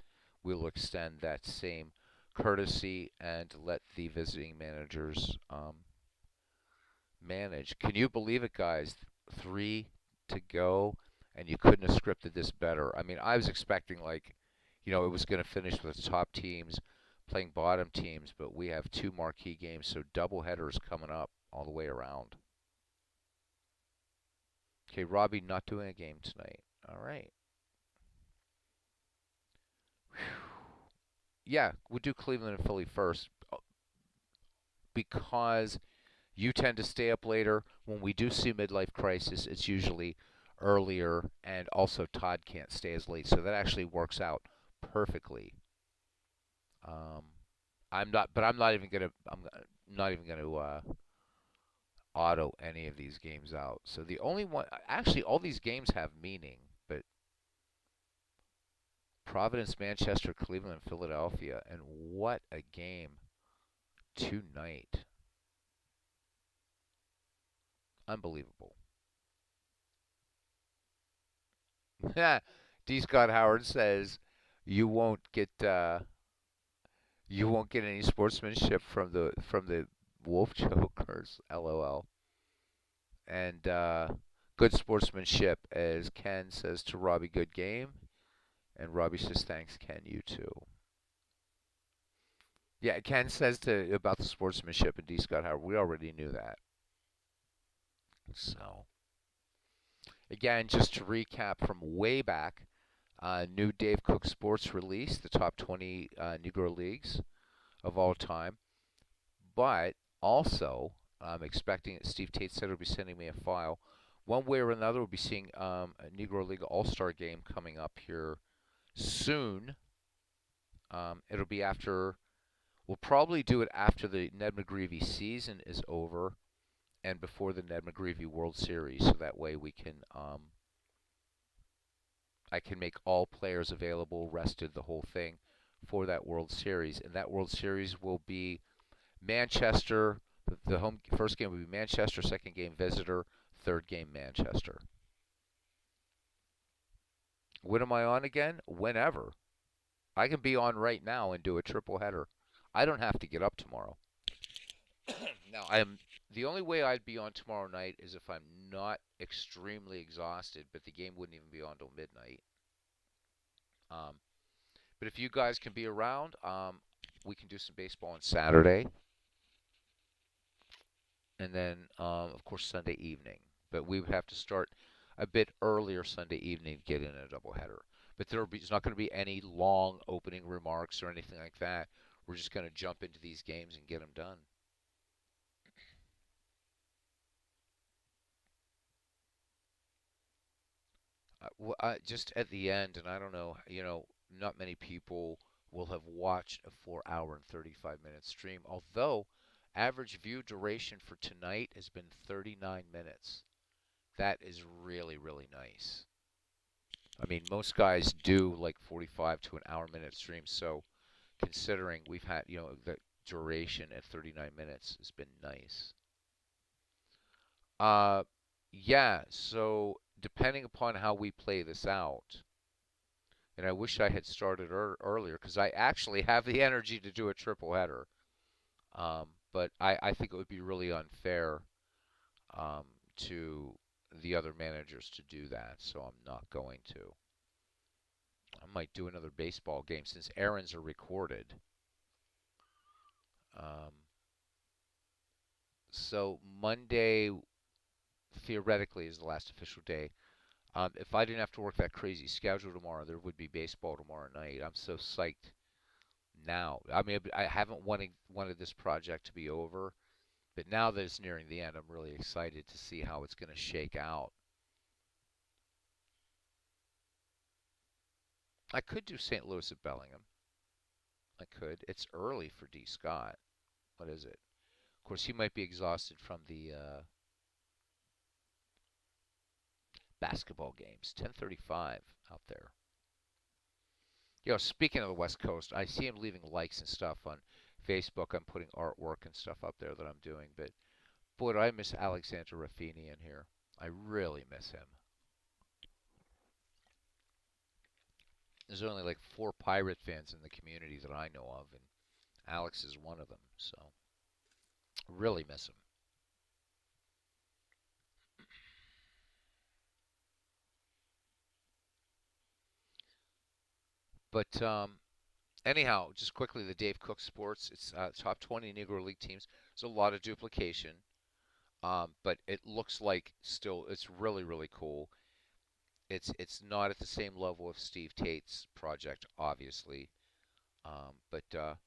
we'll extend that same courtesy and let the visiting managers manage. Can you believe it, guys? 3 to go, and you couldn't have scripted this better. I mean, I was expecting it was going to finish with top teams playing bottom teams, but we have 2 marquee games, so double headers coming up all the way around. Okay, Robbie not doing a game tonight. All right. Yeah, we'll do Cleveland and Philly first because you tend to stay up later. When we do see midlife crisis, it's usually earlier, and also Todd can't stay as late, so that actually works out perfectly. Um, I'm not even gonna. I'm not even gonna auto any of these games out. So the only one, actually, all these games have meaning, but Providence, Manchester, Cleveland, Philadelphia, and what a game tonight! Unbelievable. D. Scott Howard says you won't get any sportsmanship from the Wolf Chokers. LOL. And good sportsmanship, as Ken says to Robbie, good game. And Robbie says, thanks, Ken, you too. Yeah, Ken says to about the sportsmanship and D. Scott Howard. We already knew that. So, again, just to recap from way back, new Dave Cook Sports release, the top 20 Negro leagues of all time. But also, I'm expecting that Steve Tate said he'll be sending me a file. One way or another, we'll be seeing a Negro League All-Star game coming up here soon. It'll be after. We'll probably do it after the Ned McGreevy season is over and before the Ned McGreevy World Series, so that way we can I can make all players available, rested, the whole thing for that World Series, and that World Series will be Manchester. The home first game will be Manchester, second game visitor, third game Manchester. When am I on again? Whenever. I can be on right now and do a triple header. I don't have to get up tomorrow. Now, the only way I'd be on tomorrow night is if I'm not extremely exhausted, but the game wouldn't even be on till midnight. Um, but if you guys can be around, we can do some baseball on Saturday, and then of course Sunday evening. But we would have to start a bit earlier Sunday evening to get in a doubleheader. But there's not going to be any long opening remarks or anything like that. We're just going to jump into these games and get them done. Just at the end, and I don't know, not many people will have watched a 4 hour and 35-minute stream, although average view duration for tonight has been 39 minutes. That is really, really nice. I mean, most guys do like 45 to an hour minute streams, so considering we've had, the duration at 39 minutes has been nice. Uh, yeah, so depending upon how we play this out, and I wish I had started earlier because I actually have the energy to do a triple header. But I think it would be really unfair um, to the other managers to do that, so I'm not going to. I might do another baseball game since errands are recorded. Um, so Monday theoretically is the last official day. If I didn't have to work that crazy schedule tomorrow, there would be baseball tomorrow night. I'm so psyched now. I mean, I haven't wanted this project to be over, but now that it's nearing the end, I'm really excited to see how it's going to shake out. I could do St. Louis at Bellingham. I could. It's early for D. Scott. What is it? Of course, he might be exhausted from the basketball games. 10:35 out there. Speaking of the West Coast, I see him leaving likes and stuff on Facebook. I'm putting artwork and stuff up there that I'm doing, but boy, do I miss Alexander Raffini in here. I really miss him. There's only like 4 Pirate fans in the community that I know of, and Alex is one of them. So, really miss him. But anyhow, just quickly, the Dave Cook Sports. It's top 20 Negro League teams. There's a lot of duplication, but it looks like still it's really really cool. It's not at the same level of Steve Tate's project, obviously, but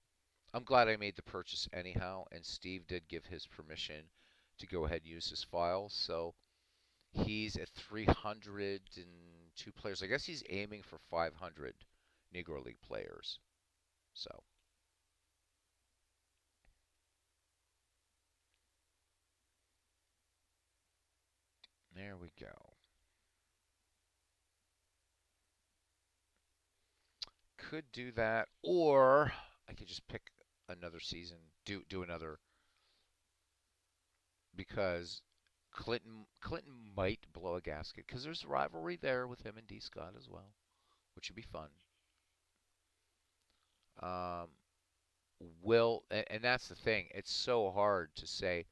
I'm glad I made the purchase anyhow, and Steve did give his permission to go ahead and use his files. So he's at 302 players. I guess he's aiming for 500 Negro League players. So there we go. Could do that, or I could just pick another season, do another because Clinton might blow a gasket because there's rivalry there with him and D Scott as well, which would be fun. Um, and that's the thing. It's so hard to say.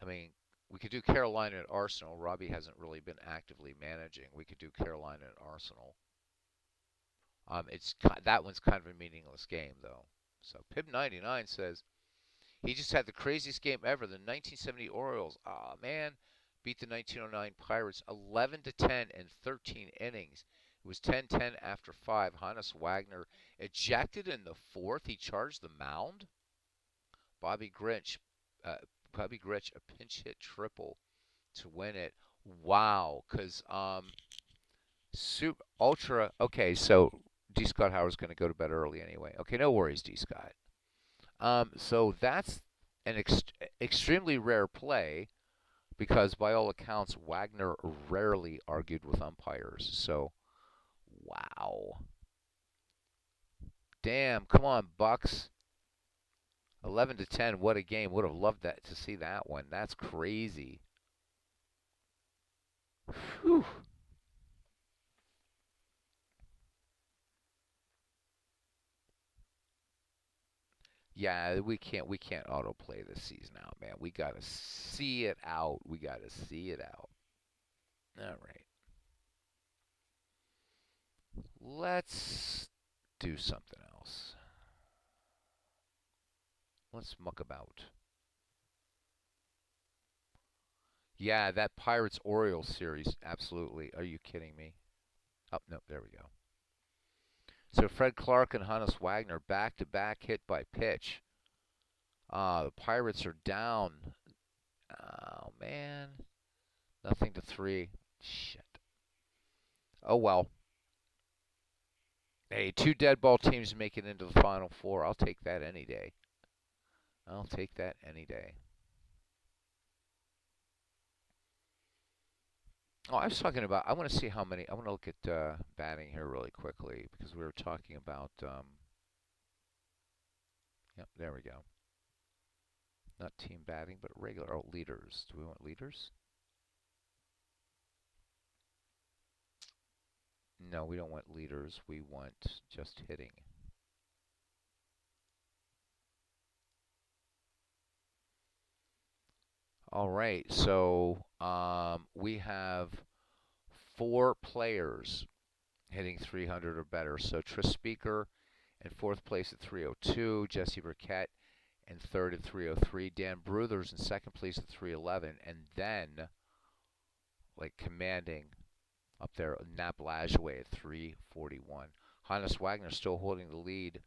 I mean, we could do Carolina at Arsenal. Robbie hasn't really been actively managing. We could do Carolina at Arsenal. That one's kind of a meaningless game though. So Pib99 says he just had the craziest game ever. The 1970 Orioles. Ah man, beat the 1909 Pirates 11 to 10 in 13 innings. It was 10-10 after 5. Hannes Wagner ejected in the fourth. He charged the mound. Bobby Grinch, uh, Bobby Grinch, a pinch hit triple to win it. Wow, because super ultra. Okay, so D. Scott Howard's going to go to bed early anyway. Okay, no worries, D. Scott. So that's an extremely rare play because, by all accounts, Wagner rarely argued with umpires. So, wow. Damn, come on, Bucks. 11 to 10, what a game. Would have loved that to see that one. That's crazy. Whew. Yeah, we can't autoplay this season out, man. We got to see it out. We got to see it out. All right. Let's do something else. Let's muck about. Yeah, that Pirates Orioles series, absolutely. Are you kidding me? Oh, no, there we go. So Fred Clark and Hannes Wagner back-to-back hit by pitch. The Pirates are down. Oh, man. Nothing to 3. Shit. Oh, well. Hey, 2 dead ball teams make it into the Final Four. I'll take that any day. I'll take that any day. Oh, I was talking about. I want to see how many. I want to look at batting here really quickly because we were talking about. Yep, there we go. Not team batting, but regular. Oh, leaders. Do we want leaders? No, we don't want leaders. We want just hitting. All right, so we have 4 players hitting 300 or better. So Tris Speaker in 4th place at 302, Jesse Burkett in 3rd at 303, Dan Bruthers in 2nd place at 311, and then, like commanding up there, Nap Lajoie at 341. Hannes Wagner still holding the lead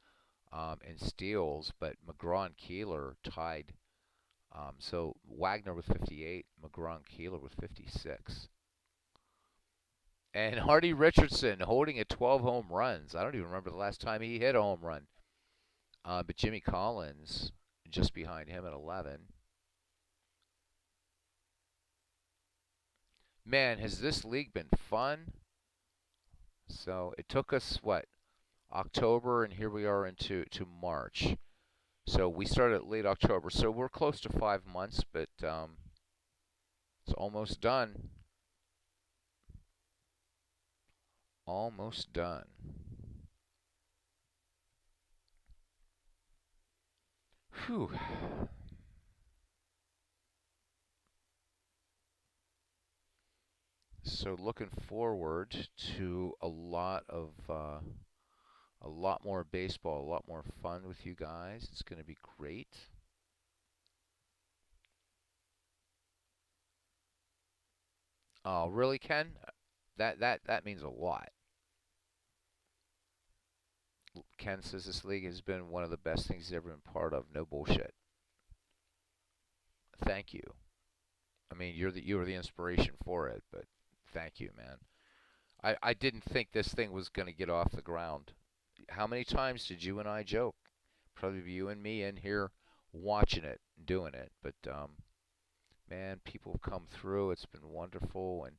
in steals, but McGraw and Keeler tied. So Wagner with 58, McGraw and Keeler with 56. And Hardy Richardson holding at 12 home runs. I don't even remember the last time he hit a home run. But Jimmy Collins just behind him at 11. Man, has this league been fun? So it took us, what, October, and here we are into March. So we started late October. So we're close to 5 months, but it's almost done. Almost done. Whew. So looking forward to a lot more baseball, a lot more fun with you guys. It's going to be great. Oh, really, Ken? That means a lot. Ken says this league has been one of the best things he's ever been part of. No bullshit. Thank you. I mean, you were the inspiration for it, but thank you, man. I didn't think this thing was going to get off the ground. How many times did you and I joke? Probably you and me in here watching it and doing it, but man, people have come through. It's been wonderful and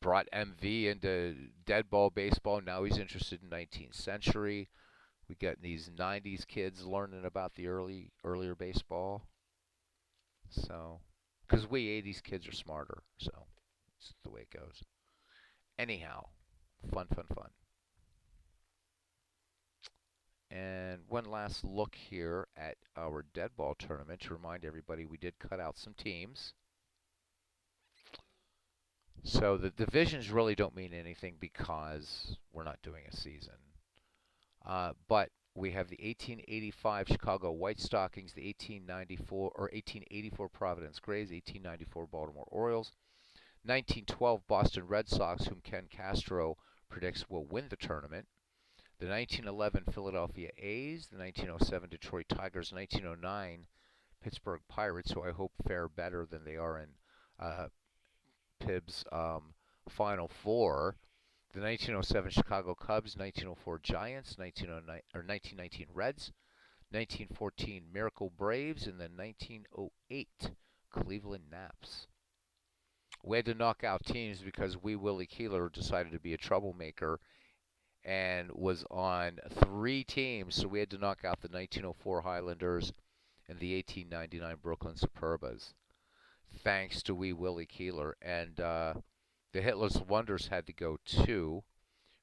brought MV into dead ball baseball. Now he's interested in 19th century. We got these 90s kids learning about the earlier baseball. So, because we 80s kids are smarter, so it's the way it goes. Anyhow, fun, fun, fun. And one last look here at our dead ball tournament to remind everybody we did cut out some teams. So the divisions really don't mean anything because we're not doing a season. But we have the 1885 Chicago White Stockings, the 1894 or 1884 Providence Grays, 1894 Baltimore Orioles, 1912 Boston Red Sox, whom Ken Castro predicts will win the tournament, the 1911 Philadelphia A's, the 1907 Detroit Tigers, 1909 Pittsburgh Pirates, who I hope fare better than they are in Pibb's Final Four, the 1907 Chicago Cubs, 1904 Giants, 1909 or 1919 Reds, 1914 Miracle Braves, and then 1908 Cleveland Naps. We had to knock out teams because Willie Keeler decided to be a troublemaker and was on 3 teams, so we had to knock out the 1904 Highlanders and the 1899 Brooklyn Superbas. Thanks to Willie Keeler. And the Hitler's Wonders had to go too.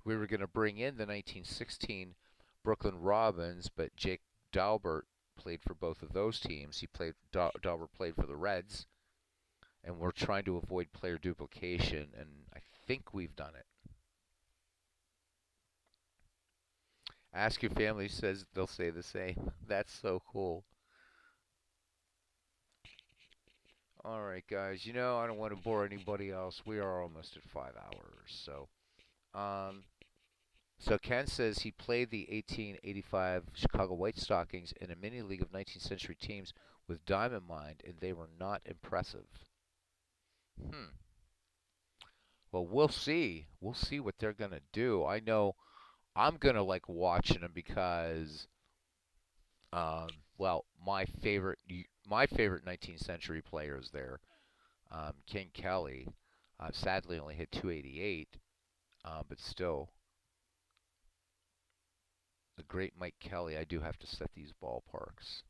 We were going to bring in the 1916 Brooklyn Robins, but Jake Daubert played for both of those teams. Daubert played for the Reds, and we're trying to avoid player duplication, and I think we've done it. Ask your family says they'll say the same. That's so cool. All right, guys. I don't want to bore anybody else. We are almost at 5 hours, so So Ken says he played the 1885 Chicago White Stockings in a mini league of 19th century teams with Diamond Mind, and they were not impressive. Hmm. Well, we'll see. We'll see what they're gonna do. I know I'm gonna like watching them because, um, well, my favorite 19th century players there, King Kelly, sadly only hit 288, but still the great Mike Kelly. I do have to set these ballparks.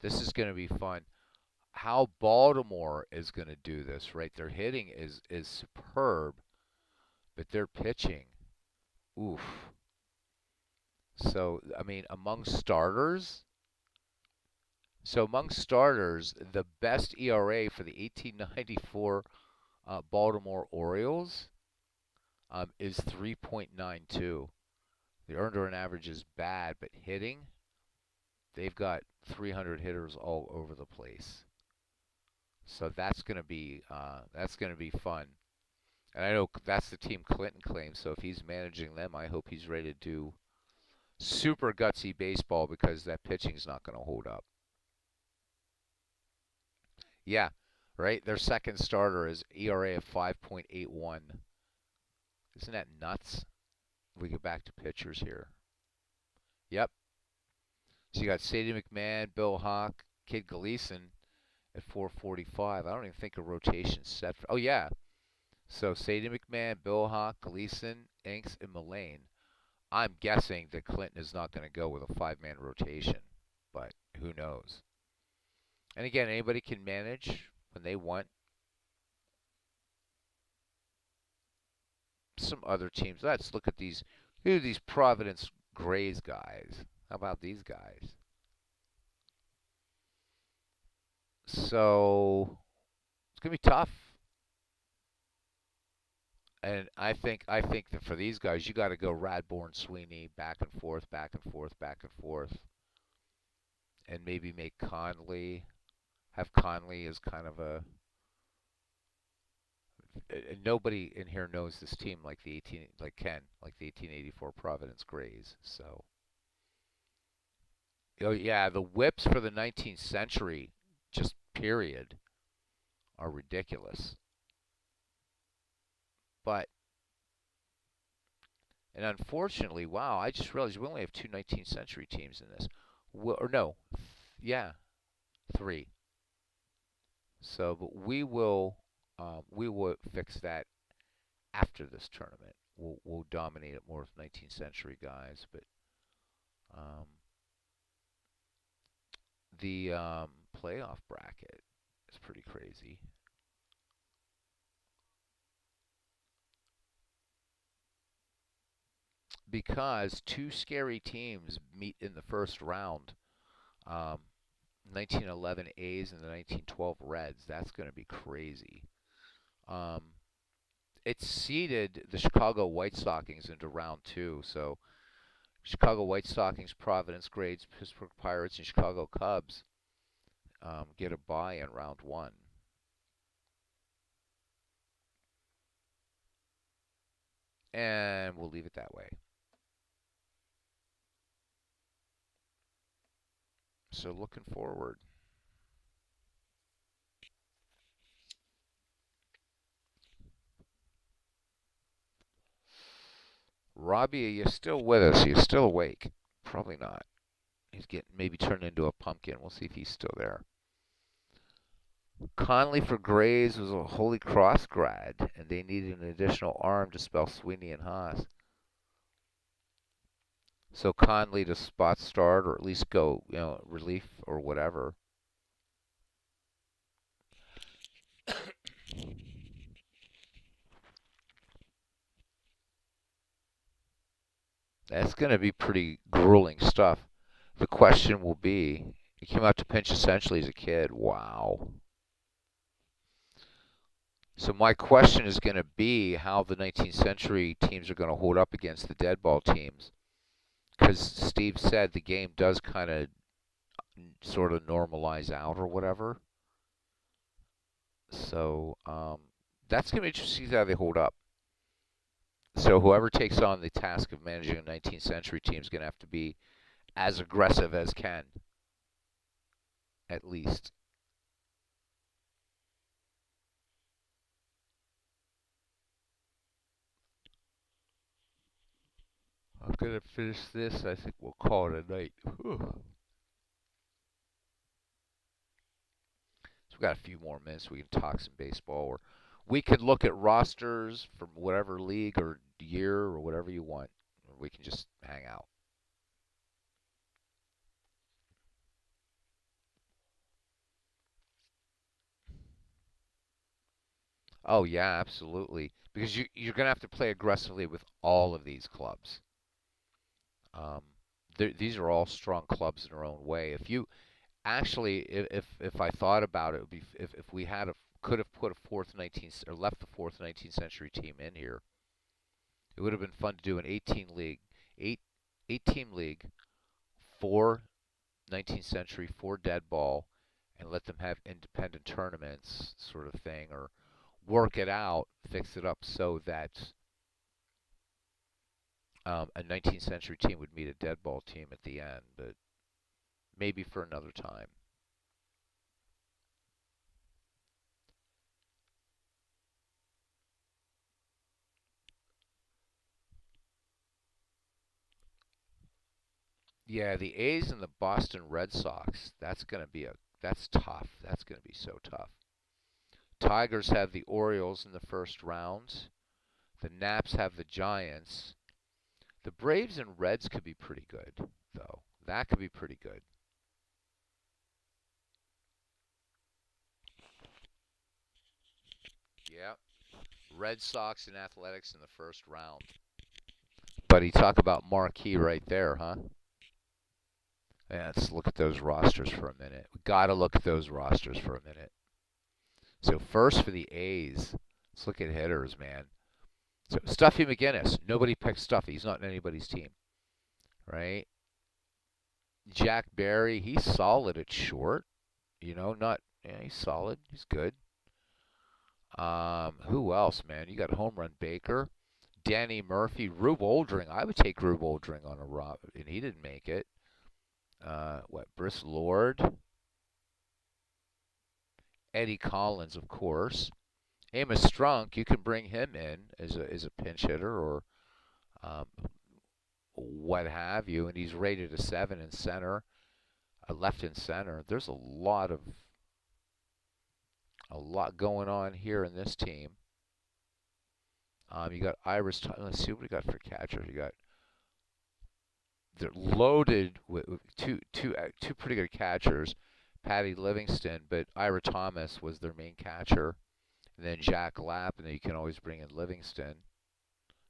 This is gonna be fun. How Baltimore is gonna do this, right? Their hitting is superb, but their pitching, oof. So I mean, among starters, the best ERA for the 1894 Baltimore Orioles is 3.92. The earned run average is bad, but hitting, they've got 300 hitters all over the place. So that's gonna be fun. And I know that's the team Clinton claims. So if he's managing them, I hope he's ready to do super gutsy baseball because that pitching's not going to hold up. Yeah, right. Their second starter is ERA of 5.81. Isn't that nuts? We go back to pitchers here. Yep. So you got Sadie McMahon, Bill Hawk, Kid Gleason at 445. I don't even think a rotation's set. Oh yeah. So Sadie McMahon, Bill Hawk, Gleason, Inks, and Mullane. I'm guessing that Clinton is not going to go with a five-man rotation, but who knows? And again, anybody can manage when they want. Some other teams. Let's look at these. Who are these Providence Grays guys? How about these guys? So it's gonna be tough. And I think that for these guys, you got to go Radbourne, Sweeney, back and forth, back and forth, back and forth, and maybe make Conley have Conley as kind of a. Nobody in here knows this team like the 18 like Ken like the 1884 Providence Grays. So oh yeah, the whips for the 19th century, just period, are ridiculous. But and unfortunately, wow, I just realized we only have two 19th century teams in this. Or no, yeah, three. So, but we will fix that after this tournament. We'll dominate it more with 19th century guys, but um, the playoff bracket is pretty crazy because two scary teams meet in the first round. Um, 1911 A's and the 1912 Reds. That's going to be crazy. Um, it seeded the Chicago White Stockings into round two. So Chicago White Stockings, Providence Grades, Pittsburgh Pirates, and Chicago Cubs get a bye in round one. And we'll leave it that way. So looking forward. Robbie, are you still with us? Are you still awake? Probably not. He's getting maybe turned into a pumpkin. We'll see if he's still there. Conley for Grays was a Holy Cross grad, and they needed an additional arm to spell Sweeney and Haas. So Conley to spot start or at least go, relief or whatever. That's going to be pretty grueling stuff. The question will be, he came out to pinch essentially as a kid. Wow. So my question is going to be how the 19th century teams are going to hold up against the dead ball teams. Because Steve said the game does kind of sort of normalize out or whatever. So that's going to be interesting to see how they hold up. So whoever takes on the task of managing a 19th century team is going to have to be as aggressive as can, at least. I'm going to finish this. I think we'll call it a night. Whew. So we've got a few more minutes. We can talk some baseball, or we could look at rosters from whatever league or year or whatever you want. Or we can just hang out. Oh yeah, absolutely. Because you're gonna have to play aggressively with all of these clubs. Um, these are all strong clubs in their own way. If you actually, if I thought about it, it would be if we had a could have put a fourth 19th or left the fourth 19th century team in here, it would have been fun to do an 18 league, eight eight team league, four 19th century, four dead ball, and let them have independent tournaments, sort of thing, or work it out, fix it up so that a 19th century team would meet a dead ball team at the end, but maybe for another time. Yeah, the A's and the Boston Red Sox. That's tough. That's gonna be so tough. Tigers have the Orioles in the first round. The Naps have the Giants. The Braves and Reds could be pretty good, though. That could be pretty good. Yeah. Red Sox and Athletics in the first round. Buddy, talk about marquee right there, huh? Yeah, let's look at those rosters for a minute. We gotta look at those rosters for a minute. So first for the A's, let's look at hitters, man. So Stuffy McGinnis, nobody picked Stuffy. He's not in anybody's team, right? Jack Barry, he's solid at short. Not yeah, he's solid. He's good. Who else, man? You got home run Baker, Danny Murphy, Rube Oldring. I would take Rube Oldring on a rob, and he didn't make it. What? Briss Lord, Eddie Collins, of course. Amos Strunk, you can bring him in as a pinch hitter or um, what have you, and he's rated a 7 in center, a left in center. There's a lot going on here in this team. You got Iris. Let's see what we got for catchers. They're loaded with two pretty good catchers. Patty Livingston, but Ira Thomas was their main catcher. And then Jack Lapp, and then you can always bring in Livingston.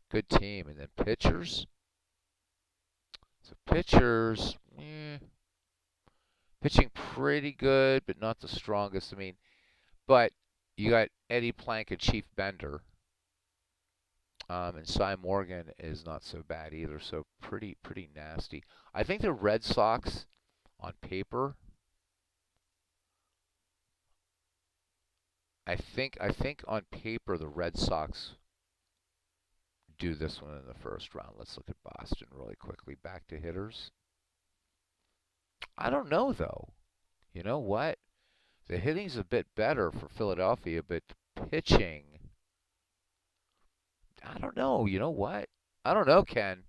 Good team. And then pitchers. So pitchers, pitching pretty good, but not the strongest. I mean, but you got Eddie Plank and Chief Bender. And Cy Morgan is not so bad either, so pretty nasty. I think the Red Sox, on paper, I think on paper the Red Sox do this one in the first round. Let's look at Boston really quickly. Back to hitters. I don't know though. You know what? The hitting's a bit better for Philadelphia, but pitching, I don't know. You know what? I don't know, Ken.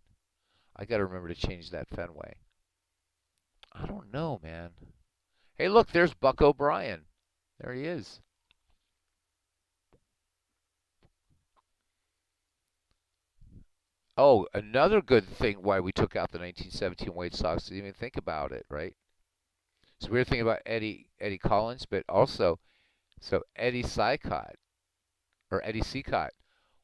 I got to remember to change that Fenway. I don't know, man. Hey, look, there's Buck O'Brien. There he is. Oh, another good thing why we took out the 1917 White Sox, didn't even think about it, right? So we were thinking about Eddie Collins, but also, so Eddie Sycott, or Eddie Seacott,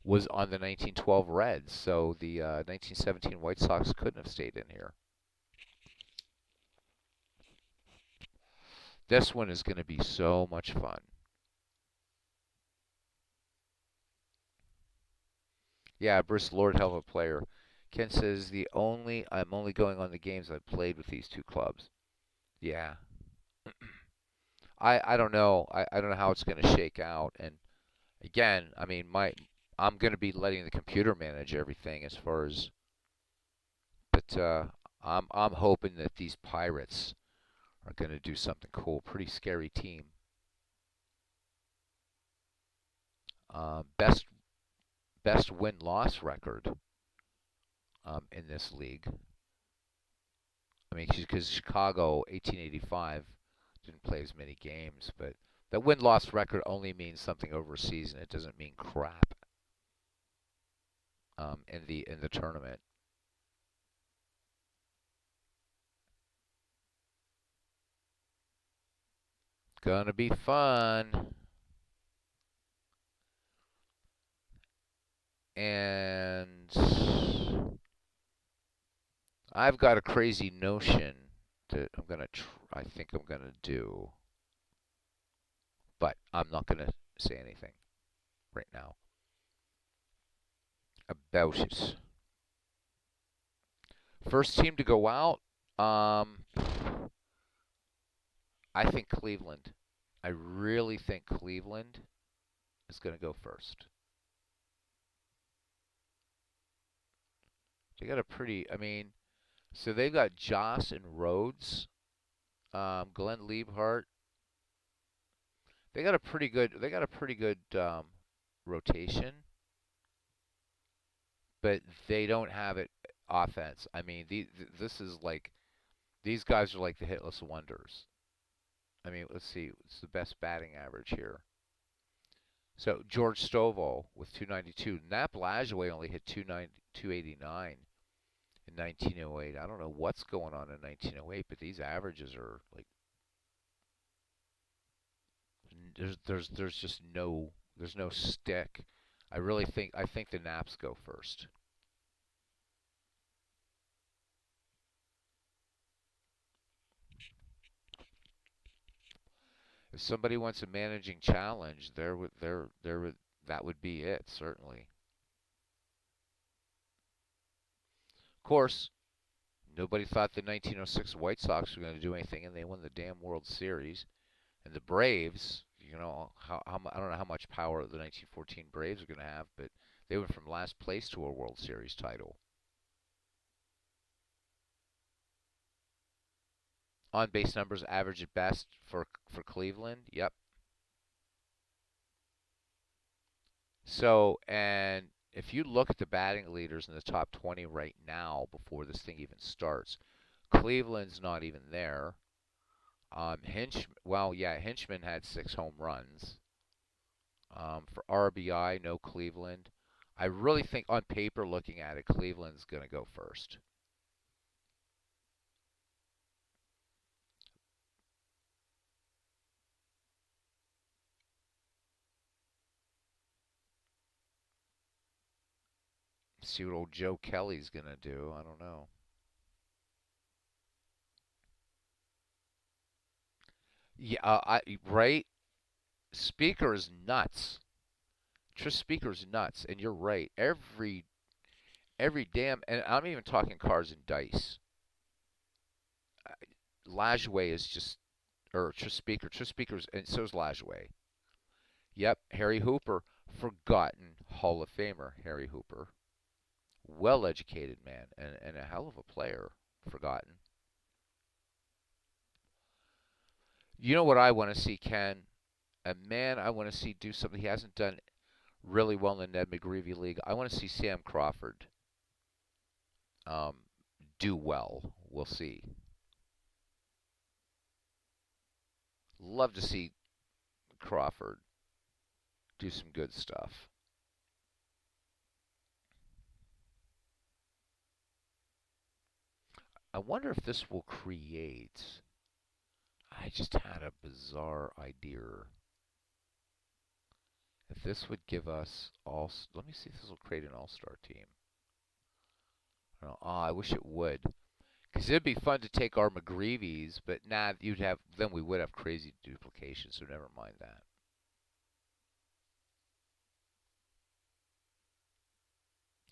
was on the 1912 Reds, so the 1917 White Sox couldn't have stayed in here. This one is going to be so much fun. Yeah, Briss Lord, hell of a player. Ken says I'm only going on the games I've played with these two clubs. Yeah. I don't know. I don't know how it's going to shake out. And again, I mean, I'm going to be letting the computer manage everything as far as, but I'm hoping that these Pirates are going to do something cool. Pretty scary team. Best win loss record in this league. I mean, because Chicago 1885 didn't play as many games, but that win loss record only means something over a season. It doesn't mean crap in the tournament. Gonna be fun. And I've got a crazy notion that I think I'm gonna do, but I'm not gonna say anything right now about it. First team to go out, I think Cleveland. I really think Cleveland is gonna go first. They got a pretty, I mean, so they've got Joss and Rhodes, Glenn Liebhart. They got a pretty good rotation, but they don't have it offense. I mean, this is like these guys are like the hitless wonders. I mean, let's see, what's the best batting average here? So George Stovall with 292. Nap Lajoie only hit 289 in 1908. I don't know what's going on in 1908, but these averages are like there's just no stick. I think the Naps go first. If somebody wants a managing challenge, that would be it certainly. Of course, nobody thought the 1906 White Sox were going to do anything, and they won the damn World Series. And the Braves, I don't know how much power the 1914 Braves are going to have, but they went from last place to a World Series title. On base numbers average at best for Cleveland. Yep. So, and if you look at the batting leaders in the top 20 right now before this thing even starts, Cleveland's not even there. Hinchman had 6 home runs. For RBI, no Cleveland. I really think on paper, looking at it, Cleveland's going to go first. See what old Joe Kelly's going to do. I don't know. Yeah, right. Speaker is nuts. Tris Speaker's nuts, and you're right. Every damn, and I'm even talking cars and dice. Lajoie is just, or Tris Speaker. Tris Speaker's, and so's Lajoie. Yep, Harry Hooper, forgotten Hall of Famer Harry Hooper. Well educated man and a hell of a player. Forgotten. You know what I want to see, Ken? A man I want to see do something he hasn't done really well in the Ned McGreevy League. I want to see Sam Crawford um, do well. We'll see. Love to see Crawford do some good stuff. I wonder if this will create. I just had a bizarre idea. If this would give us all. Let me see if this will create an all-star team. I wish it would. Because it'd be fun to take our McGreevies, but then we would have crazy duplication, so never mind that.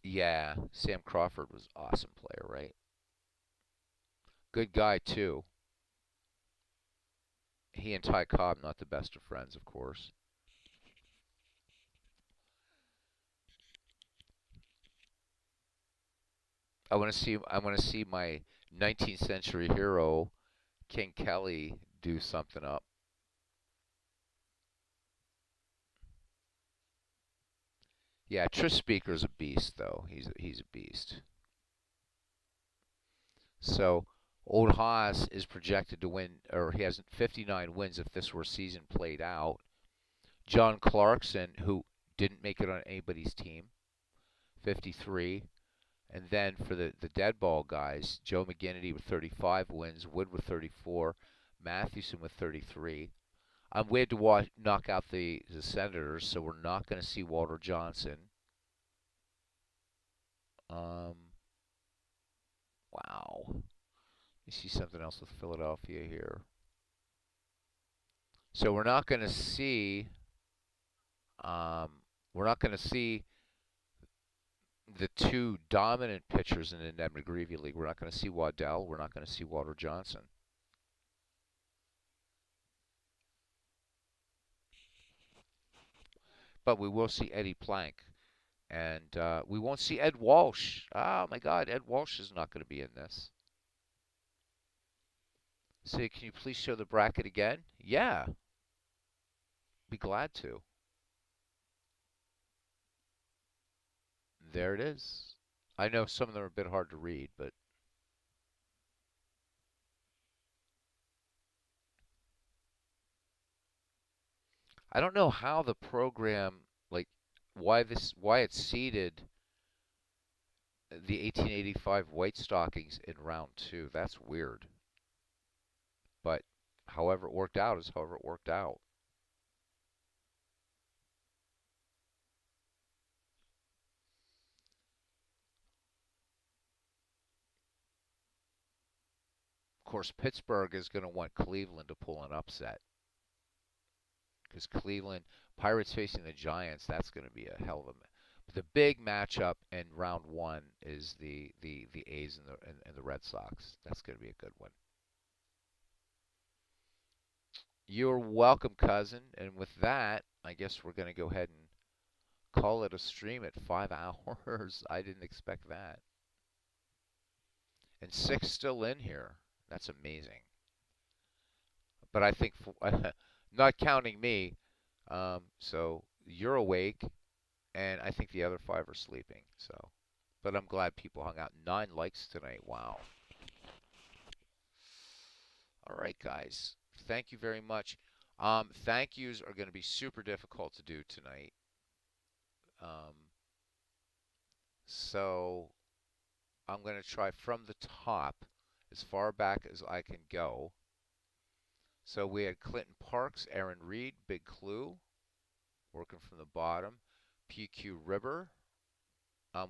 Yeah, Sam Crawford was awesome player, right? Good guy too. He and Ty Cobb not the best of friends, of course. I want to see my 19th century hero King Kelly do something up. Yeah, Trish Speaker's a beast though. He's a beast. So Old Haas is projected to win, or he has 59 wins if this were season played out. John Clarkson, who didn't make it on anybody's team, 53. And then for the dead ball guys, Joe McGinnity with 35 wins, Wood with 34, Mathewson with 33. We had to knock out the Senators, so we're not going to see Walter Johnson. Um, wow. You see something else with Philadelphia here. So um, we're not going to see the two dominant pitchers in the Ned McGreevy League. We're not going to see Waddell. We're not going to see Walter Johnson. But we will see Eddie Plank. And we won't see Ed Walsh. Oh, my God. Ed Walsh is not going to be in this. Say, can you please show the bracket again? Yeah. Be glad to. There it is. I know some of them are a bit hard to read, but I don't know how the program, like, why it seeded the 1885 White Stockings in round two. That's weird. But however it worked out is however it worked out. Of course, Pittsburgh is going to want Cleveland to pull an upset because Cleveland Pirates facing the Giants. That's going to be a hell of a. But the big matchup in round one is the A's and the Red Sox. That's going to be a good one. You're welcome, cousin. And with that, I guess we're going to go ahead and call it a stream at 5 hours. I didn't expect that. And six still in here. That's amazing. But I think, not counting me, so you're awake, and I think the other five are sleeping. So, but I'm glad people hung out. 9 likes tonight. Wow. All right, guys. Thank you very much. Thank yous are going to be super difficult to do tonight. Um, so I'm going to try from the top as far back as I can go. So we had Clinton Parks, Aaron Reed, Big Clue, working from the bottom. PQ Ribber.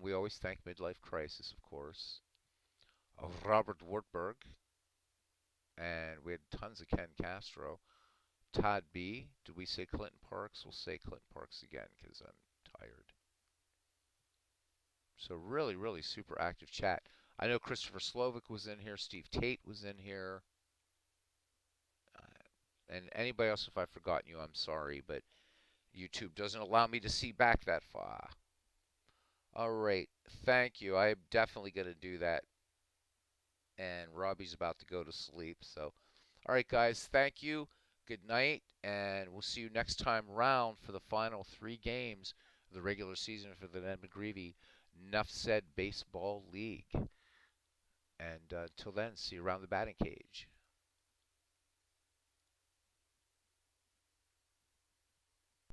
We always thank Midlife Crisis, of course. Robert Wartburg. And we had tons of Ken Castro. Todd B. Did we say Clinton Parks? We'll say Clinton Parks again because I'm tired. So really, really super active chat. I know Christopher Slovic was in here. Steve Tate was in here. And anybody else, if I've forgotten you, I'm sorry. But YouTube doesn't allow me to see back that far. All right. Thank you. I'm definitely going to do that. And Robbie's about to go to sleep. So, all right, guys. Thank you. Good night. And we'll see you next time round for the final 3 games of the regular season for the Ned McGreevy Nuff Said Baseball League. And till then, see you around the batting cage.